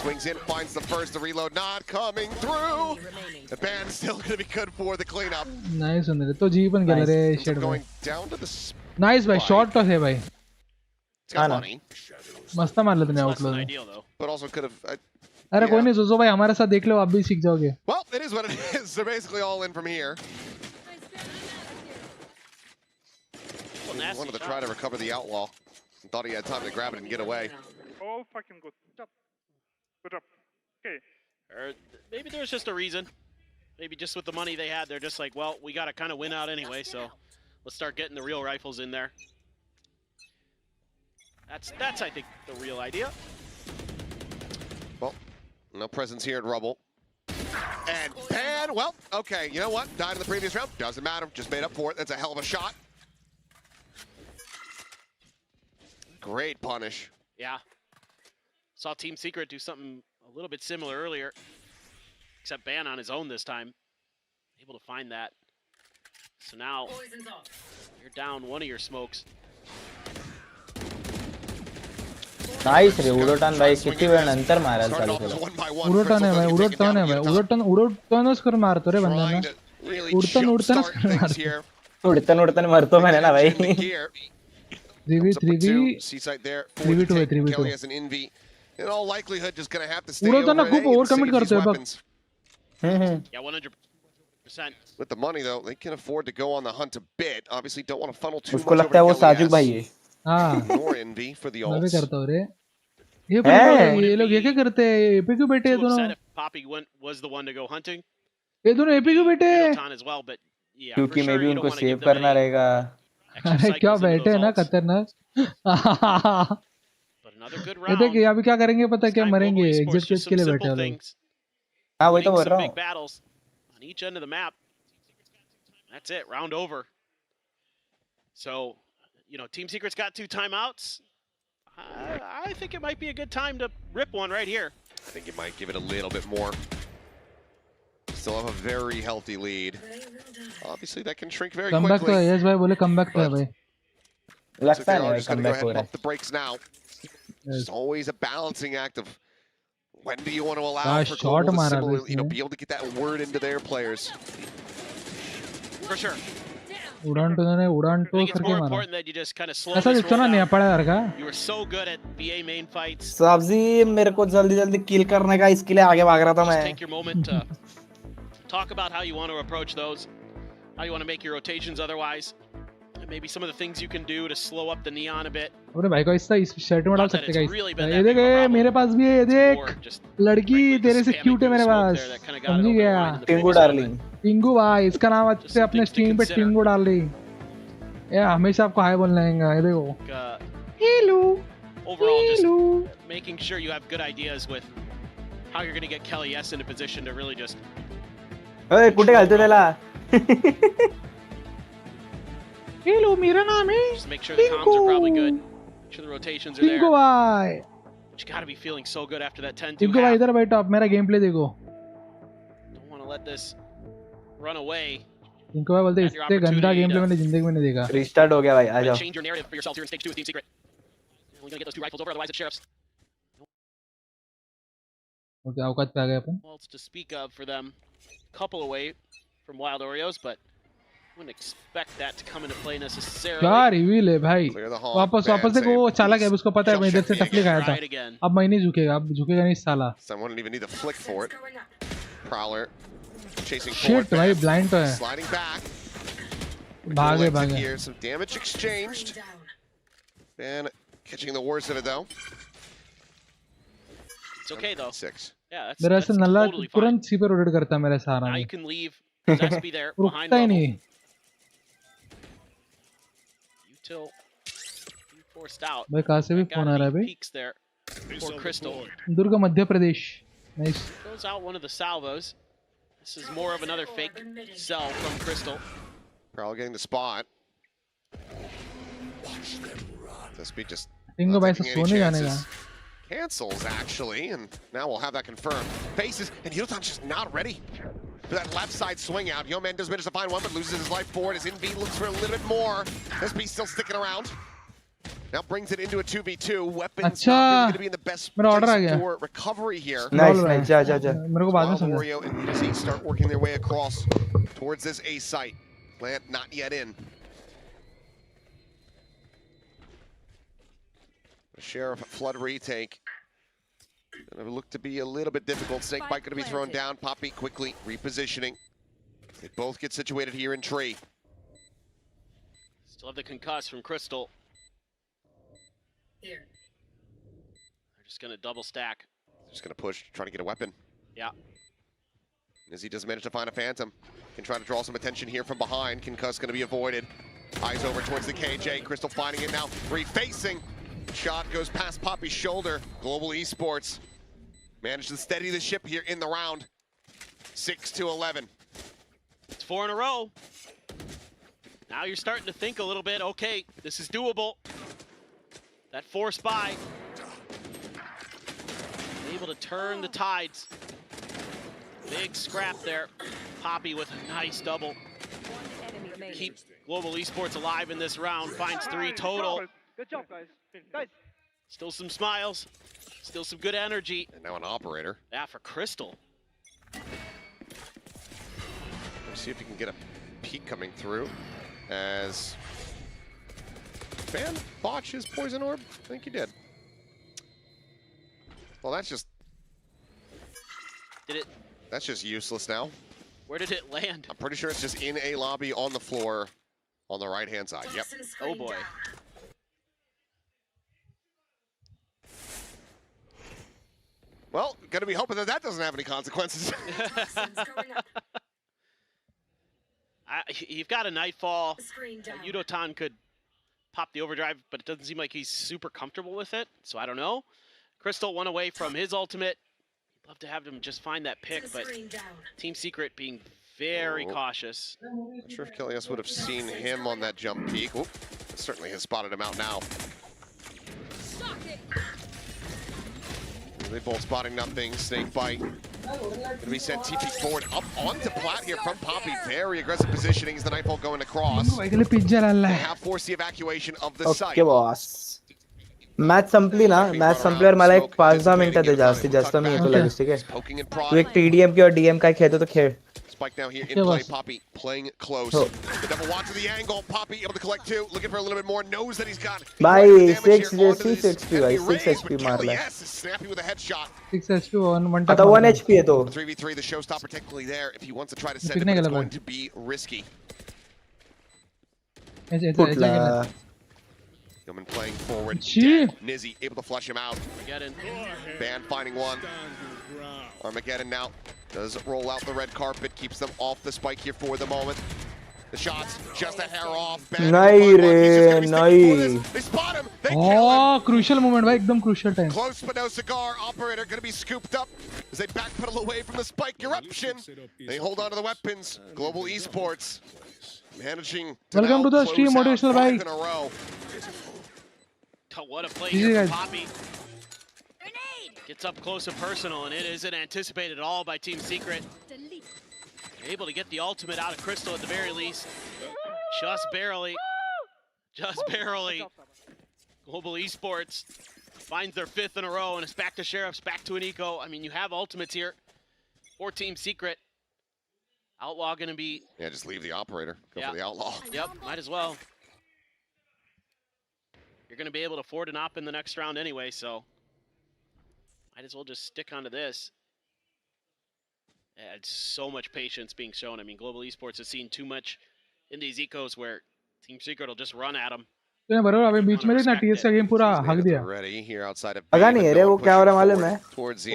Swings in, finds the first, the reload not coming through. The band's still going to be good for the cleanup. Nice on it. तो जी पण गेला रे शेड भाई. Nice भाई शॉट तो है भाई. मस्त मारला तूने आउटलो. But also could have. अरे कोई नहीं जोजो भाई हमारे साथ देख लो आप भी सीख जाओगे. Well, it is what it is. They're basically all in from here. Wanted to try to recover the outlaw. Thought he had time to grab it and get away. Oh, fucking good. Good job. Okay. Or maybe there's just a reason. Maybe just with the money they had, they're just like, well, we got to kind of win out anyway, so let's start getting the real rifles in there. That's I think the real idea. Well, no presence here at Rubble. And Pan, well, okay, you know what? Died in the previous round. Doesn't matter. Just made up for it. That's a hell of a shot. Great punish. Yeah. Saw Team Secret do something a little bit similar earlier, except Ban on his own this time. Able to find that. So now you're down one of your smokes. Nice रे उड़ोटान भाई किती वेळ नंतर मारायला चालू केलं. उड़ोटान है भाई. उड़ोटानच कर मारतो रे बंदांना. उड़तानच कर मारतो. उड़तान मरतो मैंने ना भाई. 3v2 In all likelihood, just gonna have to stay उड़ोटाना over खूप ओव्हर कमिट करतोय बघ. Yeah, 100%. With the money though, they can afford to go on the hunt a bit. Obviously, don't want to funnel too much उसको लगता है वो साजुक भाई है. हां nor Envy for the मैं भी ults. करता हूं रे. ये लोग ये क्या करते हैं. एपी क्यों बैठे हैं दोनों. Poppy was the one to go hunting. ये दोनों एपी क्यों बैठे हैं. As well, but yeah, क्योंकि मे भी उनको सेव करना रहेगा. अरे क्या बैठे हैं ना खतरनाक. ये देखिए अभी क्या करेंगे पता क्या मरेंगे. एग्जिट केस के लिए बैठे हैं लोग. हां वही तो बोल रहा हूं. Big battles on each end of the map. That's it, round over. So, you know, Team Secret's got 2 timeouts. I think it might be a good time to rip one right here. I think it might give it a little bit more. Still have a very healthy lead. Obviously, that can shrink very quickly. Comeback तो है. Yes भाई बोले comeback तो है भाई. लगता है भाई कमबैक हो रहा है. The brakes now. It's always a balancing act of when do you want to allow for short Global to मारा similarly, you know, be able to get that word into their players. For sure. उड़ान तो करके मारा. Important that you just kind of slow ऐसा this दिखता ना roll नहीं down. पड़ा यार का. You were so good at BA main fights. सब्जी मेरे को जल्दी किल करने का इसके लिए आगे भाग रहा था मैं. Take your moment to talk about how you want to approach those, how you want to make your rotations otherwise. And maybe some of the things you can do to slow up the neon a bit. अरे भाई को इस shirt में डाल सकते हैं guys. ये देख मेरे पास भी है. ये देख लड़की तेरे से क्यूट है मेरे पास. समझ गया. टिंगू डार्लिंग. टिंगू भाई इसका नाम अच्छे अपने स्ट्रीम पे टिंगू डाल रही. ये हमेशा आपको हाय बोलना है. ये देखो. Hello. Overall, just making sure you have good ideas with how you're going to get Kelly S in a position to really just. ओए कुठे घालतो त्याला. हेलो मेरा नाम है. Just make sure the comms are probably good. Make sure the rotations are there. Tingu भाई. But you got to be feeling so good after that 10-2 Tingu भाई इधर बैठो. आप मेरा गेम प्ले देखो. Don't want to let this run away. Tingu भाई बोलते इससे गंदा गेम प्ले मैंने जिंदगी में नहीं देखा. रीस्टार्ट हो गया भाई आ जाओ. Change your narrative for yourself here in stage 2 with Team Secret. You're only going to get those 2 rifles over, otherwise it's sheriffs. Okay औकात पे आ गए अपन. Well, it's to speak of for them. Couple away from Wild Oreos, but wouldn't expect that to come into play necessarily. क्या reveal है भाई. वापस देखो वो चालाक है. उसको पता है मैं इधर से टफली खाया था. अब मैं नहीं झुकेगा. अब झुकेगा नहीं साला. Someone didn't even need to flick for it. Prowler Chasing Shit, forward. भाई blind तो है. Sliding back. भागे. Here, some damage exchanged. And catching the worst of it though. It's okay though. 6. Yeah, मेरा that's ऐसे नल्ला totally fine. तुरंत सी पे rotate करता है मेरे सारा Now में. you can leave. Zesby there behind रुकता ही level. नहीं. Util forced out. भाई कहाँ से भी फोन आ रहा है भाई? Peeks there for Crystal. Durg Madhya Pradesh. Nice. Goes out one of the salvos. This is more of another fake sell from Crystal. Probably getting the spot. Zesby just Tingo भाई से सोने जाने का. cancels actually, and now we'll have that confirmed. Faces, and Hilton's just not ready for that left side swing out. Yeoman does manage to find one, but loses his life for it. As Invi looks for a little bit more. SB still sticking around. Now brings it into a 2v2. Weapons not really going to be in the best place for recovery here. Nice. Ja. मेरे को बाद में समझा. Wario and Nizzy start working their way across towards this A site. Plant not yet in. The Sheriff flood retake. Gonna look to be a little bit difficult. Snakebite gonna be thrown down. Poppy quickly repositioning. They both get situated here in tree. Still have the concuss from Crystal. Here. They're just gonna double stack. Just gonna push, trying to get a weapon. Yeah. Nizzy does manage to find a Phantom. Can try to draw some attention here from behind. Concuss gonna be avoided. Eyes over towards the KJ. Crystal finding it now. Refacing. Shot goes past Poppy's shoulder. Global Esports managed to steady the ship here in the round. 6-11. It's 4 in a row. Now you're starting to think a little bit, okay, this is doable. That force buy. Able to turn the tides. Big scrap there. Poppy with a nice double. Keep Global Esports alive in this round. Finds 3 total. Good job, guys. Guys. Still some smiles. Still some good energy. And now an operator. Yeah, for Crystal. Let's see if he can get a peek coming through. As Fan botch his poison orb? I think he did. Well, that's just... Did it? That's just useless now. Where did it land? I'm pretty sure it's just in a lobby on the floor on the right-hand side. Yep. Oh boy. Well, gonna be hoping that that doesn't have any consequences. You've got a Nightfall. Yudotan could pop the overdrive, but it doesn't seem like he's super comfortable with it, so I don't know. Crystal one away from his ultimate. I'd love to have him just find that pick, but Team Secret being very cautious. Not sure if Kellyus would have seen him on that jump peak. Oop, certainly has spotted him out now. They both spotting nothing. Snakebite gonna be sent TP forward up onto Plat here from Poppy. Very aggressive positioning as the Nightfall going across. They have forced the evacuation of the site. Okay, boss. Match संपली ना, match संपल्यावर मला एक 5-10 मिनिटं दे, जास्त मी येतो लगेच, ठीक आहे? तू एक TDM किंवा DM काय खेळतो तो खेळ. Spike now here in play. Poppy playing close. The double watch of the angle. Poppy able to collect 2. Looking for a little bit more. Knows that he's got. Bhai 6 HP भाई, 6 HP मारला. Yes, snappy with a headshot. 6 HP one आता 1 HP है तो. 3v3, the showstopper technically there. If he wants to try to send it, it's going to be risky. Yeoman playing forward. Nizzy able to flush him out. Ban finding one. Armageddon now does roll out the red carpet, keeps them off the spike here for the moment. The shots just a hair off. Nahi. They spot him. They kill him. Crucial moment, bhai, ekdam crucial time. Close but no cigar. Operator going to be scooped up as they backpedal away from the spike eruption. They hold on to the weapons. Global Esports managing to Welcome to the stream, motivational bhai. in a row. What a play here from Poppy. Gets up close and personal, and it isn't anticipated at all by Team Secret. Able to get the ultimate out of Crystal at the very least. Just barely. Just barely. Global Esports finds their 5th in a row, and it's back to Sheriffs, back to an eco. I mean, you have ultimates here for Team Secret. Outlaw gonna be... Yeah, just leave the operator. Go for the Outlaw. Yep, might as well. You're gonna be able to afford an op in the next round anyway, so... might as well just stick onto this. It's so much patience being shown. I mean, Global Esports has seen too much in these ecos where Team Secret will just run at them. तो बराबर अभी बीच में देखना TS का game पूरा हक दिया पता नहीं है रे वो क्या हो रहा है मालूम है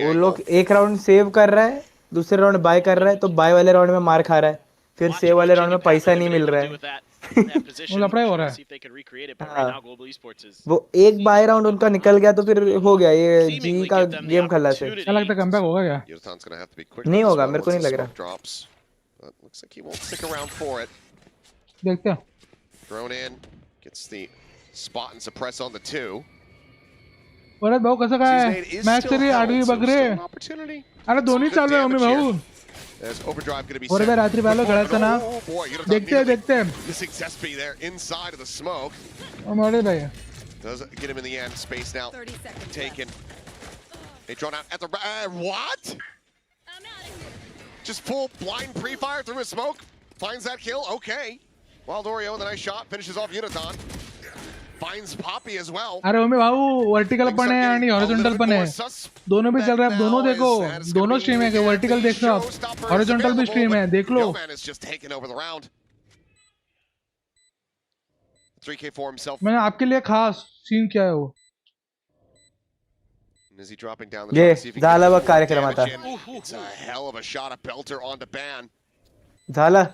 वो लोग एक राउंड सेव कर रहा है दूसरे राउंड बाय कर रहा है तो बाय वाले राउंड में मार खा रहा है फिर सेव वाले राउंड में पैसा नहीं मिल रहा है वो लफड़ा हो रहा है हाँ, वो एक बाय राउंड उनका निकल गया तो फिर हो गया ये जी का गेम खल्ला से क्या लगता है कमबैक होगा क्या नहीं होगा मेरे को नहीं लग रहा देखते हैं Thrown in, gets the spot and suppress on the two. परत भाऊ कसं काय मॅच तरी आडवी बघ रे अरे दोन्ही चालू आहे मम्मी भाऊ There's overdrive going to be और बे रात्री पहले खेळायचं ना देखते हैं missing Zespi there inside of the smoke. हमारे भाई Does get him in the end. Space now taken. They drawn out at the what? Just full blind pre-fire through his smoke. Finds that kill. Okay. Wild Oreo with a nice shot finishes off Uniton. Finds Poppy as well. अरे mummy भाऊ vertical पण है आणि horizontal पण है दोनों भी चल रहा है दोनों देखो दोनों स्ट्रीम है वर्टिकल देख लो आप हॉरिजॉन्टल भी स्ट्रीम है देख लो 3K4 himself. मैंने आपके लिए खास सीन क्या है वो Is he dropping down the ये see if he झाला can बघ कार्यक्रम आता It's a hell of a shot, a belter onto Ban. झाला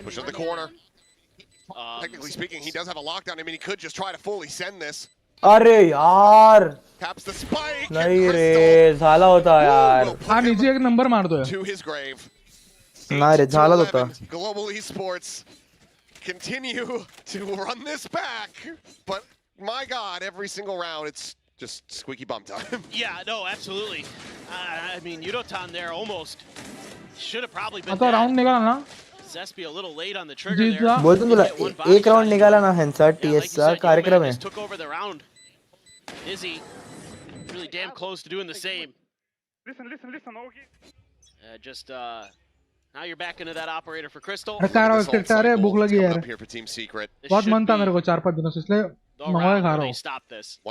Push on the corner. Technically speaking, he does have a lockdown. I mean, he could just try to fully send this. अरे यार Taps the spike. नहीं रे झाला होता यार हाँ नीचे एक नंबर मार दो To his grave. नहीं रे झाला होता Global Esports continue to run this back, but my God, every single round it's just squeaky bum time. Yeah, no, absolutely. I mean, Yudotan there almost should have probably been. आता round निकाला ना Zespi a little late on the trigger there. बोलतो तुला एक round निघाला ना ह्यांचा TS चा कार्यक्रम आहे took over the round. Izzy really damn close to doing the same. Listen, okay. Just now you're back into that operator for Crystal. अरे क्या रहा है अरे भूख लगी यार बहुत मन था मेरे को 4-5 दिनों से इसलिए मंगवाया खा रहा हूँ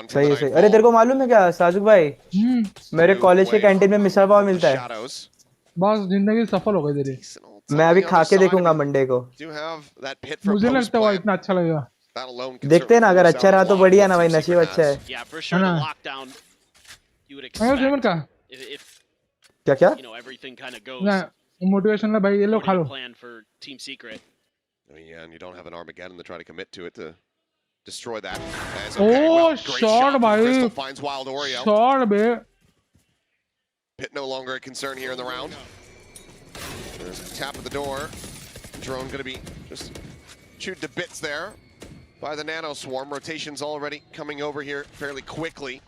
सही है सही अरे तेरे को मालूम है क्या साजुक भाई मेरे कॉलेज के कैंटीन में मिसल पाव मिलता है बस जिंदगी सफल हो गई तेरी मैं अभी खा के देखूंगा मंडे को मुझे लगता है इतना अच्छा लगेगा देखते हैं ना अगर अच्छा रहा तो बढ़िया ना भाई नसीब अच्छा है क्या क्या मोटिवेशन भाई ये लो खा लो Yeah, and you don't have an Armageddon to try to commit to it to destroy that. Oh, shot भाई Crystal finds Wild Oreo. Shot bay Pit no longer a concern here in the round. There's a tap at the door. Drone going to be just chewed to bits there by the Nano Swarm. Rotations already coming over here fairly quickly.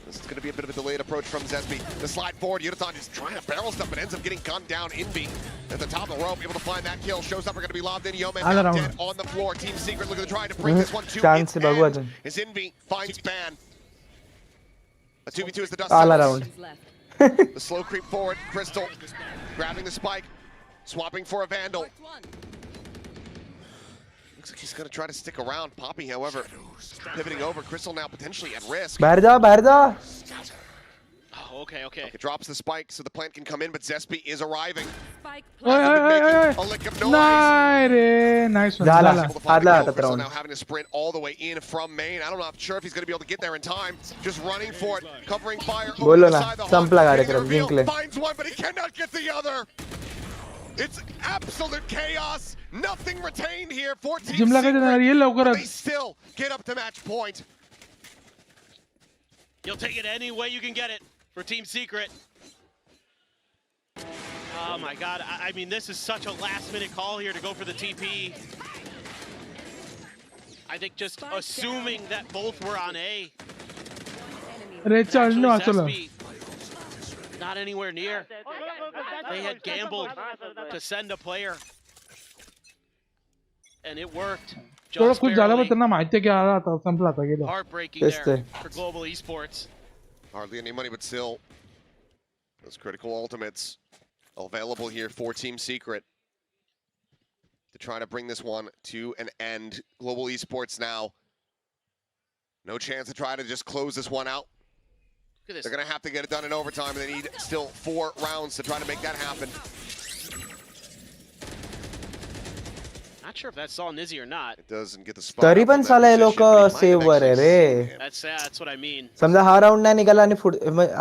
This is going to be a bit of a delayed approach from Zespi. The slide forward, Yudotan is trying to barrel stuff, but ends up getting gunned down. Envy at the top of the rope, able to find that kill. Shows up, we're going to be lobbed in. Yeoman now dead on the floor. Team Secret looking to try to bring this one to its end. As Envy finds Ban. A 2v2 is the dust. All around. The slow creep forward. Crystal grabbing the spike, swapping for a Vandal. Looks like he's going to try to stick around. Poppy, however, pivoting over. Crystal now potentially at risk. बाहर जा Oh, okay. It drops the spike so the plant can come in, but Zespi is arriving. A lick of noise. Nice one. Crystal now having to sprint all the way in from main. I'm not sure if he's going to be able to get there in time. Just running for it, covering fire. बोलो ना संपला कार्यक्रम zinc ले finds one, but he cannot get the other. It's absolute chaos. Nothing retained here for Team Secret. They still get up to match point. You'll take it any way you can get it for Team Secret. Oh my God, I mean, this is such a last-minute call here to go for the TP. I think just assuming that both were on A. Not anywhere near. They had gambled to send a player. And it worked. Just heartbreaking there for Global Esports. Hardly any money, but still, those critical ultimates available here for Team Secret to try to bring this one to an end. Global Esports now, no chance to try to just close this one out. They're going to have to get it done in overtime, and they need still 4 rounds to try to make that happen. Not sure if that saw Nizzy or not. It doesn't get the spot. तरी पण साला हे लोक saver आहे रे. That's what I mean. समजा हा round नाही निघाला आणि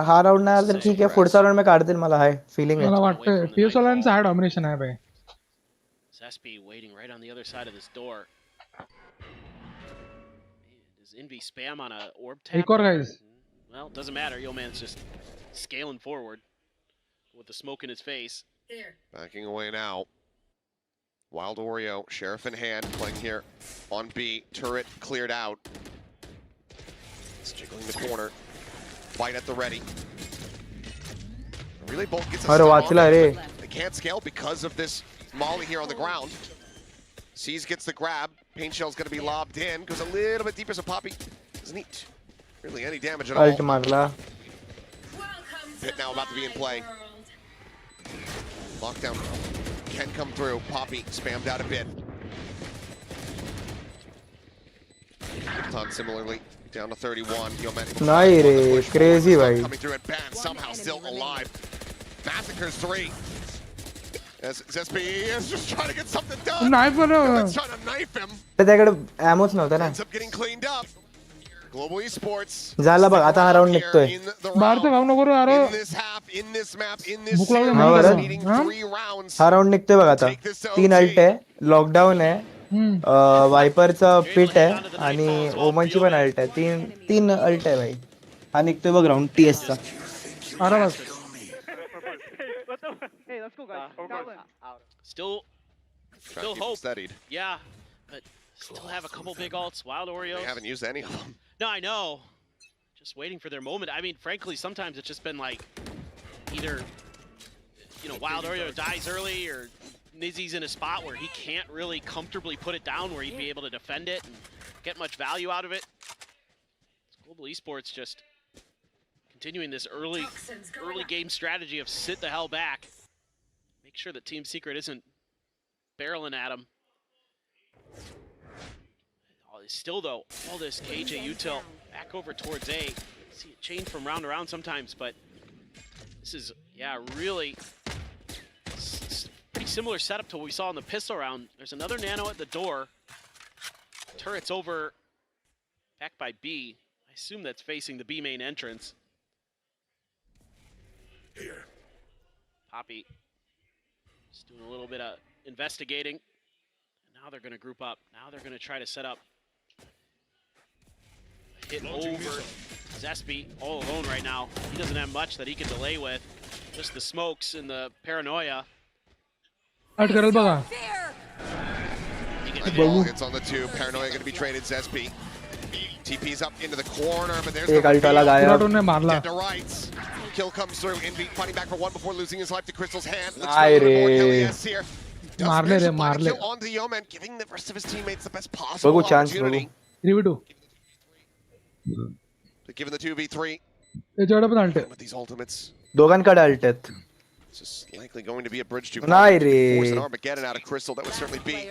हा राऊंड नाही आला तर ठीक आहे, पुढचा राऊंड मी काढतील. मला हाय फीलिंग आहे. मला वाटतं पीएस वाल्यांचा हा डॉमिनेशन आहे भाई. Zespi waiting right on the other side of this door. Does Envy spam on a orb tap? एक और guys. Well, it doesn't matter. Yo man's just scaling forward with the smoke in his face. Backing away now. Wild Oreo, Sheriff in hand, playing here on B. Turret cleared out. It's jiggling the corner. Fight at the ready. Relay Bolt gets a stun on it, but they can't scale because of this Molly here on the ground. Seas gets the grab. Paint Shell's going to be lobbed in. Goes a little bit deeper, so Poppy doesn't need really any damage at all. Ult मारला. Pit now about to be in play. Lockdown can come through. Poppy spammed out a bit. Krypton similarly down to 31. नहीं रे, crazy भाई. Coming through at ban, somehow still alive. Massacres 3. As Zespi is just trying to get something done. Knife Let's try to knife him. त्याच्याकडे ammo's नव्हता ना. Ends up getting cleaned up. Global Esports. झाला बघ, आता हा round निघतोय. बाहेरचं भाव नको यार. In this half, in this map, in this भूक लागली series, नाही needing 3 rounds. हा राऊंड निघतोय बघ आता. 3 अल्ट आहे, लॉकडाऊन आहे, वायपरचा पिट आहे आणि ओमनची पण अल्ट आहे. 3 अल्ट आहे भाई. हा निघतोय बघ राऊंड TS चा. अरे बस. Hey, let's go, guys. Still hope. Studied. Yeah, but still have a couple big ults. Wild Oreos. They haven't used any of them. No, I know. Just waiting for their moment. I mean, frankly, sometimes it's just been like either, Wild Oreo dies early or Nizzy's in a spot where he can't really comfortably put it down where he'd be able to defend it and get much value out of it. Global Esports just continuing this early game strategy of sit the hell back. Make sure that Team Secret isn't barreling at him. Still though, all this KJ util back over towards A. See it change from round to round sometimes, but this is, really pretty similar setup to what we saw in the pistol round. There's another nano at the door. Turret's over, back by B. I assume that's facing the B main entrance. Here. Poppy just doing a little bit of investigating. And now they're going to group up. Now they're going to try to set up. Hit over Zespi all alone right now. He doesn't have much that he can delay with. Just the smokes and the paranoia. Hard करेल बघा. It's on the 2. Paranoia going to be traded. Zespi. TP's up into the corner, but there's एक alt वाला गायब. dead to rights. Kill comes through. Envy fighting back for 1 before losing his life to Crystal's hand. Looks for a little bit more kill here. मारले रे, मारले. Kill onto the Yeoman, giving the rest of his teammates the best possible opportunity. 3v2. They're giving the 2v3. याच्याकडे पण alt आहे. With these ultimates. दोघांकडे alt आहेत. This is likely going to be a bridge to नाही रे. force an Armageddon out of Crystal. That would certainly be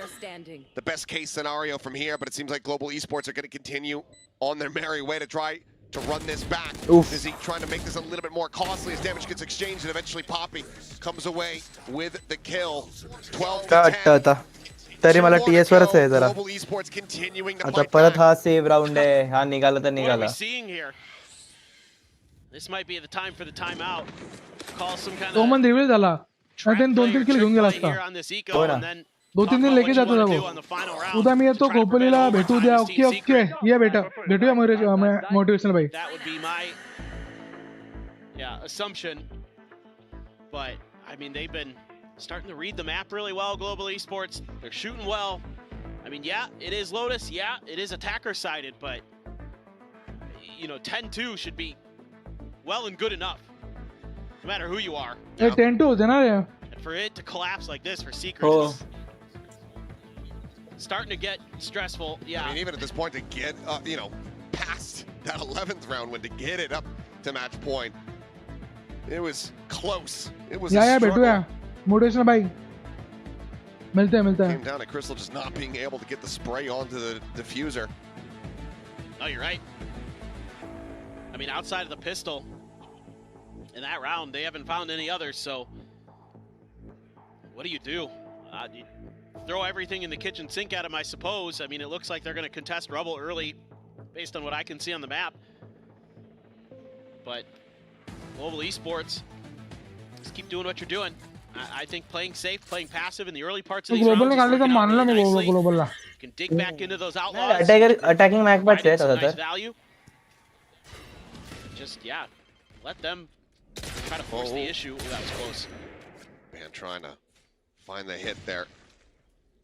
the best case scenario from here, but it seems like Global Esports are going to continue on their merry way to try to run this back. Is he trying to make this a little bit more costly as damage gets exchanged, and eventually Poppy comes away with the kill. 12 to 10. तरी मला TS वरच आहे जरा. Global Esports continuing to आता fight परत back. हा save round आहे. हा निघाला तर What are निघाला. we seeing here? This might be the time for the timeout. Call some kind तो of मन रिव्हील झाला. आणि त्याने 2-3 किल घेऊन गेला असता. here on this eco, and then 2-3 दिन लेके जातो वो. उद्या मी येतो खोपोलीला भेटू द्या. ओके ये बेटा भेटूया मोटिवेशनल भाई. that would be my assumption. But I mean, they've been starting to read the map really well. Global Esports, they're shooting well. I mean, it is Lotus. It is attacker sided, but 10-2 should be well and good enough, no matter who you are. 10-2 देणार आहे. And for it to collapse like this for Secret, it's starting to get stressful. I mean, even at this point, to get past that 11th round, when to get it up to match point, it was close. It was a struggle. भेटूया motivational भाई. मिलते हैं. Came down to Crystal just not being able to get the spray onto the diffuser. No, you're right. I mean, outside of the pistol, in that round. They haven't found any others, so what do? You throw everything in the kitchen sink at them, I suppose. I mean, it looks like they're going to contest Rubble early, based on what I can see on the map. But Global Esports, just keep doing what you're doing. I think playing safe, playing passive in the early parts of these rounds is working out really nicely. You can dig back into those outlaws. Attacking Mac but Providing some nice value. Just, yeah, let them try to force the issue. Ooh, that was close. Man, trying to find the hit there.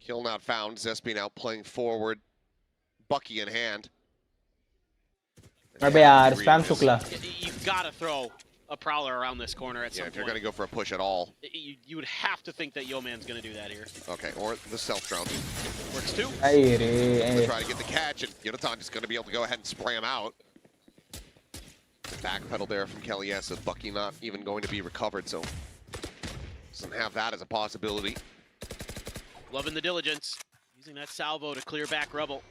Kill not found. Zespi now playing forward. Bucky in hand. अबे यार spam चुकला. You've got to throw a prowler around this corner at some point. If you're going to go for a push at all. You would have to think that Yeoman's going to do that here. Okay, or the self-drone. Works too. Try to get the catch, and Yonatan is going to be able to go ahead and spray him out. Backpedal there from Kelly S. With Bucky not even going to be recovered, so doesn't have that as a possibility. Loving the diligence. Using that salvo to clear back Rubble.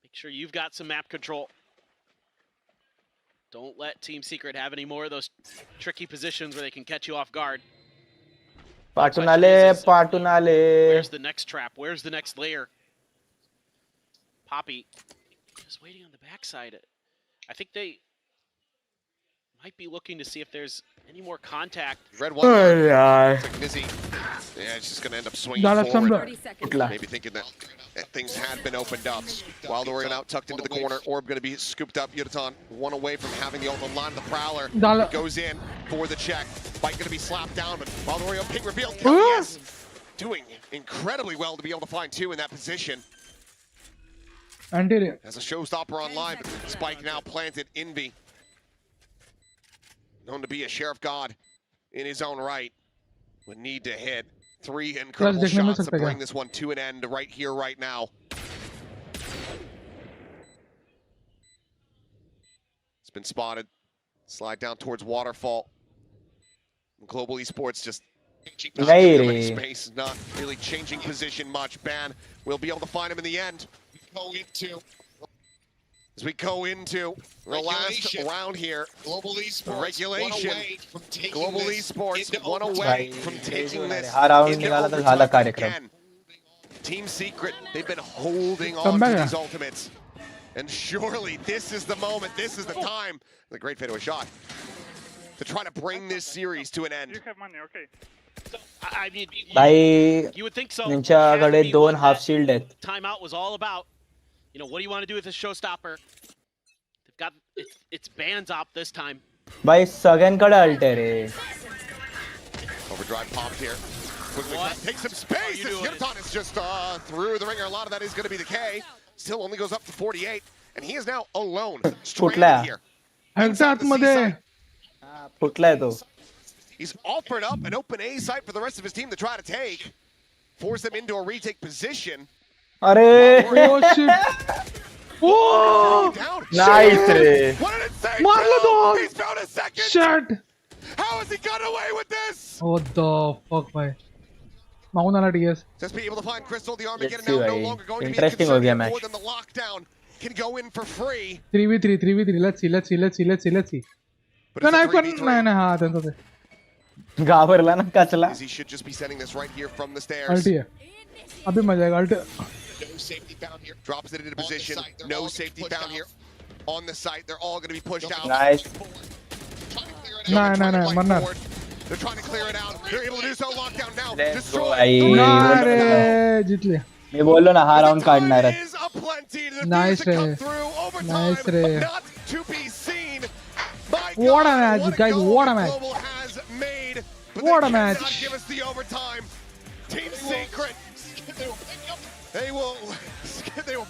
Make sure you've got some map control. Don't let Team Secret have any more of those tricky positions where they can catch you off guard. Patunale. Where's the next trap? Where's the next layer? Poppy just waiting on the backside. I think they might be looking to see if there's any more contact. Red one. Yeah, it's just going to end up swinging forward. Maybe thinking that things had been opened up. Wild Orion out tucked into the corner. Orb going to be scooped up. Yonatan one away from having the ultimate line. The Prowler goes in for the check. Bite going to be slapped down, but Wild Orion ping revealed. Yes, doing incredibly well to be able to find two in that position. As a showstopper online, but Spike now planted. Envy, known to be a sheriff god in his own right, would need to hit 3 incredible shots to bring this one to an end right here, right now. It's been spotted. Slide down towards Waterfall. Global Esports just filling space, not really changing position much. Ban will be able to find him in the end. As we go into the last round here, Global Esports regulation. Global Esports one away from taking this again. Team Secret, they've been holding on to these ultimates, and surely this is the moment. This is the time. The great fadeaway shot to try to bring this series to an end. You have money, okay. I mean, you would think so. त्यांच्याकडे 2 half shield आहेत. Timeout was all about. You know, what do you want to do with this showstopper? They've got it's bands up this time. भाई सगळ्यांकडे alt आहे रे. Overdrive popped here. Quickly take some space. Yonatan is just through the ringer. A lot of that is going to be the K. Still only goes up to 48, and he is now alone. Stranded here. फुटलाय तो. He's offered up an open A site for the rest of his team to try to take. Force them into a retake position. अरे Oh! Nice रे. What did it say? मारला तो. He's found a second. Shit. How has he got away with this? What the fuck, भाई. माउन वाला DS. Just be able to find Crystal. The army getting out. No longer going to be Interesting हो गया match. more than the lockdown. Can go in for free. 3v3. Let's see. But नाही हा त्यांचं ते. घाबरला ना Kachla. He should just be sending this right here from the stairs. अल्टी है. अभी मजा आएगा अल्टी. No safety found here. Drops it into position. No safety found here. On the site, they're all going to be pushed out. Nice. No, मरना. They're trying to clear it out. They're able to do so. Lockdown now. Let's go. अरे जीत लिया. मी बोललो ना हा round काढणार आहे. Nice रे. Not to be seen. What a match, guys! What a match! What a match! Give us the overtime. Team Secret. They will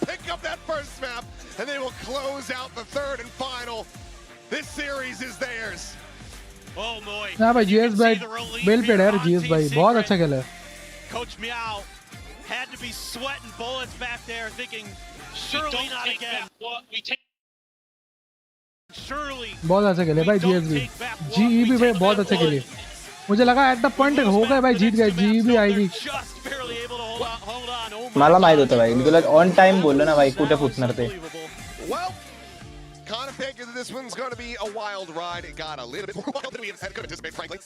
pick up that first map and they will close out the third and final. This series is theirs. Oh boy. ना भाई GS भाई bell पे यार GS भाई बहुत अच्छा खेला. Coach Meow had to be sweating bullets back there, thinking surely not again. Surely. बहुत अच्छा खेले भाई GS भी. GE भी भाई बहुत अच्छा खेले. मुझे लगा एट द पॉइंट हो गए भाई जीत गए. GE भी आएगी. मला माहित होतं भाई. मी तुला ऑन टाइम बोललो ना भाई कुठे फुटणार ते. Well, kind of big is this one's going to be a wild ride. It got a little bit more wild than we could anticipate, frankly.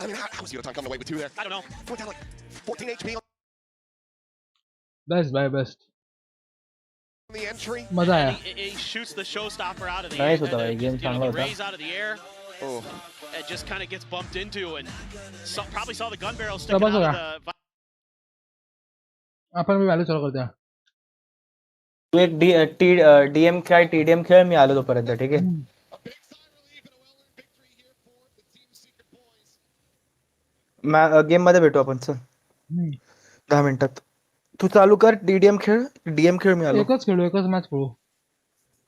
I mean, how is Time coming away with 2 there? I don't know. Went down like 14 HP on Best by best. the entry. मजा आया. He shoots the showstopper out of the Nice air. होता भाई, game चांगला The होता. raise out of the air. Oh. It just kind of gets bumped into and probably saw the gun barrel sticking बस out हो of गया. the. आपण भी value चालू करते हैं. तू एक DM खेळ TDM खेळ मी आलो तोपर्यंत ठीक आहे. गेम मध्ये भेटू आपण चल 10 मिनिटात. तू चालू कर DDM खेळ DM खेळ मी आलो. एकच खेळू, एकच मॅच खेळू.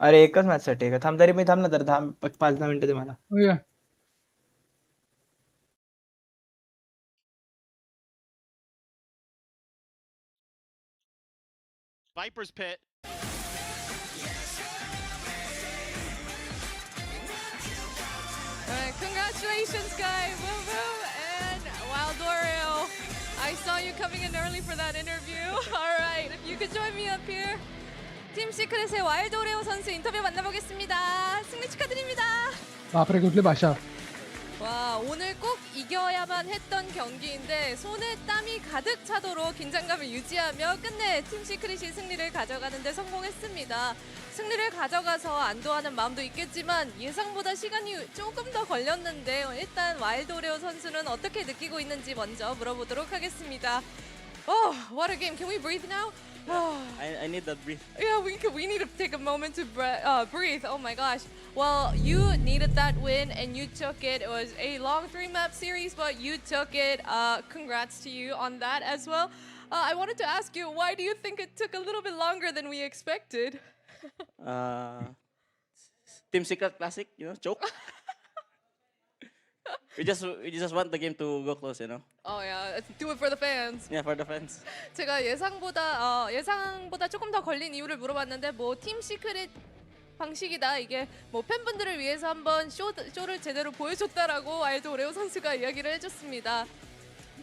अरे एकच मॅच साठी का थांब तरी मी थांब ना तर 5-10 मिनिटं दे मला. Yeah. Viper's pit. Congratulations, guy. Woo woo. And Wild Oreo, I saw you coming in early for that interview. All right, if you could join me up here. 팀 시크릿의 와일드 오레오 선수 인터뷰 만나보겠습니다. 승리 축하드립니다. बापरे कुठली भाषा. 와, 오늘 꼭 이겨야만 했던 경기인데 손에 땀이 가득 차도록 긴장감을 유지하며 끝내 팀 시크릿이 승리를 가져가는 데 성공했습니다. 승리를 가져가서 안도하는 마음도 있겠지만 예상보다 시간이 조금 더 걸렸는데 일단 와일드 오레오 선수는 어떻게 느끼고 있는지 먼저 물어보도록 하겠습니다. Oh, what a game. Can we breathe now? I need that breathe. Yeah, we need to take a moment to breathe. Oh my gosh. Well, you needed that win and you took it. It was a long 3-map series, but you took it. Congrats to you on that as well. I wanted to ask you, why do you think it took a little bit longer than we expected? Team Secret Classic, joke. We just want the game to go close, Oh yeah, do it for the fans. Yeah, for the fans. 제가 예상보다 조금 더 걸린 이유를 물어봤는데 팀 시크릿 방식이다. 이게 팬분들을 위해서 한번 쇼를 제대로 보여줬다라고 와일드 오레오 선수가 이야기를 해줬습니다.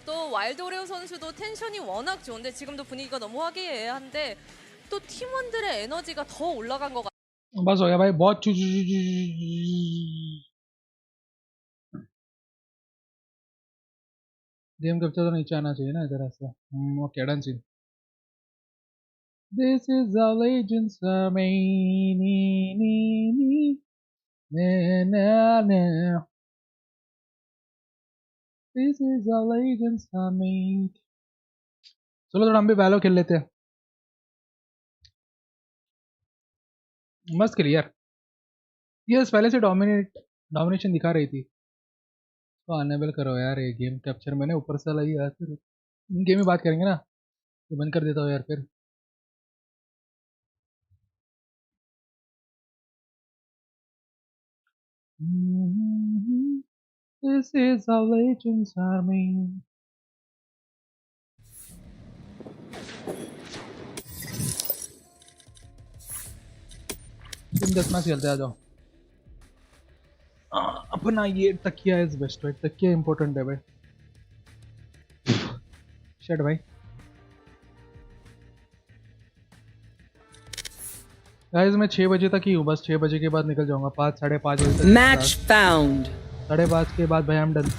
또 와일드 오레오 선수도 텐션이 워낙 좋은데 지금도 분위기가 너무 화기애애한데 또 팀원들의 에너지가 더 올라간 것 같아요. बस हो गया भाई. बहुत game capture तो नीचे आना चाहिए ना इधर ऐसे. Okay done seen. This is how legends are made. This is how legends are made. चलो थोड़ा हम भी वैलो खेल लेते हैं. मस्त खेली यार. यस पहले से डोमिनेशन दिखा रही थी. तो अनेबल करो यार ये गेम कैप्चर. मैंने ऊपर से लाई यार. फिर गेम में बात करेंगे ना. ये बंद कर देता हूँ यार फिर. This is how legends are made. Team death match खेलते आ जाओ. अपना ये तकिया इज बेस्ट भाई. तकिया इंपॉर्टेंट है भाई. शेट भाई. गाइस मैं 6 बजे तक ही हूँ. बस 6 बजे के बाद निकल जाऊंगा. 5 साढ़े 5 बजे तक. Match found. 5:30 के बाद भाई I am done.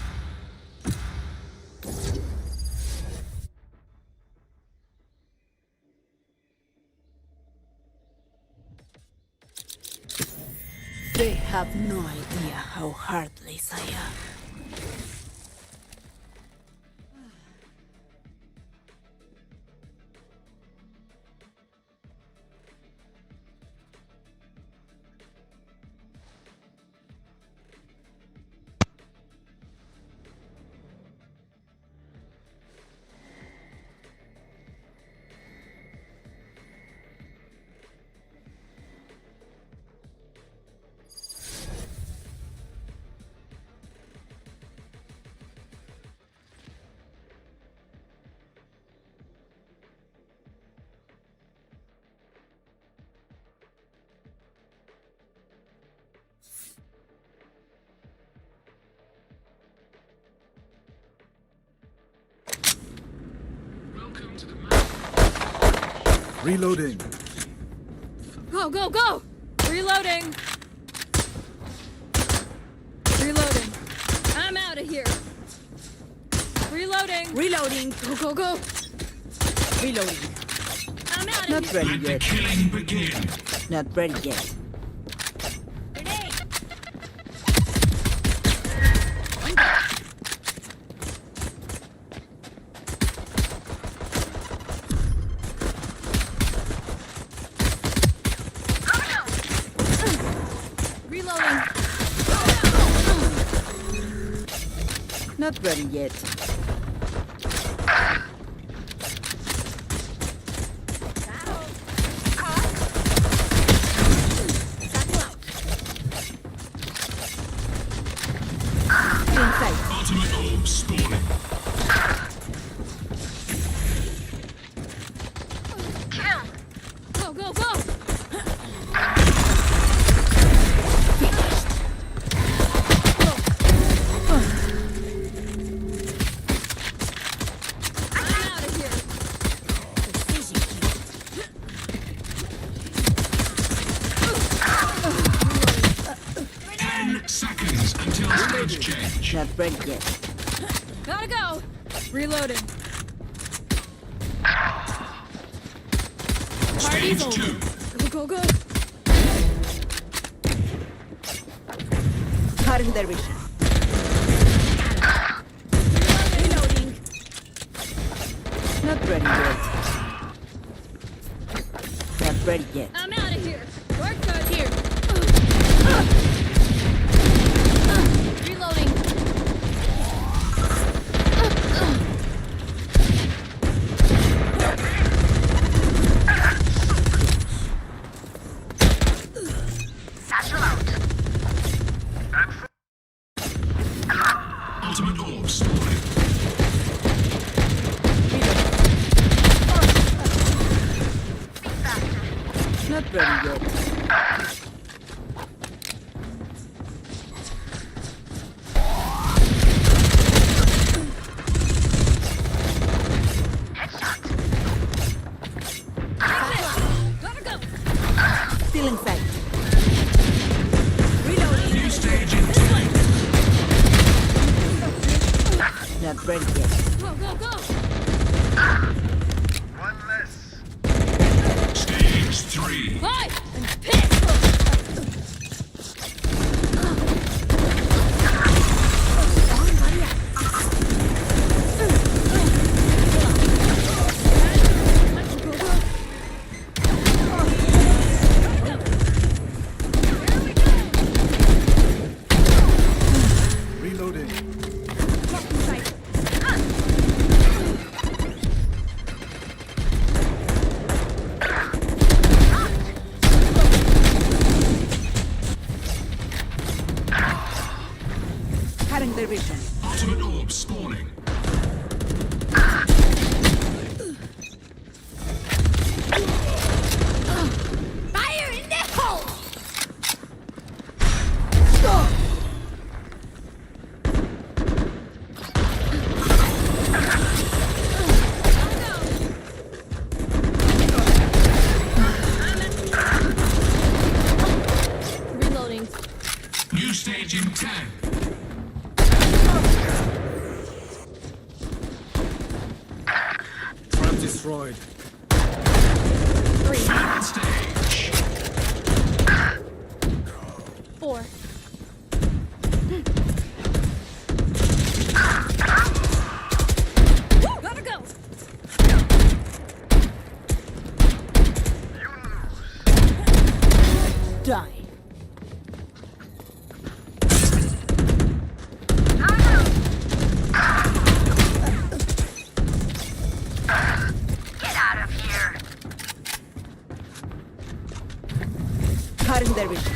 They have no idea how heartless I am. Reloading. Go, go, go! Reloading. here. Reloading. Reloading. Go, go, go. Reloading. I'm out of Not here. ready Let the yet. killing begin. Not ready yet. Reloading. Not ready yet. Ultimate orb spawning. Go, go, go. I'm out of here. 10 seconds until stage change. Not ready yet. Gotta go. Reloading. Party's Stage 2. over. Go, go, go. Cutting their vision. Reloading. Not ready yet. Not ready yet. I'm out of here. Work good here. Reloading. Ultimate orb spawning. Not ready yet. Gotta go. Still in sight. New stage in 10. Not ready yet. Go, go, go. Stage 3. Hi. I'm pissed. Reloading. Cutting their vision. Ultimate orb spawning. Fire in the hole. Reloading. New stage in 10. Trap destroyed. Final stage. 4. Gotta go. Die. Get out of here. Cutting their vision.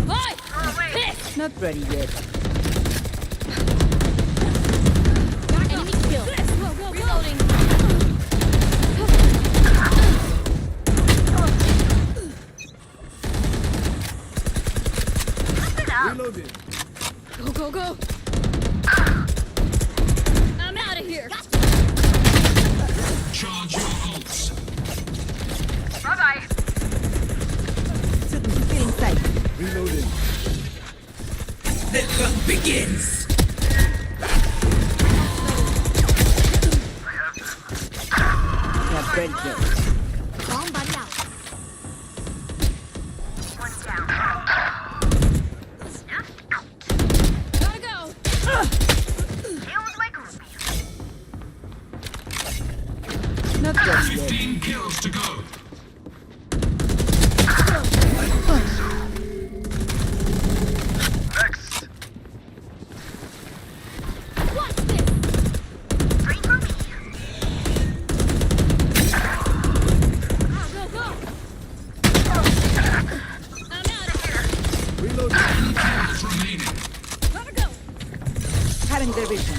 Hi. Pissed. Not ready yet. Enemy kill. Go, go, go. Reloading. Reloading. Go, go, go. I'm out of here. Charge your ults. Bye-bye. Still in sight. Reloading. The fun begins. Not dead yet. Bomb buddy out. One down. Snuff out. Gotta go. Killed my groupie. Not dead yet. 15 kills to go. Next. What's this? Three for me. Go, go, go. I'm out of here. Reload. 10 kills remaining. Gotta go. Having their vision.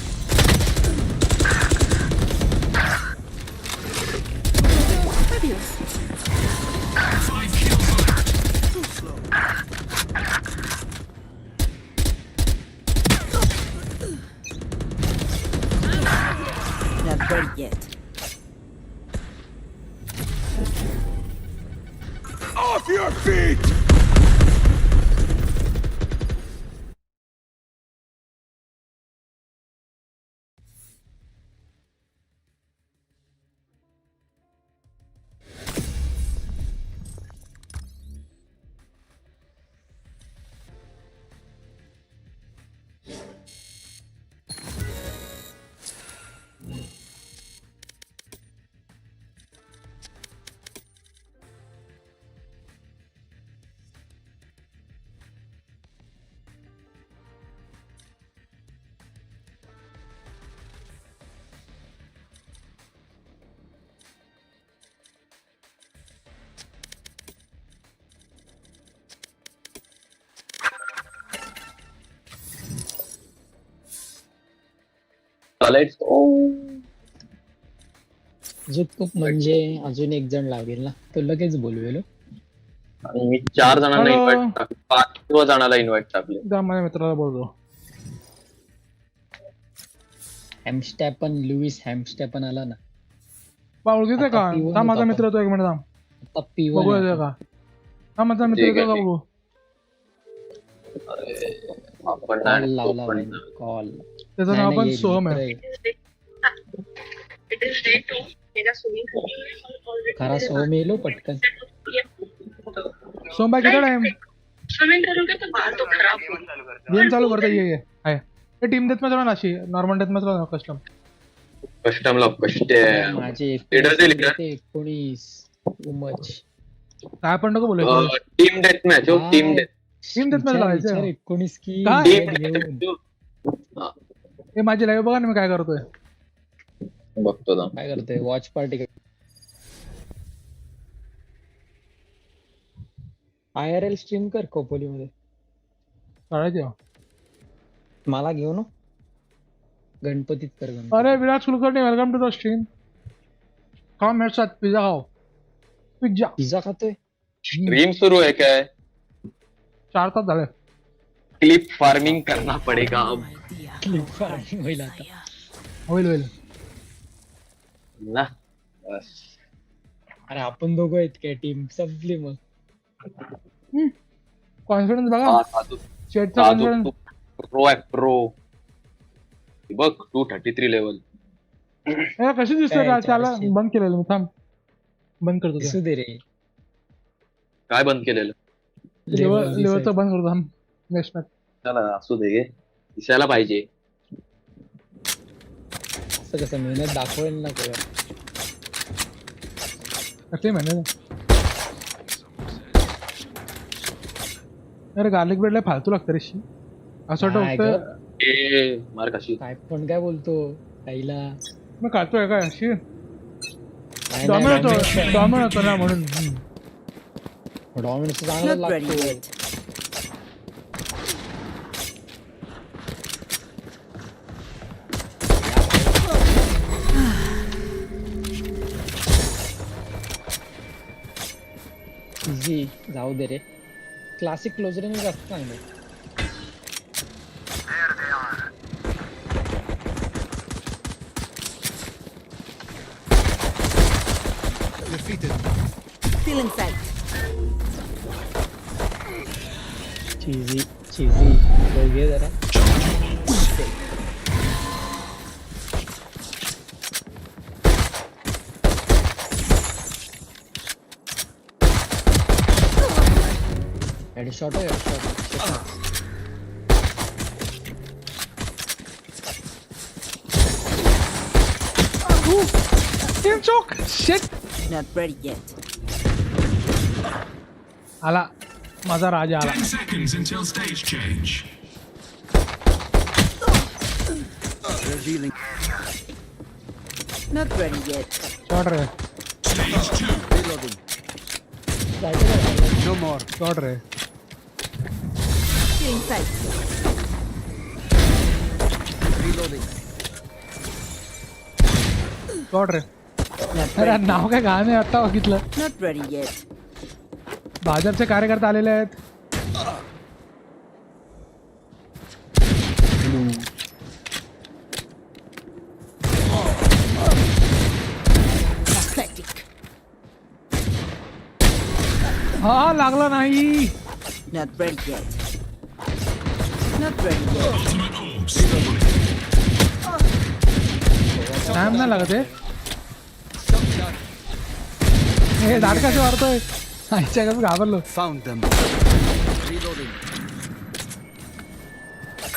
Fabulous. 5 kills left. Too slow. Not dead yet. Off your feet! Let's go. खूप म्हणजे अजून एक जण लागेल ना, तो लगेच बोलवेल. आणि मी 4 जणांना Hello. इन्व्हाइट टाकले, 5 जणांना इन्व्हाइट टाकले. त्या माझ्या मित्राला बोलतो. हॅमस्टॅपन लुईस हॅमस्टॅपन आला ना. बा ओळखीचं का? आता पिऊन हा माझा होता मित्र तो, एक मिनिट थांब. आता पिऊन बघू आहे. येतोय का? हा माझा मित्र ठीक आहे, येतो का ठीक. बघू? आपण कॉल लावला कॉल. त्याचं नाव पण सोहम आहे. खरा सोहम येलो पटकन. सोहम भाई किती टाइम गेम चालू करता ये आहे. हे टीम डेथ मॅच ना, अशी नॉर्मल डेथ मॅच ना, कस्टम कस्टमला माझे लीडर दे लीडर. 19 उमच. काय पण नको बोलायचं. टीम डेथ मॅच हो, team death. Team death match लावायचं. 19 की काय? घेऊन. हे माझी लाईव्ह बघा ना, मी काय करतोय. बघतो ना. काय करतोय? Watch party. IRL स्ट्रीम कर कोपोली मध्ये. करायचं. मला घेऊ ना, गणपतीत कर गणपती. अरे Virat Kulkarni, welcome to the stream. खाओ मेरे साथ पिझ्झा खाओ. पिझ्झा खातोय. स्ट्रीम सुरू आहे काय? 4 तास झाले. क्लिप फार्मिंग करना पडेगा अब. क्लिप फार्मिंग होईल आता. होईल ना बस. अरे आपण दोघं आहेत काय, टीम संपली मग. कॉन्फिडन्स बघा. चॅटचा साधू कॉन्फिडन्स. प्रो आहे प्रो. बघ 233 लेवल. कशी दिसतोय का? त्याला बंद केलेलं मी. थांब बंद करतो. दिसू दे रे. काय बंद केलेलं? लेवलचं बंद करतो. थांब नेक्स्ट मॅच. चला असू दे, दिसायला पाहिजे. असं कसं मेहनत दाखवेल ना कोण. कसली मेहनत. अरे गार्लिक ब्रेडला फालतू लागतं रे. असं वाटतं मार कशी काय पण काय बोलतो आईला. मी खातोय काय अशी. डॉमिनोज होतो ना म्हणून. डॉमिनोज चांगला लागतो. इझी जाऊ दे रे. क्लासिक क्लोजर जास्त चांगलं. Still in sight. Easy. दोघे जरा. Headshot है headshot. Team choke. Shit. Not ready yet. आला माझा राजा आला. 10 seconds until stage change. Revealing. Not ready yet. Shot रे. Stage 2. Reloading. No more. Shot रे. Killing sight. Reloading. Shot रे. अरे नाव काय गाणं आता बघितलं. Not ready yet. भाजपचे कार्यकर्ते आलेले आहेत. Pathetic. हा लागला नाही. Not ready yet. Not ready yet. Ultimate orb spawning. Time नाही लागत आहे. हे दाट कसे मारतोय. आईच्या कसं घाबरलो. Found them. Reloading.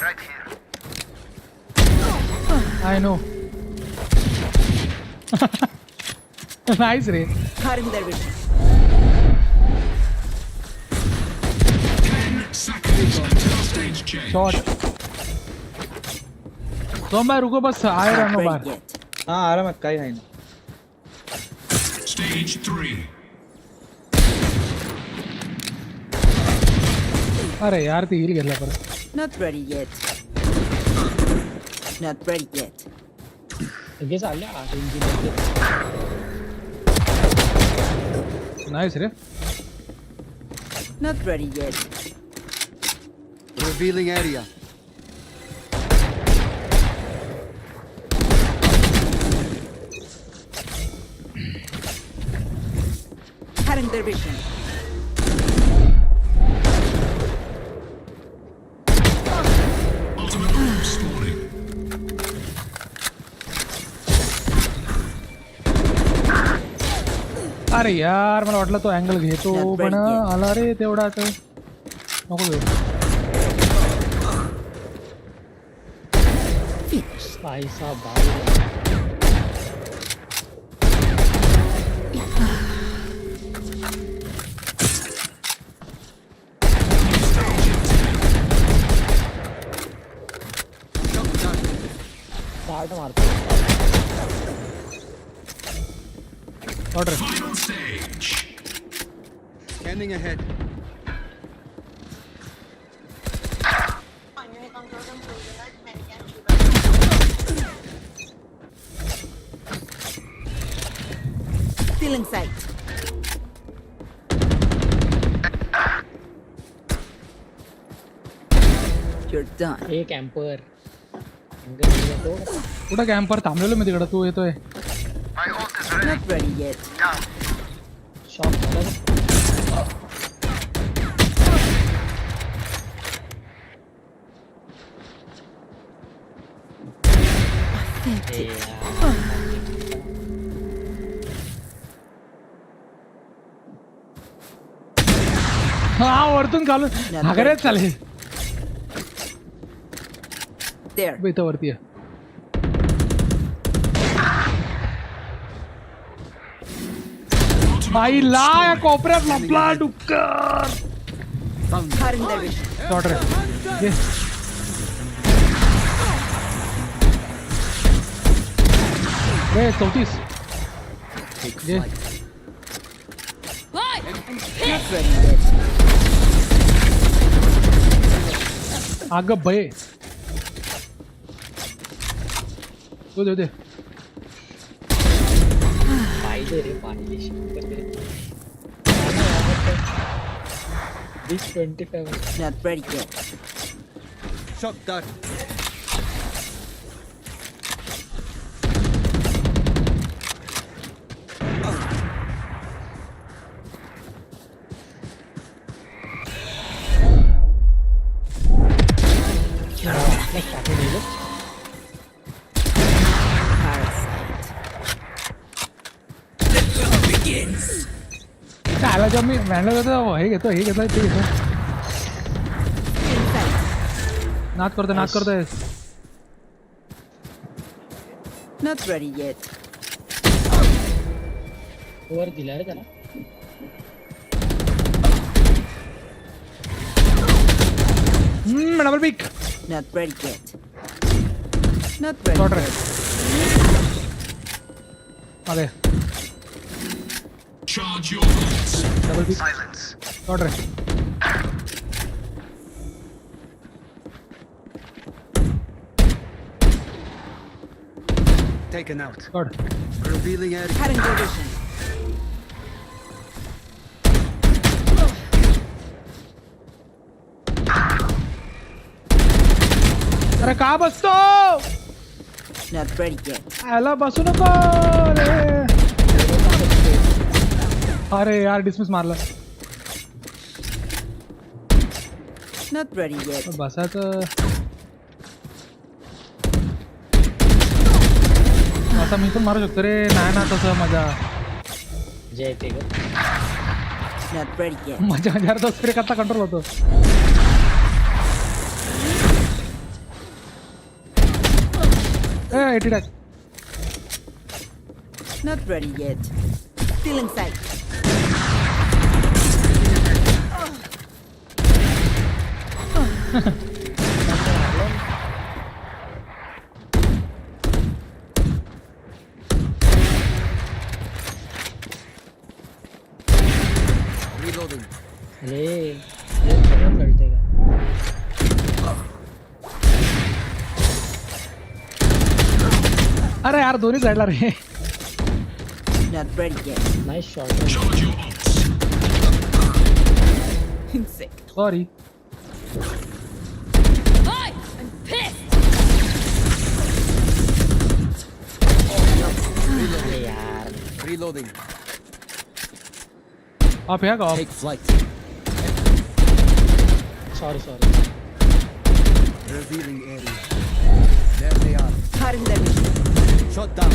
Right here. I know. Nice रे. Cutting their vision. 10 seconds until stage change. Shot. तो मैं रुको बस आए रहना Not बाहर. ready yet. हा आरामात काही नाही. Stage 3. अरे यार ती हिल घेतला परत. Not ready yet. Not ready yet. सगळे चालले नाइस रे. Not ready yet. Revealing area. Cutting their vision. Ultimate orb spawning. अरे यार मला वाटलं तो अँगल घेतो पण आला रे तेवढाच. नको घेऊ. भाई साहब भाई. स्टार्ट मारतो. Order. Final stage. Scanning ahead. Still in sight. You're done. एक कॅम्पर. कुठं कॅम्पर थांबलेलो मी तिकडं. तू येतोय. Not ready yet. शॉट झाला. हा वरतून घालून हागरेच चालेल. There. इथं वरती आहे. आईला या कोपऱ्यात लपला डुक्कर. Cutting their vision. शॉट रे. घे. रे 34. घे. Not ready yet. अगं बये. दे दे दे. पाणी दे रे पाणी. 25. Not ready yet. Shot dart. Let's टाकून दिलं. आला जेव्हा मी मॅनला जातो हे घेतो ते घेतो. नाद करतोय. Not ready yet. वर दिला रे त्याला. Double pick. Not ready yet. Not ready. Short yet. अरे Charge your bullets. Double pick. Silence. Short रे. Taken out. Short. Revealing area. Cutting their vision. अरे का बसतो? Not ready yet. आला बसू नको रे. अरे यार डिसमिस मारला. Not ready yet. बसायचं असं मी पण मारू शकतो रे. नाही ना तसं मजा. जय ते ग. Not ready yet. मजा तो स्प्रे करता कंट्रोल होतो. ए 80 tack. Not ready yet. Still inside. Reloading. अरे हे सगळं कळतंय का? अरे यार दोन्ही साईडला रे. Not ready yet. Nice shot. Charge your ults. Insect. Sorry. I'm pissed. अरे यार. Reloading. आप या का? Take flight. Sorry. Revealing area. There they are. Cutting their vision. Shot down.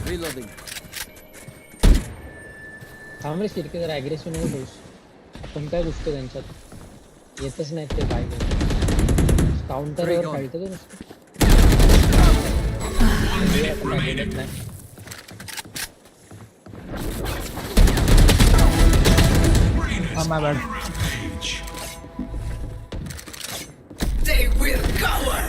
Reloading. थांब रे सिरके जरा ॲग्रेसिव्ह नको होऊस. आपण काय घुसतो त्यांच्यात. येतच नाहीत ते काय. काउंटरवर खेळतो ते नुसतं. My bad. They will cover.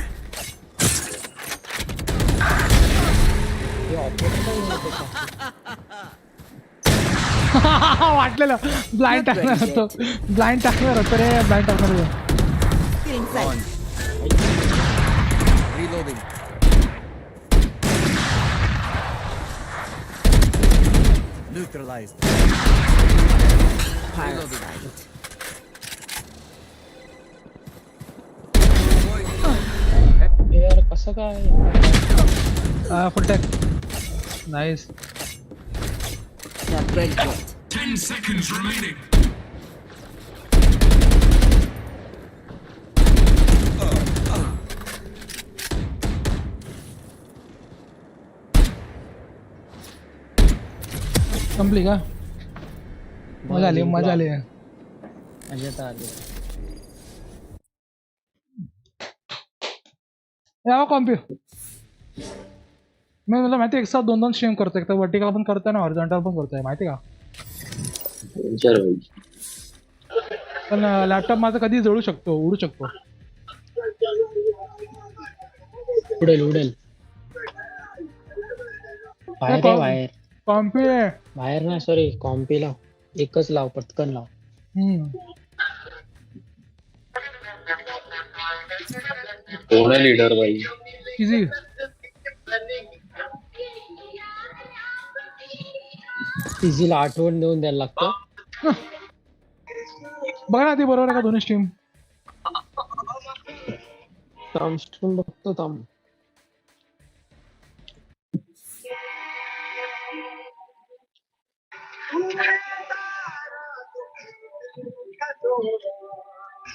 वाटलेलं ब्लाइंड टाकणार होतो. ब्लाइंड टाकणार होतो रे. ब्लाइंड टाकणार होतो. Still inside. Reloading. Neutralized. Parasite. यार कसं काय? फुल टॅक. Nice. Not ready yet. 10 seconds remaining. संपली का? मजा आली. मजा आली. या कॉम्प्यू मी मला माहिती एक साथ दोन स्ट्रीम करतो. एक तर वर्टिकल पण करतोय ना हॉरिझॉन्टल पण करतोय माहिती का? पण लॅपटॉप माझा कधी जळू शकतो, उडू शकतो. उडेल बाहेर कॉम्पी बाहेर ना सॉरी कॉम्पी लाव. एकच लाव पटकन लाव. कोण आहे लीडर भाई? इझी. इझीला आठवण देऊन द्यायला लागतं. बघा ना ती बरोबर आहे का दोन्ही स्ट्रीम? स्ट्रीम बघतो थांब.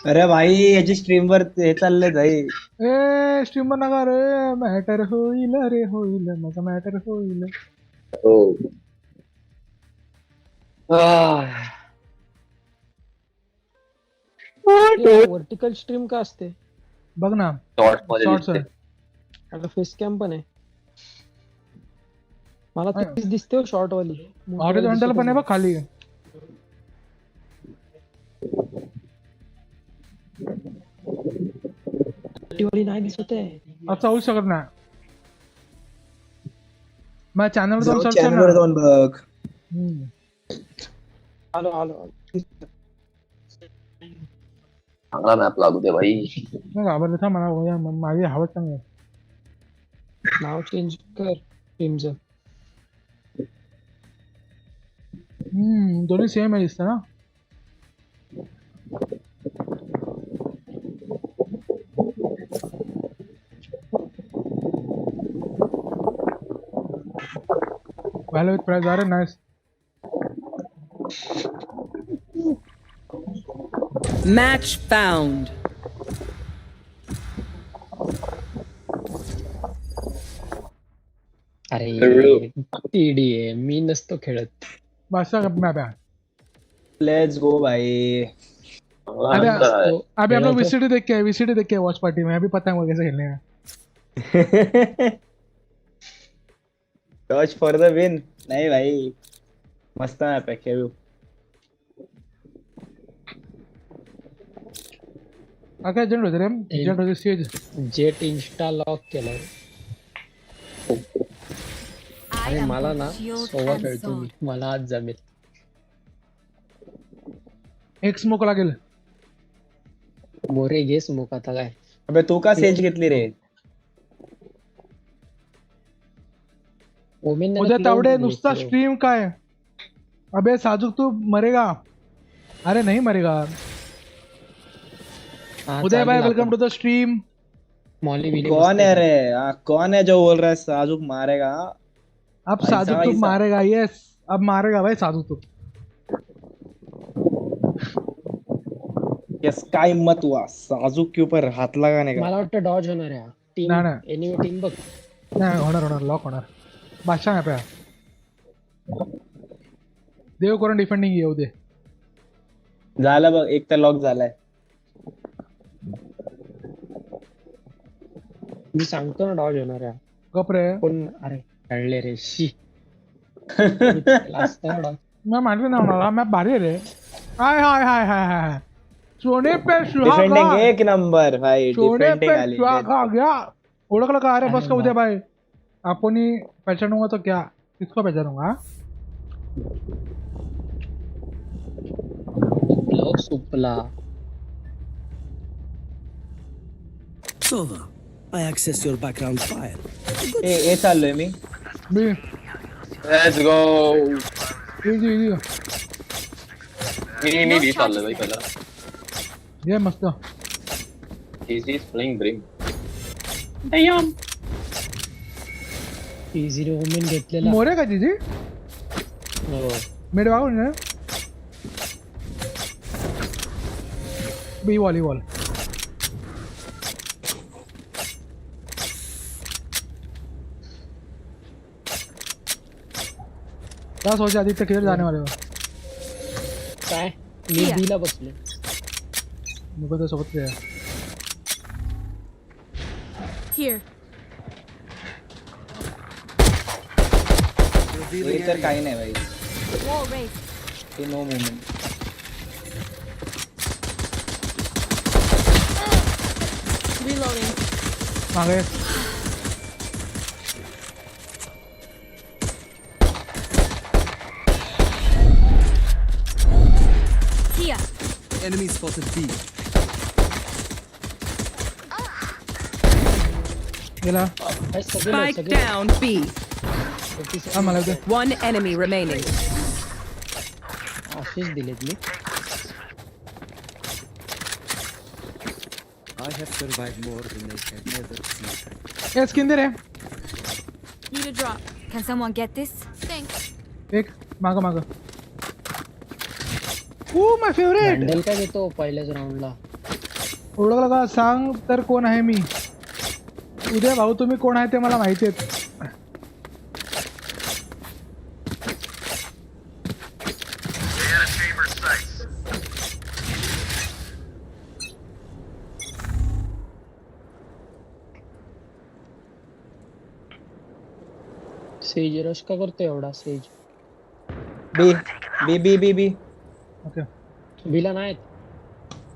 अरे भाई याची स्ट्रीम वर हे चाललंय भाई. ए स्ट्रीमर नका रे, मॅटर होईल रे होईल, माझा मॅटर होईल. हो. वर्टिकल स्ट्रीम का असते बघ ना. शॉर्ट मध्ये शॉर्ट्स दिसते. आता फेस कॅम पण आहे. मला तेच दिसते शॉर्ट वाली. हॉरिझॉन्टल पण आहे बघ खाली. वाली नाही दिसत आहे. असं होऊ शकत नाही. माझ्या चॅनलवर जाऊन सर्च कर चॅनलवर ना. जाऊन बघ. आलो आलो. चांगला मॅप लागू दे भाई. नाही घाबरले था मला, माझी हवं चांगलं. नाव चेंज कर टीमचं. दोन्ही सेम आहे दिसतं ना. Value with price are nice. Match found. अरे टीडीए मी नसतो खेळत. बसा मॅप आहे. लेट्स गो भाई. अभी हम लोग VCT देख के वॉच पार्टी में. अभी पता है वो कैसे खेलने का. Touch for the win. नाही भाई मस्त मॅप आहे, खेळू. काय जंट होते रे. जंट होते स्टेज. जेट इन्स्टा लॉक केलं. अरे मला ना सोवा खेळतो मी. मला आज जमेल. एक स्मोक लागेल. मोरे घे स्मोक आता काय. अबे तू का सेज घेतली रे. उद्या तावडे नुसता स्ट्रीम काय. अबे साजुक तू मरेगा. अरे नहीं मरेगा. उदय भाई वेलकम टू द स्ट्रीम. कौन है रे. कौन है जो बोल रहा है साजुक मारेगा. अब साजुक तू मारेगा. यस अब मारेगा भाई साजुक तू. यस काय मत हुआ. साजुक के ऊपर हात लगाने का. मला वाटतं डॉज होणार आहे. टीम एनिमे टीम बघ. नाही होणार लॉक होणार. बादशाह पे देव करून डिफेंडिंग येऊ दे. झालं बघ. एक तर लॉक झालाय. मी सांगतो ना डॉज होणार आहे. गप रे. कोण. अरे कळले रे. शी मैं मानते ना होणार. मैं भारी है रे. हाय हाय हाय हाय हाय. सोने पे सुहागा. डिफेंडिंग एक नंबर भाई. सोने डिफेंडिंग पे आली. सुहागा गया. ओळखलं का. अरे बस का उद्या भाई. आपण ही पहचानूंगा तो क्या. किसको पहचानूंगा. सुपला. Sova, I access your background file. ए चाललोय मी. Let's go. इजी मी चाललोय भाई पहिला. ये मस्त. Is playing Brim. Damn. Easy women घेतलेला. मोरे का तिची. हो मिड वागून ना. B volleyball. क्या सोचा आदित्य किधर जाने वाले हो. काय मी बीला बसलो. मुझे तो सोबत गया. Here. तर काही नाही भाई. Wall raised. No movement. Reloading. मागे. Here. Enemy spotted B. गेला. Spike down B. मला दे. One enemy remaining. आशीष दिलेत मी. I have survived more than they can ever see. ये स्किन दे रे. Need a drop. Can someone get this? Thanks. एक मागं my favourite. Handle काय देतो पहिल्याच राऊंडला. ओळखलं का सांग तर कोण आहे मी. उद्या भाऊ तुम्ही कोण आहे ते मला माहिती आहे. सेज रश का करतोय एवढा Sage. B B B B B okay. बीला नाहीत.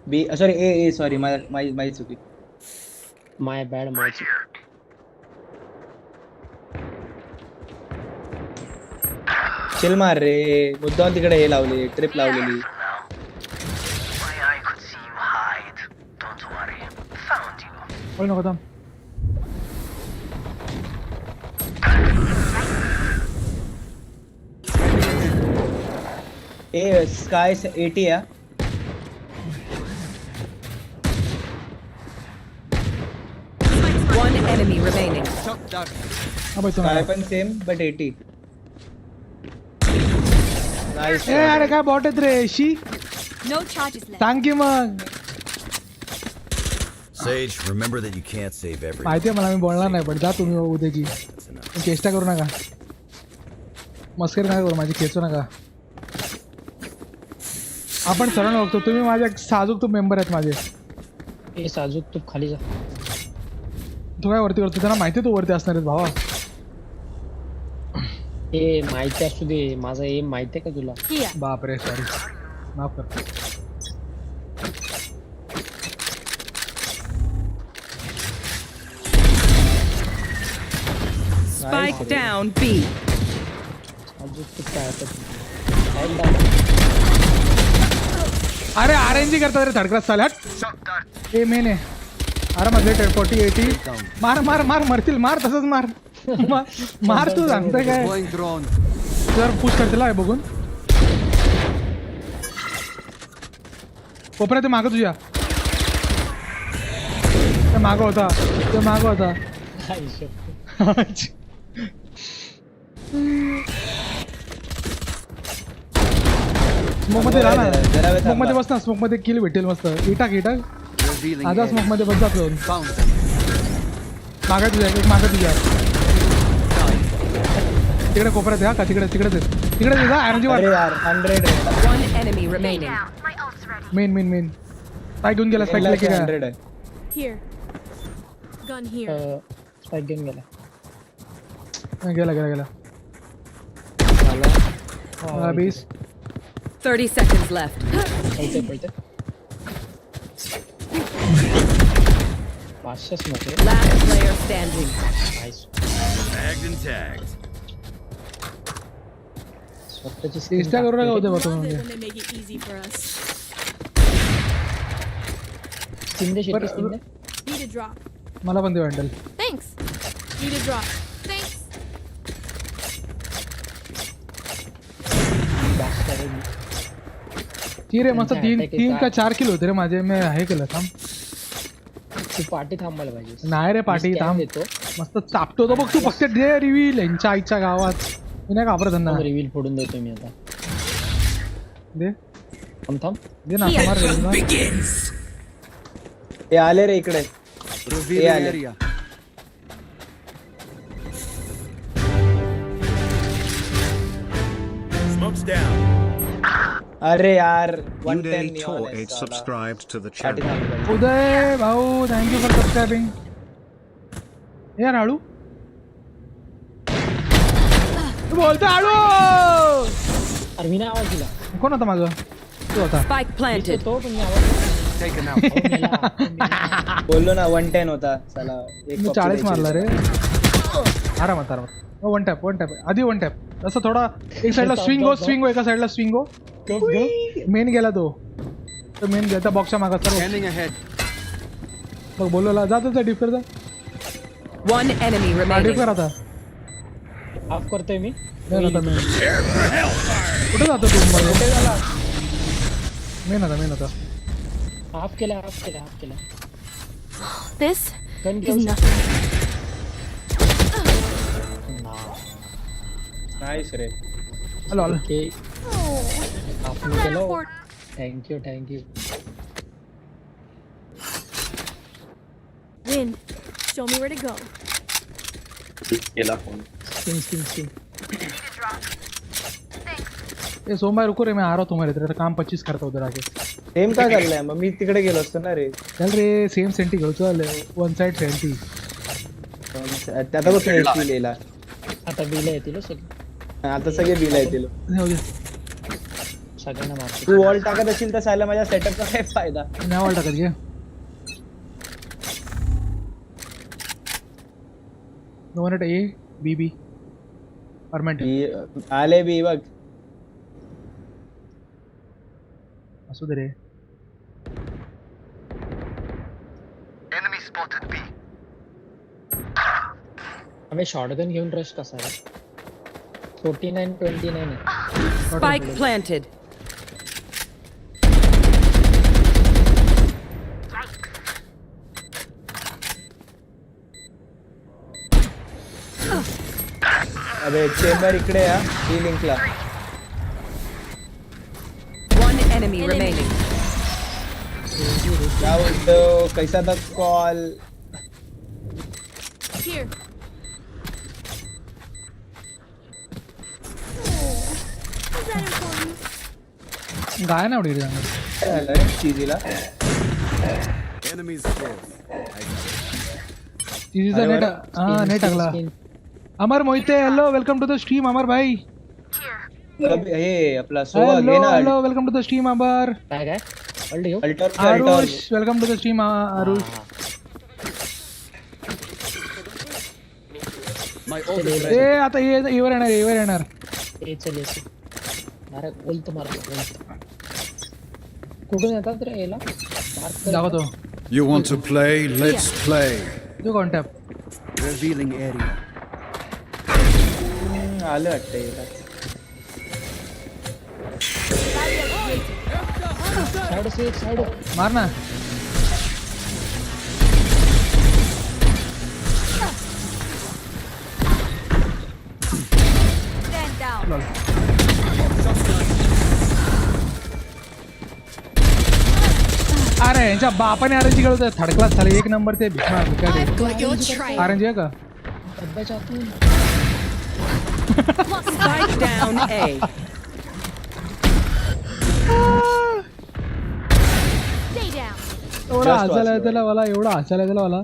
B sorry A A sorry माझी चुकी. माय बॅड माय चूक. चिल मार रे. मुद्दाम तिकडे हे लावले ट्रिप लावलेली. नको थांब. ए स्काय 80 है. One enemy remaining. स्काय पण सेम बट 80. नाइस. ए अरे काय बॉट आहेत रे. She No charges left. सांग की मग. Sage, remember that you can't save everyone. माहिती आहे मला. मी बोलणार नाही पण जा तुम्ही उद्याची. चेष्टा करू नका. मस्करी नका करू माझी. खेचू नका. आपण सर्वांना बघतो. तुम्ही माझे साजूक तूप मेंबर आहेत माझे. ए साजूक तूप खाली जा. तू काय वरती करतो. त्यांना माहिती तू वरती असणार आहेत भावा. ए माहिती असू दे. माझा एम माहिती आहे का तुला. बापरे सॉरी माफ कर. Spike down B. अरे आरएनजी करतात रे. थर्ड क्लास साले. हट. ए मेन आहे. अरे मधले 40 80. मार मार मार मरतील. मार तसंच मार. मार तू सांगतोय काय. जर पुश करतील आहे बघून. कोपऱ्यात ते मागं तुझ्या. ते मागं होता. ते मागं होता. स्मोक मध्ये राहा ना. स्मोक मध्ये बस ना. स्मोक मध्ये किल भेटेल मस्त. इटाक इटाक. आता स्मोक मध्ये बस जातो. मागा तुझ्या. एक मागा तुझ्या. तिकडे कोपऱ्यात आहे का. तिकडे तिकडेच आहे. तिकडे जा. एनर्जी वाढ. One enemy remaining. Main main main. Spike घेऊन गेला. स्पाइक लेके गया. Here. Gun here. स्पाइक घेऊन गेला. गेला गेला गेला. 20. 30 seconds left. पळते पळते. 500 smoke. Last player standing. Nice. Tagged and tagged. स्वतःची चेष्टा करू नका होते बघतो म्हणजे. When they make it easy for us. Sting they. Need a drop. मला पण दे वॅन्डल. Thanks. Need a drop. Thanks. ती रे मस्त 3 का 4 किलो होते रे माझे. मी हे केलं. थांब. तू पार्टी थांबायला पाहिजे. नाही रे पार्टी थांब. मस्त चापतो तो बघ तू. फक्त दे रिव्हील. यांच्या आईच्या गावात मी नाही घाबरत त्यांना. रिव्हील फोडून देतो मी आता. दे थांब दे ना. मार. हे आले रे इकडे. हे आले. Smoke's down. अरे यार 110 subscribed to the channel. उदय भाऊ थँक्यू फॉर सबस्क्रायबिंग. यार आळू बोलतो. आळू. अरे मी नाही आवाज दिला. कोण होता मागं. तू होता. Spike planted. तो पण आवाज बोललो ना 110 होता. चला 40 मारला रे. आरामात आरामात. वन टॅप आधी वन टॅप. असं थोडा एक साईडला स्विंग हो. एका साईडला स्विंग हो. मेन गेला तो. मेन गेला बॉक्सच्या मागा. बघ बोलवला. जातो डिफर जा. One enemy remaining. डिफर आता. ऑफ करतोय मी. कुठे जातो तू. मेन आता. हाफ केला. This gun is nothing. Nice रे. Hello okay. आपण केलो. Thank you. Win. Show me where to go. केला फोन. स्किन. ए सोमवार रुको रे, मैं आ रहा हूँ तुम्हारे तेरा काम 25 करता उधर आके. सेम काय चाललंय मग मी तिकडे गेलो असतो ना रे. चल रे सेम सेंटी घेऊ चल. वन साइड सेंटी. आता बघ एचपी लिहिला. आता बिला येतील सगळे. आता सगळे बिला येतील. सगळ्यांना मारतो. तू वॉल टाकत असेल तर सायला माझ्या सेटअपचा काय फायदा. नाही वॉल टाकत घे. दोन ए बी परमेंट आले बी बघ. असू दे रे. Enemy spotted B. हमें शॉटगन घेऊन रश कसा आहे. 49-29 आहे. Spike planted. अबे चेंबर इकडे या. ही लिंकला. One enemy remaining. क्या बोलतो कैसा था कॉल. Here. गाय ना उडी रे चीजीला. चीजीचा नेट. हां नेट टाकला. Amar Mohite hello welcome to the stream Amar भाई. हे आपला सोवा घे ना. Hello welcome to the stream Amar. काय अल्टर Aarush welcome to the stream Aarush. ए आता येवर येणार. ए चल मारा बोलतो कुठून येतात रे याला. दाखवतो. You want to play? Let's play. तू कोण टॅप. Revealing area. आलं वाटतं. साइड मार ना. Stand down. अरे यांच्या बापाने आरएनजी खेळतोय. थर्ड क्लास झाले. एक नंबर ते Got your trail. आरएनजी आहे का. Spike down A. Stay down. एवढा हसायला त्याला मला.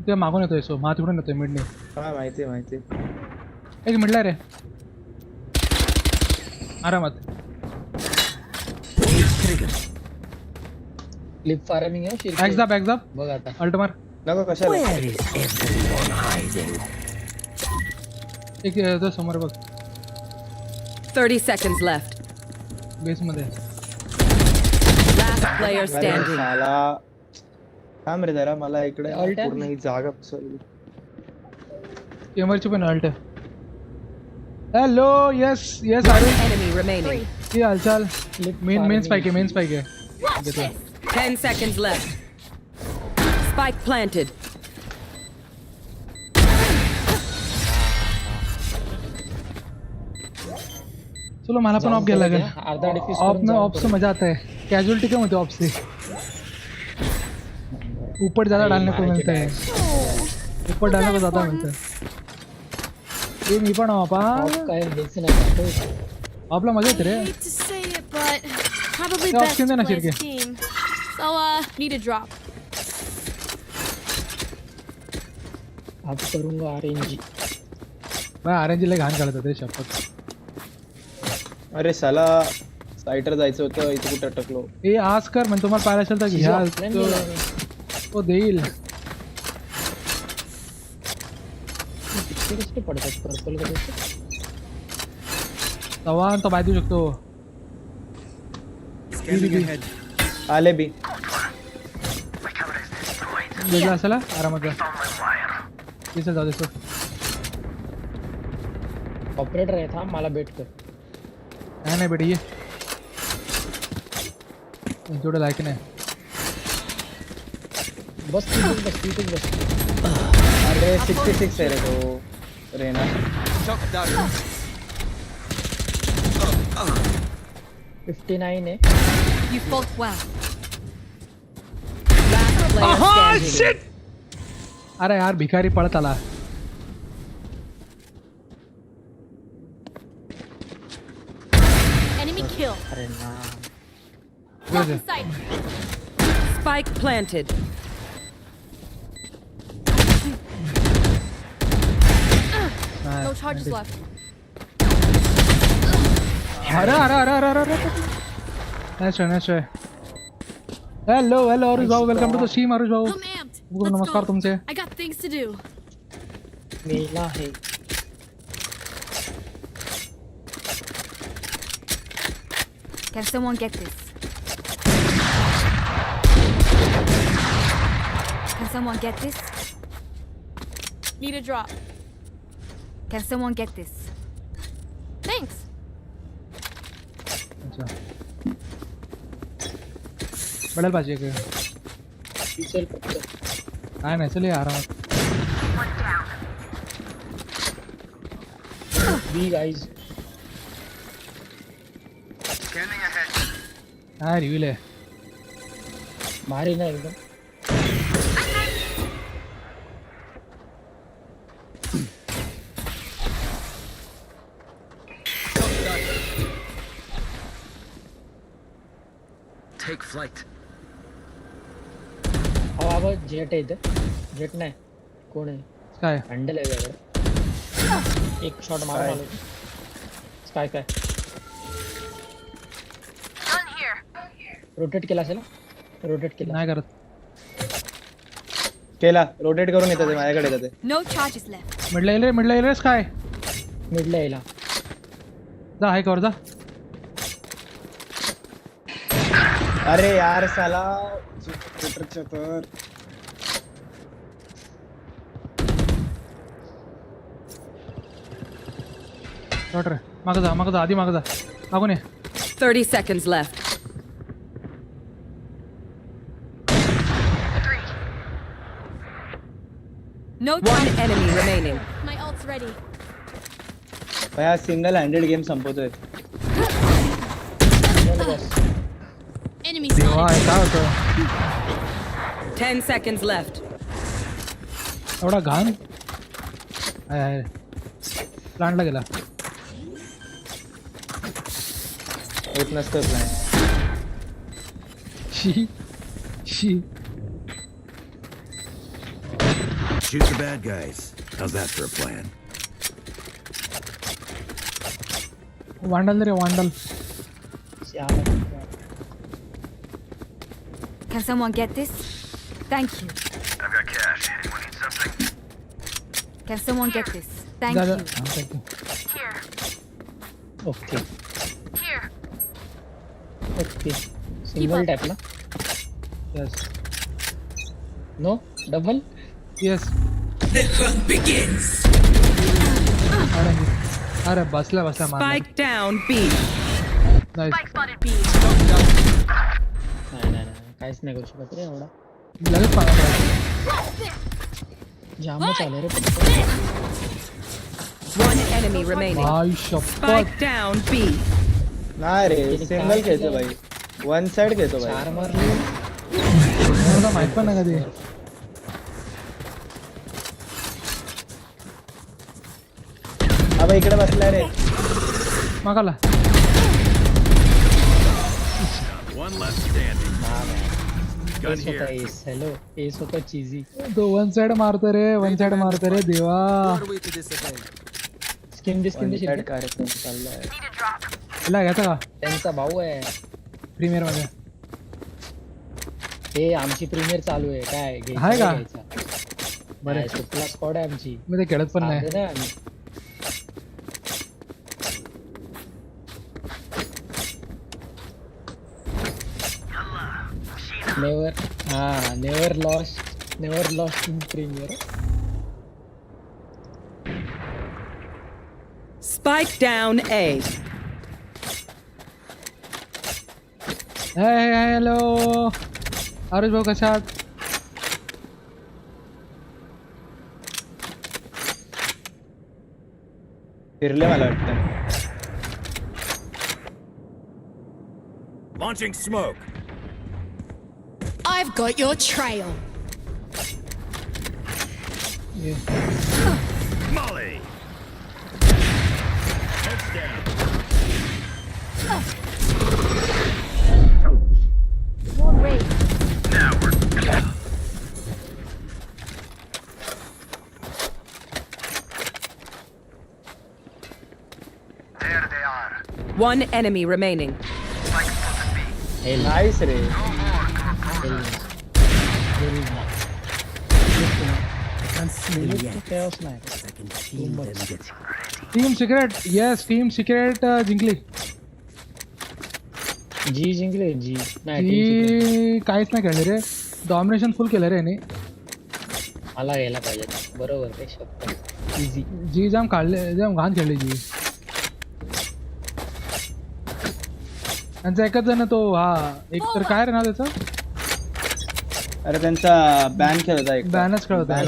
ते मागून येतोय सो मा तिकडून येतोय मिडने. हा माहिती. एक मिडला रे. आरामात. क्लिप फार्मिंग आहे. एक्झाप बघ आता. अल्ट मार. नको कशाला. एक तो समोर बघ. 30 seconds left. बेस मध्ये. Last player standing. मला थांब रे जरा. मला इकडे पूर्ण ही जागा पसरली. केमरची पण ult. Hello yes One enemy remaining. ये हालचाल. मेन स्पाइक है. 10 seconds left. Spike planted. चलो मला पण ऑफ घ्यायला लागेल. अर्धा डिफिस ऑफ से मजा आता है. कैजुअलिटी कम होती है ऑफ से. ऊपर ज्यादा डालने को मिलता है. ऊपर डालने को ज्यादा मिलता है. ये मी पण ऑफ काय हेच नाही. ऑफला मजा येते रे. Hate to say it, but probably Yeah, best to option play देना as a team. So, need a drop. अब करूंगा आरएनजी. मैं आरएनजी ला घाण काढत होते शपथ. अरे साला साइटर जायचं होतं. इथे कुठे अटकलो. ए आज कर म्हणजे तुम्हाला पाहायला असेल तर घ्या. तो देईल. किती पडतात पर्पल कलरचे. तवा तो बाय देऊ शकतो. आले बी. वेगळा असेल आरामात जा. दिसत जाऊ दिसत. ऑपरेटर आहे. थांब मला बेट कर. नाही बेटा ये. जेवढं लायक नाही. बस तिथेच बस. अरे 66 आहे रे तो रेना. 59 है. You fought well. Last player standing. Shit! अरे यार भिखारी पळत आला. Enemy kill. अरे ना. Lock in sight. Spike planted. No charges left. अरे. Nice try. Hello Arush भाऊ, welcome to the stream Arush भाऊ. I'm amped. नमस्कार तुमसे. I got things to do. मेला है. Can someone get this? Can someone get this? Need a drop. Can someone get this? Thanks. अच्छा. बदल पाहिजे का? चल. काय नाही चल आरामात. B guys. हा रिव्हील आहे. मारी ना एकदम. Take flight. अब जेट है इधर. जेट नाही. कोण आहे? काय? हँडल आहे वेगळं. एक शॉट मारून आलो. स्काय. रोटेट केला असेल. रोटेट केला. नाही करत. केला. रोटेट करून येतात ते माझ्याकडे येतात ते. No charges left. मिडला येईल काय? मिडला येला. जा हाय कवर जा. अरे यार साला तर डॉक्टर मागं जा आधी मागं जा. मागून ये. 30 seconds left. No One charges. enemy remaining. My ult's ready. भैया सिंगल हँडेड गेम संपवतोय. Enemy देवा spotted. काय होतं? 10 seconds left. एवढा घाण. आहे प्लांटला गेला. होत नसतं plan. She. Shoot the bad guys. How's that for a plan? वांडल रे वांडल. Can someone get this? Thank you. I've got cash. Anyone need something? Can someone get this? Thank जा. you. Here. Okay. Here. Okay. Single tap ना. Yes. No double. Yes. The hunt begins. अरे बसला मारला. Spike down B. Nice. Spike spotted B. नाही काहीच नाही करू शकत रे एवढा. लगेच पाहा. जामच आले रे. One enemy remaining. भाई शपथ. Spike down B. नाही रे सिंगल खेळतो भाई. वन साइड खेळतो भाई. 4 मारले. मला माहित पण नाही कधी. अबे इकडे बसला रे. मागाला. One left standing. Gun S here. होता एस. हॅलो एस होता चीजी. तो वन साइड मारतो रे देवा. स्किन दिसते. कार्यक्रम चाललाय. हिला घ्यायचा का? त्यांचा भाऊ आहे. प्रीमियर मध्ये. हे आमची प्रीमियर चालू आहे. काय आहे का? बरं सुपला स्क्वॉड आहे आमची. मी ते खेळत पण नाही. Never lost in premier. Spike down A. Hello Aarush भाऊ कशा आहात? फिरले मला वाटतं. Launching smoke. I've got your trail. Molly. Heads down. More raid. Now we're. There they are. One enemy remaining. Hey, nice रे. Team secret yes team secret जिंकली. जी जिंकले जी. जी काहीच नाही खेळले रे. डॉमिनेशन फुल केलं रे याने. मला घ्यायला पाहिजे बरोबर ते शब्द. इझी. जी जाम काढले जाम घाण खेळले जी. त्यांचा एकच जण तो हा एक तर काय रे ना त्याचा. अरे त्यांचा बॅन खेळता एक. बॅनच खेळता.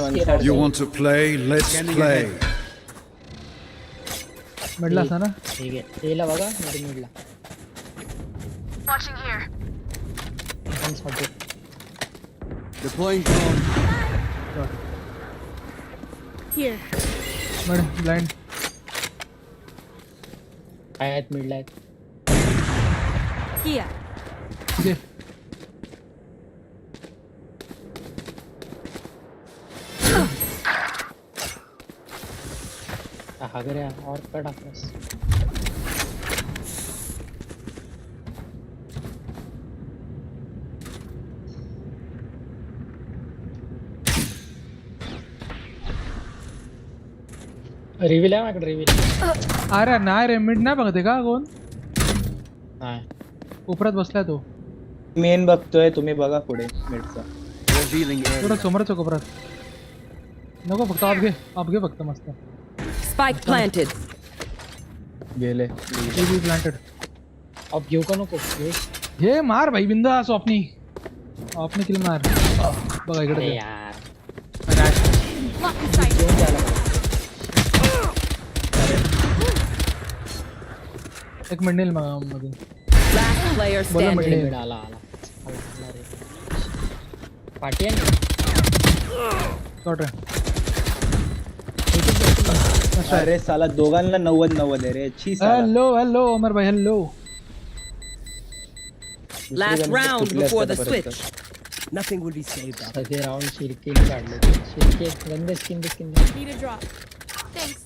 You want to play? Let's play. मिडला असा ना. ठीक आहे एला बघा मिडला. Watching here. आपण साजू. Deploying drone. Here. Mid blind. काय आहेत मिडला आहेत. Here. ये अगर और कट आपस. रिव्हील आहे माझ्याकडे रिव्हील. अरे नाही रे मिड नाही बघते का कोण. नाही उपरात बसलाय तो. मेन बघतोय तुम्ही बघा पुढे मिडचा. थोडं समोरच्या कोपऱ्यात. नको फक्त आप घे फक्त मस्त. Spike planted. गेले. TV planted. अब घेऊ का नको. हे मार भाई बिंदास अपनी किल मार. बघा इकडे यार. एक मिनिट मध्ये. Last player standing. आला पार्टी आहे. अरे साला दोघांना 90 आहे रे. छी साला. हेलो अमर भाई hello. Last round before the switch. Nothing will be saved. सगळे राउंड शिरके काढले. शिरके गंदे skin Need a drop. Thanks.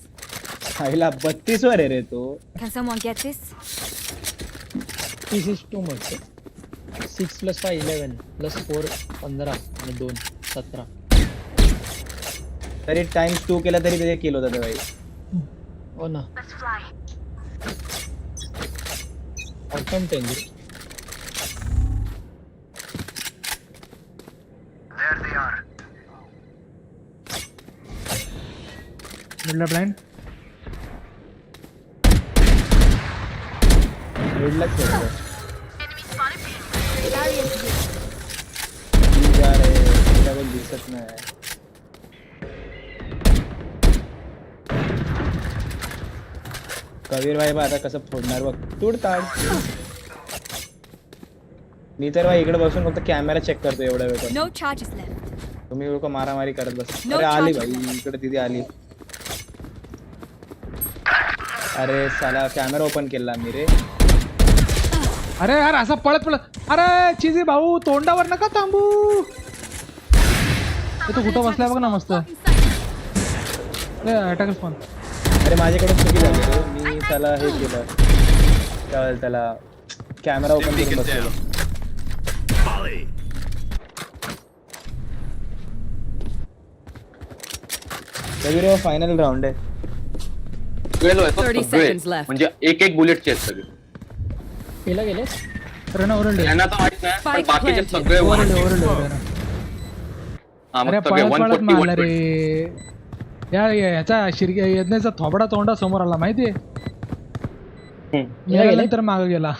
खायला 32 वर आहे रे तो. Can someone get this? This is too much. 6 + 5 11 + 4 15 आणि 2 17. तरी टाइम्स 2 केला तरी ते केलं होतं भाई. हो ना. Let's fly. Outcome 10. There they are. मिडला ब्लाइंड. मिडलाच खेळतो. Enemy spotted B. Barriers here. जा रे तुला कोण दिसत नाही. कबीर भाई बा आता कसं फोडणार बघ. तुडताड. मी तर भाई इकडे बसून फक्त कॅमेरा चेक करतो एवढा वेळ. No charges left. तुम्ही लोक मारामारी करत बस. No अरे आली charges भाई इकडे तिथे आली. अरे साला कॅमेरा ओपन केला मी रे. अरे यार असं पळत. अरे चिजी भाऊ तोंडावर नका थांबू. तू कुठं बसलाय बघ ना मस्त. अटॅकर्स पण. अरे माझ्याकडून चुकी झाली रे. मी त्याला हे केलं त्याला कॅमेरा ओपन करून बसलेलो. कबीर फायनल राऊंड आहे. 30 seconds left. म्हणजे एक बुलेटचे आहेत सगळे. केला गेले. रन ओरडले. यांना तर माहित नाही पण बाकीचे सगळे ओरडले. अरे पळत मारला रे. याचा शिरके यज्ञाचा थोबडा तोंडा समोर आला माहितीये. नंतर माग गेला.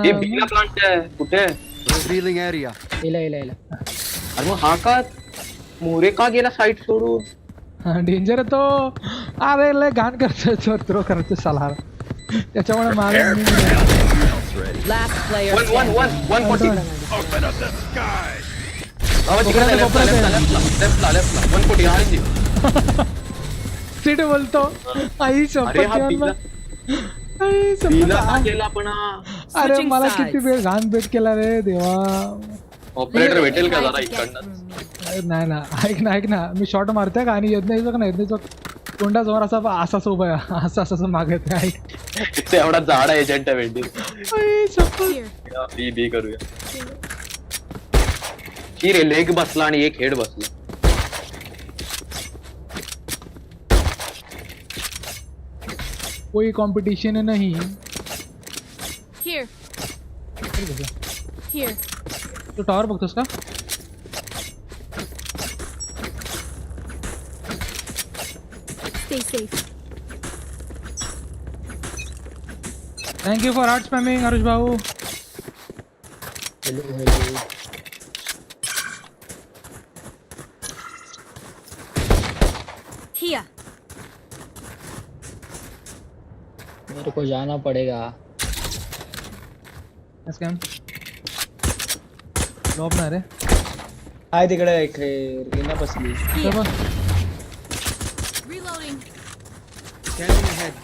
हे बिना प्लांट आहे कुठे. Revealing area. इला. अरे मग हा का मोरे का गेला साईड सोडून. डेंजर आहे तो. अरे लय घाण करतोय थ्रो करतोय साला. त्याच्यामुळे माग Ult's ready. Last player One standing. 140. Open up the sky. तिकडे लेफ्टला 140 आळंदी. सीट बोलतो आई अरे हा शपथ पिझ्झा आई पिझ्झा शपथ केला पण अरे मला किती वेळ घाण भेट केला रे देवा ऑपरेटर भेटेल का जरा इकडनं नाही ना ऐक ना मी शॉट मारते का आणि येत नाही का नाही तोंडा समोर असा उभा आहे असं मागत ऐक तिथे एवढा झाड एजंट आहे भेंडी आई शपथ बी करूया ही रे लेग बसला आणि एक हेड बसला कोई कंपटीशन नहीं Here. Here. तू टॉवर बघतोस का Stay safe. Thank you for heart spamming Aarush भाऊ Here. मेरे को जाना पड़ेगा स्कैम लॉब ना रे आहे तिकडे एक रीना बसली Reloading. Scan ahead.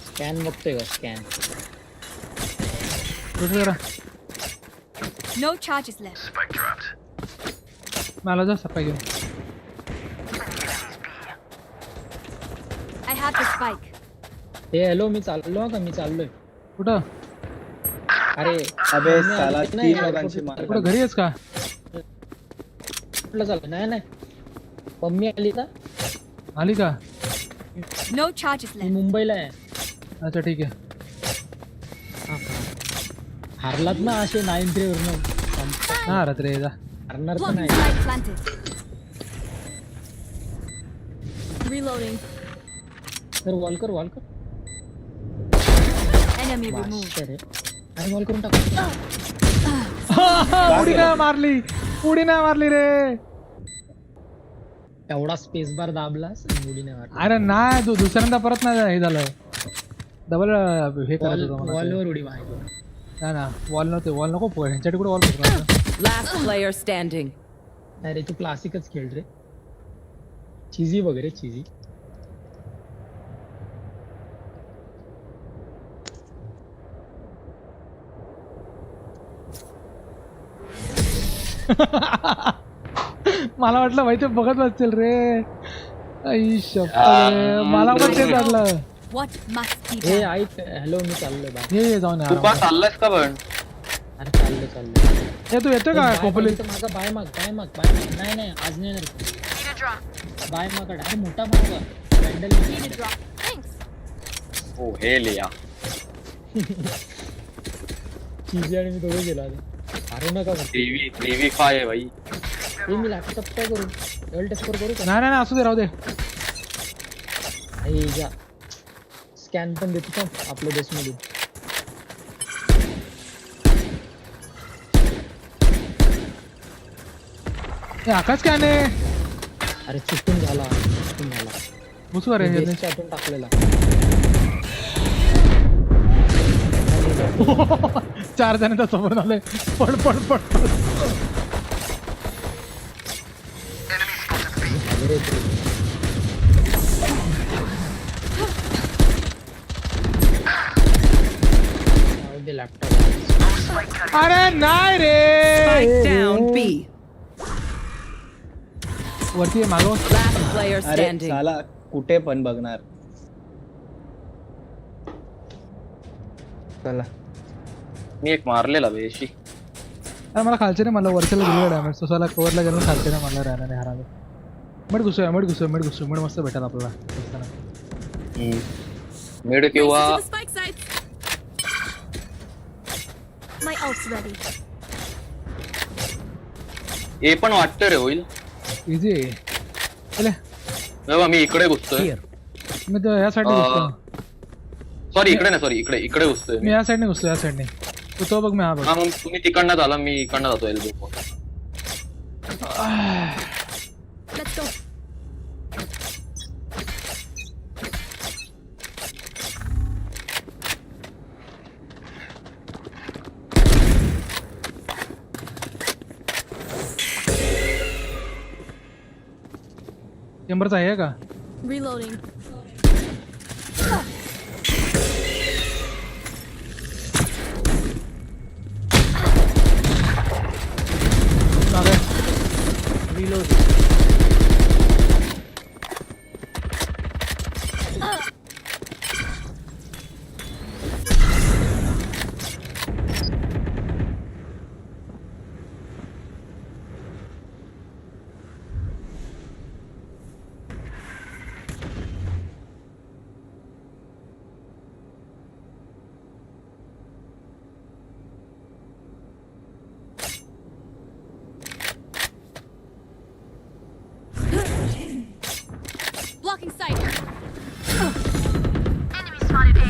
स्कॅन बघतोय का स्कॅन जरा No charges left. Spike dropped. मला जा सप्पा घेऊन I have the spike. हे हॅलो मी चाललोय कुठं अरे अबे साला 3 लोकांची मार कुठं घरी आहेस का कुठलं चाललं नाही पम्मी आली का No charges मी left. मुंबईला आहे अच्छा ठीक आहे हारलात ना असे 9-3 वरून हा रत रे जा हारणार तर Blocking नाही spike planted. Reloading. तर वॉल कर Enemy removed. रे आणि वॉल करून टाक उडी नाही मारली रे एवढा स्पेस बार दाबलास आणि उडी नाही मारली अरे नाही दुसऱ्यांदा परत नाही हे झालं डबल हे करायचं होतं मला वॉलवर उडी मारली ना वॉल नव्हते वॉल नको ह्यांच्याकडे कुठे वॉल Last player standing. अरे तू क्लासिकच खेळ रे चीजी वगैरे चीजी मला वाटलं भाई ते बघत बसतील रे आई शप्पथ मला पण तेच वाटलं What must be हे done? ऐक हॅलो मी चाललोय बाय ये जाऊन तू का चाललायस का पण अरे चाललोय हे तू येतोय का कोपली माझा बाय माग नाही आज नाही येणार बाय माग अरे मोठा माग बँडल Need a drop. Thanks. ओ हे लिया चीजी आणि मी दोघे गेलो अरे नका 3v5 आहे भाई हे मी लॅपटॉप काय करू डबल टेस्टर करू का नाही असू दे राहू दे हे जा स्कॅन पण देतो का आपल्या देशमध्ये हे आकाश काय नाही अरे चुकून झाला घुसू का रे देशातून टाकलेला 4 जणांचा समोर आले पड लॅपटॉप अरे नाही रे Spike down B. वरती मागो Last player अरे standing. साला कुठे पण बघणार चला मी एक मारलेला बेशी अरे मला खालचे नाही मला वरच्याला दिलेला डॅमेज स्वतःला कवरला गेलो खालचे नाही मला राहणार नाही हरावे मिड मस्त भेटेल आपल्याला मिड किंवा To the spike sites. My ult's ready. हे पण वाटतं रे होईल इझी चले बाबा मी इकडे घुसतोय मी तर या साईडने घुसतो सॉरी इकडे नाही सॉरी इकडे घुसतोय मी या साईडने घुसतो या साईडने तो बघ मी हा बघ हा मग तुम्ही तिकडनं झाला मी इकडनं जातो एल्बो Let's go. चेंबरचा आहे का? Reloading. Reloading. Blocking sight. Enemy spotted A.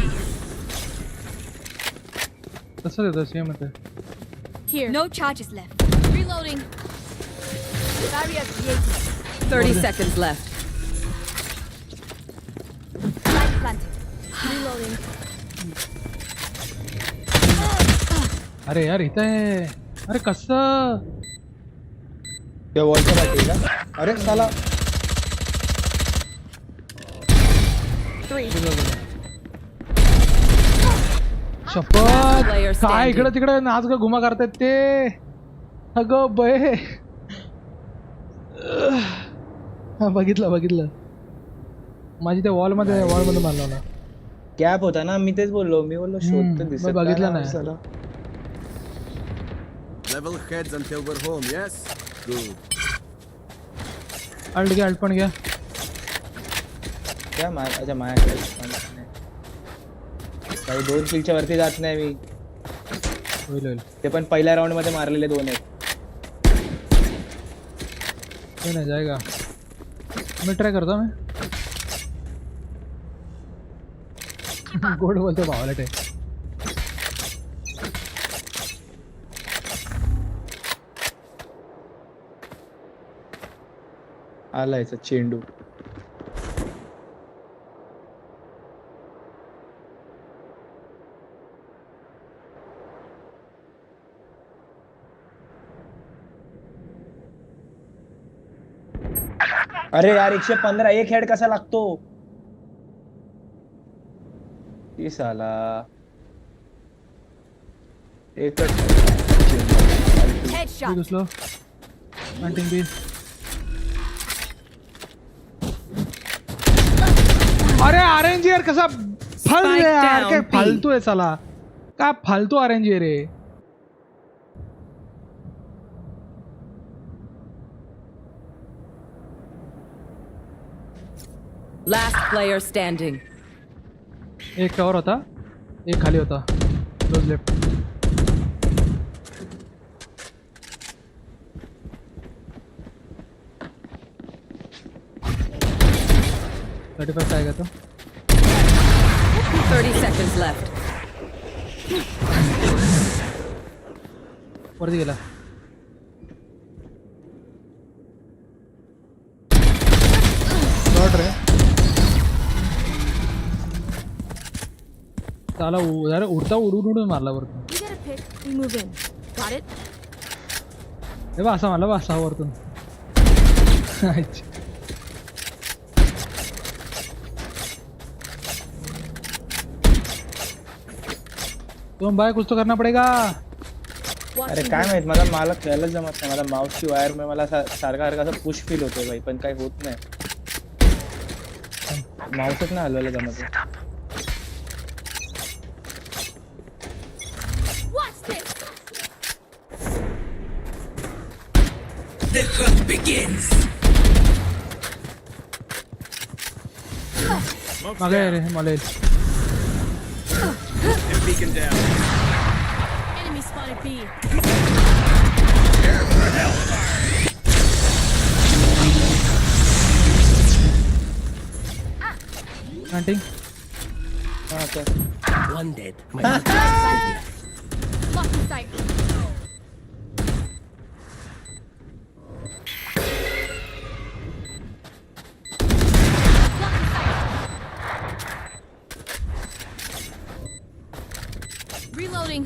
कसं देतो सेम आहे. Here. No charges left. Reloading. Barrier created. 30 seconds left. Light planted. Reloading. अरे यार इथं आहे. अरे कसं त्या वॉलच्या पाठी का? अरे साला 3. शपथ काय इकडे तिकडे नाच ग घुमा करतायत ते. अगं बये. बघितलं माझी त्या वॉल मध्ये मारला ना. गॅप होता ना, मी तेच बोललो. मी बोललो शोधतो दिसत बघितलं नाही. Level heads until we're home, yes? Good. Ult पण घ्या. क्या अच्छा माझ्याकडे काही 2 किलच्या वरती जात नाही मी. होईल ते पण पहिल्या राऊंड मध्ये मारलेले 2 आहेत. नाही जाएगा. मी ट्राय करतो. मी गोड बोलतो भावाला ते. आला याचा चेंडू. अरे यार 115 एक हेड कसा लागतो. ये साला एकच Headshot. घुसलो. Hunting B. अरे आरएनजी यार कसा फल रे यार. काय फालतू आहे साला. काय फालतू आरएनजी रे. Last player standing. एक कवर होता, एक खाली होता. Close left. आएगा तो 30 seconds left. वरती गेला. शॉट रे. साला यार उडता उडून मारला वरतून. You get a pick. We move in. Got it? हे बा असा मारला बा असा वरतून. तुम भाई कुछ तो करना पड़ेगा. अरे काय माहित मला खेळायला जमत नाही. मला माऊसची वायर में मला सारखा असं पुश फील होतोय भाई, पण काय होत नाही. माऊसच नाही हलवायला जमत. The hunt begins. मागे रे मलेल. Beacon down. Enemy spotted B. Hunting. Okay. One dead. Blocking sight. Reloading.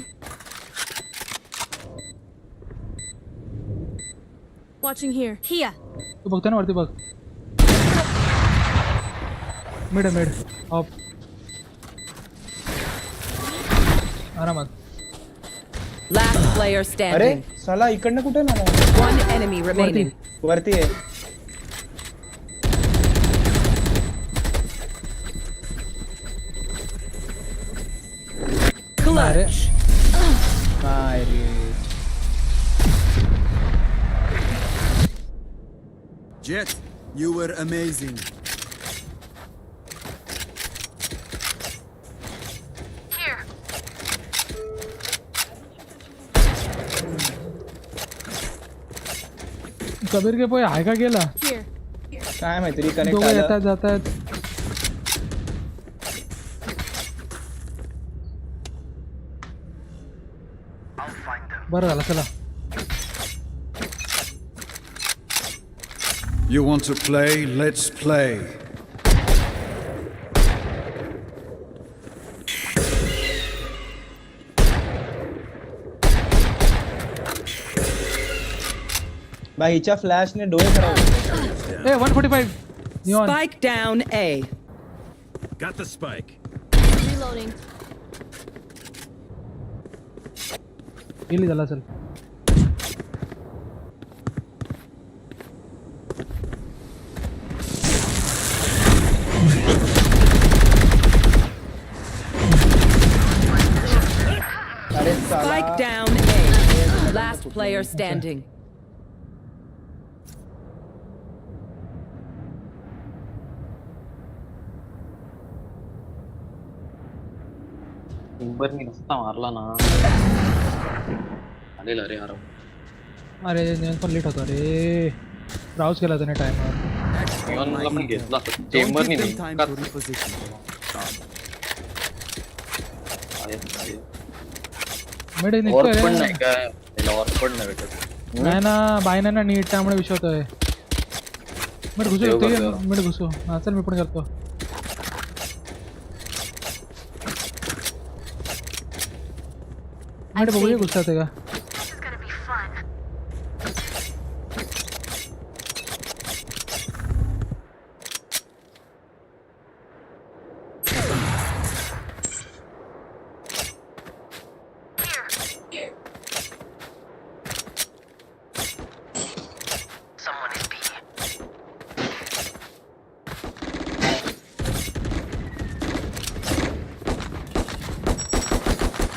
Watching here. Here. तू बघतो ना वरती बघ. मिड ऑफ आरामात. Last player अरे standing. साला इकडनं कुठे मला One enemy remaining. वरती आहे. Clutch. काय रे. Jet, you were amazing. Here. Kabir के पोय आहे का गेला. Here. काय माहिती रिकनेक्ट दोघं येतात झालं. जातात. बरं झालं चला. You want to play? Let's play. भाई हिच्या फ्लॅशने डोळे खराब होते. 145 Neon. Spike down A. Got the spike. Reloading. गेली झाला चल. अरे साला. Spike down A. Last player standing. टिम्बरनी रस्ता मारला ना. आलेला रे आराम. अरे नेन पण लेट होतो रे. ब्राउज केला त्याने टाइमवर. नियॉनला पण घेतला चेंबरनी नाही का. मिड और निघतोय पण रे. नाही काय त्याला और पण नाही भेटत. नाही ना बायना ना नीट त्यामुळे विषय होतोय. मिड घुसू देव ते करतो. मिड घुसू. हा चल मी पण करतो. मिड बघूया घुसतात का. This is gonna be fun. Here. Someone is B.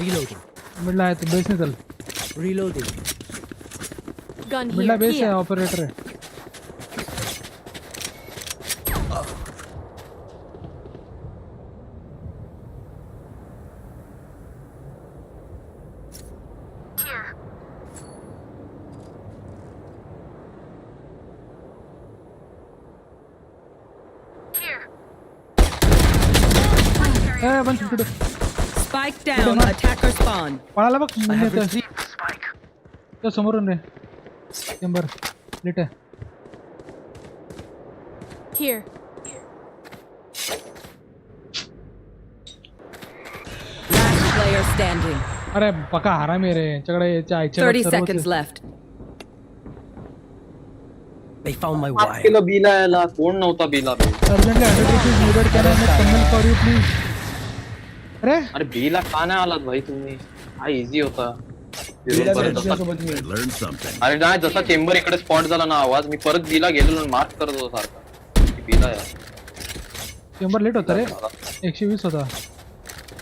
Reloading. मिडला आहे तू बेस नाही चल. Reloading. Gun मिडला here. बेस आहे Here. ऑपरेटर आहे. Here. Here. 152. Spike down. Attacker spawn. पळाला बघ म्हणजे येतोय. Spike. तो समोरून रे. चेंबर लेट आहे. Here. Last player standing. अरे पका हरामी रे. यांच्याकडे याच्या आईच्या 30 seconds left. They found my माफ wire. केलं बीला याला. कोण नव्हता बीला बे. अर्जंटली 100 रुपीज निवड करा मी कमेंट फॉर यू प्लीज. अरे अरे बीला का नाही आलात भाई तुम्ही. हा इझी होता. हिला परत भेटलं जसा- सोबत मी. Learn something. अरे नाही जसा चेंबर इकडे स्पॉट झाला ना आवाज मी परत बीला गेलो आणि मार्क करत होतो सारखा. बीला या चेंबर लेट होता रे. 120 होता.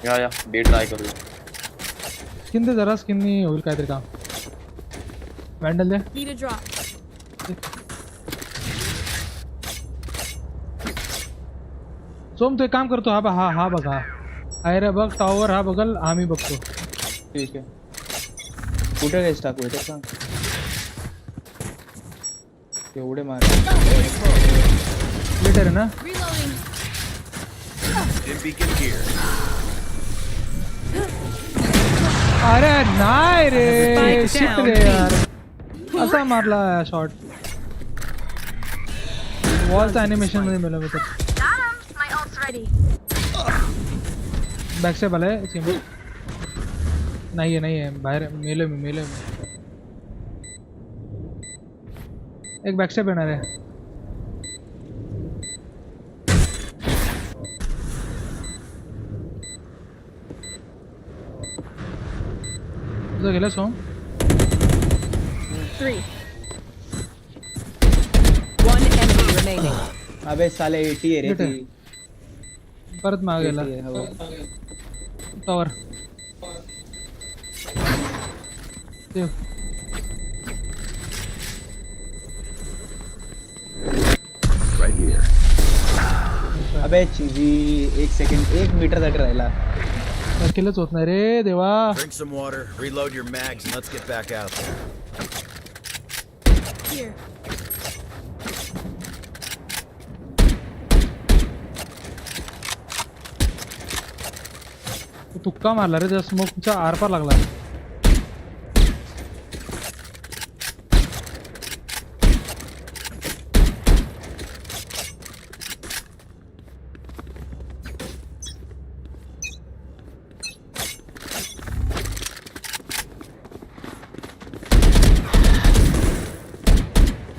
या बी ट्राय करूया. स्किन दे जरा. स्किननी होईल काहीतरी काम. वॅन्डल दे. Need a drop. सोम तो एक काम करतो. हा बघा. अरे बघ टॉवर हा बघल आम्ही बघतो. ठीक आहे. कुठे गॅस टाकू ते सांग. एवढे मार. लेट आहे ना. Reloading. Beacon here. अरे नाही रे. Spike shit down. रे यार. असा मारला शॉट. वॉलचा ॲनिमेशन मध्ये मिळालं होतं. Got him. My ult's ready. Back step आलाय चेंबर. नाहीये बाहेर मेलोय मी. एक बॅक स्टेप येणार आहे. तुझं गेलं सोम 3. One enemy remaining. अबे साले 80 आहे रे ती. परत मागे गेला टॉवर अबे चिजी 1 सेकंड 1 मीटर साठी राहिला. केलंच होत नाही रे देवा. Drink some water, reload your mags, and let's get back out there. Here. तुक्का मारला रे त्या स्मोकच्या आरपार लागला.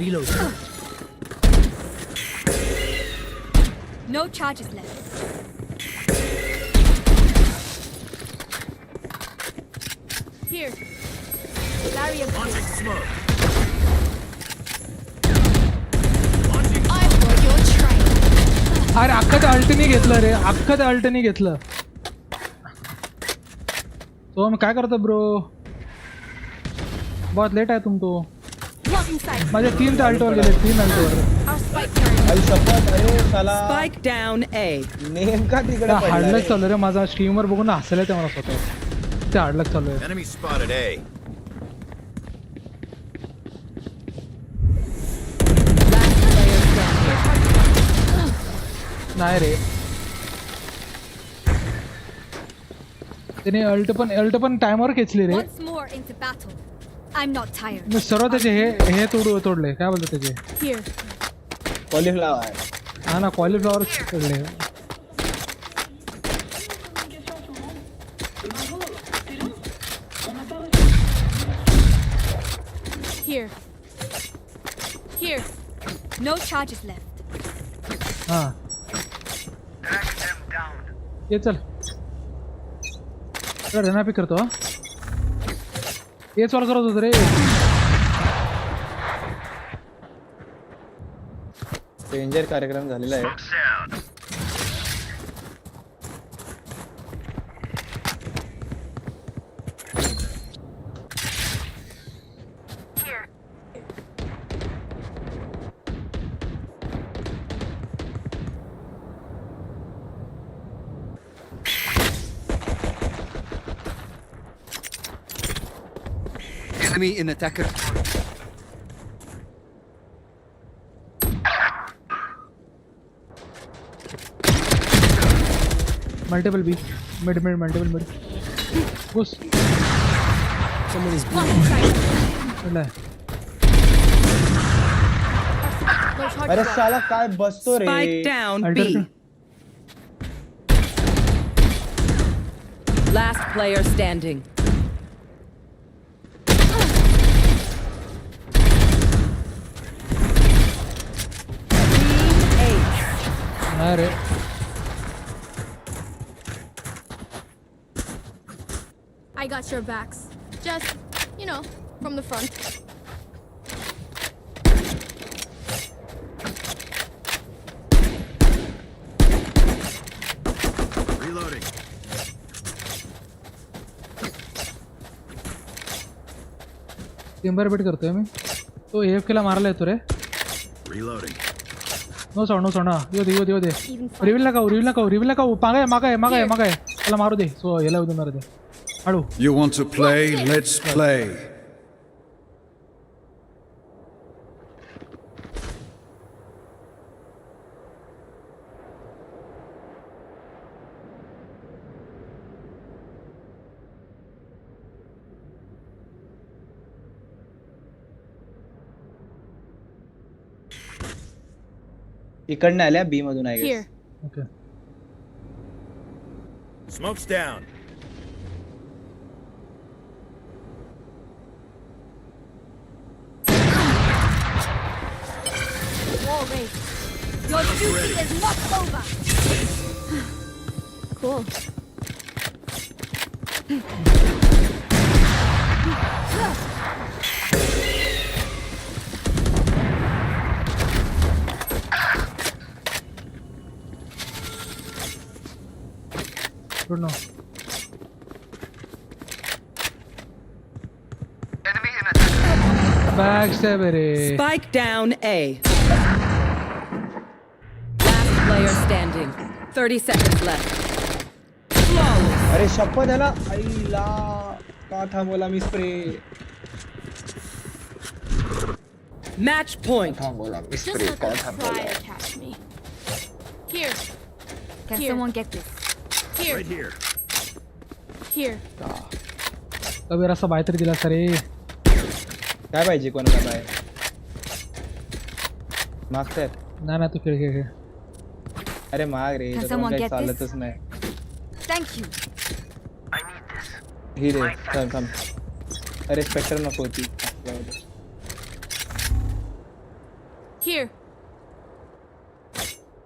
Reload. No charges left. Here. Barrier launching smoke. I for your train. अरे अख्खं ते अल्टनी घेतलं रे अख्खं ते अल्टनी घेतलं. तो मी काय करतो ब्रो बहुत लेट आहे तुम तो. माझे 3 ते अल्टवर गेले 3 अल्टवर. Spike down A. नेमका तिकडे हार्डलक चालू रे माझा स्ट्रीमवर बघून हसले ते मला स्वतः. ते हार्डलक चालू आहे. Enemy spotted A. नाही रे त्याने अल्ट पण टाइमवर खेचली रे. Once more into battle. I'm not tired. मी सर्व त्याचे हे तोडले काय बोलतो त्याचे. Here. कॉलीफ्लावर. हा ना कॉलीफ्लावर तोडले. Here. Here. No charges left. हा ये चल रेना पिक करतो. हेच वाला करत होतो रे. डेंजर कार्यक्रम झालेला आहे. Enemy in attacker. Multiple B. Mid. Push. Someone is अरे साला काय बसतो रे. Spike down B. Last player standing. अरे I got your backs. Just, from the front. Reloading. Timber beat करतोय मी. तो AFK ला मारायला येतो रे. Reloading. नो साउंड यो दे रिव्हील नका मागे त्याला मारू दे. सो याला उद्या मारू दे हळू. You want to play? Let's play. इकडनं आल्या बी मधून आहे. Here. Okay Smoke's down. Wall raised. Your duty is not over. Cool. Don't know. Backstab रे. Spike down A. Last player standing. 30 seconds left. Flawless. अरे शपथ है ना आईला का था बोला मी spray Match point. Just let the fire catch me. Here. Can someone get this? Here. Right here. Here. Kabir असा बाहेर तरी दिला सरे. काय पाहिजे कोणाला बाहेर मागतात ना ना तू खेळ. अरे माग रे Can तो someone काही get this? चालतच नाही. Thank you. ही रे थांब. अरे स्पेक्टर नको होती. Here.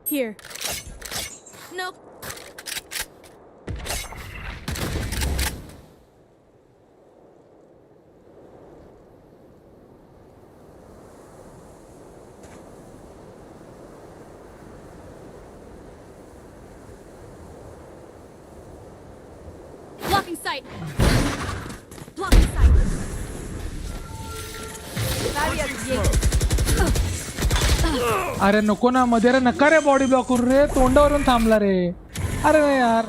Here. Nope. Blocking sight. Blocking sight. Barrier created. अरे नको ना मध्ये रे नका रे बॉडी ब्लॉक करू रे तोंडावरून थांबला रे. अरे नाही यार.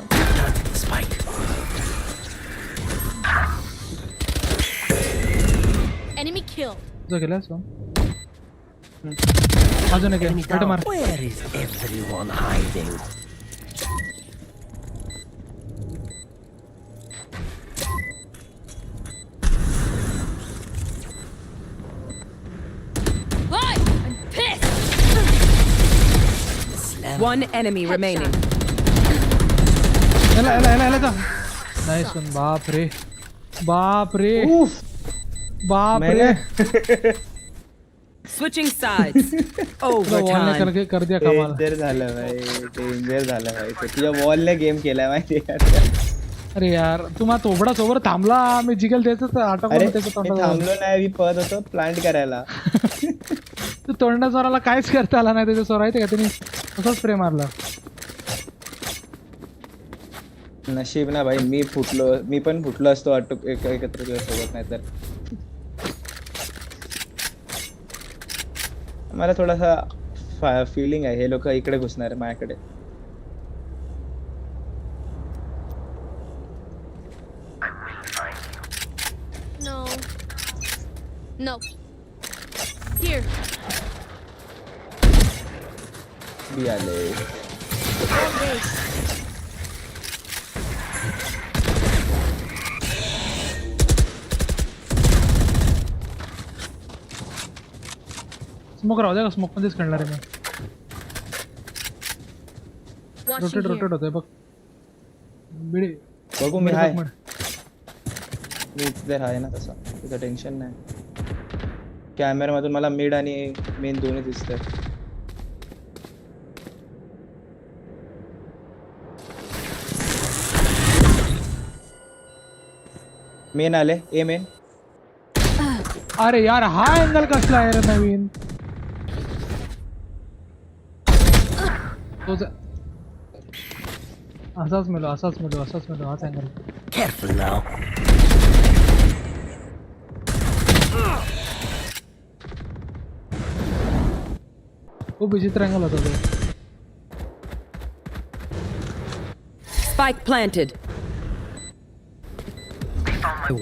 Enemy kill. जो केला सो. अजून एक हेड मार. Where is everyone hiding? I'm pissed. One enemy remaining. एला जा. Nice one. बाप रे. बाप रे. बाप रे. Switching sides. Overtime. करके कर दिया कमाल. डेंजर झालं भाई. डेंजर झालं भाई. तुझ्या वॉलने गेम केलाय माहिती आहे. अरे यार तुम्हा तोबडा सोबत थांबला मी जिगल द्यायचं तर अरे अटकून त्याचं तोंड. थांबलो नाही मी पळत होतो प्लांट करायला. तू तोंडा स्वराला काहीच करता आला नाही त्याच्या स्वर आहे का त्यांनी असंच स्प्रे मारला. नशीब ना भाई मी पण फुटलो असतो एकत्र सोबत नाही तर. मला थोडासा फीलिंग आहे हे लोक इकडे घुसणार आहे माझ्याकडे. No. No. Here. बी आले. स्मोक राहू द्या. स्मोक मध्येच खेळणार आहे मी. रोटेट होतोय बघ. बिडी बघू मी आहे. मी इथे आहे ना तसा तिथं टेन्शन नाही. कॅमेरामधून मला मिड आणि मेन दोन्ही दिसतंय. मेन आले. ए मेन. अरे यार हा अँगल कसला आहे रे नवीन. असाच मिळो हाच अँगल. Careful now. खूप विचित्र अँगल होता तो. Spike planted.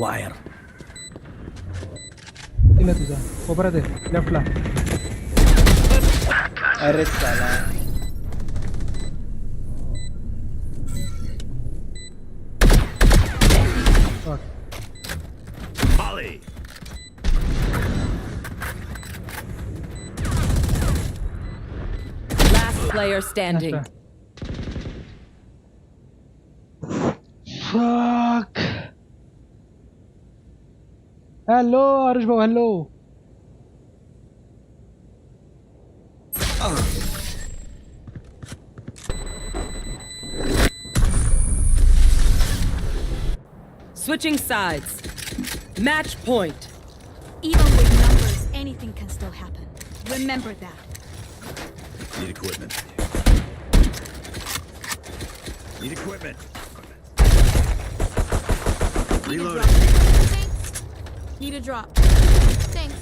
Wire. दिला तुझा कोपऱ्यात आहे लेफ्टला. अरे साला. Molly. Last player standing. Fuck. Hello Arush bhai. Hello. Switching sides. Match point. Even with numbers, anything can still happen. Remember that. Need equipment. Need equipment. Need a drop. Thanks.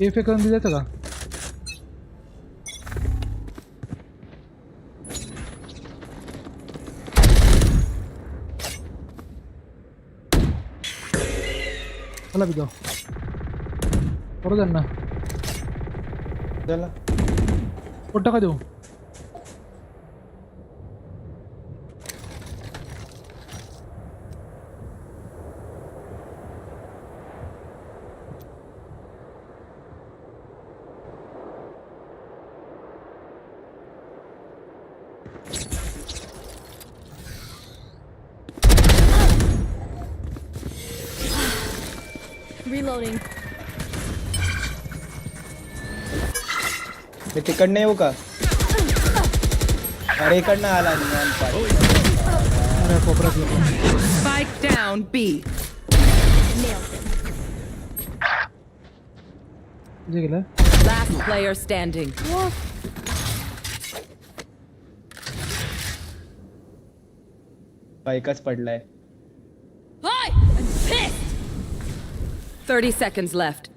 हे फेकून दिलं का? चला बिगो करू त्यांना चला कुठं का देऊ Reloading. मी तिकडनं येऊ का? अरे इकडनं आला अरे कोपऱ्यात गेलो. Spike down B. जे गेलं Last player standing. बाईकच पडलाय. 30 seconds left.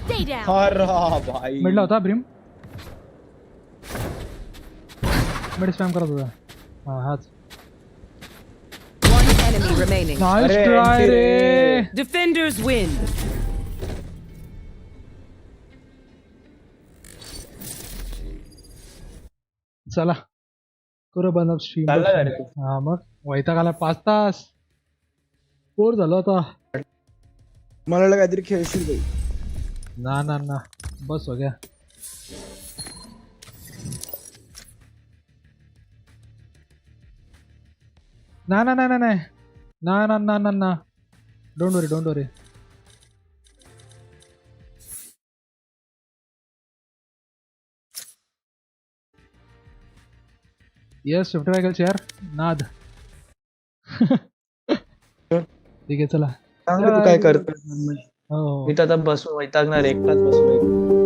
Stay down. अरे भाई मिडला होता ब्रिम मिड स्पॅम करत होता हा हाच One enemy remaining. Nice try रे Defenders win. चला करू बंद स्ट्रीम चालला का रे तू? हा मग वैताग आला 5 तास बोर झालो आता मला वाटलं काहीतरी खेळशील बाई. ना ना ना बस हो गया ना ना ना ना ना ना ना ना ना ना डोंट वरी यस 55 किल्स यार नाद ठीक आहे चला सांग तू काय करतोय. हो मी तर आता बसून वैतागणार एकटाच बसलोय.